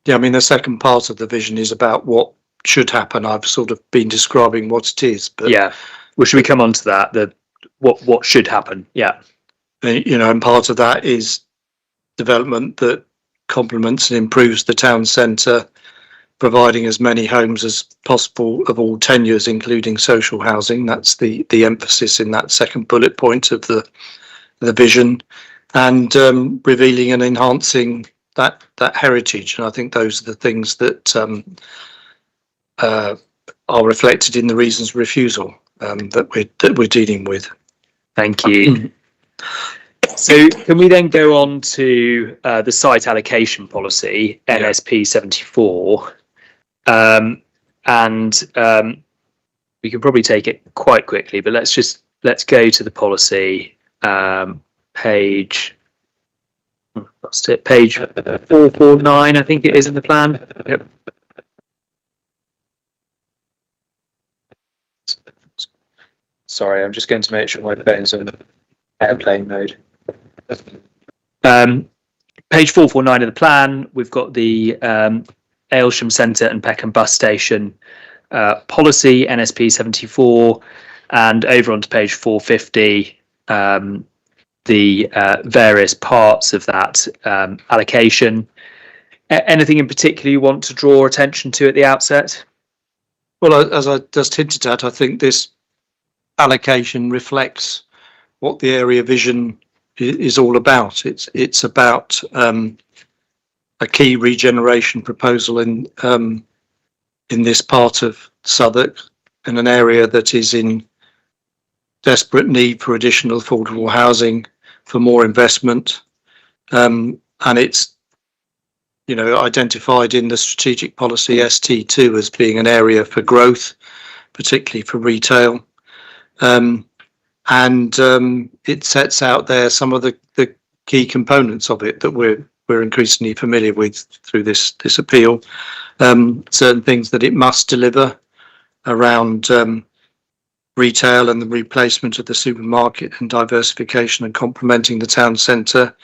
Speaker 5: Yeah, I mean, the second part of the vision is about what should happen. I've sort of been describing what it is, but
Speaker 2: yeah. Well, should we come on to that? What should happen? Yeah.
Speaker 5: And part of that is development that complements and improves the town centre, providing as many homes as possible of all tenures, including social housing. That's the emphasis in that second bullet point of the vision, and revealing and enhancing
Speaker 8: that heritage, and I think those are the things that are reflected in the reasons of refusal that we're dealing with.
Speaker 2: Thank you. So can we then go on to the site allocation policy, NSP 74, and we can probably take it quite quickly, but let's go to the policy page. Lost it. Page 449, I think it is in the plan. Yep. Sorry, I'm just going to make sure my phone's on airplane mode. Page 449 of the plan, we've got the Aylesham Centre and Peckham Bus Station policy, NSP 74, and over onto page 450, the various parts of that allocation. Anything in particular you want to draw attention to at the outset?
Speaker 8: Well, as I just hinted at, I think this allocation reflects what the area vision is all about. It's about a key regeneration proposal in this part of Southwark, in an area that is in desperate need for additional affordable housing, for more investment, and it's identified in the strategic policy ST2 as being an area for growth, particularly for retail. And it sets out there some of the key components of it that we're increasingly familiar with through this appeal. Certain things that it must deliver around retail and the replacement of the supermarket and diversification and complementing the town centre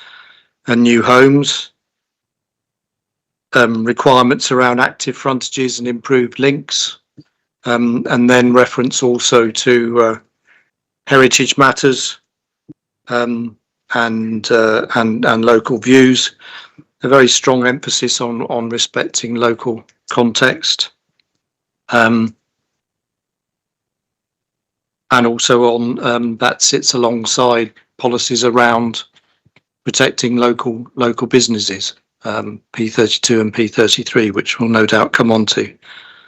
Speaker 8: and new homes. Requirements around active frontages and improved links, and then reference also to heritage matters and local views. A very strong emphasis on respecting local context, and also on that sits alongside policies around protecting local businesses. P32 and P33, which we'll no doubt come on to.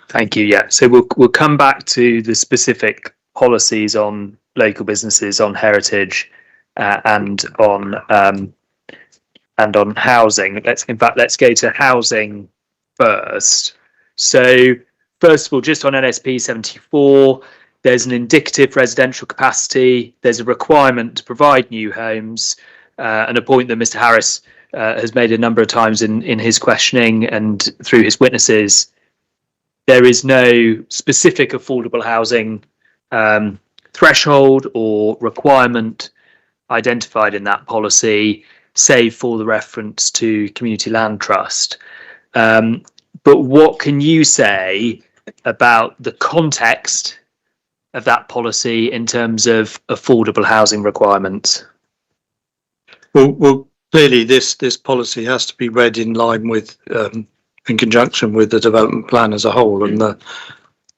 Speaker 2: Thank you. Yeah, so we'll come back to the specific policies on local businesses, on heritage, and on housing. Let's go to housing first. So first of all, just on NSP 74, there's an indicative residential capacity. There's a requirement to provide new homes, and a point that Mr. Harris has made a number of times in his questioning and through his witnesses. There is no specific affordable housing threshold or requirement identified in that policy, save for the reference to community land trust. But what can you say about the context of that policy in terms of affordable housing requirements?
Speaker 8: Well, clearly this policy has to be read in line with, in conjunction with the development plan as a whole, and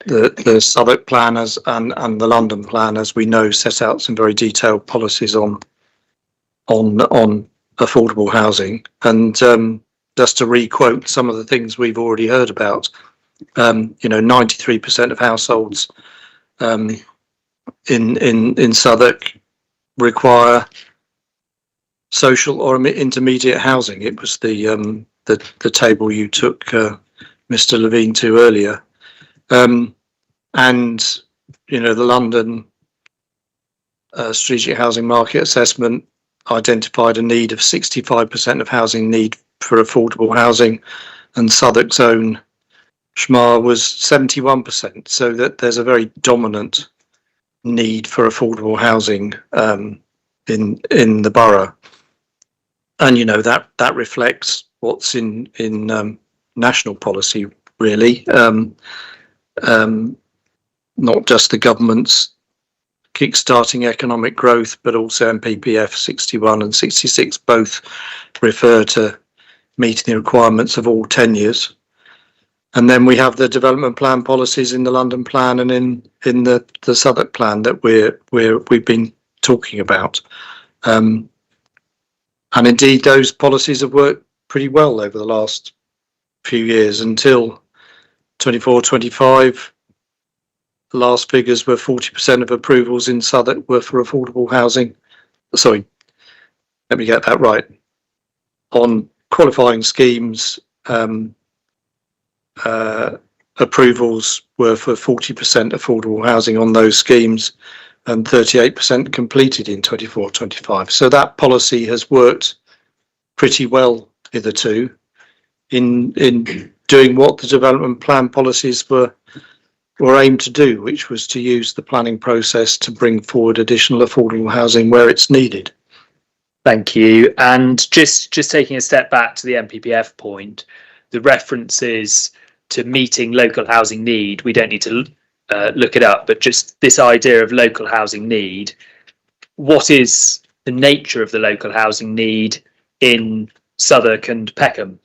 Speaker 8: the Southwark plan and the London plan, as we know, set out some very detailed policies on affordable housing. And just to re-quote some of the things we've already heard about, 93% of households in Southwark require social or intermediate housing. It was the table you took Mr. Levine to earlier, and the London strategic housing market assessment identified a need of 65% of housing need for affordable housing, and Southwark's own SHMA was 71%. So that there's a very dominant need for affordable housing in the borough. And that reflects what's in national policy, really, not just the government's kickstarting economic growth, but also MPPF 61 and 66 both refer to meeting the requirements of all tenures. And then we have the development plan policies in the London plan and in the Southwark plan that we've been talking about. And indeed, those policies have worked pretty well over the last few years until 24-25. The last figures were 40% of approvals in Southwark were for affordable housing. Sorry, let me get that right. On qualifying schemes, approvals were for 40% affordable housing on those schemes, and 38% completed in 24-25. So that policy has worked pretty well hitherto in doing what the development plan policies were aimed to do, which was to use the planning process to bring forward additional affordable housing where it's needed.
Speaker 2: Thank you. And just taking a step back to the MPPF point, the references to meeting local housing need, we don't need to look it up, but just this idea of local housing need, what is the nature of the local housing need in Southwark and Peckham?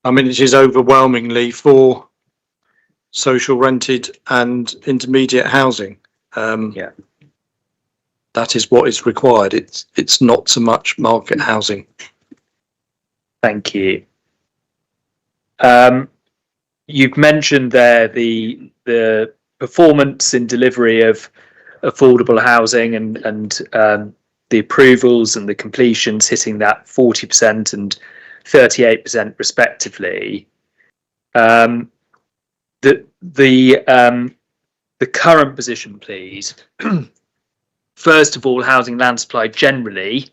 Speaker 8: I mean, it is overwhelmingly for social rented and intermediate housing.
Speaker 2: Yeah.
Speaker 8: That is what is required. It's not so much market housing.
Speaker 2: Thank you. You've mentioned there the performance in delivery of affordable housing and the approvals and the completions hitting that 40% and 38% respectively. The current position, please. First of all, housing land supply generally.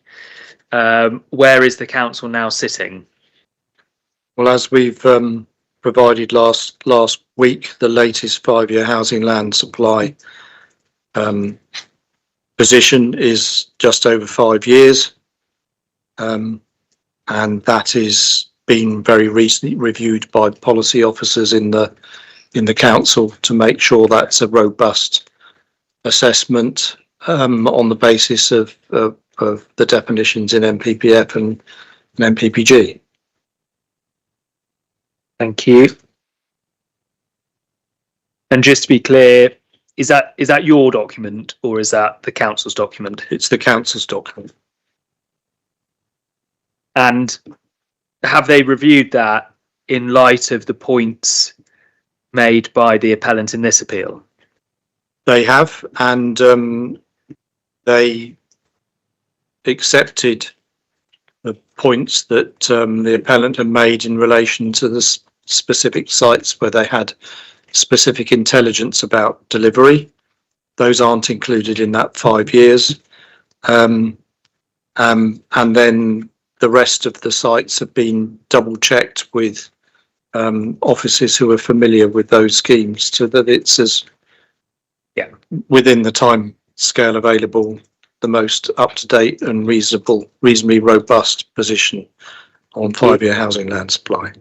Speaker 2: Where is the council now sitting?
Speaker 8: Well, as we've provided last week, the latest 5-year housing land supply position is just over 5 years, and that is been very recently reviewed by policy officers in the council to make sure that's a robust assessment on the basis of the definitions in MPPF and MPPG.
Speaker 2: Thank you. And just to be clear, is that your document or is that the council's document?
Speaker 8: It's the council's document.
Speaker 2: And have they reviewed that in light of the points made by the appellant in this appeal?
Speaker 8: They have, and they accepted the points that the appellant had made in relation to the specific sites where they had specific intelligence about delivery. Those aren't included in that 5 years. And then the rest of the sites have been double checked with officers who are familiar with those schemes so that it's as within the time scale available, the most up-to-date and reasonably robust position on 5-year housing land supply.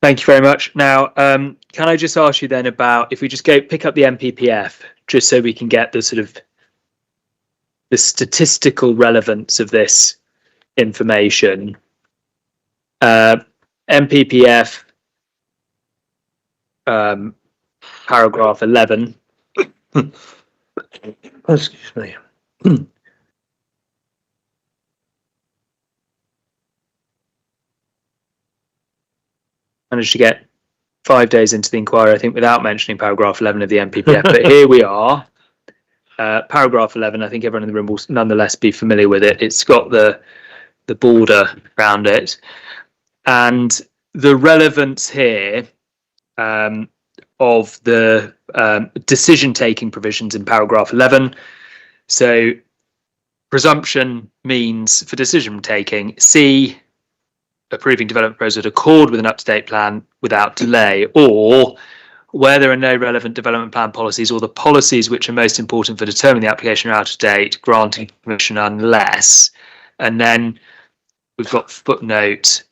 Speaker 2: Thank you very much. Now, can I just ask you then about, if we just go pick up the MPPF, just so we can get the sort of the statistical relevance of this information. MPPF paragraph 11.
Speaker 8: Excuse me.
Speaker 2: Managed to get 5 days into the inquiry, I think, without mentioning paragraph 11 of the MPPF. But here we are. Paragraph 11, I think everyone in the room will nonetheless be familiar with it. It's got the border around it. And the relevance here of the decision-taking provisions in paragraph 11. So presumption means for decision-taking, C, approving development proposal in accord with an up-to-date plan without delay, or where there are no relevant development plan policies or the policies which are most important for determining the application are out of date, granting permission unless. And then we've got footnote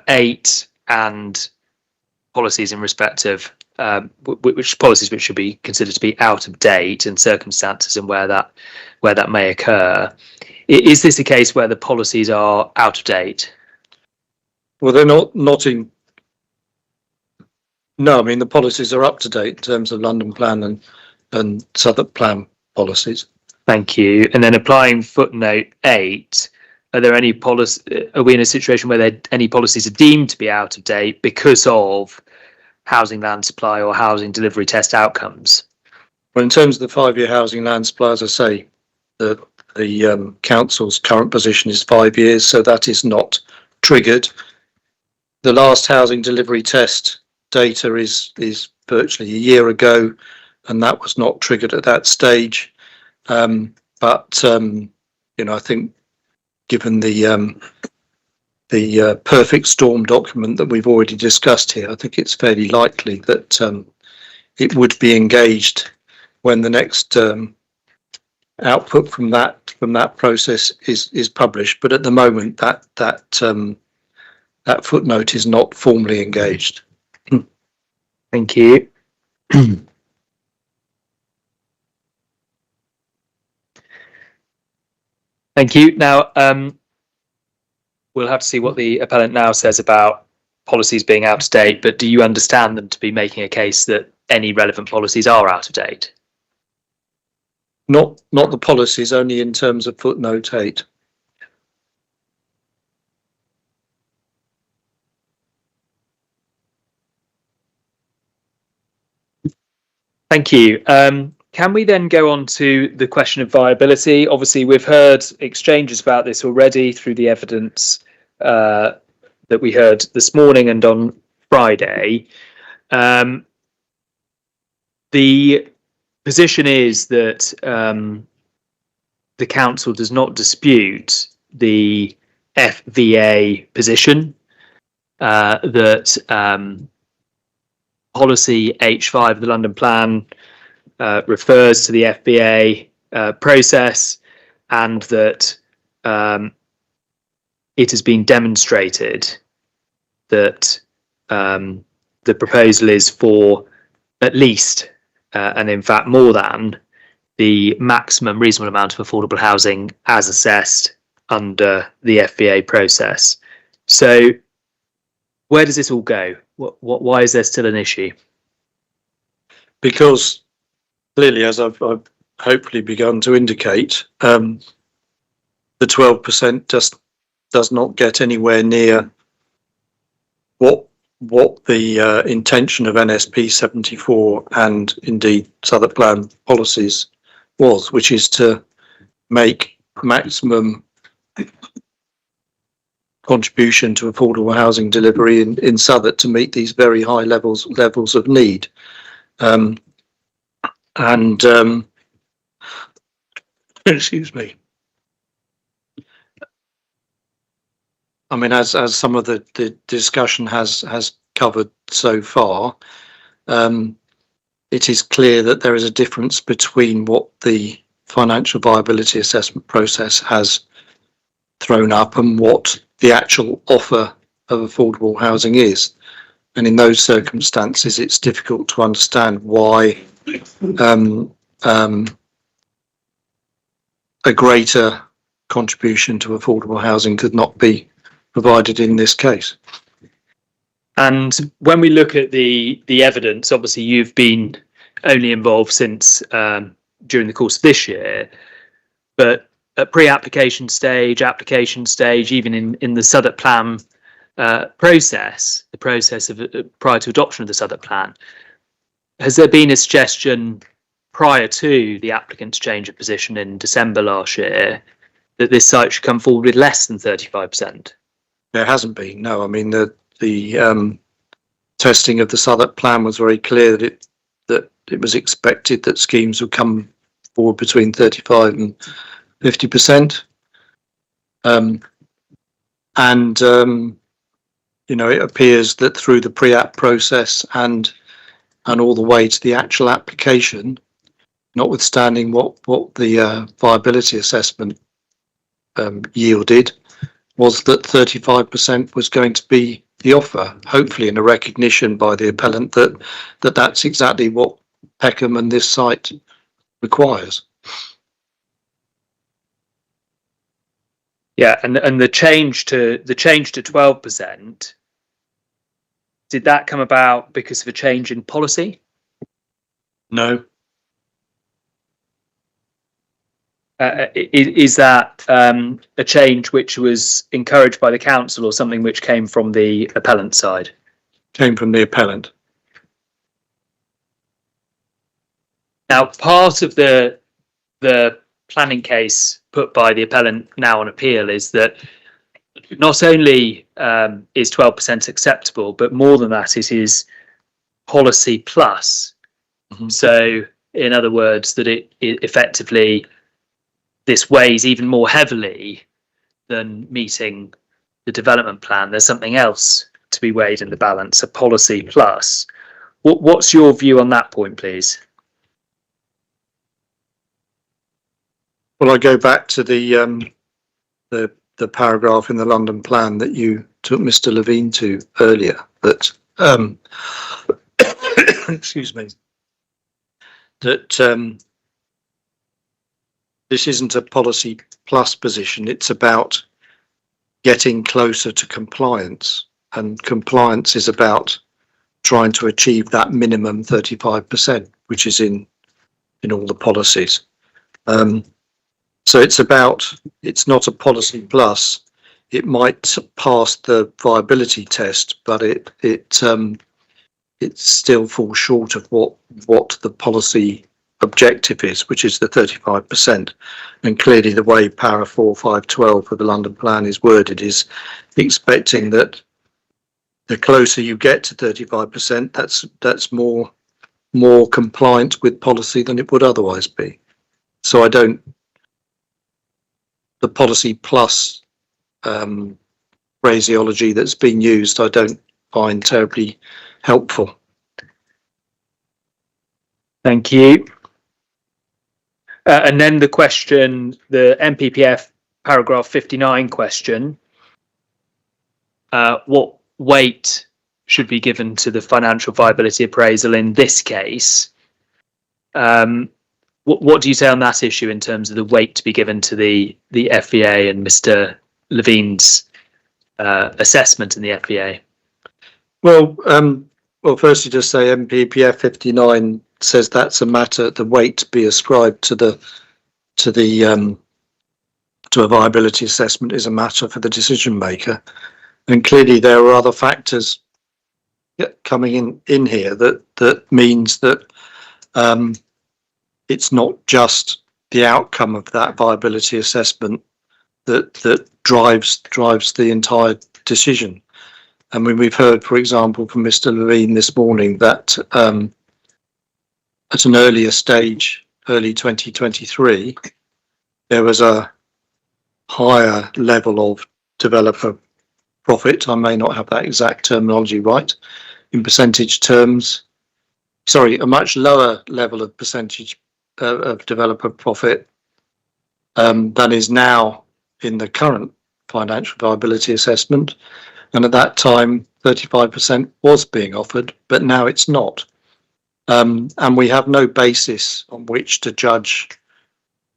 Speaker 2: 8 and policies in respect of which policies which should be considered to be out of date and circumstances and where that may occur. Is this a case where the policies are out of date?
Speaker 8: Well, they're not in. No, I mean the policies are up to date in terms of London Plan and Southwark Plan policies.
Speaker 2: Thank you. And then applying footnote 8, are there any are we in a situation where any policies are deemed to be out of date because of housing land supply or housing delivery test outcomes?
Speaker 8: Well, in terms of the 5-year housing land supply, as I say, the council's current position is 5 years, so that is not triggered. The last housing delivery test data is virtually a year ago, and that was not triggered at that stage. But I think given the perfect storm document that we've already discussed here, I think it's fairly likely that it would be engaged when the next output from that process is published. But at the moment, that footnote is not formally engaged.
Speaker 2: Thank you. Thank you. Now, we'll have to see what the appellant now says about policies being out of date, but do you understand them to be making a case that any relevant policies are out of date?
Speaker 8: Not the policies, only in terms of footnote 8.
Speaker 2: Thank you. Can we then go on to the question of viability? Obviously, we've heard exchanges about this already through the evidence that we heard this morning and on Friday. The position is that the council does not dispute the FVA position, that policy H5 of the London Plan refers to the FBA process, and that it has been demonstrated that the proposal is for at least and in fact more than the maximum reasonable amount of affordable housing as assessed under the FBA process. So where does this all go? Why is there still an issue?
Speaker 8: Because clearly, as I've hopefully begun to indicate, the 12% just does not get anywhere near what the intention of NSP 74 and indeed Southwark Plan policies was, which is to make maximum contribution to affordable housing delivery in Southwark to meet these very high levels of need. Excuse me. I mean, as some of the discussion has covered so far, it is clear that there is a difference between what the financial viability assessment process has thrown up and what the actual offer of affordable housing is. And in those circumstances, it's difficult to understand why a greater contribution to affordable housing could not be provided in this case.
Speaker 2: And when we look at the evidence, obviously you've been only involved since during the course of this year, but at pre-application stage, application stage, even in the Southwark Plan process, the process of prior to adoption of the Southwark Plan, has there been a suggestion prior to the applicant's change of position in December last year that this site should come forward with less than 35%?
Speaker 8: There hasn't been, no. I mean, the testing of the Southwark Plan was very clear that it was expected that schemes would come forward between 35 and 50%. It appears that through the pre-app process and all the way to the actual application, notwithstanding what the viability assessment yielded, was that 35% was going to be the offer, hopefully in a recognition by the appellant that that's exactly what Peckham and this site requires.
Speaker 2: Yeah, and the change to 12%, did that come about because of a change in policy?
Speaker 8: No.
Speaker 2: Is that a change which was encouraged by the council or something which came from the appellant side?
Speaker 8: Came from the appellant.
Speaker 2: Now, part of the planning case put by the appellant now on appeal is that not only is 12% acceptable, but more than that, it is policy plus.
Speaker 8: Mhm.
Speaker 2: So, in other words, that it effectively, this weighs even more heavily than meeting the development plan. There's something else to be weighed in the balance, a policy plus. What's your view on that point, please?
Speaker 8: Well, I go back to the paragraph in the London plan that you took Mr. Levine to earlier, that excuse me, that this isn't a policy plus position. It's about getting closer to compliance, and compliance is about trying to achieve that minimum 35%, which is in all the policies. So it's not a policy plus. It might pass the viability test, but it still falls short of what the policy objective is, which is the 35%. And clearly the way para 4512 of the London plan is worded is expecting that the closer you get to 35%, that's more compliant with policy than it would otherwise be. So the policy plus phraseology that's been used, I don't find terribly helpful.
Speaker 2: Thank you. And then the question, the MPPF paragraph 59 question, what weight should be given to the financial viability appraisal in this case? What do you say on that issue in terms of the weight to be given to the FVA and Mr. Levine's assessment in the FVA?
Speaker 8: Well, firstly, just say MPPF 59 says that's a matter, the weight to be ascribed to a viability assessment is a matter for the decision maker, and clearly there are other factors coming in here that means that it's not just the outcome of that viability assessment that drives the entire decision. I mean, we've heard, for example, from Mr. Levine this morning that at an earlier stage, early 2023, there was a higher level of developer profit. I may not have that exact terminology right in percentage terms. Sorry, a much lower level of percentage of developer profit than is now in the current financial viability assessment. And at that time, 35% was being offered, but now it's not. And we have no basis on which to judge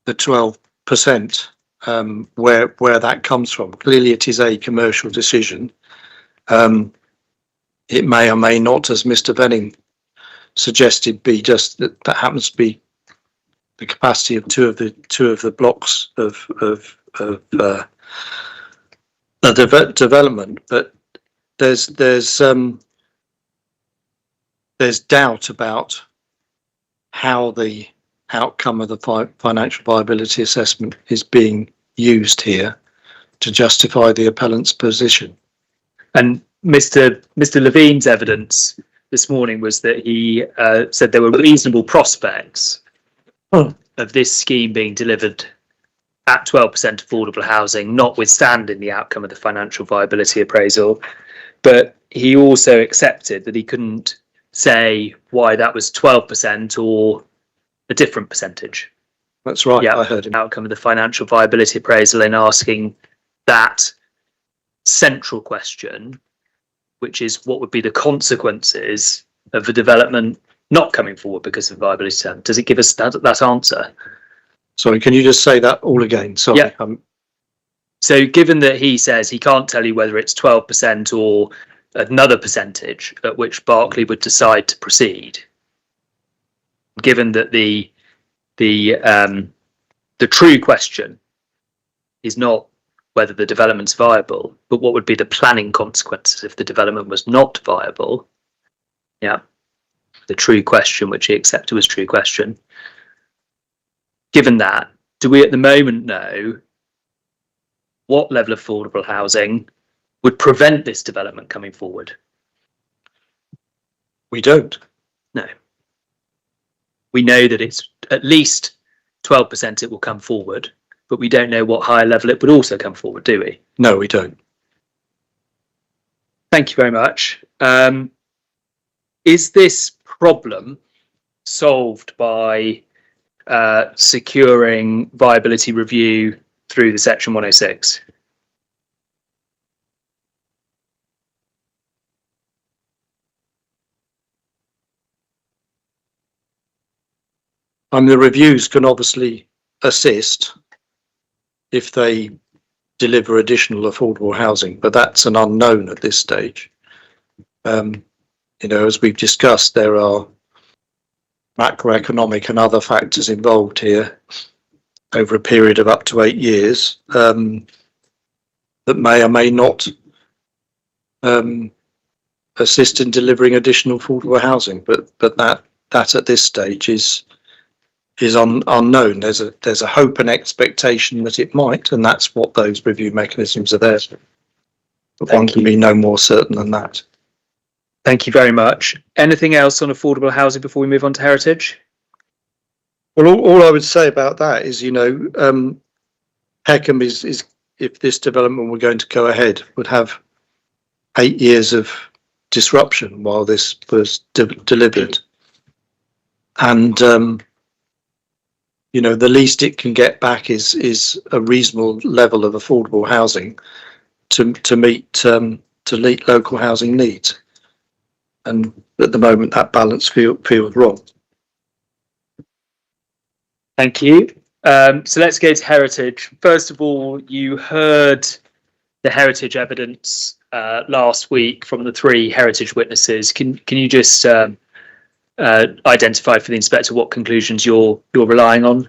Speaker 8: the 12%, where that comes from. Clearly, it is a commercial decision. It may or may not, as Mr. Venning suggested, be just that happens to be the capacity of two of the blocks of development, but there's doubt about how the outcome of the financial viability assessment is being used here to justify the appellant's position.
Speaker 2: And Mr. Levine's evidence this morning was that he said there were reasonable prospects of this scheme being delivered at 12% affordable housing, notwithstanding the outcome of the financial viability appraisal. But he also accepted that he couldn't say why that was 12% or a different percentage.
Speaker 8: That's right.
Speaker 2: Yeah,
Speaker 8: I heard him.
Speaker 2: Outcome of the financial viability appraisal in asking that central question, which is what would be the consequences of the development not coming forward because of viability term. Does it give us that answer?
Speaker 8: Sorry, can you just say that all again? Sorry.
Speaker 2: Yeah. So given that he says he can't tell you whether it's 12% or another percentage at which Berkeley would decide to proceed, given that the the true question is not whether the development's viable, but what would be the planning consequences if the development was not viable. Yeah, the true question, which he accepted was true question. Given that, do we at the moment know what level of affordable housing would prevent this development coming forward?
Speaker 8: We don't.
Speaker 2: No. We know that it's at least 12% it will come forward, but we don't know what higher level it would also come forward, do we?
Speaker 8: No, we don't.
Speaker 2: Thank you very much. Is this problem solved by securing viability review through the Section 106?
Speaker 8: The reviews can obviously assist if they deliver additional affordable housing, but that's an unknown at this stage. As we've discussed, there are macroeconomic and other factors involved here over a period of up to 8 years that may or may not assist in delivering additional affordable housing, but that at this stage is unknown. There's a hope and expectation that it might, and that's what those review mechanisms are there for. But one can be no more certain than that.
Speaker 2: Thank you very much. Anything else on affordable housing before we move on to heritage?
Speaker 8: Well, all I would say about that is, Peckham is if this development were going to go ahead, would have 8 years of disruption while this was delivered. And, the least it can get back is a reasonable level of affordable housing to meet local housing needs. And at the moment, that balance feels wrong.
Speaker 2: Thank you. So let's go to heritage. First of all, you heard the heritage evidence last week from the 3 heritage witnesses. Can you just identify for the inspector what conclusions you're relying on?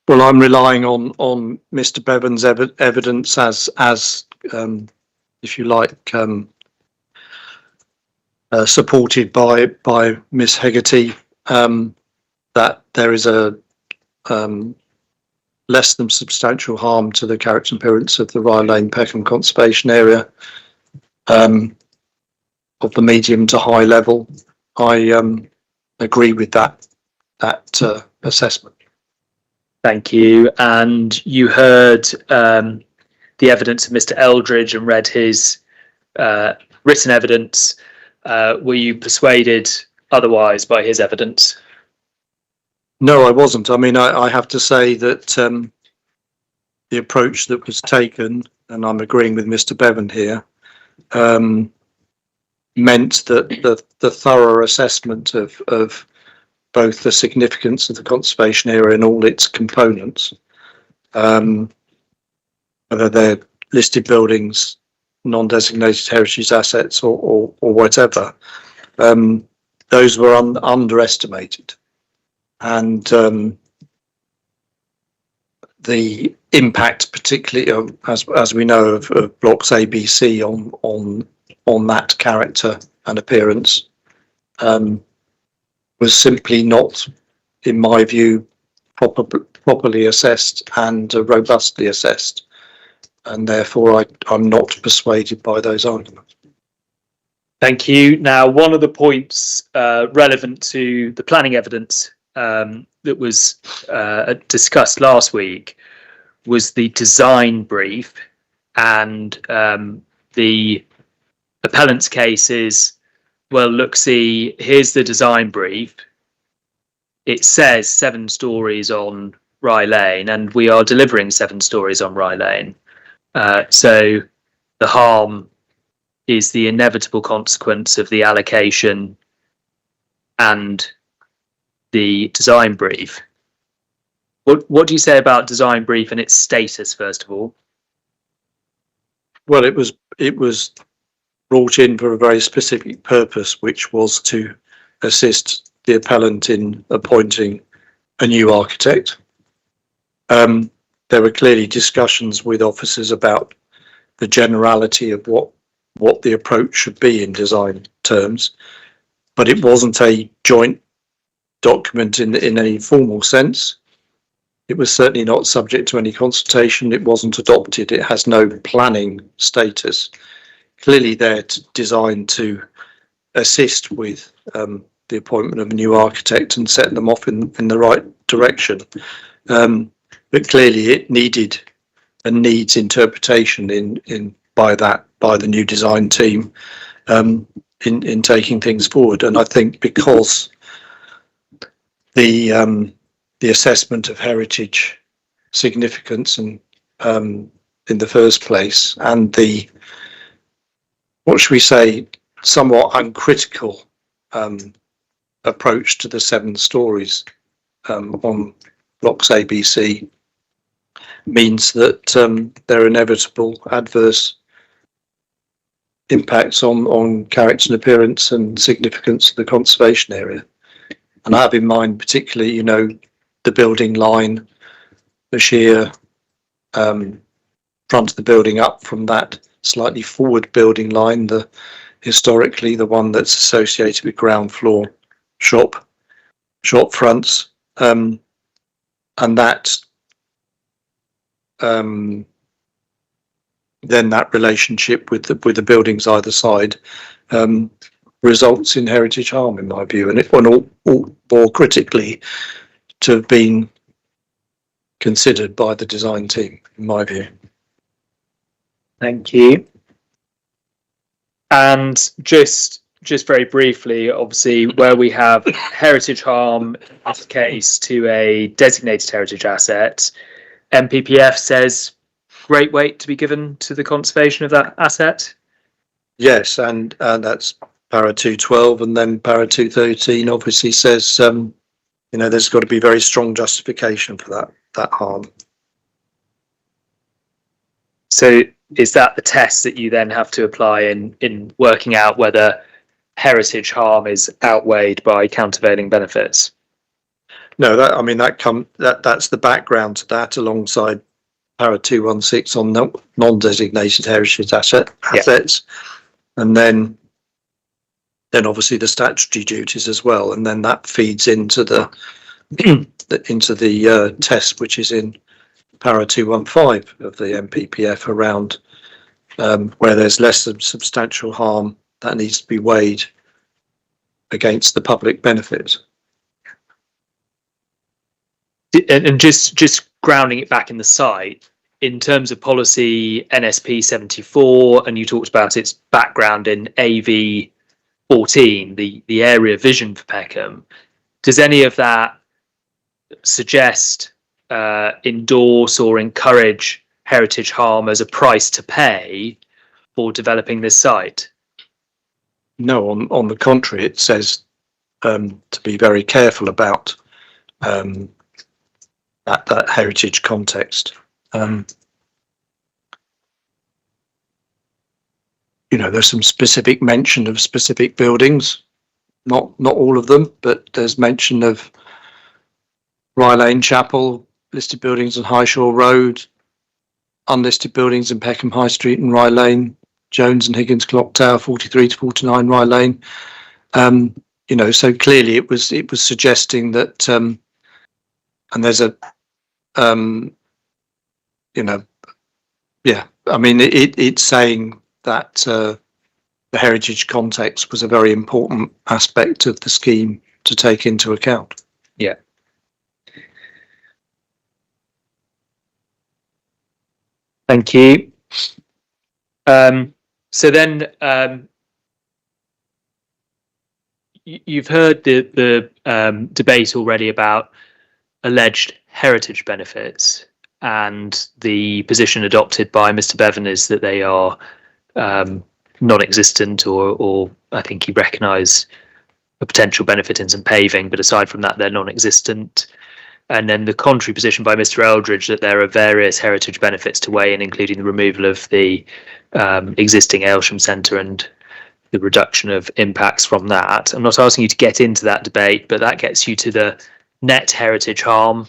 Speaker 8: Well, I'm relying on Mr. Bevan's evidence as if you like, supported by Miss Hegarty, that there is a less than substantial harm to the character and appearance of the Rye Lane Peckham conservation area of the medium to high level. I agree with that assessment.
Speaker 2: Thank you. And you heard the evidence of Mr. Eldridge and read his written evidence. Were you persuaded otherwise by his evidence?
Speaker 8: No, I wasn't. I mean, I have to say that the approach that was taken, and I'm agreeing with Mr. Bevan here, meant that the thorough assessment of both the significance of the conservation area and all its components, whether they're listed buildings, non-designated heritage assets or whatever, those were underestimated. And the impact, particularly as we know of blocks A, B, C on that character and appearance, was simply not, in my view, properly assessed and robustly assessed, and therefore I'm not persuaded by those arguments.
Speaker 2: Thank you. Now, one of the points relevant to the planning evidence that was discussed last week was the design brief, and the appellant's case is, well, look, see, here's the design brief. It says 7 stories on Rye Lane, and we are delivering 7 stories on Rye Lane. So the harm is the inevitable consequence of the allocation and the design brief. What do you say about design brief and its status, first of all?
Speaker 8: Well, it was brought in for a very specific purpose, which was to assist the appellant in appointing a new architect. There were clearly discussions with officers about the generality of what the approach should be in design terms, but it wasn't a joint document in any formal sense. It was certainly not subject to any consultation. It wasn't adopted. It has no planning status. Clearly, they're designed to assist with the appointment of a new architect and set them off in the right direction. But clearly, it needed and needs interpretation by the new design team in taking things forward. And I think because the assessment of heritage significance and in the first place, and the, what should we say, somewhat uncritical approach to the 7 stories on blocks ABC, means that there are inevitable adverse impacts on character and appearance and significance of the conservation area. And I have in mind particularly, you know, the building line, the sheer front of the building up from that slightly forward building line, the historically the one that's associated with ground floor shop fronts, and that then that relationship with the buildings either side results in heritage harm, in my view, and it one ought more critically to have been considered by the design team, in my view.
Speaker 2: Thank you. And just very briefly, obviously, where we have heritage harm, in this case, to a designated heritage asset, MPPF says great weight to be given to the conservation of that asset.
Speaker 8: Yes, and that's para 212, and then para 213 obviously says you know, there's got to be very strong justification for that harm.
Speaker 2: So is that the test that you then have to apply in working out whether heritage harm is outweighed by countervailing benefits?
Speaker 8: No, that's the background to that, alongside para 216 on non-designated heritage assets, and then obviously the statutory duties as well, and then that feeds into the test which is in para 215 of the MPPF around where there's less than substantial harm that needs to be weighed against the public benefit.
Speaker 2: And just grounding it back in the site, in terms of policy NSP 74, and you talked about its background in AV 14, the area vision for Peckham, does any of that suggest, endorse or encourage heritage harm as a price to pay for developing this site?
Speaker 8: No, on the contrary, it says to be very careful about that heritage context. You know, there's some specific mention of specific buildings, not all of them, but there's mention of Rye Lane Chapel, listed buildings on Highshore Road, unlisted buildings in Peckham High Street and Rye Lane, Jones and Higgins Clock Tower, 43 to 49 Rye Lane. You know, so clearly it was suggesting that, and there's a, you know, yeah, I mean, it's saying that the heritage context was a very important aspect of the scheme to take into account.
Speaker 2: Yeah. Thank you. So then you've heard the debate already about alleged heritage benefits, and the position adopted by Mr. Bevan is that they are non-existent, or I think he recognised a potential benefit in some paving, but aside from that, they're non-existent. And then the contrary position by Mr. Eldridge that there are various heritage benefits to weigh in, including the removal of the existing Aylesham Centre and the reduction of impacts from that. I'm not asking you to get into that debate, but that gets you to the net heritage harm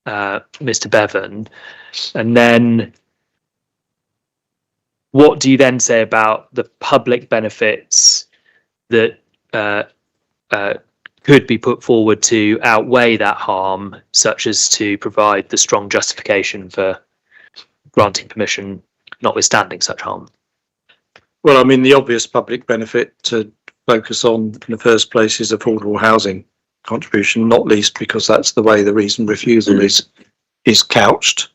Speaker 2: Mr. Bevan, and then what do you then say about the public benefits that could be put forward to outweigh that harm, such as to provide the strong justification for granting permission, notwithstanding such harm?
Speaker 8: Well, I mean, the obvious public benefit to focus on in the first place is affordable housing contribution, not least because that's the way the reasoned refusal is couched.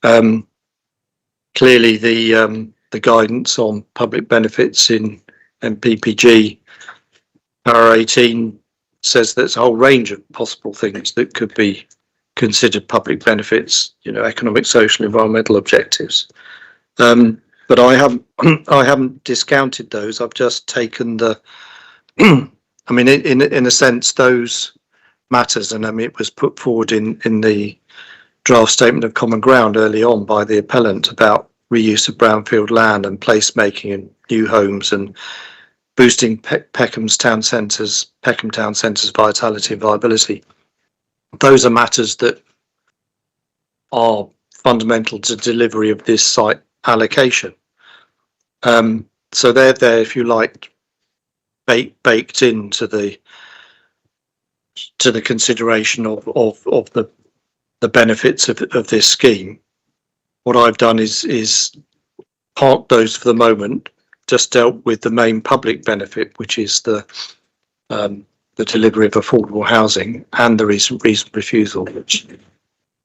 Speaker 8: Clearly, the guidance on public benefits in MPPG Para 18 says there's a whole range of possible things that could be considered public benefits, you know, economic, social, environmental objectives. But I haven't discounted those. I've just taken the, I mean, in a sense, those matters, and I mean, it was put forward in the draft statement of common ground early on by the appellant about reuse of brownfield land and placemaking in new homes and boosting Peckham Town Centre's vitality and viability. Those are matters that are fundamental to delivery of this site allocation. So they're there, if you like, baked into the consideration of the benefits of this scheme. What I've done is park those for the moment, just dealt with the main public benefit, which is the delivery of affordable housing and the recent reasoned refusal, which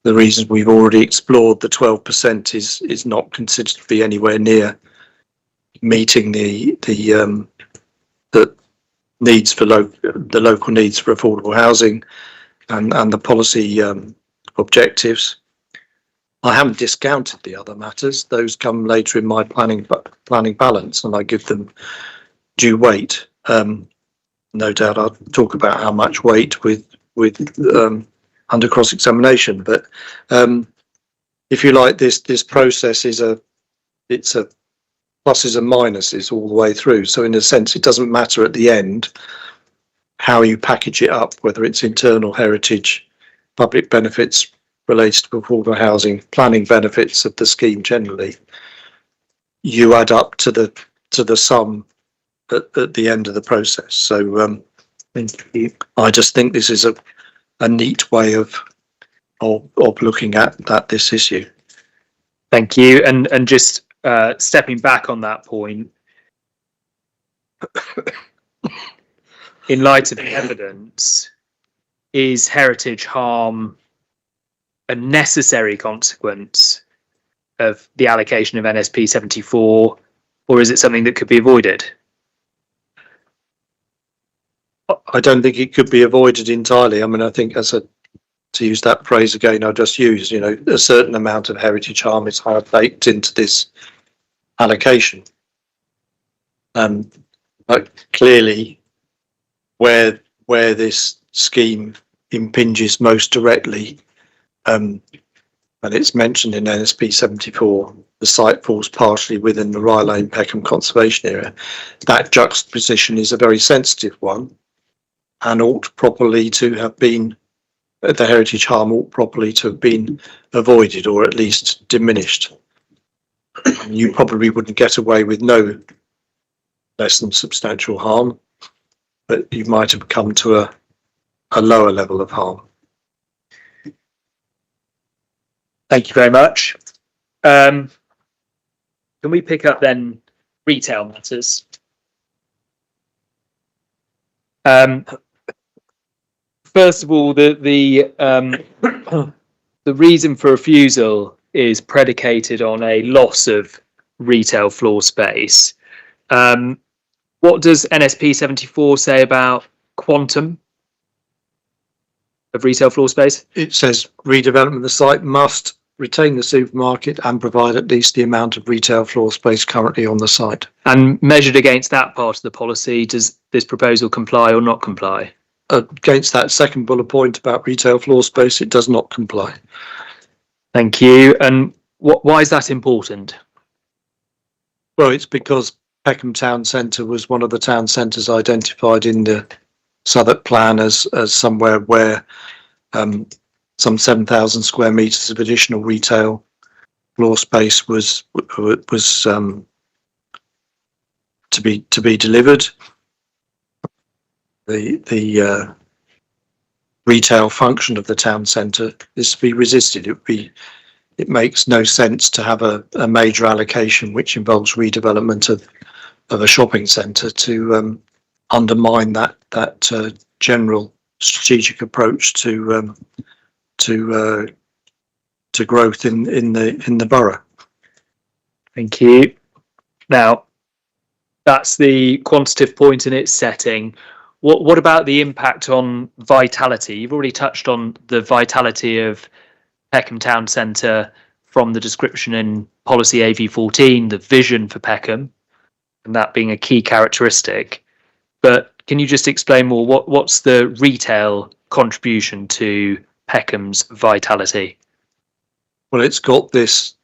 Speaker 8: the reasons we've already explored, the 12% is not considered to be anywhere near meeting the needs for the local needs for affordable housing and the policy objectives. I haven't discounted the other matters; those come later in my planning balance, and I give them due weight. No doubt, I'll talk about how much weight with under cross-examination. But if you like, this process is it's a pluses and minuses all the way through. So in a sense, it doesn't matter at the end how you package it up, whether it's internal heritage, public benefits related to affordable housing, planning benefits of the scheme generally. You add up to the sum at the end of the process. So I just think this is a neat way of looking at this issue.
Speaker 2: Thank you. And just stepping back on that point, in light of the evidence, is heritage harm a necessary consequence of the allocation of NSP 74, or is it something that could be avoided?
Speaker 8: I don't think it could be avoided entirely. I mean, I think to use that phrase again, I just used, you know, a certain amount of heritage harm is hard baked into this allocation. But clearly, where this scheme impinges most directly, and it's mentioned in NSP 74, the site falls partially within the Rye Lane Peckham Conservation Area. That juxtaposition is a very sensitive one and ought properly to have been, the heritage harm ought properly to have been avoided or at least diminished. You probably wouldn't get away with no less than substantial harm, but you might have come to a lower level of harm.
Speaker 2: Thank you very much. Can we pick up then retail matters? First of all, the reason for refusal is predicated on a loss of retail floor space. What does NSP 74 say about quantum of retail floor space?
Speaker 8: It says redevelopment of the site must retain the supermarket and provide at least the amount of retail floor space currently on the site.
Speaker 2: And measured against that part of the policy, does this proposal comply or not comply?
Speaker 8: Against that second bullet point about retail floor space, it does not comply.
Speaker 2: Thank you. And why is that important?
Speaker 8: Well, it's because Peckham Town Centre was one of the town centres identified in the Southwark plan as somewhere where some 7,000 square metres of additional retail floor space was to be delivered. The retail function of the town centre is to be resisted. It makes no sense to have a major allocation which involves redevelopment of a shopping centre to undermine that general strategic approach to growth in the borough.
Speaker 2: Thank you. Now, that's the quantitative point in its setting. What about the impact on vitality? You've already touched on the vitality of Peckham Town Centre from the description in policy AV14, the vision for Peckham, and that being a key characteristic. But can you just explain more? What's the retail contribution to Peckham's vitality?
Speaker 8: Well, it's got this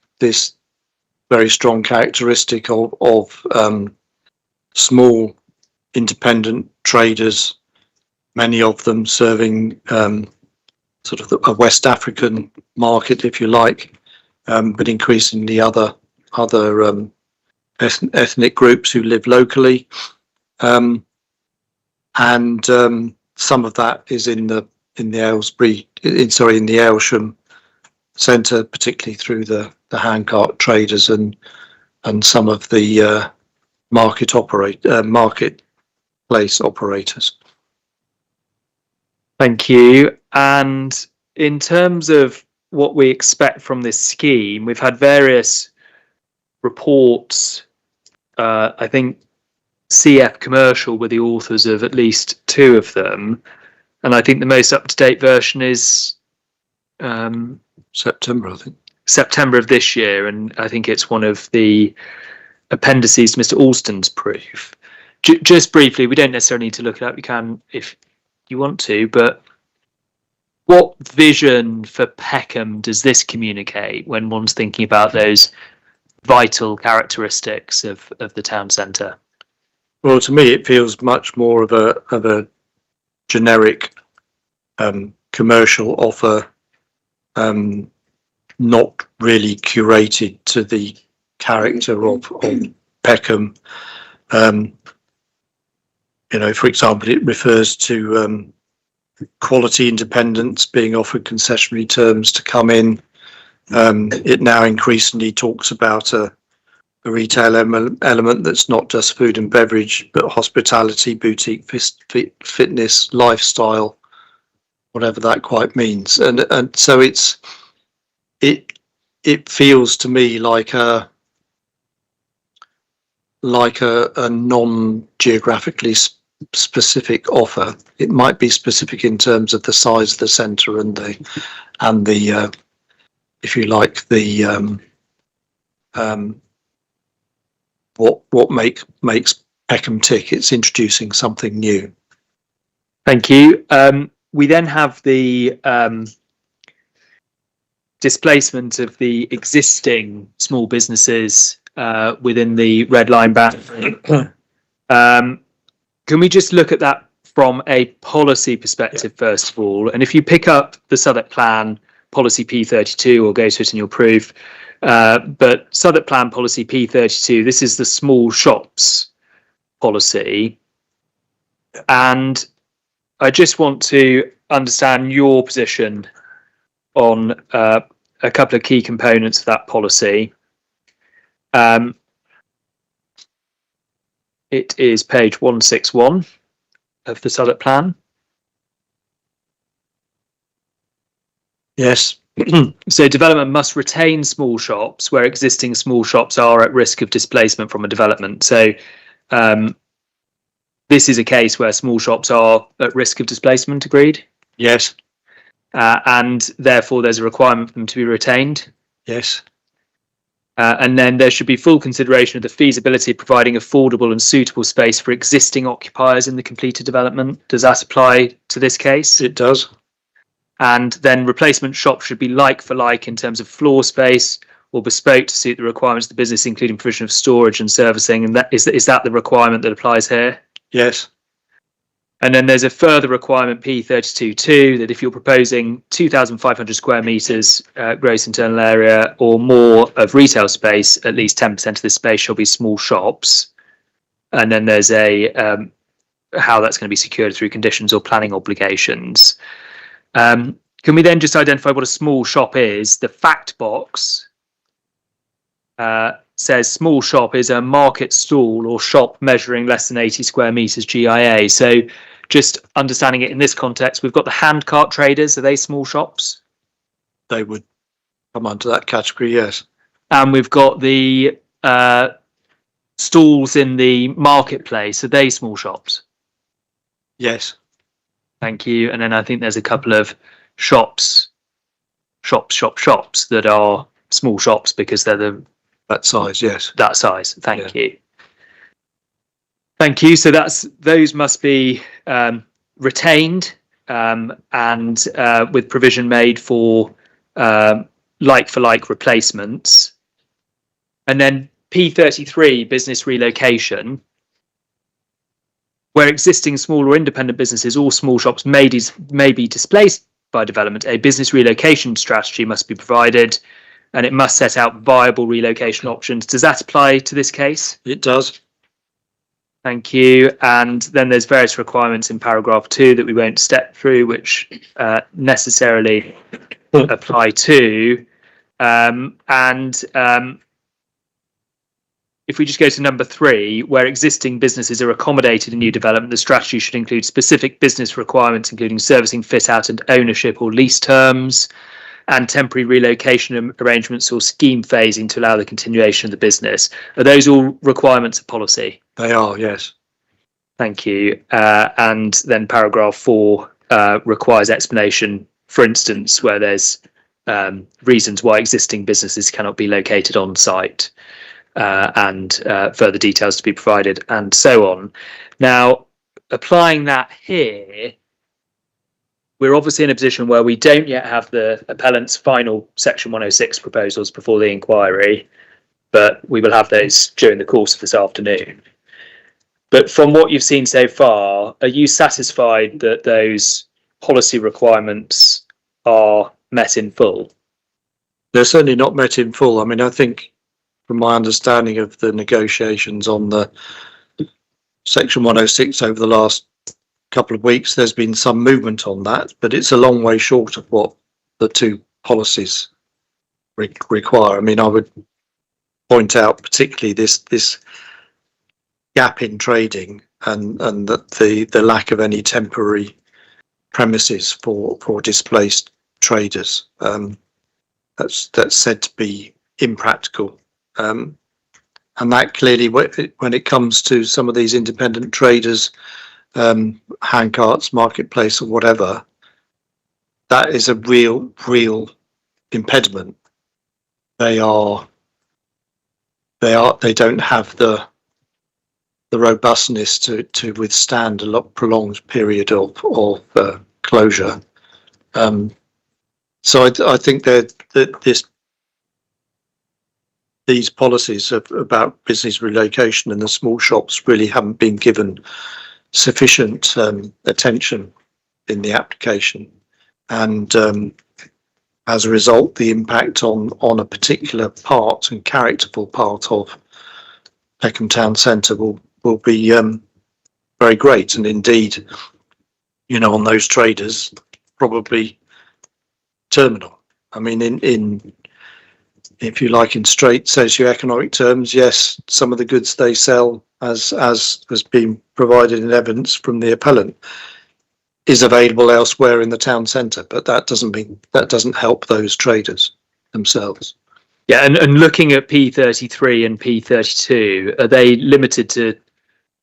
Speaker 8: very strong characteristic of small independent traders, many of them serving sort of a West African market, if you like, but increasingly other ethnic groups who live locally, and some of that is in the Aylesham centre, particularly through the handcart traders and some of the marketplace operators.
Speaker 2: Thank you. And in terms of what we expect from this scheme, we've had various reports. I think CF Commercial were the authors of at least two of them, and I think the most up-to-date version is
Speaker 8: September, I think.
Speaker 2: September of this year, and I think it's one of the appendices to Mr. Alston's proof. Just briefly, we don't necessarily need to look it up. You can if you want to, but what vision for Peckham does this communicate when one's thinking about those vital characteristics of the town centre?
Speaker 8: Well, to me, it feels much more of a generic commercial offer, not really curated to the character of Peckham. For example, it refers to quality independents being offered concessionary terms to come in. It now increasingly talks about a retail element that's not just food and beverage, but hospitality, boutique, fitness, lifestyle, whatever that quite means. And so it feels to me like a non-geographically specific offer. It might be specific in terms of the size of the centre and the if you like, the what makes Peckham tick. It's introducing something new.
Speaker 2: Thank you. We then have the displacement of the existing small businesses within the red line band. Can we just look at that from a policy perspective first of all? And if you pick up the Southwark Plan policy P32, or go to it in your proof, but Southwark Plan policy P32, this is the small shops policy, and I just want to understand your position on a couple of key components of that policy. It is page 161 of the Southwark Plan.
Speaker 8: Yes.
Speaker 2: So development must retain small shops where existing small shops are at risk of displacement from a development. So this is a case where small shops are at risk of displacement, agreed?
Speaker 8: Yes.
Speaker 2: And therefore there's a requirement for them to be retained?
Speaker 8: Yes.
Speaker 2: And then there should be full consideration of the feasibility of providing affordable and suitable space for existing occupiers in the completed development. Does that apply to this case?
Speaker 8: It does.
Speaker 2: And then replacement shops should be like for like in terms of floor space or bespoke to suit the requirements of the business, including provision of storage and servicing. And that is that the requirement that applies here?
Speaker 8: Yes.
Speaker 2: And then there's a further requirement, P32.2, that if you're proposing 2,500 square metres gross internal area or more of retail space, at least 10% of this space shall be small shops. And then there's a how that's going to be secured through conditions or planning obligations. Can we then just identify what a small shop is? The fact box says small shop is a market stall or shop measuring less than 80 square metres GIA. So just understanding it in this context, we've got the hand cart traders. Are they small shops?
Speaker 8: They would come under that category, yes.
Speaker 2: And we've got the stalls in the marketplace. Are they small shops?
Speaker 8: Yes.
Speaker 2: Thank you. And then I think there's a couple of shops that are small shops because they're
Speaker 8: That size, yes.
Speaker 2: that size. Thank you. Thank you. So those must be retained and with provision made for like-for-like replacements. And then P33, business relocation, where existing small or independent businesses or small shops may be displaced by development, a business relocation strategy must be provided and it must set out viable relocation options. Does that apply to this case?
Speaker 8: It does.
Speaker 2: Thank you. And then there's various requirements in paragraph 2 that we won't step through, which necessarily apply to. If we just go to number 3, where existing businesses are accommodated in new development, the strategy should include specific business requirements, including servicing, fit out and ownership or lease terms, and temporary relocation arrangements or scheme phasing to allow the continuation of the business. Are those all requirements of policy?
Speaker 8: They are, yes.
Speaker 2: Thank you. And then paragraph 4 requires explanation, for instance, where there's reasons why existing businesses cannot be located on site and further details to be provided and so on. Now, applying that here, we're obviously in a position where we don't yet have the appellant's final Section 106 proposals before the inquiry, but we will have those during the course of this afternoon. But from what you've seen so far, are you satisfied that those policy requirements are met in full?
Speaker 8: They're certainly not met in full. I mean, I think from my understanding of the negotiations on the Section 106 over the last couple of weeks, there's been some movement on that, but it's a long way short of what the two policies require. I mean, I would point out particularly this gap in trading and that the lack of any temporary premises for displaced traders. That's said to be impractical. And that clearly, when it comes to some of these independent traders, hand carts, marketplace or whatever, that is a real impediment. They don't have the robustness to withstand a prolonged period of closure. So I think that these policies about business relocation and the small shops really haven't been given sufficient attention in the application, and as a result, the impact on a particular part and characterful part of Peckham Town Centre will be very great, and indeed, on those traders, probably terminal. I mean, in if you like, in straight socioeconomic terms, yes, some of the goods they sell, as has been provided in evidence from the appellant, is available elsewhere in the town centre, but that doesn't help those traders themselves.
Speaker 2: Yeah, and looking at P33 and P32, are they limited to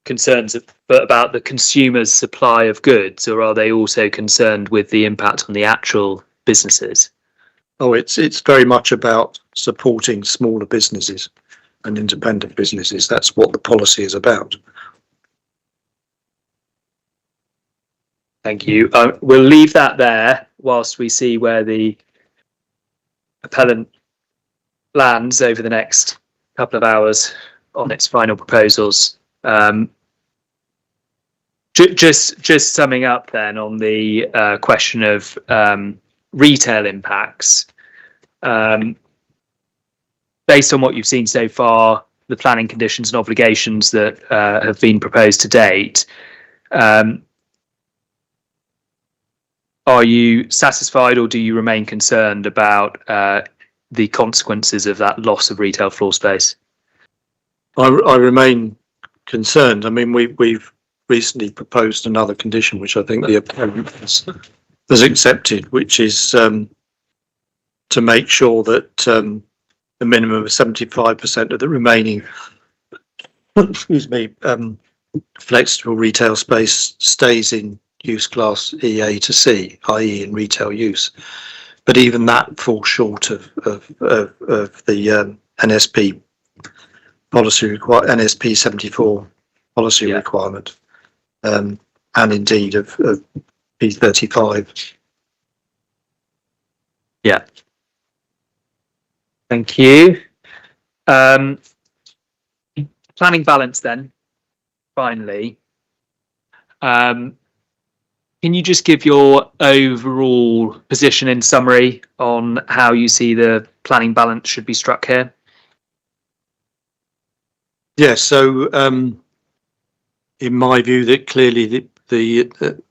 Speaker 2: concerns about the consumer's supply of goods, or are they also concerned with the impact on the actual businesses?
Speaker 8: Oh, it's very much about supporting smaller businesses and independent businesses. That's what the policy is about.
Speaker 2: Thank you. We'll leave that there whilst we see where the appellant lands over the next couple of hours on its final proposals. Just summing up then on the question of retail impacts. Based on what you've seen so far, the planning conditions and obligations that have been proposed to date, are you satisfied, or do you remain concerned about the consequences of that loss of retail floor space?
Speaker 8: I remain concerned. I mean, we've recently proposed another condition, which I think the appellant has accepted, which is to make sure that a minimum of 75% of the remaining, excuse me, flexible retail space stays in use class EA to C, i.e. in retail use. But even that falls short of the NSP policy NSP 74 policy requirement, and indeed of P35.
Speaker 2: Yeah. Thank you. Planning balance then, finally. Can you just give your overall position in summary on how you see the planning balance should be struck here?
Speaker 8: Yeah, so in my view, that clearly the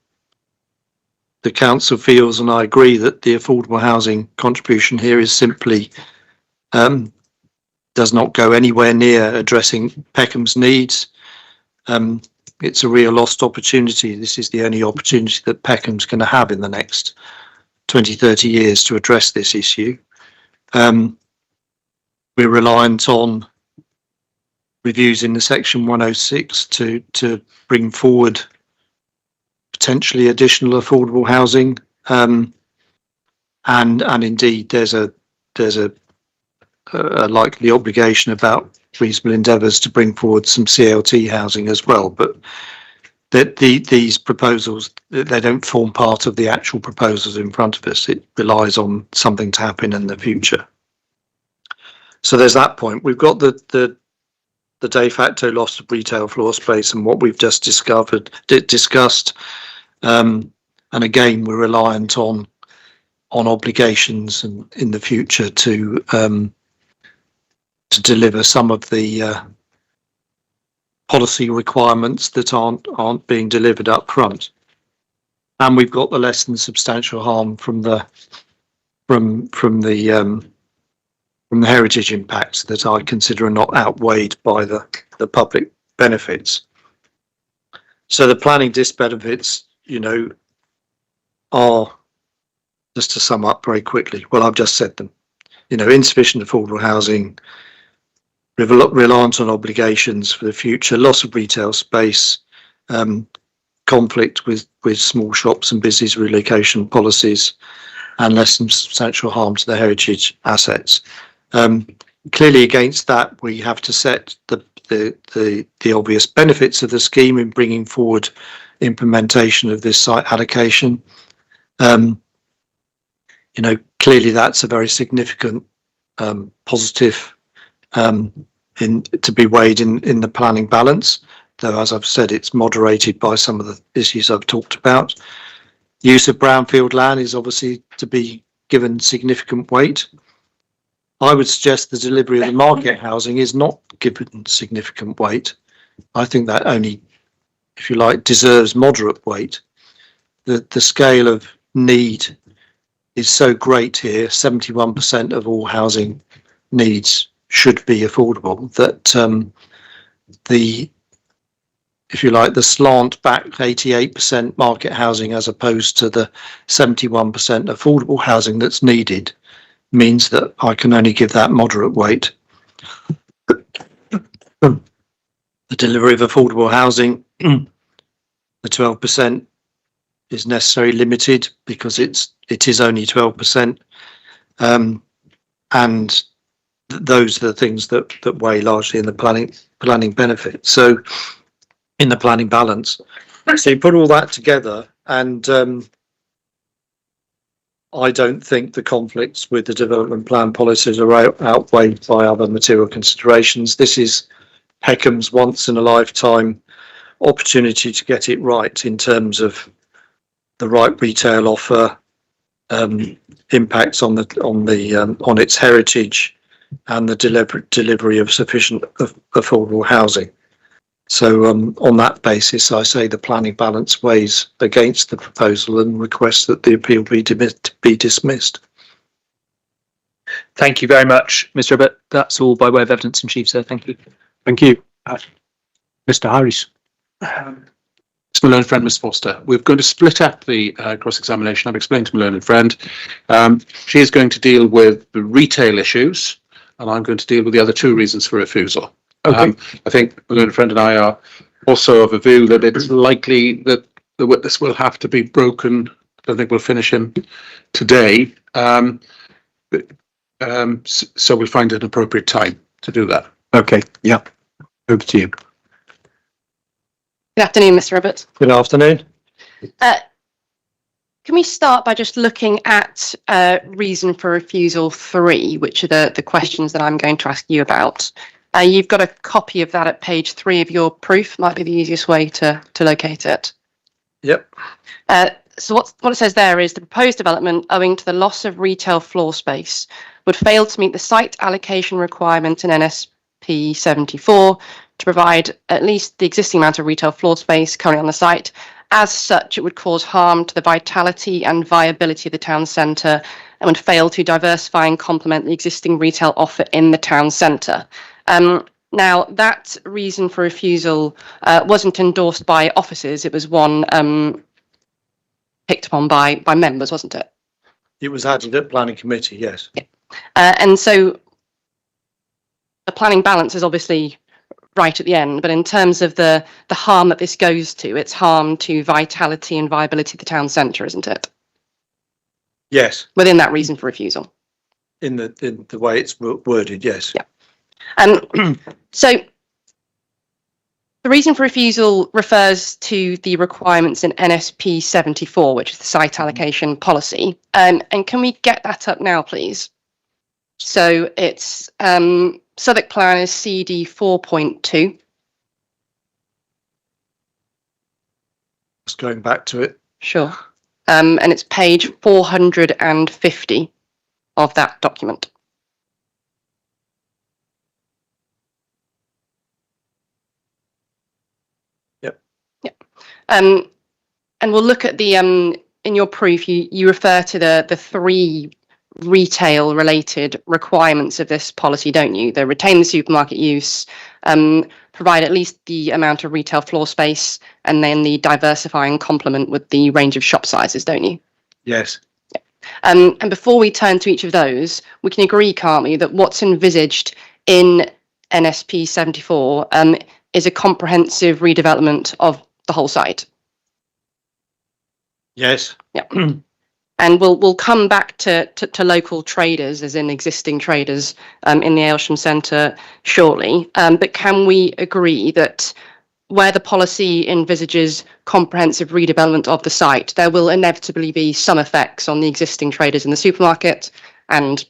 Speaker 8: council feels, and I agree, that the affordable housing contribution here is simply does not go anywhere near addressing Peckham's needs. It's a real lost opportunity. This is the only opportunity that Peckham's going to have in the next 20, 30 years to address this issue. We're reliant on reviews in the section 106 to bring forward potentially additional affordable housing, and indeed there's a likely obligation about reasonable endeavours to bring forward some CLT housing as well, but that these proposals, they don't form part of the actual proposals in front of us. It relies on something to happen in the future. So there's that point. We've got the de facto loss of retail floor space and what we've just discussed, and again we're reliant on obligations and in the future to deliver some of the policy requirements that aren't being delivered up front. And we've got the less than substantial harm from the heritage impacts that I consider are not outweighed by the public benefits. So the planning disbenefits, are, just to sum up very quickly, well, I've just said them. Insufficient affordable housing, reliance on obligations for the future, loss of retail space, conflict with small shops and business relocation policies, and less than substantial harm to the heritage assets. Clearly against that, we have to set the obvious benefits of the scheme in bringing forward implementation of this site allocation. Clearly that's a very significant positive to be weighed in the planning balance, though as I've said, it's moderated by some of the issues I've talked about. Use of brownfield land is obviously to be given significant weight. I would suggest the delivery of the market housing is not given significant weight. I think that only, if you like, deserves moderate weight. The scale of need is so great here, 71% of all housing needs should be affordable, that if you like, the slant back 88% market housing as opposed to the 71% affordable housing that's needed means that I can only give that moderate weight. The delivery of affordable housing, the 12% is necessarily limited because it is only 12%, and those are the things that weigh largely in the planning benefit. So in the planning balance, so you put all that together, and I don't think the conflicts with the development plan policies are outweighed by other material considerations. This is Peckham's once in a lifetime opportunity to get it right in terms of the right retail offer, impacts on its heritage, and the delivery of sufficient affordable housing. So on that basis, I say the planning balance weighs against the proposal and request that the appeal be dismissed.
Speaker 2: Thank you very much, Mr. Abbott. That's all by way of evidence in chief, sir. Thank you.
Speaker 3: Thank you. Mr. Harris. It's my learned friend, Miss Foster. We're going to split up the cross-examination. I've explained to my learned friend. She is going to deal with the retail issues, and I'm going to deal with the other two reasons for refusal. Okay. I think my learned friend and I are also of a view that it's likely that the witness will have to be broken. I don't think we'll finish him today. So we'll find an appropriate time to do that.
Speaker 1: Okay, yeah. Over to you.
Speaker 9: Good afternoon, Mr. Abbott.
Speaker 8: Good afternoon.
Speaker 9: Can we start by just looking at reason for refusal 3, which are the questions that I'm going to ask you about. You've got a copy of that at page 3 of your proof. Might be the easiest way to locate it.
Speaker 8: Yep.
Speaker 9: So what it says there is the proposed development, owing to the loss of retail floor space, would fail to meet the site allocation requirement in NSP 74 to provide at least the existing amount of retail floor space currently on the site. As such, it would cause harm to the vitality and viability of the town centre and would fail to diversify and complement the existing retail offer in the town centre. Now, that reason for refusal wasn't endorsed by officers. It was one picked upon by members, wasn't it?
Speaker 8: It was added at planning committee, yes.
Speaker 9: Yeah. And so the planning balance is obviously right at the end, but in terms of the harm that this goes to, it's harm to vitality and viability of the town centre, isn't it?
Speaker 8: Yes.
Speaker 9: Within that reason for refusal.
Speaker 8: In the way it's worded, yes.
Speaker 9: Yeah. So the reason for refusal refers to the requirements in NSP 74, which is the site allocation policy. And can we get that up now, please? So it's Southwark Plan is CD 4.2.
Speaker 8: Just going back to it.
Speaker 9: Sure. And it's page 450 of that document.
Speaker 8: Yep.
Speaker 9: Yep. And we'll look at the in your proof you refer to the 3 retail related requirements of this policy, don't you? They retain the supermarket use, provide at least the amount of retail floor space, and then the diversify and complement with the range of shop sizes, don't you?
Speaker 8: Yes.
Speaker 9: Yeah. And before we turn to each of those, we can agree, can't we, that what's envisaged in NSP 74 is a comprehensive redevelopment of the whole site?
Speaker 8: Yes.
Speaker 9: Yeah. And we'll come back to local traders, as in existing traders, in the Aylesham Centre shortly. But can we agree that where the policy envisages comprehensive redevelopment of the site, there will inevitably be some effects on the existing traders in the supermarket and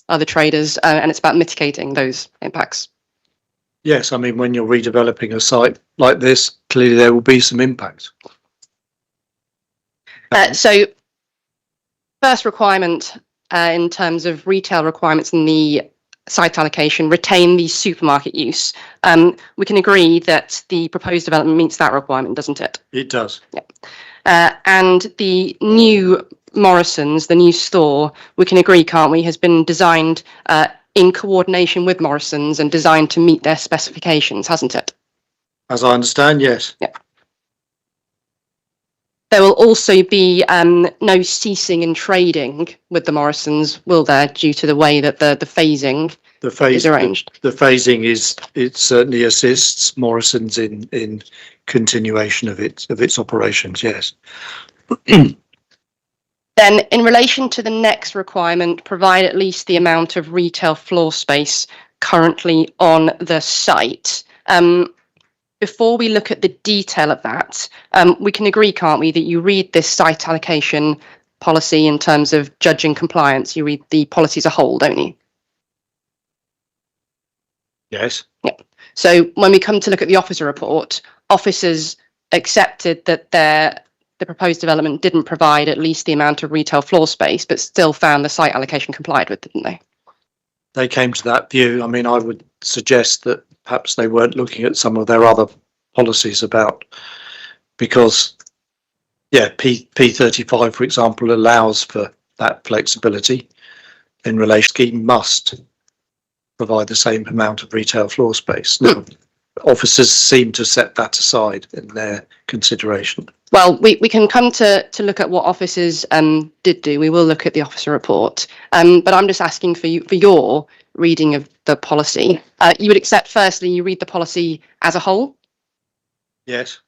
Speaker 9: other traders, and it's about mitigating those impacts?
Speaker 8: Yes, I mean, when you're redeveloping a site like this, clearly there will be some impacts.
Speaker 9: So first requirement in terms of retail requirements in the site allocation, retain the supermarket use. We can agree that the proposed development meets that requirement, doesn't it?
Speaker 8: It does.
Speaker 9: Yeah. And the new Morrison's, the new store, we can agree, can't we, has been designed in coordination with Morrison's and designed to meet their specifications, hasn't it?
Speaker 8: As I understand, yes.
Speaker 9: Yeah. There will also be no ceasing in trading with the Morrison's, will there, due to the way that the phasing is arranged?
Speaker 8: The phasing it certainly assists Morrison's in continuation of its operations, yes.
Speaker 9: Then, in relation to the next requirement, provide at least the amount of retail floor space currently on the site. Before we look at the detail of that, we can agree, can't we, that you read this site allocation policy in terms of judging compliance. You read the policy as a whole, don't you?
Speaker 8: Yes.
Speaker 9: Yeah. So when we come to look at the officer report, officers accepted that the proposed development didn't provide at least the amount of retail floor space, but still found the site allocation complied with, didn't they?
Speaker 8: They came to that view. I mean, I would suggest that perhaps they weren't looking at some of their other policies about, because P35, for example, allows for that flexibility in relation. Scheme must provide the same amount of retail floor space. Now, officers seem to set that aside in their consideration.
Speaker 9: Well, we can come to look at what officers did do. We will look at the officer report, but I'm just asking for your reading of the policy. You would accept, firstly, you read the policy as a whole?
Speaker 8: Yes.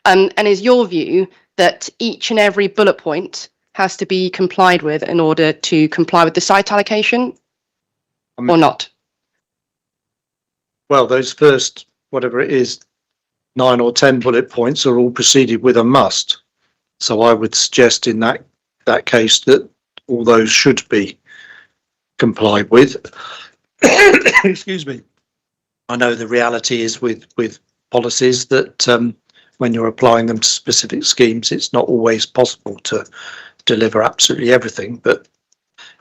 Speaker 9: And is your view that each and every bullet point has to be complied with in order to comply with the site allocation, or not?
Speaker 8: Well, those first, whatever it is, 9 or 10 bullet points are all preceded with a must. So I would suggest in that case that all those should be complied with. Excuse me. I know the reality is with policies that when you're applying them to specific schemes, it's not always possible to deliver absolutely everything. But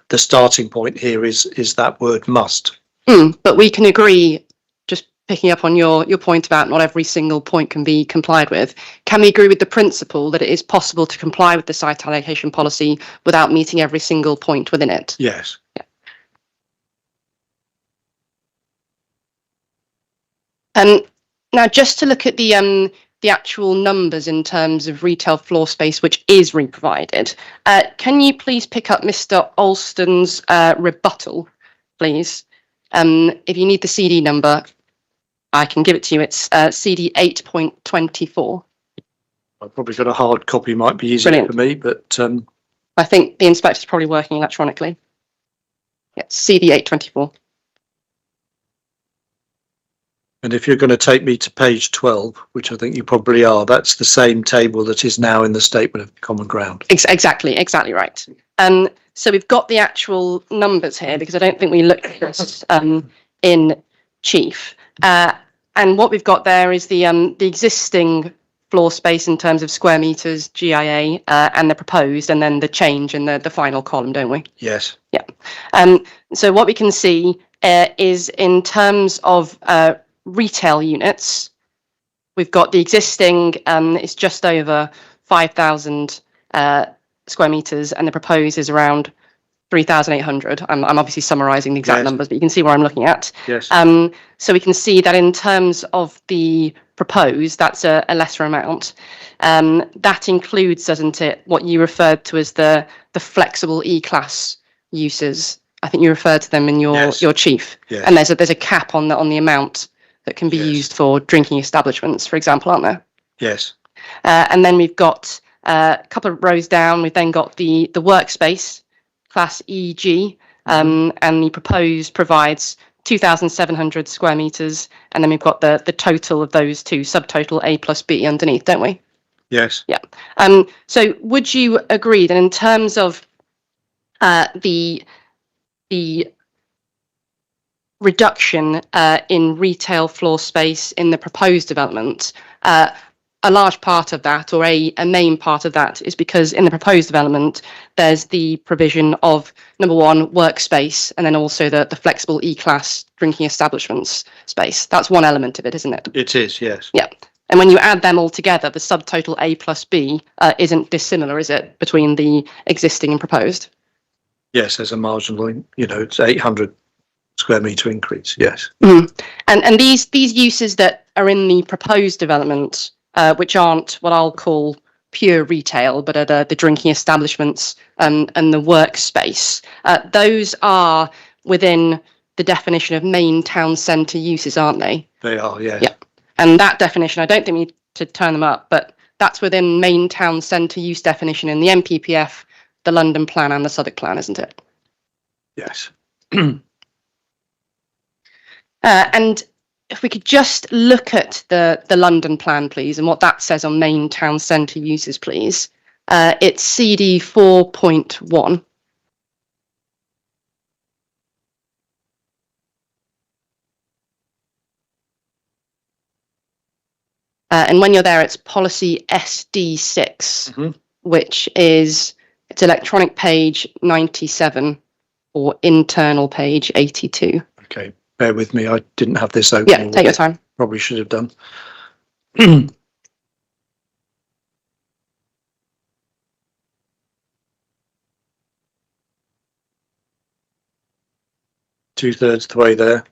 Speaker 8: the starting point here is that word must.
Speaker 9: But we can agree, just picking up on your point about not every single point can be complied with, can we agree with the principle that it is possible to comply with the site allocation policy without meeting every single point within it?
Speaker 8: Yes.
Speaker 9: Yeah. Now, just to look at the actual numbers in terms of retail floor space which is re-provided, can you please pick up Mr. Alston's rebuttal, please? If you need the CD number, I can give it to you. It's CD 8.24.
Speaker 8: I've probably got a hard copy, might be easier
Speaker 9: Brilliant.
Speaker 8: for me, but
Speaker 9: I think the inspector's probably working electronically. Yeah, CD 824.
Speaker 8: and if you're going to take me to page 12, which I think you probably are, that's the same table that is now in the statement of common ground.
Speaker 9: Exactly right. So we've got the actual numbers here because I don't think we looked at this in chief. And what we've got there is the existing floor space in terms of square meters, GIA, and the proposed, and then the change in the final column, don't we?
Speaker 8: Yes.
Speaker 9: Yeah. So what we can see is in terms of retail units, we've got the existing, it's just over 5,000 square meters, and the proposed is around 3,800. I'm obviously summarising the exact numbers, but you can see where I'm looking at.
Speaker 8: Yes.
Speaker 9: So we can see that in terms of the proposed, that's a lesser amount. That includes, doesn't it, what you referred to as the flexible E-class uses. I think you referred to them in your chief.
Speaker 8: Yes.
Speaker 9: And there's a cap on the amount that can be used for drinking establishments, for example, aren't there?
Speaker 8: Yes.
Speaker 9: And then we've got a couple of rows down. We've then got the workspace class EG, and the proposed provides 2,700 square meters, and then we've got the total of those two, subtotal A plus B underneath, don't we?
Speaker 8: Yes.
Speaker 9: Yeah. So would you agree that in terms of the reduction in retail floor space in the proposed development, a large part of that, or a main part of that, is because in the proposed development there's the provision of, number one, workspace, and then also the flexible E-class drinking establishments space. That's one element of it, isn't it?
Speaker 8: It is, yes.
Speaker 9: Yeah. And when you add them all together, the subtotal A plus B isn't dissimilar, is it, between the existing and proposed?
Speaker 8: Yes, there's a marginal, it's 800 square meter increase, yes.
Speaker 9: And these uses that are in the proposed development, which aren't what I'll call pure retail, but are the drinking establishments and the workspace, those are within the definition of main town centre uses, aren't they?
Speaker 8: They are, yes.
Speaker 9: Yeah. And that definition, I don't think we need to turn them up, but that's within main town centre use definition in the MPPF, the London Plan and the Southwark Plan, isn't it?
Speaker 8: Yes.
Speaker 9: And if we could just look at the London Plan, please, and what that says on main town centre uses, please. It's CD 4.1. And when you're there, it's policy SD6, which is, it's electronic page 97 or internal page 82.
Speaker 8: Okay, bear with me. I didn't have this open.
Speaker 9: Yeah, take your time.
Speaker 8: Probably should have done. 2/3 the way there.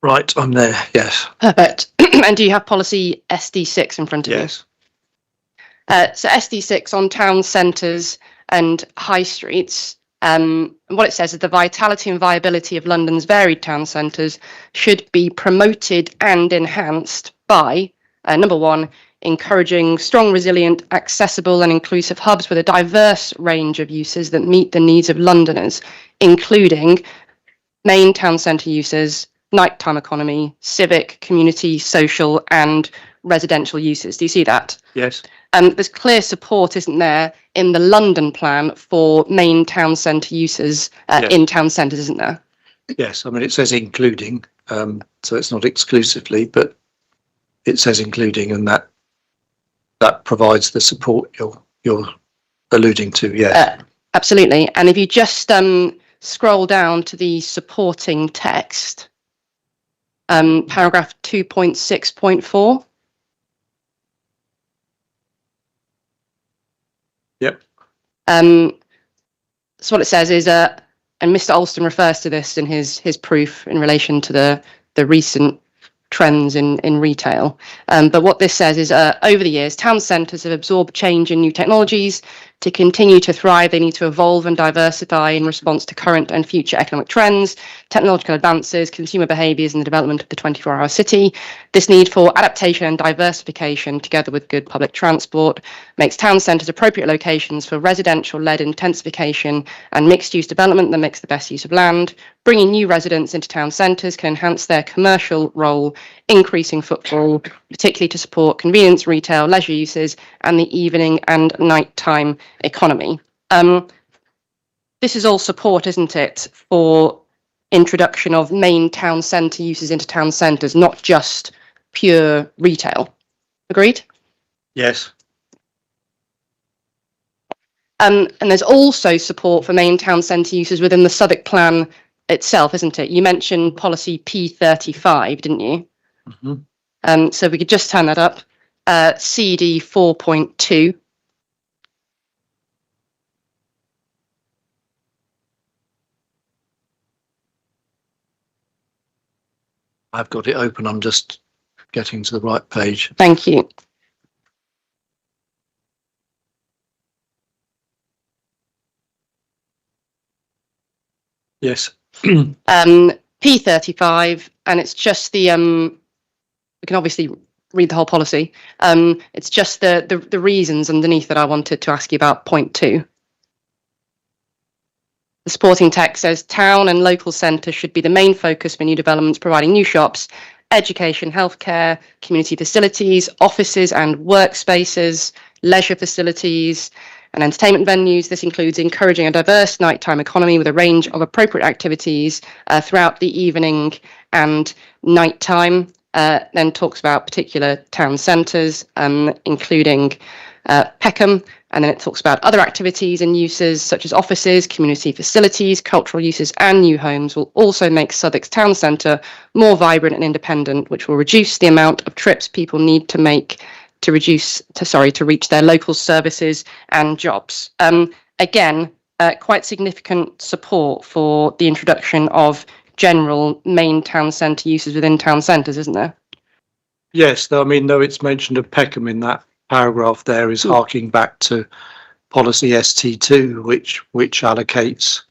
Speaker 8: Right, I'm there. Yes.
Speaker 9: Perfect. And do you have policy SD6 in front of you?
Speaker 8: Yes.
Speaker 9: So SD6 on town centres and high streets. What it says is the vitality and viability of London's varied town centres should be promoted and enhanced by, number one, encouraging strong, resilient, accessible and inclusive hubs with a diverse range of uses that meet the needs of Londoners, including main town centre uses, nighttime economy, civic, community, social and residential uses. Do you see that?
Speaker 8: Yes.
Speaker 9: There's clear support, isn't there, in the London plan for main town centre uses in town centres, isn't there?
Speaker 8: Yes, I mean, it says including, so it's not exclusively, but it says including, and that provides the support you're alluding to. Yes.
Speaker 9: Absolutely. And if you just scroll down to the supporting text, paragraph 2.6.4.
Speaker 8: Yep.
Speaker 9: So what it says is, and Mr. Alston refers to this in his proof in relation to the recent trends in retail. But what this says is, over the years, town centres have absorbed change in new technologies. To continue to thrive, they need to evolve and diversify in response to current and future economic trends, technological advances, consumer behaviours and the development of the 24-hour city. This need for adaptation and diversification, together with good public transport, makes town centres appropriate locations for residential-led intensification and mixed-use development that makes the best use of land. Bringing new residents into town centres can enhance their commercial role, increasing footfall, particularly to support convenience, retail, leisure uses, and the evening and nighttime economy. This is all support, isn't it, for introduction of main town centre uses into town centres, not just pure retail. Agreed?
Speaker 8: Yes.
Speaker 9: And there's also support for main town centre uses within the Southwark plan itself, isn't it? You mentioned policy P35, didn't you?
Speaker 8: Mm-hmm.
Speaker 9: So we could just turn that up. CD 4.2.
Speaker 8: I've got it open. I'm just getting to the right page.
Speaker 9: Thank you.
Speaker 8: Yes.
Speaker 9: P35, and it's just the we can obviously read the whole policy. It's just the reasons underneath that I wanted to ask you about point 2. The supporting text says town and local centres should be the main focus for new developments, providing new shops, education, healthcare, community facilities, offices and workspaces, leisure facilities and entertainment venues. This includes encouraging a diverse nighttime economy with a range of appropriate activities throughout the evening and nighttime. Then talks about particular town centres, including Peckham, and then it talks about other activities and uses such as offices, community facilities, cultural uses and new homes will also make Southwark's town centre more vibrant and independent, which will reduce the amount of trips people need to make to reach their local services and jobs. Again, quite significant support for the introduction of general main town centre uses within town centres, isn't there?
Speaker 8: Yes, though, I mean, though it's mentioned of Peckham in that paragraph there is harking back to policy ST2, which allocates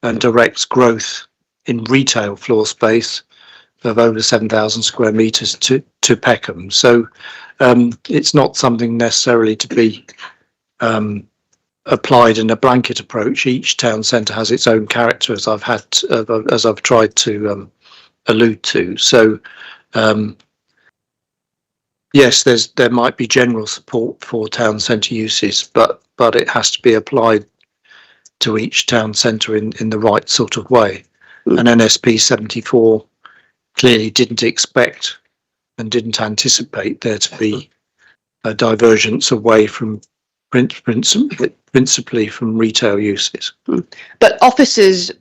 Speaker 8: and directs growth in retail floor space of over 7,000 square metres to Peckham. So it's not something necessarily to be applied in a blanket approach. Each town centre has its own character, as I've tried to allude to. So yes, there might be general support for town centre uses, but it has to be applied to each town centre in the right sort of way. And NSP 74 clearly didn't expect and didn't anticipate there to be a divergence away from principally from retail uses.
Speaker 9: But officers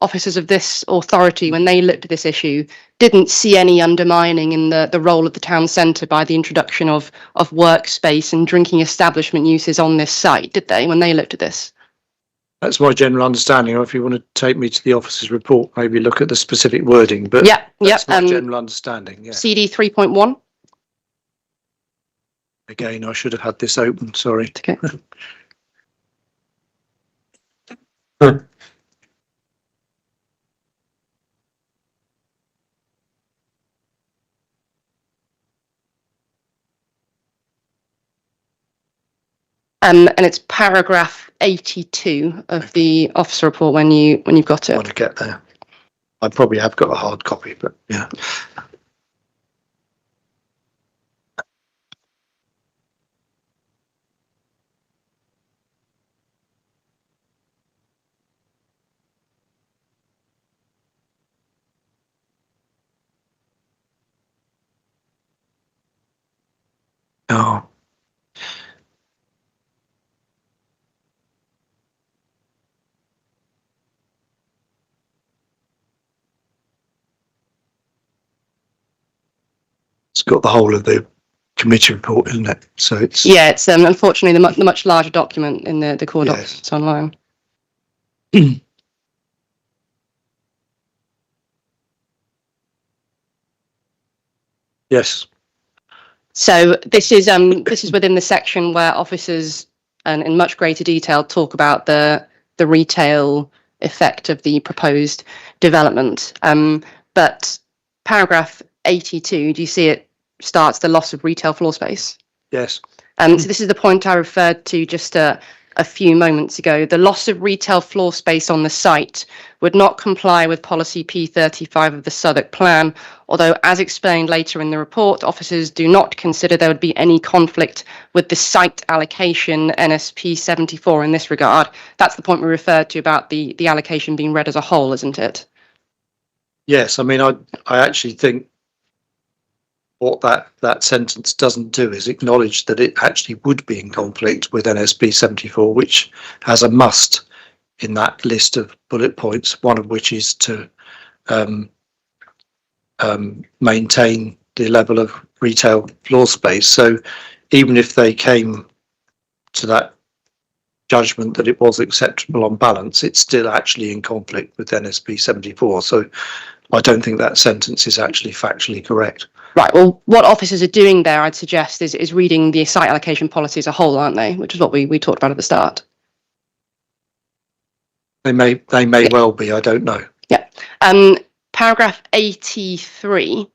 Speaker 9: of this authority, when they looked at this issue, didn't see any undermining in the role of the town centre by the introduction of workspace and drinking establishment uses on this site, did they, when they looked at this?
Speaker 8: That's my general understanding. Or if you want to take me to the officer's report, maybe look at the specific wording, but that's my general understanding. Yeah.
Speaker 9: CD 3.1.
Speaker 8: Again, I should have had this open, sorry.
Speaker 9: Okay. And it's paragraph 82 of the officer report when you've got
Speaker 8: I
Speaker 9: it.
Speaker 8: want to get there. I probably have got a hard copy, but yeah. Oh. It's got the whole of the committee report, isn't it? So it's
Speaker 9: it's unfortunately the much larger document in the core documents online.
Speaker 8: Yes.
Speaker 9: So this is within the section where officers, and in much greater detail, talk about the retail effect of the proposed development. But paragraph 82, do you see it starts the loss of retail floor space?
Speaker 8: Yes.
Speaker 9: So this is the point I referred to just a few moments ago. The loss of retail floor space on the site would not comply with policy P35 of the Southwark Plan, although as explained later in the report, officers do not consider there would be any conflict with the site allocation NSP 74 in this regard. That's the point we referred to about the allocation being read as a whole, isn't it?
Speaker 8: Yes, I mean, I actually think what that sentence doesn't do is acknowledge that it actually would be in conflict with NSP 74, which has a must in that list of bullet points, one of which is to maintain the level of retail floor space. So even if they came to that judgment that it was acceptable on balance, it's still actually in conflict with NSP 74. So I don't think that sentence is actually factually correct.
Speaker 9: Right. Well, what officers are doing there, I'd suggest, is reading the site allocation policy as a whole, aren't they? Which is what we talked about at the start.
Speaker 8: They may well be. I don't know.
Speaker 9: Yeah. Paragraph 83.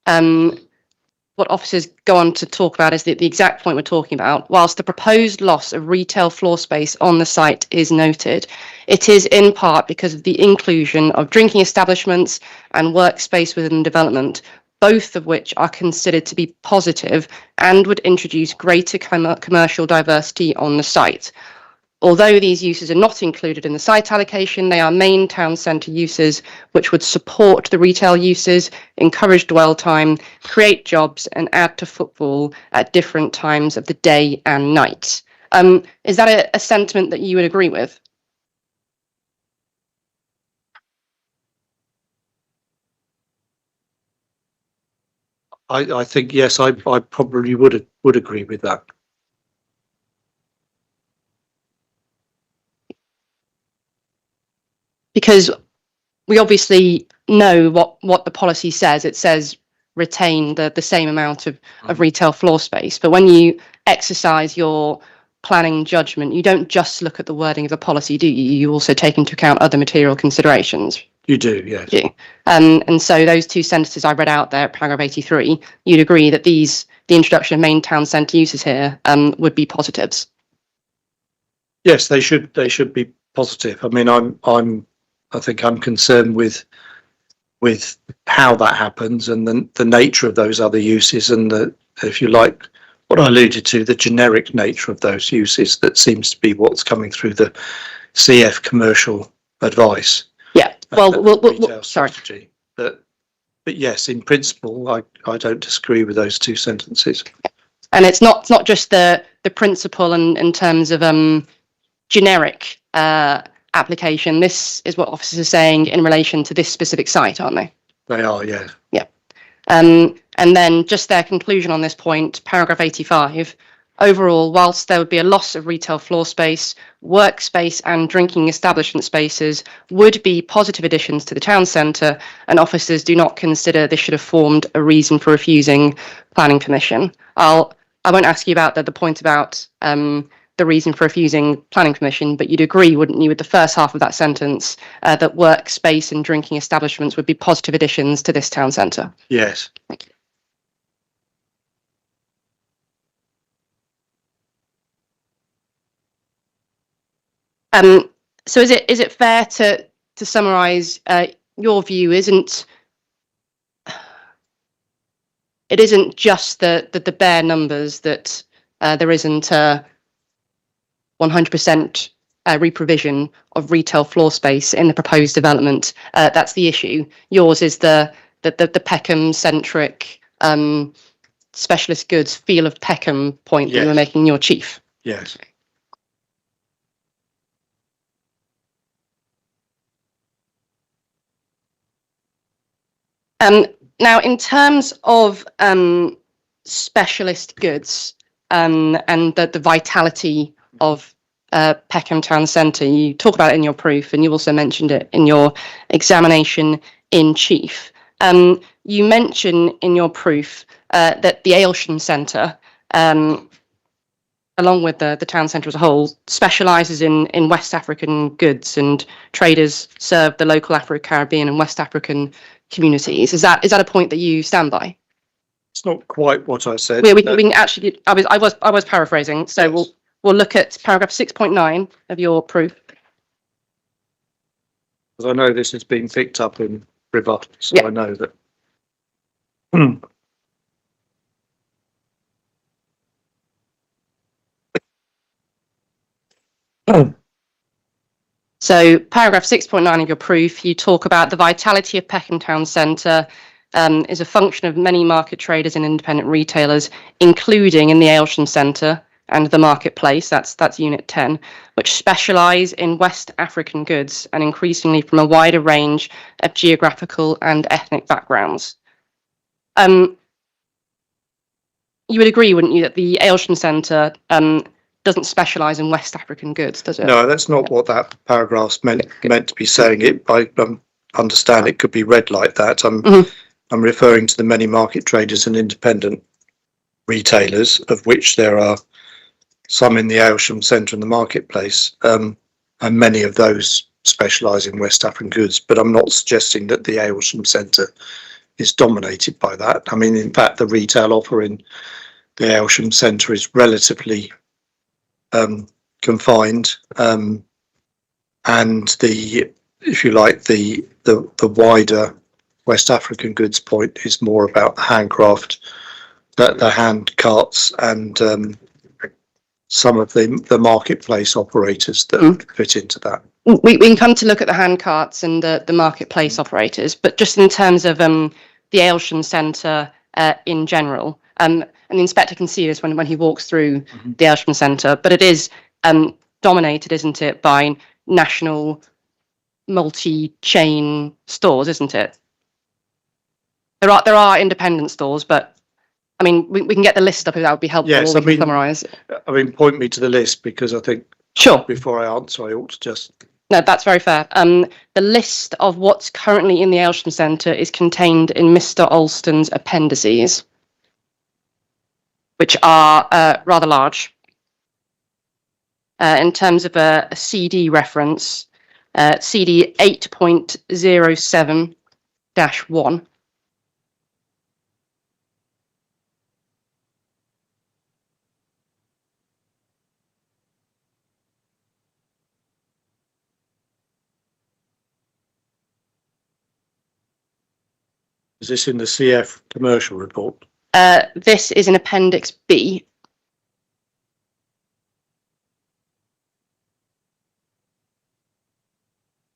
Speaker 9: What officers go on to talk about is the exact point we're talking about. Whilst the proposed loss of retail floor space on the site is noted, it is in part because of the inclusion of drinking establishments and workspace within development, both of which are considered to be positive and would introduce greater commercial diversity on the site. Although these uses are not included in the site allocation, they are main town centre uses which would support the retail uses, encourage dwell time, create jobs and add to footfall at different times of the day and night. Is that a sentiment that you would agree with?
Speaker 8: I think, yes, I probably would agree with that.
Speaker 9: Because we obviously know what the policy says. It says retain the same amount of retail floor space. But when you exercise your planning judgment, you don't just look at the wording of the policy, do you? You also take into account other material considerations.
Speaker 8: You do, yes.
Speaker 9: You do. And so those two sentences I read out there, paragraph 83, you'd agree that the introduction of main town centre uses here would be positives.
Speaker 8: Yes, they should be positive. I mean, I think I'm concerned with how that happens and the nature of those other uses and the, if you like, what I alluded to, the generic nature of those uses that seems to be what's coming through the CF commercial advice.
Speaker 9: Yeah, well, sorry.
Speaker 8: Strategy. But yes, in principle, I don't disagree with those two sentences.
Speaker 9: And it's not just the principle in terms of generic application. This is what officers are saying in relation to this specific site, aren't they?
Speaker 8: They are, yeah.
Speaker 9: Yeah. And then just their conclusion on this point, paragraph 85. Overall, whilst there would be a loss of retail floor space, workspace and drinking establishment spaces would be positive additions to the town centre, and officers do not consider this should have formed a reason for refusing planning permission. I won't ask you about the point about the reason for refusing planning permission, but you'd agree, wouldn't you, with the first half of that sentence, that workspace and drinking establishments would be positive additions to this town centre?
Speaker 8: Yes.
Speaker 9: Thank you. So is it fair to summarise your view? It isn't just the bare numbers that there isn't 100% reprovision of retail floor space in the proposed development. That's the issue. Yours is the Peckham centric specialist goods feel of Peckham point that you were making your chief.
Speaker 8: Yes.
Speaker 9: Now, in terms of specialist goods and the vitality of Peckham Town Centre, you talk about it in your proof, and you also mentioned it in your examination in chief. You mention in your proof that the Aylesham Centre, along with the town centre as a whole, specialises in West African goods, and traders serve the local Afro-Caribbean and West African communities. Is that a point that you stand by?
Speaker 8: It's not quite what I said.
Speaker 9: We can actually. I was paraphrasing. So yes. We'll look at paragraph 6.9 of your proof.
Speaker 8: Because I know this has been picked up in rebuttal, so yeah. I know that.
Speaker 9: So paragraph 6.9 of your proof, you talk about the vitality of Peckham Town Centre is a function of many market traders and independent retailers, including in the Aylesham Centre and the marketplace, that's unit 10, which specialise in West African goods and increasingly from a wider range of geographical and ethnic backgrounds. You would agree, wouldn't you, that the Aylesham Centre doesn't specialise in West African goods, does it?
Speaker 8: No, that's not what that paragraph's meant to be saying. I understand it could be read like that. I'm referring to the many market traders and independent retailers, of which there are some in the Aylesham Centre and the marketplace, and many of those specialise in West African goods. But I'm not suggesting that the Aylesham Centre is dominated by that. I mean, in fact, the retail offer in the Aylesham Centre is relatively confined, and if you like, the wider West African goods point is more about the handcraft, the hand carts, and some of the marketplace operators that fit into that.
Speaker 9: We can come to look at the hand carts and the marketplace operators, but just in terms of the Aylesham Centre in general, and the inspector can see this when he walks through the Aylesham Centre, but it is dominated, isn't it, by national multi-chain stores, isn't it? There are independent stores, but I mean, we can get the list up if that would be helpful.
Speaker 8: Yes,
Speaker 9: or we can summarise.
Speaker 8: I mean, point me to the list, because I think
Speaker 9: sure.
Speaker 8: Before I answer, I ought to just.
Speaker 9: No, that's very fair. The list of what's currently in the Aylesham Centre is contained in Mr. Alston's appendices, which are rather large. in terms of a CD reference, CD 8.07-1.
Speaker 8: Is this in the CF commercial report?
Speaker 9: This is in Appendix B.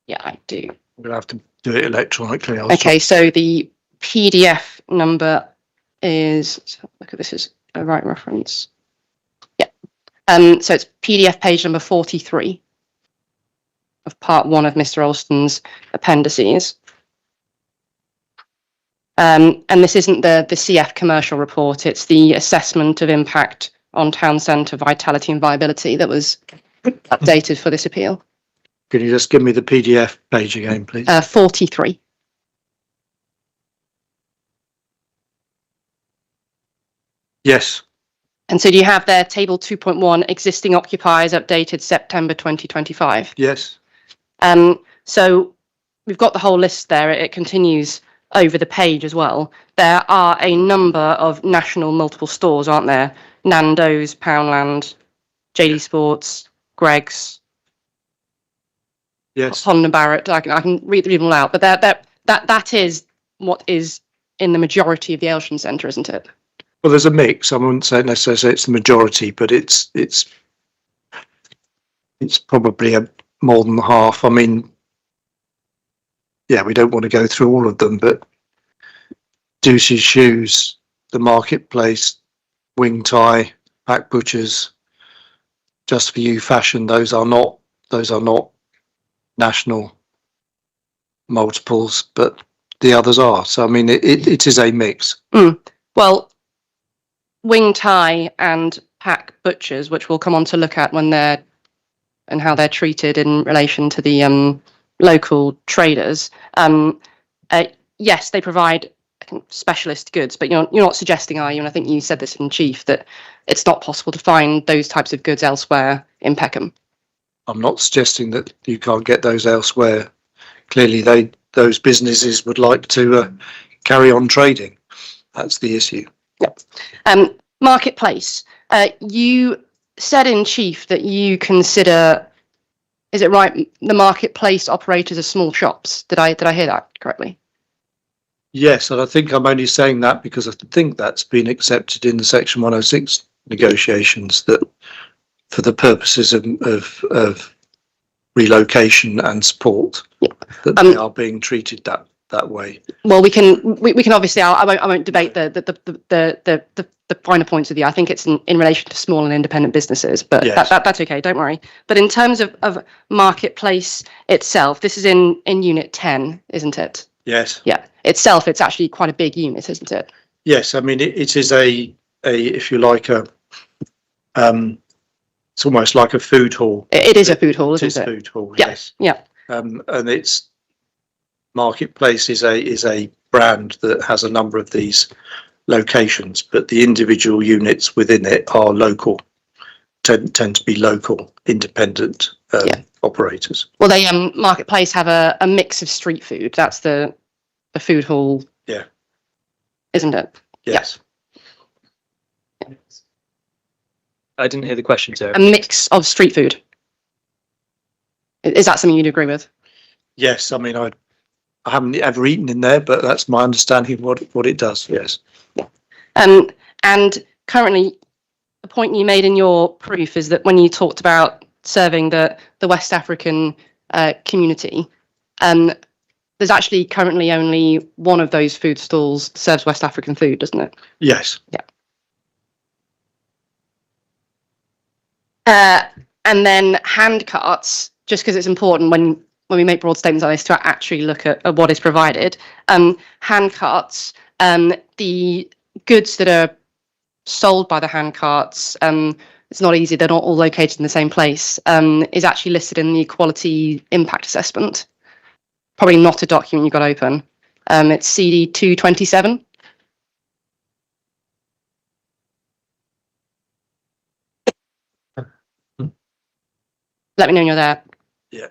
Speaker 9: Yeah, I do.
Speaker 8: I'm going to have to do it electronically.
Speaker 9: Okay, so the PDF number is, let's have a look at this is a right reference. Yeah. So it's PDF page number 43 of part 1 of Mr. Alston's appendices. And this isn't the CF commercial report, it's the assessment of impact on town centre vitality and viability that was updated for this appeal.
Speaker 8: Can you just give me the PDF page again, please?
Speaker 9: 43.
Speaker 8: Yes.
Speaker 9: And so do you have there table 2.1 existing occupiers updated September 2025?
Speaker 8: Yes.
Speaker 9: So we've got the whole list there. It continues over the page as well. There are a number of national multiple stores, aren't there? Nando's, Poundland, JD Sports, Greggs,
Speaker 8: Yes.
Speaker 9: Holland and Barrett. I can read them all out, but that is what is in the majority of the Aylesham Centre, isn't it?
Speaker 8: Well, there's a mix. I wouldn't say necessarily say it's the majority, but it's probably more than half. I mean, yeah, we don't want to go through all of them, but Deuce's Shoes, the Marketplace, Wing Tie, Pack Butchers, Just For You Fashion, those are not national multiples, but the others are. So I mean, it is a mix.
Speaker 9: Well, Wing Tie and Pack Butchers, which we'll come on to look at when they're and how they're treated in relation to the local traders. Yes, they provide specialist goods, but you're not suggesting, are you? And I think you said this in chief, that it's not possible to find those types of goods elsewhere in Peckham.
Speaker 8: I'm not suggesting that you can't get those elsewhere. Clearly, those businesses would like to carry on trading. That's the issue.
Speaker 9: Yep. Marketplace. You said in chief that you consider, is it right, the marketplace operators as small shops? Did I hear that correctly?
Speaker 8: Yes, and I think I'm only saying that because I think that's been accepted in the Section 106 negotiations, that for the purposes of relocation and support, that they are being treated that way.
Speaker 9: Well, we can obviously. I won't debate the finer points with you. I think it's in relation to small and independent businesses, but
Speaker 8: yes.
Speaker 9: That's okay. Don't worry. But in terms of marketplace itself, this is in Unit 10, isn't it?
Speaker 8: Yes.
Speaker 9: Yeah. Itself, it's actually quite a big unit, isn't it?
Speaker 8: Yes. I mean, it is a if you like it's almost like a food hall.
Speaker 9: It is a food hall, isn't it?
Speaker 8: It is a food hall.
Speaker 9: Yeah.
Speaker 8: Yes.
Speaker 9: Yeah.
Speaker 8: And its Marketplace is a brand that has a number of these locations, but the individual units within it are local, tend to be local, independent operators.
Speaker 9: Well, they Marketplace have a mix of street food. That's the food hall.
Speaker 8: Yeah.
Speaker 9: Isn't it?
Speaker 8: Yes.
Speaker 9: Yeah.
Speaker 2: I didn't hear the question, sir.
Speaker 9: A mix of street food. Is that something you'd agree with?
Speaker 8: Yes. I mean, I haven't ever eaten in there, but that's my understanding of what it does. Yes.
Speaker 9: And currently, the point you made in your proof is that when you talked about serving the West African community, there's actually currently only one of those food stalls serves West African food, doesn't it?
Speaker 8: Yes.
Speaker 9: Yeah. And then hand carts, just because it's important when we make broad statements like this to actually look at what is provided. Hand carts, the goods that are sold by the hand carts, it's not easy, they're not all located in the same place, is actually listed in the quality impact assessment. Probably not a document you got open. It's CD 227. Let me know when you're there.
Speaker 8: Yeah.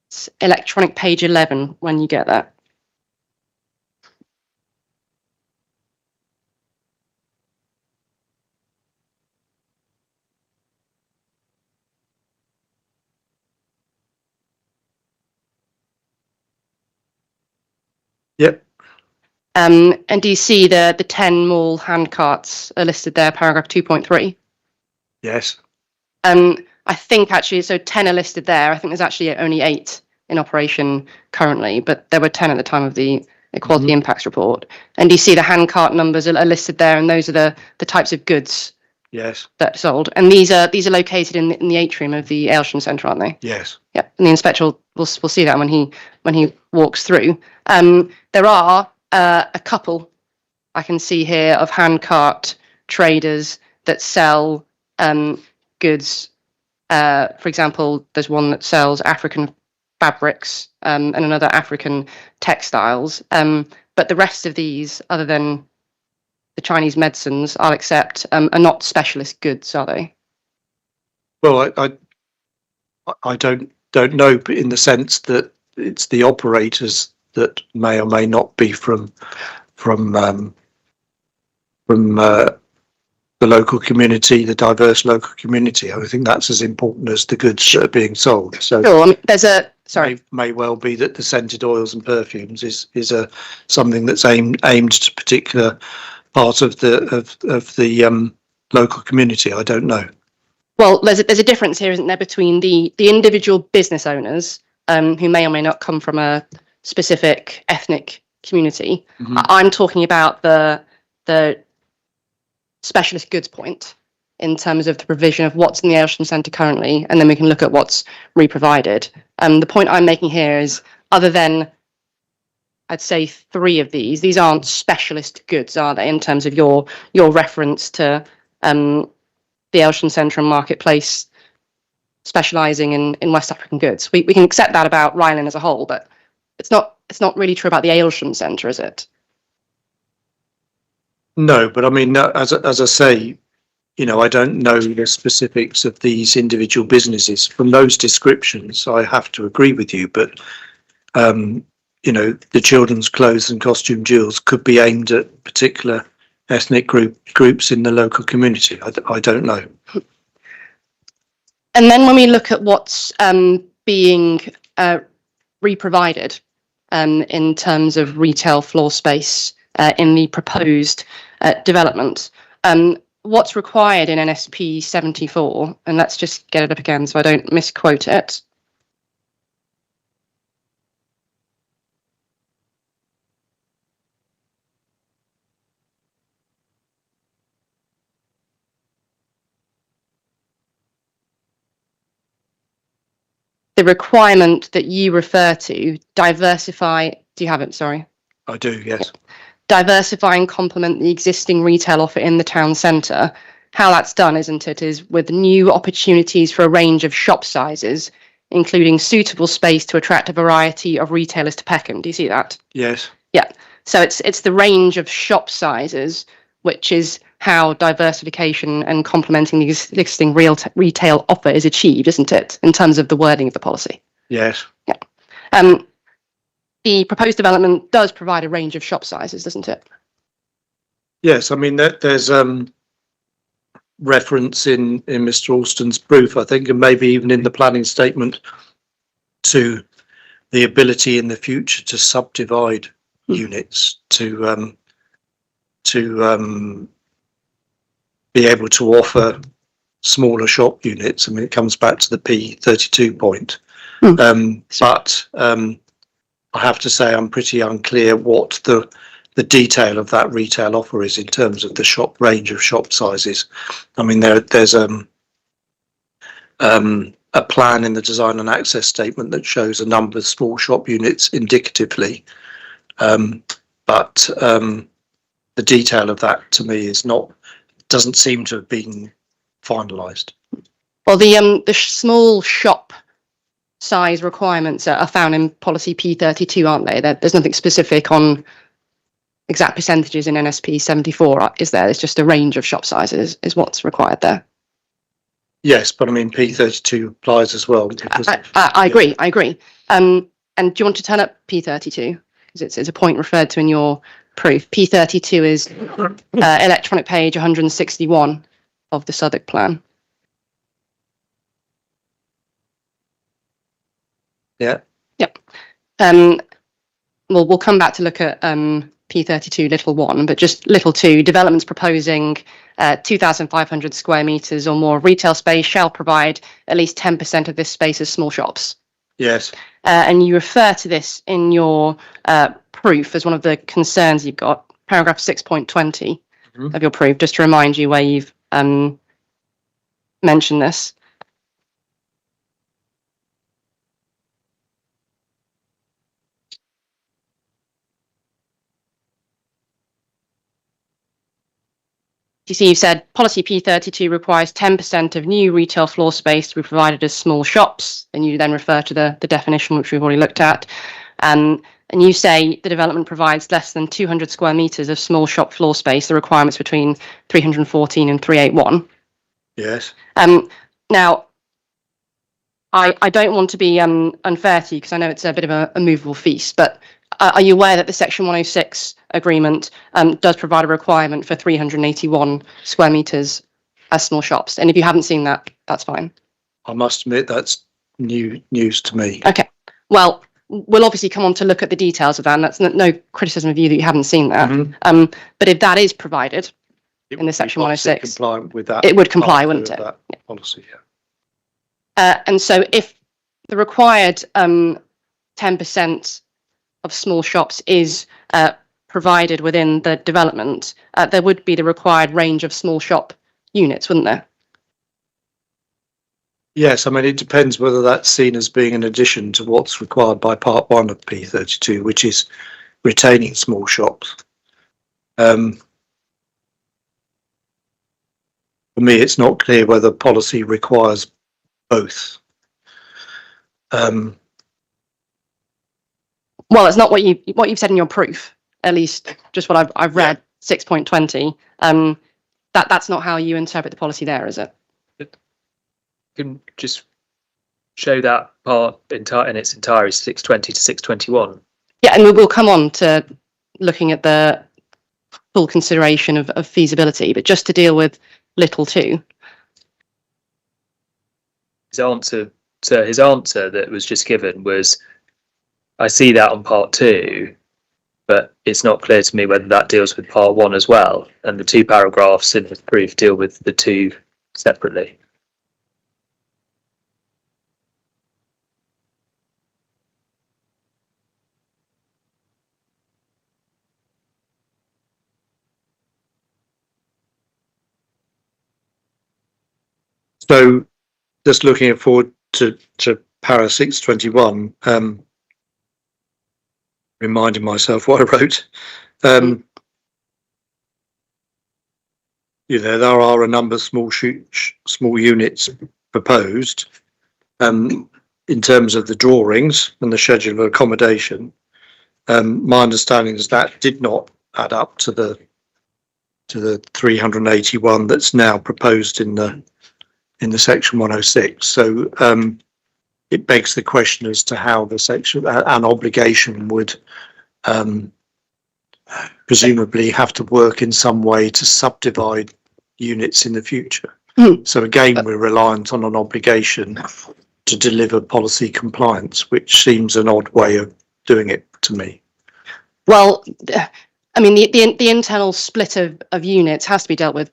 Speaker 9: It's electronic page 11 when you get that.
Speaker 8: Yep.
Speaker 9: And do you see the 10 mall hand carts are listed there, paragraph 2.3?
Speaker 8: Yes.
Speaker 9: I think actually, so 10 are listed there. I think there's actually only 8 in operation currently, but there were 10 at the time of the Equality Impacts Report. And do you see the hand cart numbers are listed there, and those are the types of goods
Speaker 8: Yes.
Speaker 9: that are sold. And these are located in the atrium of the Aylesham Centre, aren't they?
Speaker 8: Yes.
Speaker 9: Yeah, and the inspector will see that when he walks through. There are a couple I can see here of hand cart traders that sell goods. For example, there's one that sells African fabrics and another African textiles. But the rest of these, other than the Chinese medicines, I'll accept, are not specialist goods, are they?
Speaker 8: Well, I don't know, but in the sense that it's the operators that may or may not be from the local community, the diverse local community. I think that's as important as the goods that are being sold. So
Speaker 9: sure. I mean, there's a
Speaker 8: may well be that the scented oils and perfumes is something that's aimed at a particular part of the local community. I don't know.
Speaker 9: Well, there's a difference here, isn't there, between the individual business owners who may or may not come from a specific ethnic community. I'm talking about the specialist goods point in terms of the provision of what's in the Aylesham Centre currently, and then we can look at what's re-provided. The point I'm making here is, other than, I'd say, 3 of these aren't specialist goods, are they, in terms of your reference to the Aylesham Centre and Marketplace specialising in West African goods. We can accept that about Ryland as a whole, but it's not really true about the Aylesham Centre, is it?
Speaker 8: No, but I mean, as I say, I don't know the specifics of these individual businesses. From those descriptions, I have to agree with you, but the children's clothes and costume jewels could be aimed at particular ethnic groups in the local community. I don't know.
Speaker 9: And then when we look at what's being re-provided in terms of retail floor space in the proposed development, what's required in NSP 74, and let's just get it up again so I don't misquote it. The requirement that you refer to, diversify, do you have it? Sorry.
Speaker 8: I do, yes.
Speaker 9: Diversify and complement the existing retail offer in the town centre. How that's done, isn't it, is with new opportunities for a range of shop sizes, including suitable space to attract a variety of retailers to Peckham. Do you see that?
Speaker 8: Yes.
Speaker 9: Yeah. So it's the range of shop sizes, which is how diversification and complementing the existing retail offer is achieved, isn't it, in terms of the wording of the policy?
Speaker 8: Yes.
Speaker 9: Yeah. The proposed development does provide a range of shop sizes, doesn't it?
Speaker 8: Yes, I mean, there's reference in Mr. Alston's proof, I think, and maybe even in the planning statement, to the ability in the future to subdivide units to be able to offer smaller shop units. I mean, it comes back to the P32 point. But I have to say I'm pretty unclear what the detail of that retail offer is in terms of the shop range of shop sizes. I mean, there's a plan in the design and access statement that shows a number of small shop units indicatively, but the detail of that to me doesn't seem to have been finalised.
Speaker 9: Well, the small shop size requirements are found in policy P32, aren't they? There's nothing specific on exact percentages in NSP 74, is there? It's just a range of shop sizes is what's required there.
Speaker 8: Yes, but I mean, P32 applies as well. Because
Speaker 9: I agree. I agree. And do you want to turn up P32? Because it's a point referred to in your proof. P32 is electronic page 161 of the Southwark plan.
Speaker 8: Yeah.
Speaker 9: Yep. We'll come back to look at P32 little 1, but just little 2, developments proposing 2,500 square metres or more retail space shall provide at least 10% of this space as small shops.
Speaker 8: Yes.
Speaker 9: And you refer to this in your proof as one of the concerns you've got, paragraph 6.20 of your proof, just to remind you where you've mentioned this. You see, you've said policy P32 requires 10% of new retail floor space to be provided as small shops, and you then refer to the definition which we've already looked at. And you say the development provides less than 200 square metres of small shop floor space, the requirements between 314 and 381.
Speaker 8: Yes.
Speaker 9: Now, I don't want to be unfair to you because I know it's a bit of a movable feast, but are you aware that the Section 106 agreement does provide a requirement for 381 square metres as small shops? And if you haven't seen that, that's fine.
Speaker 8: I must admit that's news to me.
Speaker 9: Okay. Well, we'll obviously come on to look at the details of that, and that's no criticism of you that you haven't seen that. But if that is provided in the Section 106,
Speaker 8: compliant with that,
Speaker 9: it would comply, wouldn't it?
Speaker 8: That policy, yeah.
Speaker 9: And so if the required 10% of small shops is provided within the development, there would be the required range of small shop units, wouldn't there?
Speaker 8: Yes, I mean, it depends whether that's seen as being an addition to what's required by Part 1 of P32, which is retaining small shops. For me, it's not clear whether policy requires both.
Speaker 9: Well, it's not what you've said in your proof, at least just what I've read, 6.20. That's not how you interpret the policy there, is it?
Speaker 2: You can just show that part in its entirety, 620 to 621.
Speaker 9: Yeah, and we'll come on to looking at the full consideration of feasibility, but just to deal with little 2.
Speaker 2: His answer that was just given was, I see that on part 2, but it's not clear to me whether that deals with part 1 as well. And the 2 paragraphs in the proof deal with the 2 separately.
Speaker 8: So just looking forward to para 621, reminding myself what I wrote. You know, there are a number of small units proposed. In terms of the drawings and the schedule of accommodation, my understanding is that did not add up to the 381 that's now proposed in the Section 106. So it begs the question as to how the section, an obligation would presumably have to work in some way to subdivide units in the future. So again, we're reliant on an obligation to deliver policy compliance, which seems an odd way of doing it to me.
Speaker 9: Well, I mean, the internal split of units has to be dealt with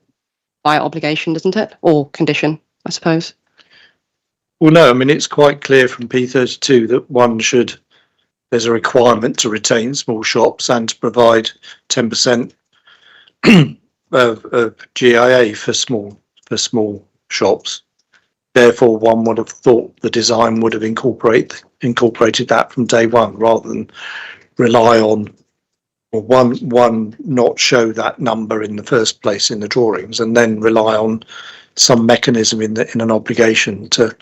Speaker 9: by obligation, doesn't it? Or condition, I suppose.
Speaker 8: Well, no, I mean, it's quite clear from P32 that there's a requirement to retain small shops and to provide 10% of GIA for small shops. Therefore, one would have thought the design would have incorporated that from day one, rather than rely on, or one not show that number in the first place in the drawings, and then rely on some mechanism in an obligation to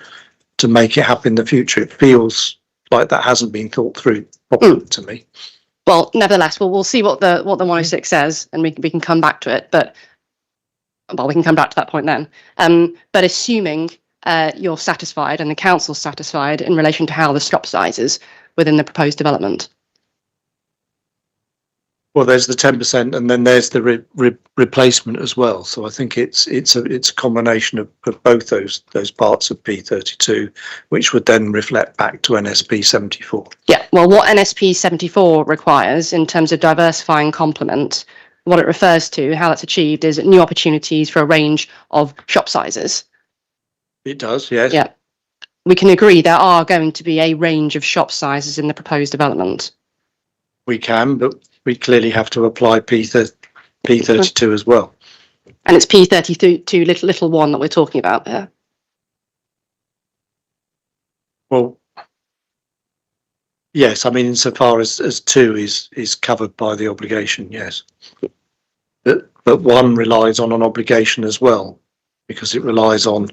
Speaker 8: make it happen in the future. It feels like that hasn't been thought through properly to me.
Speaker 9: Well, nevertheless, we'll see what the 106 says, and we can come back to it. But we can come back to that point then. But assuming you're satisfied and the council's satisfied in relation to how the shop sizes within the proposed development?
Speaker 8: Well, there's the 10%, and then there's the replacement as well. So I think it's a combination of both those parts of P32, which would then reflect back to NSP 74.
Speaker 9: Yeah, well, what NSP 74 requires in terms of diversifying complement, what it refers to, how that's achieved, is new opportunities for a range of shop sizes.
Speaker 8: It does, yes.
Speaker 9: Yeah, we can agree there are going to be a range of shop sizes in the proposed development.
Speaker 8: We can, but we clearly have to apply P32 as well.
Speaker 9: And it's P32 little one that we're talking about there.
Speaker 8: Well, yes, I mean, insofar as 2 is covered by the obligation, yes. But 1 relies on an obligation as well, because it relies on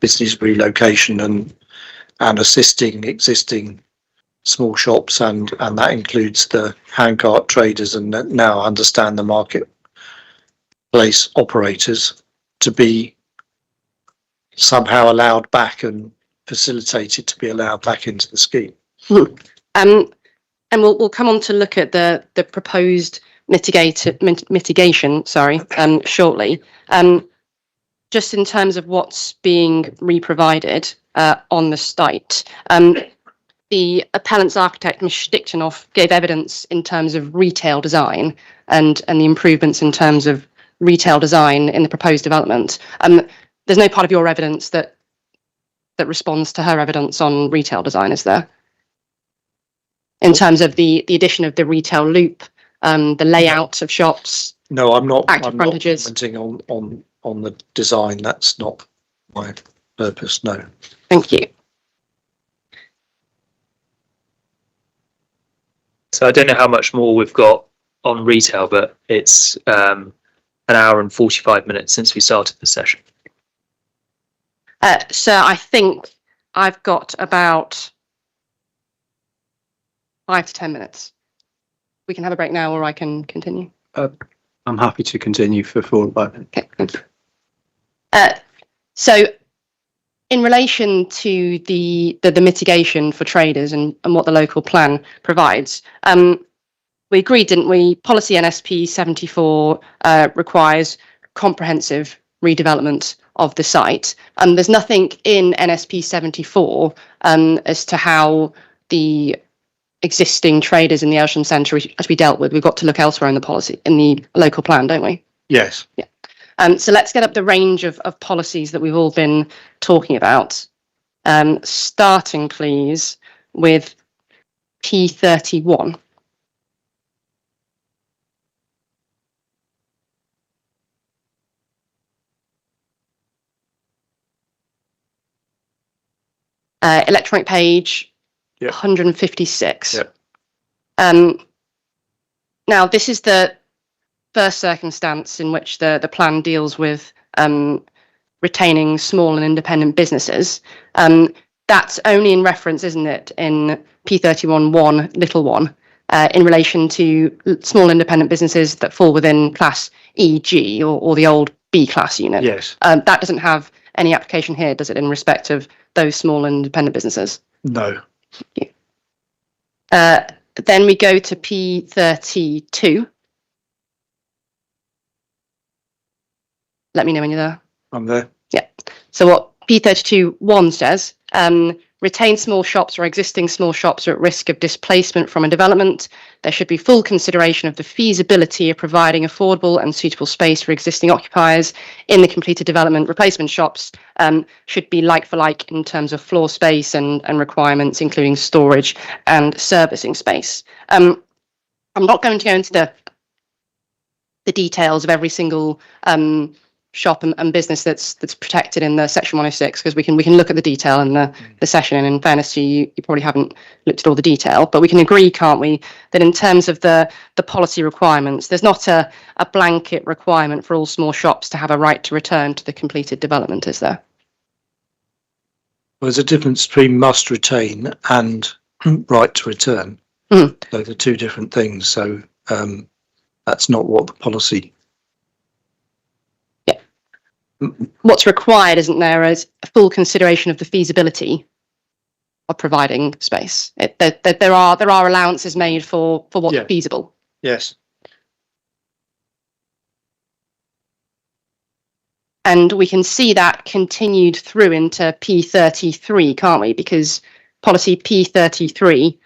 Speaker 8: business relocation and assisting existing small shops, and that includes the handcart traders and now understand the marketplace operators to be somehow allowed back and facilitated to be allowed back into the scheme.
Speaker 9: And we'll come on to look at the proposed mitigation, shortly. Just in terms of what's being re-provided on the site. The appellant's architect, Ms. Stichtenhoff, gave evidence in terms of retail design and the improvements in terms of retail design in the proposed development. There's no part of your evidence that responds to her evidence on retail design, is there? In terms of the addition of the retail loop, the layout of shops.
Speaker 8: No, I'm not.
Speaker 9: Active
Speaker 8: I'm not
Speaker 9: frontages.
Speaker 8: commenting on the design. That's not my purpose. No.
Speaker 9: Thank you.
Speaker 2: So I don't know how much more we've got on retail, but it's an hour and 45 minutes since we started the session.
Speaker 9: So I think I've got about 5 to 10 minutes. We can have a break now, or I can continue.
Speaker 1: I'm happy to continue for 4 or 5 minutes.
Speaker 9: Okay, thank you. So in relation to the mitigation for traders and what the local plan provides, we agreed, didn't we? Policy NSP 74 requires comprehensive redevelopment of the site. There's nothing in NSP 74 as to how the existing traders in the Aylesham Centre, as we dealt with, we've got to look elsewhere in the policy, in the local plan, don't we?
Speaker 8: Yes.
Speaker 9: Yeah. So let's get up the range of policies that we've all been talking about. Starting, please, with P31. Electronic page,
Speaker 8: Yep.
Speaker 9: 156.
Speaker 8: Yep.
Speaker 9: Now, this is the first circumstance in which the plan deals with retaining small and independent businesses. That's only in reference, isn't it, in P31(1), little one, in relation to small independent businesses that fall within class EG or the old B class unit.
Speaker 8: Yes.
Speaker 9: That doesn't have any application here, does it, in respect of those small and independent businesses?
Speaker 8: No.
Speaker 9: Then we go to P32. Let me know when you're there.
Speaker 8: I'm there.
Speaker 9: Yeah. So what P32(1) says, retain small shops or existing small shops are at risk of displacement from a development. There should be full consideration of the feasibility of providing affordable and suitable space for existing occupiers in the completed development. Replacement shops should be like for like in terms of floor space and requirements, including storage and servicing space. I'm not going to go into the details of every single shop and business that's protected in the section 106, because we can look at the detail in the session, and in fairness to you, you probably haven't looked at all the detail, but we can agree, can't we, that in terms of the policy requirements, there's not a blanket requirement for all small shops to have a right to return to the completed development, is there?
Speaker 8: Well, there's a difference between must retain and right to return.
Speaker 9: Mm.
Speaker 8: Those are two different things, so that's not what the policy
Speaker 9: what's required, isn't there, is a full consideration of the feasibility of providing space. There are allowances made for what's
Speaker 8: Yeah.
Speaker 9: feasible.
Speaker 8: Yes.
Speaker 9: And we can see that continued through into P33, can't we? Because policy P33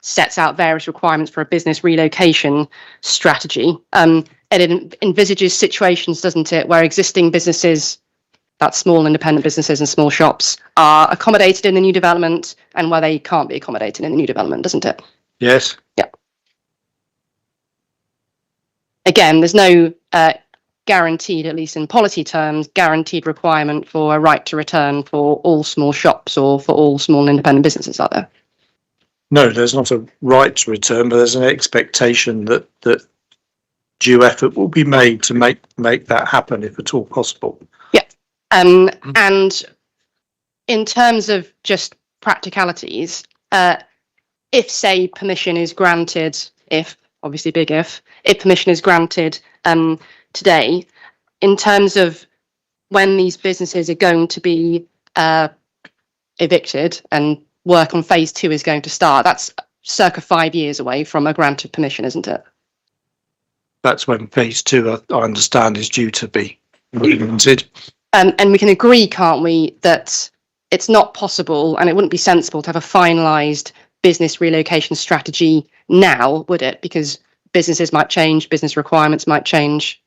Speaker 9: sets out various requirements for a business relocation strategy. It envisages situations, doesn't it, where existing businesses, that's small independent businesses and small shops, are accommodated in the new development and where they can't be accommodated in the new development, doesn't it?
Speaker 8: Yes.
Speaker 9: Yeah. Again, there's no guaranteed, at least in policy terms, guaranteed requirement for a right to return for all small shops or for all small independent businesses, are there?
Speaker 8: No, there's not a right to return, but there's an expectation that due effort will be made to make that happen if at all possible.
Speaker 9: Yeah. And in terms of just practicalities, if, say, permission is granted, if, obviously big if permission is granted today, in terms of when these businesses are going to be evicted and work on phase 2 is going to start, that's circa 5 years away from a grant of permission, isn't it?
Speaker 8: That's when phase 2, I understand, is due to be implemented.
Speaker 9: And we can agree, can't we, that it's not possible and it wouldn't be sensible to have a finalised business relocation strategy now, would it? Because businesses might change, business requirements might change.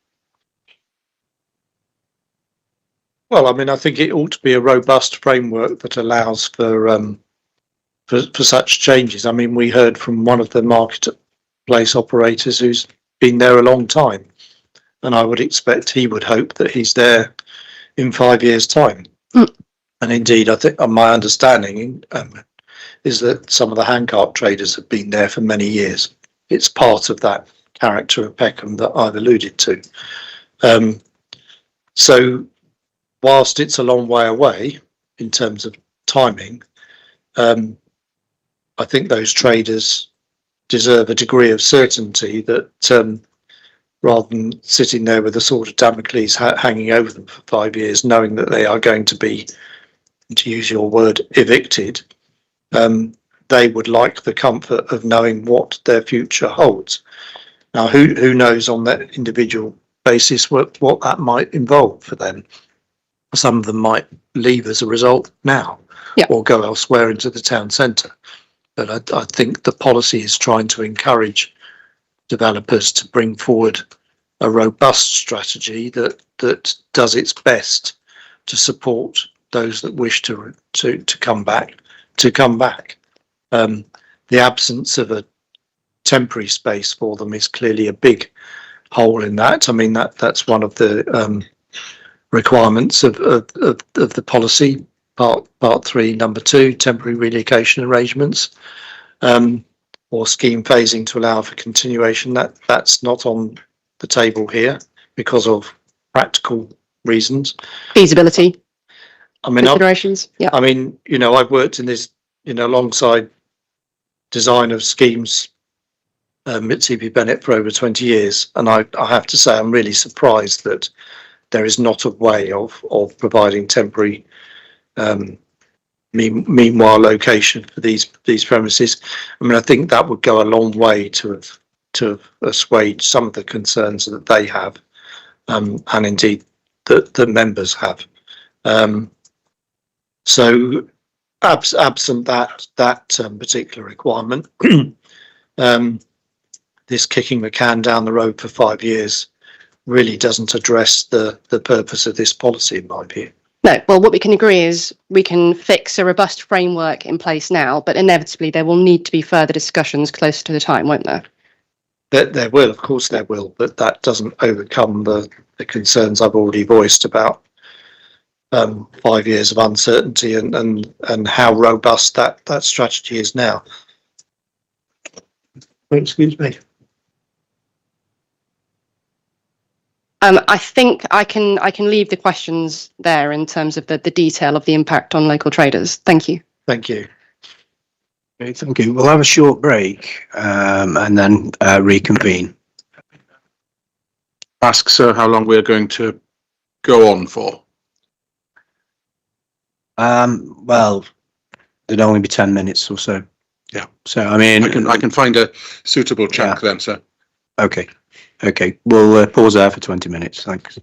Speaker 8: Well, I mean, I think it ought to be a robust framework that allows for such changes. I mean, we heard from one of the marketplace operators who's been there a long time, and I would expect he would hope that he's there in 5 years' time. And indeed, I think my understanding is that some of the handcart traders have been there for many years. It's part of that character of Peckham that I've alluded to. So whilst it's a long way away in terms of timing, I think those traders deserve a degree of certainty that rather than sitting there with a sword of Damocles hanging over them for 5 years, knowing that they are going to be, to use your word, evicted, they would like the comfort of knowing what their future holds. Now, who knows on that individual basis what that might involve for them. Some of them might leave as a result now,
Speaker 9: yeah,
Speaker 8: or go elsewhere into the town centre. But I think the policy is trying to encourage developers to bring forward a robust strategy that does its best to support those that wish to come back. The absence of a temporary space for them is clearly a big hole in that. I mean, that's one of the requirements of the policy, part 3, number 2, temporary relocation arrangements, or scheme phasing to allow for continuation. That's not on the table here because of practical reasons.
Speaker 9: Feasibility.
Speaker 8: I mean,
Speaker 9: considerations. Yeah.
Speaker 8: I mean, you know, I've worked in this, alongside design of schemes at CP Bennett for over 20 years, and I have to say I'm really surprised that there is not a way of providing temporary meanwhile location for these premises. I mean, I think that would go a long way to assuage some of the concerns that they have, and indeed that the members have. So absent that particular requirement, this kicking the can down the road for 5 years really doesn't address the purpose of this policy, in my view.
Speaker 9: No, well, what we can agree is we can fix a robust framework in place now, but inevitably there will need to be further discussions closer to the time, won't there?
Speaker 8: There will, of course there will, but that doesn't overcome the concerns I've already voiced about 5 years of uncertainty and how robust that strategy is now. Excuse me.
Speaker 9: I think I can leave the questions there in terms of the detail of the impact on local traders. Thank you.
Speaker 8: Thank you.
Speaker 1: Okay, thank you. We'll have a short break and then reconvene.
Speaker 3: Ask, sir, how long we're going to go on for?
Speaker 1: Well, there'd only be 10 minutes or so.
Speaker 3: Yeah.
Speaker 1: So, I mean,
Speaker 3: I can find a suitable chunk then, sir.
Speaker 1: okay. Okay. We'll pause there for 20 minutes. Thanks.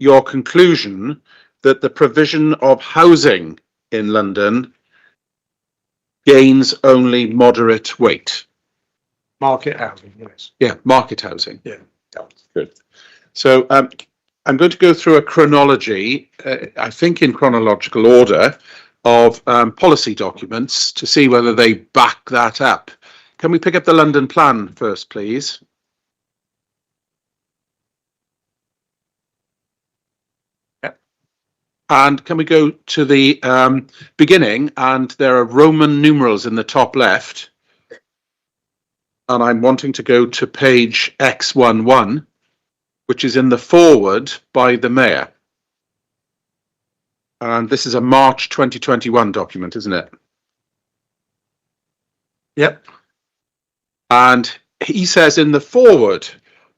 Speaker 3: your conclusion that the provision of housing in London gains only moderate weight?
Speaker 8: Market housing, yes.
Speaker 3: Yeah, market housing.
Speaker 8: Yeah.
Speaker 3: Good. So I'm going to go through a chronology, I think in chronological order, of policy documents to see whether they back that up. Can we pick up the London Plan first, please? Yep. And can we go to the beginning, and there are Roman numerals in the top left, and I'm wanting to go to page X11, which is in the foreword by the Mayor. And this is a March 2021 document, isn't it?
Speaker 8: Yep.
Speaker 3: And he says in the foreword,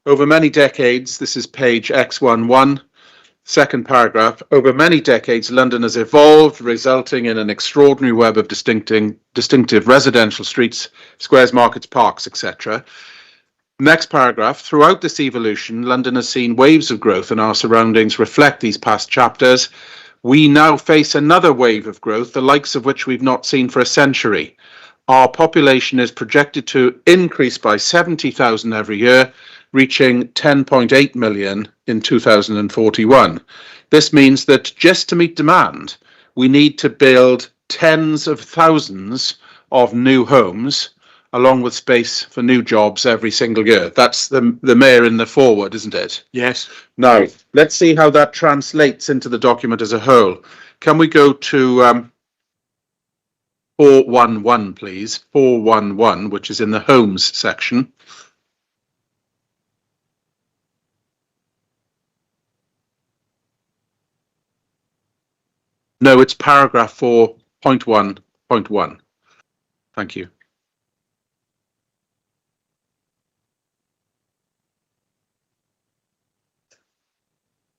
Speaker 3: over many decades, this is page X11, second paragraph, over many decades, London has evolved, resulting in an extraordinary web of distinctive residential streets, squares, markets, parks, etc. Next paragraph, throughout this evolution, London has seen waves of growth and our surroundings reflect these past chapters. We now face another wave of growth, the likes of which we've not seen for a century. Our population is projected to increase by 70,000 every year, reaching 10.8 million in 2041. This means that just to meet demand, we need to build tens of thousands of new homes, along with space for new jobs every single year. That's the Mayor in the foreword, isn't it?
Speaker 8: Yes.
Speaker 3: Now, let's see how that translates into the document as a whole. Can we go to 411, please? 411, which is in the homes section. No, it's paragraph 4.1.1. Thank you.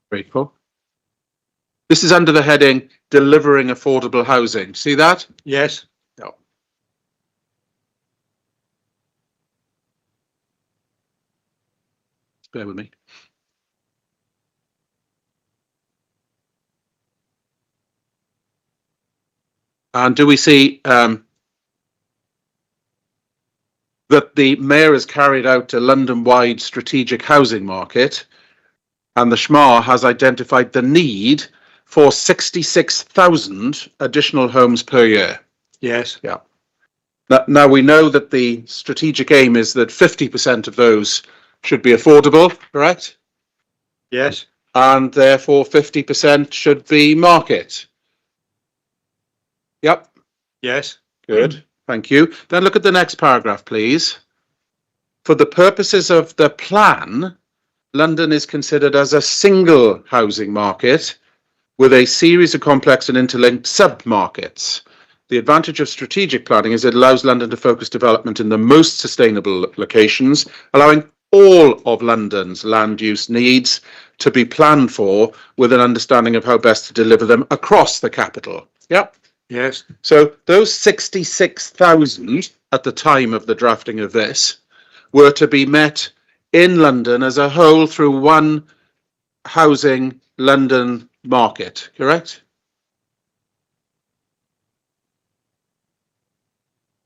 Speaker 3: Grateful. This is under the heading delivering affordable housing. See that?
Speaker 8: Yes.
Speaker 3: No. Bear with me. And do we see that the Mayor has carried out a London-wide strategic housing market, and the SHMA has identified the need for 66,000 additional homes per year?
Speaker 8: Yes.
Speaker 3: Yeah. Now we know that the strategic aim is that 50% of those should be affordable, correct?
Speaker 8: Yes.
Speaker 3: And therefore 50% should be market. Yep.
Speaker 8: Yes.
Speaker 3: Good. Thank you. Then look at the next paragraph, please. For the purposes of the plan, London is considered as a single housing market with a series of complex and interlinked sub-markets. The advantage of strategic planning is it allows London to focus development in the most sustainable locations, allowing all of London's land use needs to be planned for with an understanding of how best to deliver them across the capital. Yep.
Speaker 8: Yes.
Speaker 3: So those 66,000 at the time of the drafting of this were to be met in London as a whole through one housing London market, correct?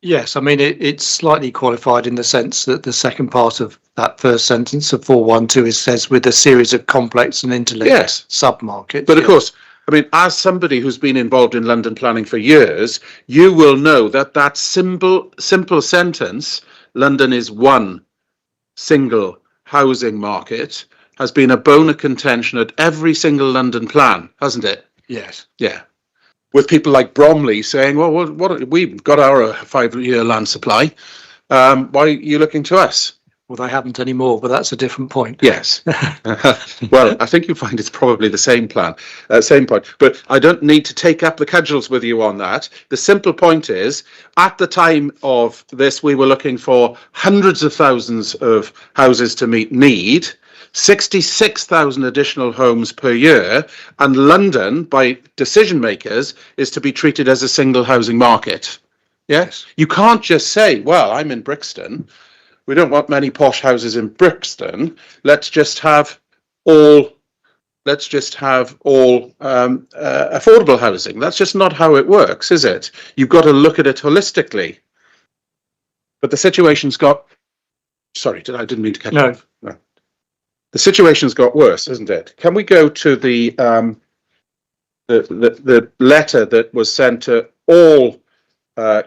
Speaker 8: Yes, I mean, it's slightly qualified in the sense that the second part of that first sentence of 412 says with a series of complex and interlinked sub-markets.
Speaker 3: But of course, I mean, as somebody who's been involved in London planning for years, you will know that that simple sentence, London is one single housing market, has been a bone of contention at every single London plan, hasn't it?
Speaker 8: Yes.
Speaker 3: Yeah. With people like Bromley saying, well, what we've got our 5-year land supply. Why are you looking to us?
Speaker 8: Well, they haven't anymore, but that's a different point.
Speaker 3: Yes. Well, I think you find it's probably the same plan, same point. But I don't need to take up the cudgels with you on that. The simple point is, at the time of this, we were looking for hundreds of thousands of houses to meet need, 66,000 additional homes per year, and London, by decision makers, is to be treated as a single housing market. Yes? You can't just say, well, I'm in Brixton. We don't want many posh houses in Brixton. Let's just have all let's just have all affordable housing. That's just not how it works, is it? You've got to look at it holistically. But the situation's got, sorry, I didn't mean to cut you off. No. The situation's got worse, isn't it? Can we go to the letter that was sent to all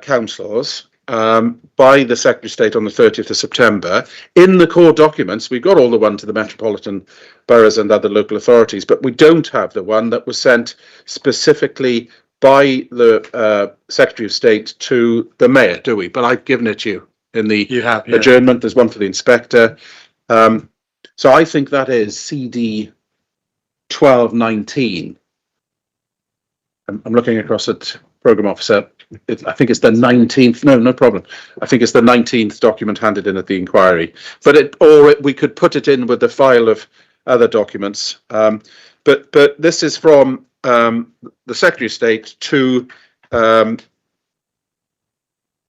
Speaker 3: councillors by the Secretary of State on the 30th of September? In the core documents, we've got all the one to the metropolitan boroughs and other local authorities, but we don't have the one that was sent specifically by the Secretary of State to the Mayor, do we? But I've given it to you in the adjournment. There's one for the Inspector. So I think that is CD 1219. I'm looking across at Programme Officer. I think it's the 19th. No problem. I think it's the 19th document handed in at the inquiry. But we could put it in with the file of other documents. But this is from the Secretary of State to the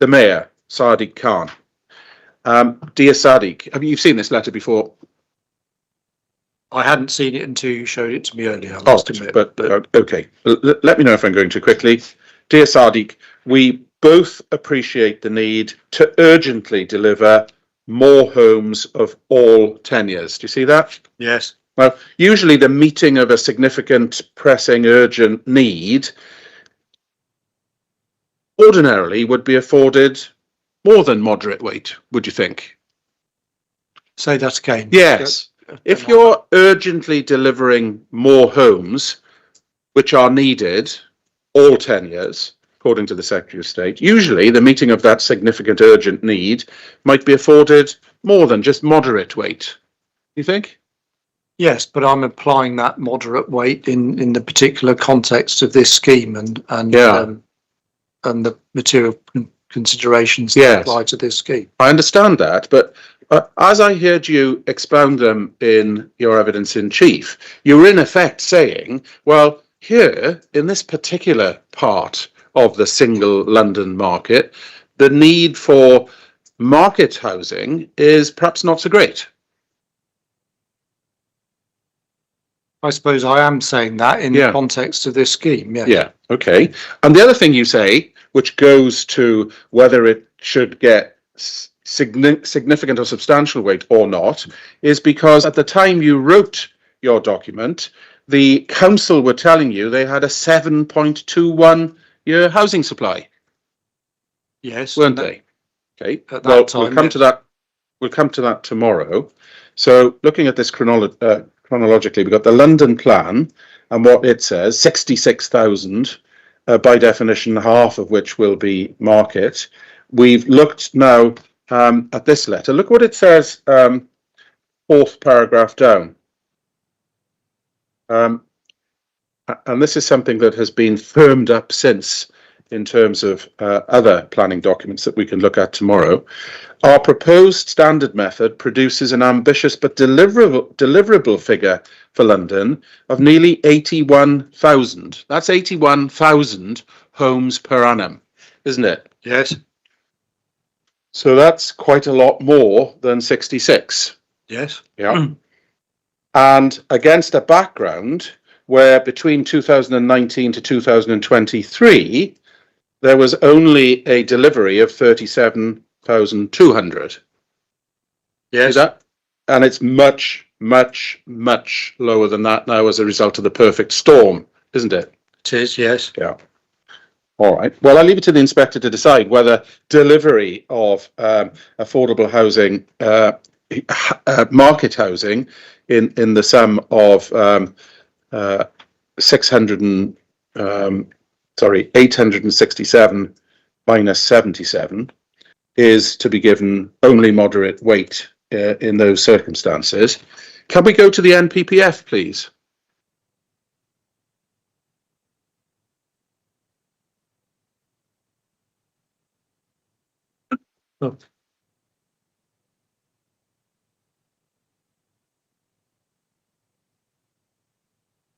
Speaker 3: Mayor, Sadiq Khan. Dear Sadiq, you've seen this letter before?
Speaker 8: I hadn't seen it until you showed it to me earlier.
Speaker 3: Okay. Let me know if I'm going too quickly. Dear Sadiq, we both appreciate the need to urgently deliver more homes of all tenures. Do you see that?
Speaker 8: Yes.
Speaker 3: Well, usually the meeting of a significant, pressing, urgent need ordinarily would be afforded more than moderate weight, would you think?
Speaker 8: Say that again.
Speaker 3: Yes. If you're urgently delivering more homes, which are needed, all tenures, according to the Secretary of State, usually the meeting of that significant urgent need might be afforded more than just moderate weight. You think?
Speaker 8: Yes, but I'm applying that moderate weight in the particular context of this scheme and the material considerations that apply to this scheme.
Speaker 3: I understand that, but as I heard you expound them in your evidence in chief, you were in effect saying, well, here in this particular part of the single London market, the need for market housing is perhaps not so great.
Speaker 8: I suppose I am saying that in the context of this scheme.
Speaker 3: Yeah. Okay. And the other thing you say, which goes to whether it should get significant or substantial weight or not, is because at the time you wrote your document, the council were telling you they had a 7.21 year housing supply.
Speaker 8: Yes.
Speaker 3: Weren't they? Okay.
Speaker 8: At that time,
Speaker 3: we'll come to that. We'll come to that tomorrow. So looking at this chronologically, we've got the London plan and what it says, 66,000, by definition, half of which will be market. We've looked now at this letter. Look what it says, fourth paragraph down. And this is something that has been firmed up since in terms of other planning documents that we can look at tomorrow. Our proposed standard method produces an ambitious but deliverable figure for London of nearly 81,000. That's 81,000 homes per annum, isn't it?
Speaker 8: Yes.
Speaker 3: So that's quite a lot more than 66.
Speaker 8: Yes.
Speaker 3: Yeah. And against a background where between 2019 to 2023, there was only a delivery of 37,200.
Speaker 8: Yes.
Speaker 3: And it's much, much, much lower than that now as a result of the perfect storm, isn't it?
Speaker 8: It is, yes.
Speaker 3: Yeah. All right. Well, I'll leave it to the inspector to decide whether delivery of affordable housing, market housing, in the sum of 867 minus 77 is to be given only moderate weight in those circumstances. Can we go to the NPPF, please?
Speaker 8: Oh.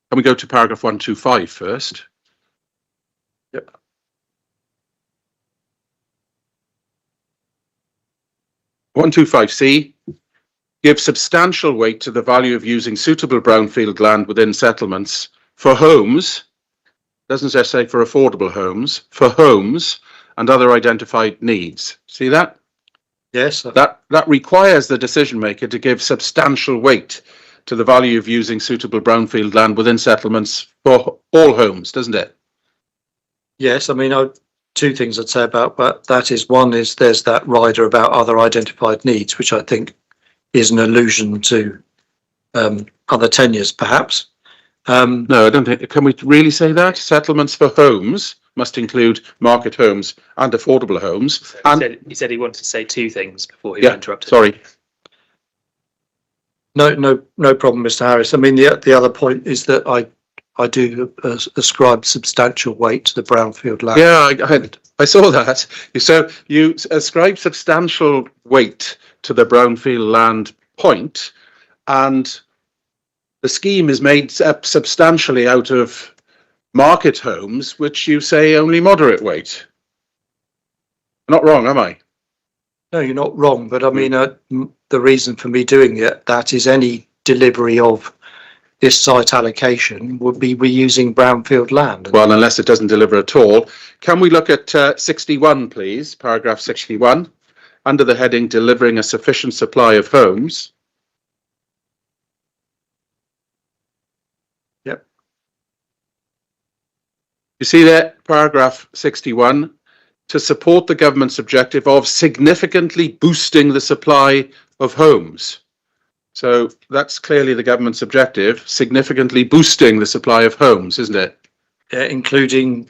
Speaker 3: Can we go to paragraph 125 first? Yep. (125C). give substantial weight to the value of using suitable brownfield land within settlements for homes, doesn't just say for affordable homes, for homes and other identified needs. See that?
Speaker 8: Yes.
Speaker 3: That requires the decision maker to give substantial weight to the value of using suitable brownfield land within settlements for all homes, doesn't it?
Speaker 8: Yes. I mean, two things I'd say about that is, one is there's that rider about other identified needs, which I think is an allusion to other tenures, perhaps.
Speaker 3: No, I don't think. Can we really say that? Settlements for homes must include market homes and affordable homes.
Speaker 2: He said he wanted to say two things before he
Speaker 3: Yeah,
Speaker 2: was interrupted.
Speaker 3: sorry.
Speaker 8: No problem, Mr. Harris. I mean, the other point is that I do ascribe substantial weight to the brownfield land.
Speaker 3: Yeah, I saw that. So you ascribe substantial weight to the brownfield land point, and the scheme is made up substantially out of market homes, which you say only moderate weight. I'm not wrong, am I?
Speaker 8: No, you're not wrong, but I mean, the reason for me doing that is any delivery of this site allocation would be reusing brownfield land.
Speaker 3: Well, unless it doesn't deliver at all. Can we look at 61, please? Paragraph 61, under the heading delivering a sufficient supply of homes.
Speaker 8: Yep.
Speaker 3: You see that paragraph 61, to support the government's objective of significantly boosting the supply of homes. So that's clearly the government's objective, significantly boosting the supply of homes, isn't it?
Speaker 8: Including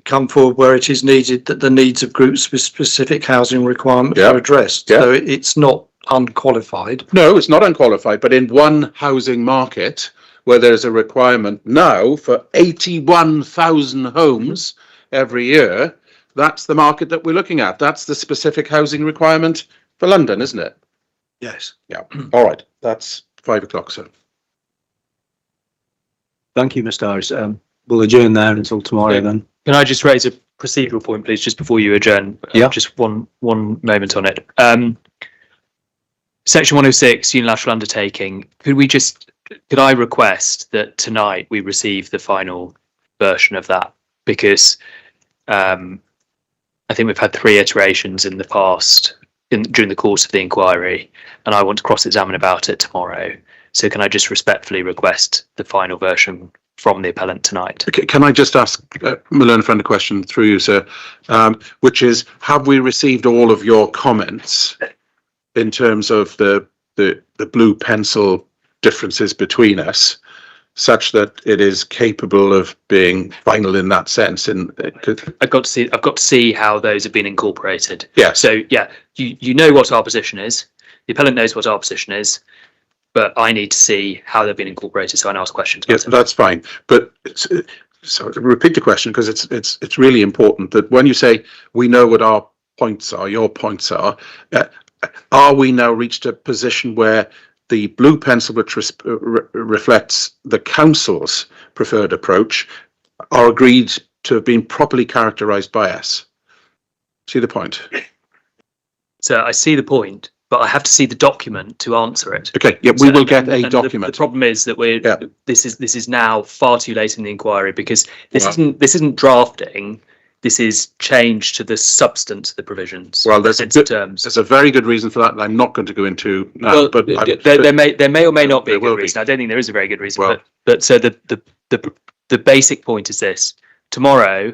Speaker 8: come forward where it is needed that the needs of groups with specific housing requirements are addressed.
Speaker 3: Yeah.
Speaker 8: So it's not unqualified.
Speaker 3: No, it's not unqualified, but in one housing market where there's a requirement now for 81,000 homes every year, that's the market that we're looking at. That's the specific housing requirement for London, isn't it?
Speaker 8: Yes.
Speaker 3: Yeah. All right. That's 5 o'clock, sir.
Speaker 5: Thank you, Mr. Harris. We'll adjourn there until tomorrow then.
Speaker 2: Can I just raise a procedural point, please, just before you adjourn?
Speaker 5: Yeah.
Speaker 2: Just one moment on it. Section 106, unilateral undertaking. Could I request that tonight we receive the final version of that? Because I think we've had 3 iterations in the past during the course of the inquiry, and I want to cross-examine about it tomorrow. So can I just respectfully request the final version from the appellant tonight?
Speaker 3: Okay, can I just ask my learned friend a question through you, sir, which is, have we received all of your comments in terms of the blue pencil differences between us, such that it is capable of being final in that sense?
Speaker 2: I've got to see how those have been incorporated.
Speaker 3: Yeah.
Speaker 2: So yeah, you know what our position is. The appellant knows what our position is, but I need to see how they've been incorporated, so I can ask questions.
Speaker 3: Yes, that's fine. But so repeat the question, because it's really important that when you say we know what our points are, your points are we now reached a position where the blue pencil, which reflects the council's preferred approach, are agreed to have been properly characterised by us? See the point?
Speaker 2: So I see the point, but I have to see the document to answer it.
Speaker 3: Okay, yeah, we will get a document.
Speaker 2: The problem is that this is now far too late in the inquiry, because this isn't drafting. This is change to the substance of the provisions.
Speaker 3: Well, there's
Speaker 2: terms.
Speaker 3: There's a very good reason for that, and I'm not going to go into now.
Speaker 2: Well,
Speaker 3: but
Speaker 2: there may or may not be a good reason. I don't think there is a very good reason.
Speaker 3: Well,
Speaker 2: but so the basic point is this: tomorrow,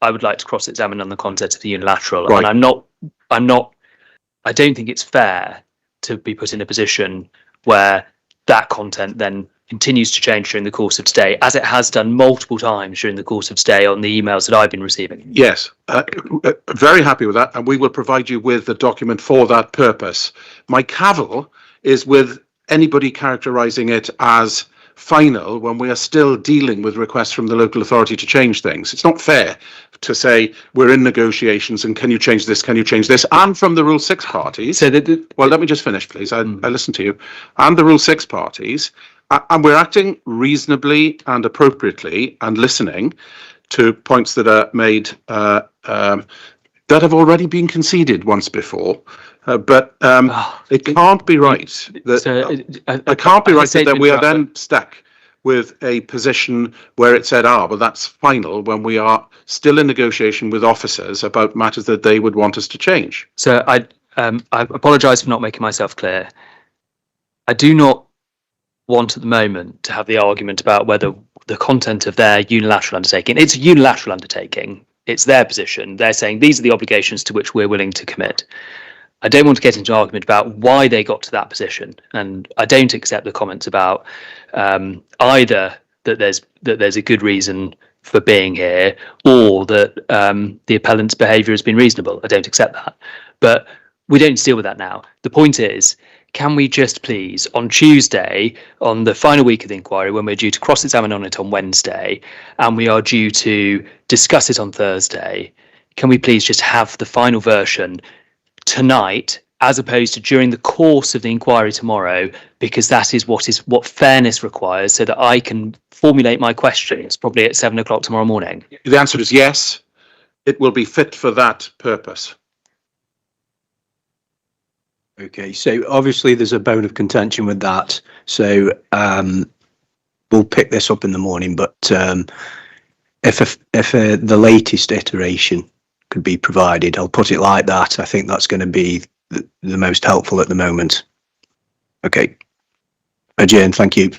Speaker 2: I would like to cross-examine on the content of the unilateral,
Speaker 3: right.
Speaker 2: And I don't think it's fair to be put in a position where that content then continues to change during the course of today, as it has done multiple times during the course of today on the emails that I've been receiving.
Speaker 3: Yes, very happy with that, and we will provide you with the document for that purpose. My cavil is with anybody characterising it as final when we are still dealing with requests from the local authority to change things. It's not fair to say we're in negotiations and can you change this, and from the Rule 6 parties.
Speaker 2: So
Speaker 3: well, let me just finish, please. I listen to you. And the Rule 6 parties, and we're acting reasonably and appropriately and listening to points that are made that have already been conceded once before. But it can't be right that it can't be right that we are then stuck with a position where it said, well, that's final, when we are still in negotiation with officers about matters that they would want us to change.
Speaker 2: So I apologise for not making myself clear. I do not want at the moment to have the argument about whether the content of their unilateral undertaking, it's a unilateral undertaking, it's their position, they're saying these are the obligations to which we're willing to commit. I don't want to get into an argument about why they got to that position, and I don't accept the comments about either that there's a good reason for being here, or that the appellant's behaviour has been reasonable. I don't accept that, but we don't deal with that now. The point is, can we just please, on Tuesday, on the final week of the inquiry, when we're due to cross-examine on it on Wednesday, and we are due to discuss it on Thursday, can we please just have the final version tonight, as opposed to during the course of the inquiry tomorrow, because that is what fairness requires, so that I can formulate my questions probably at 7 o'clock tomorrow morning?
Speaker 3: The answer is yes. It will be fit for that purpose.
Speaker 1: Okay, so obviously there's a bone of contention with that. So we'll pick this up in the morning. But if the latest iteration could be provided, I'll put it like that. I think that's going to be the most helpful at the moment. Okay. Adjourn. Thank you.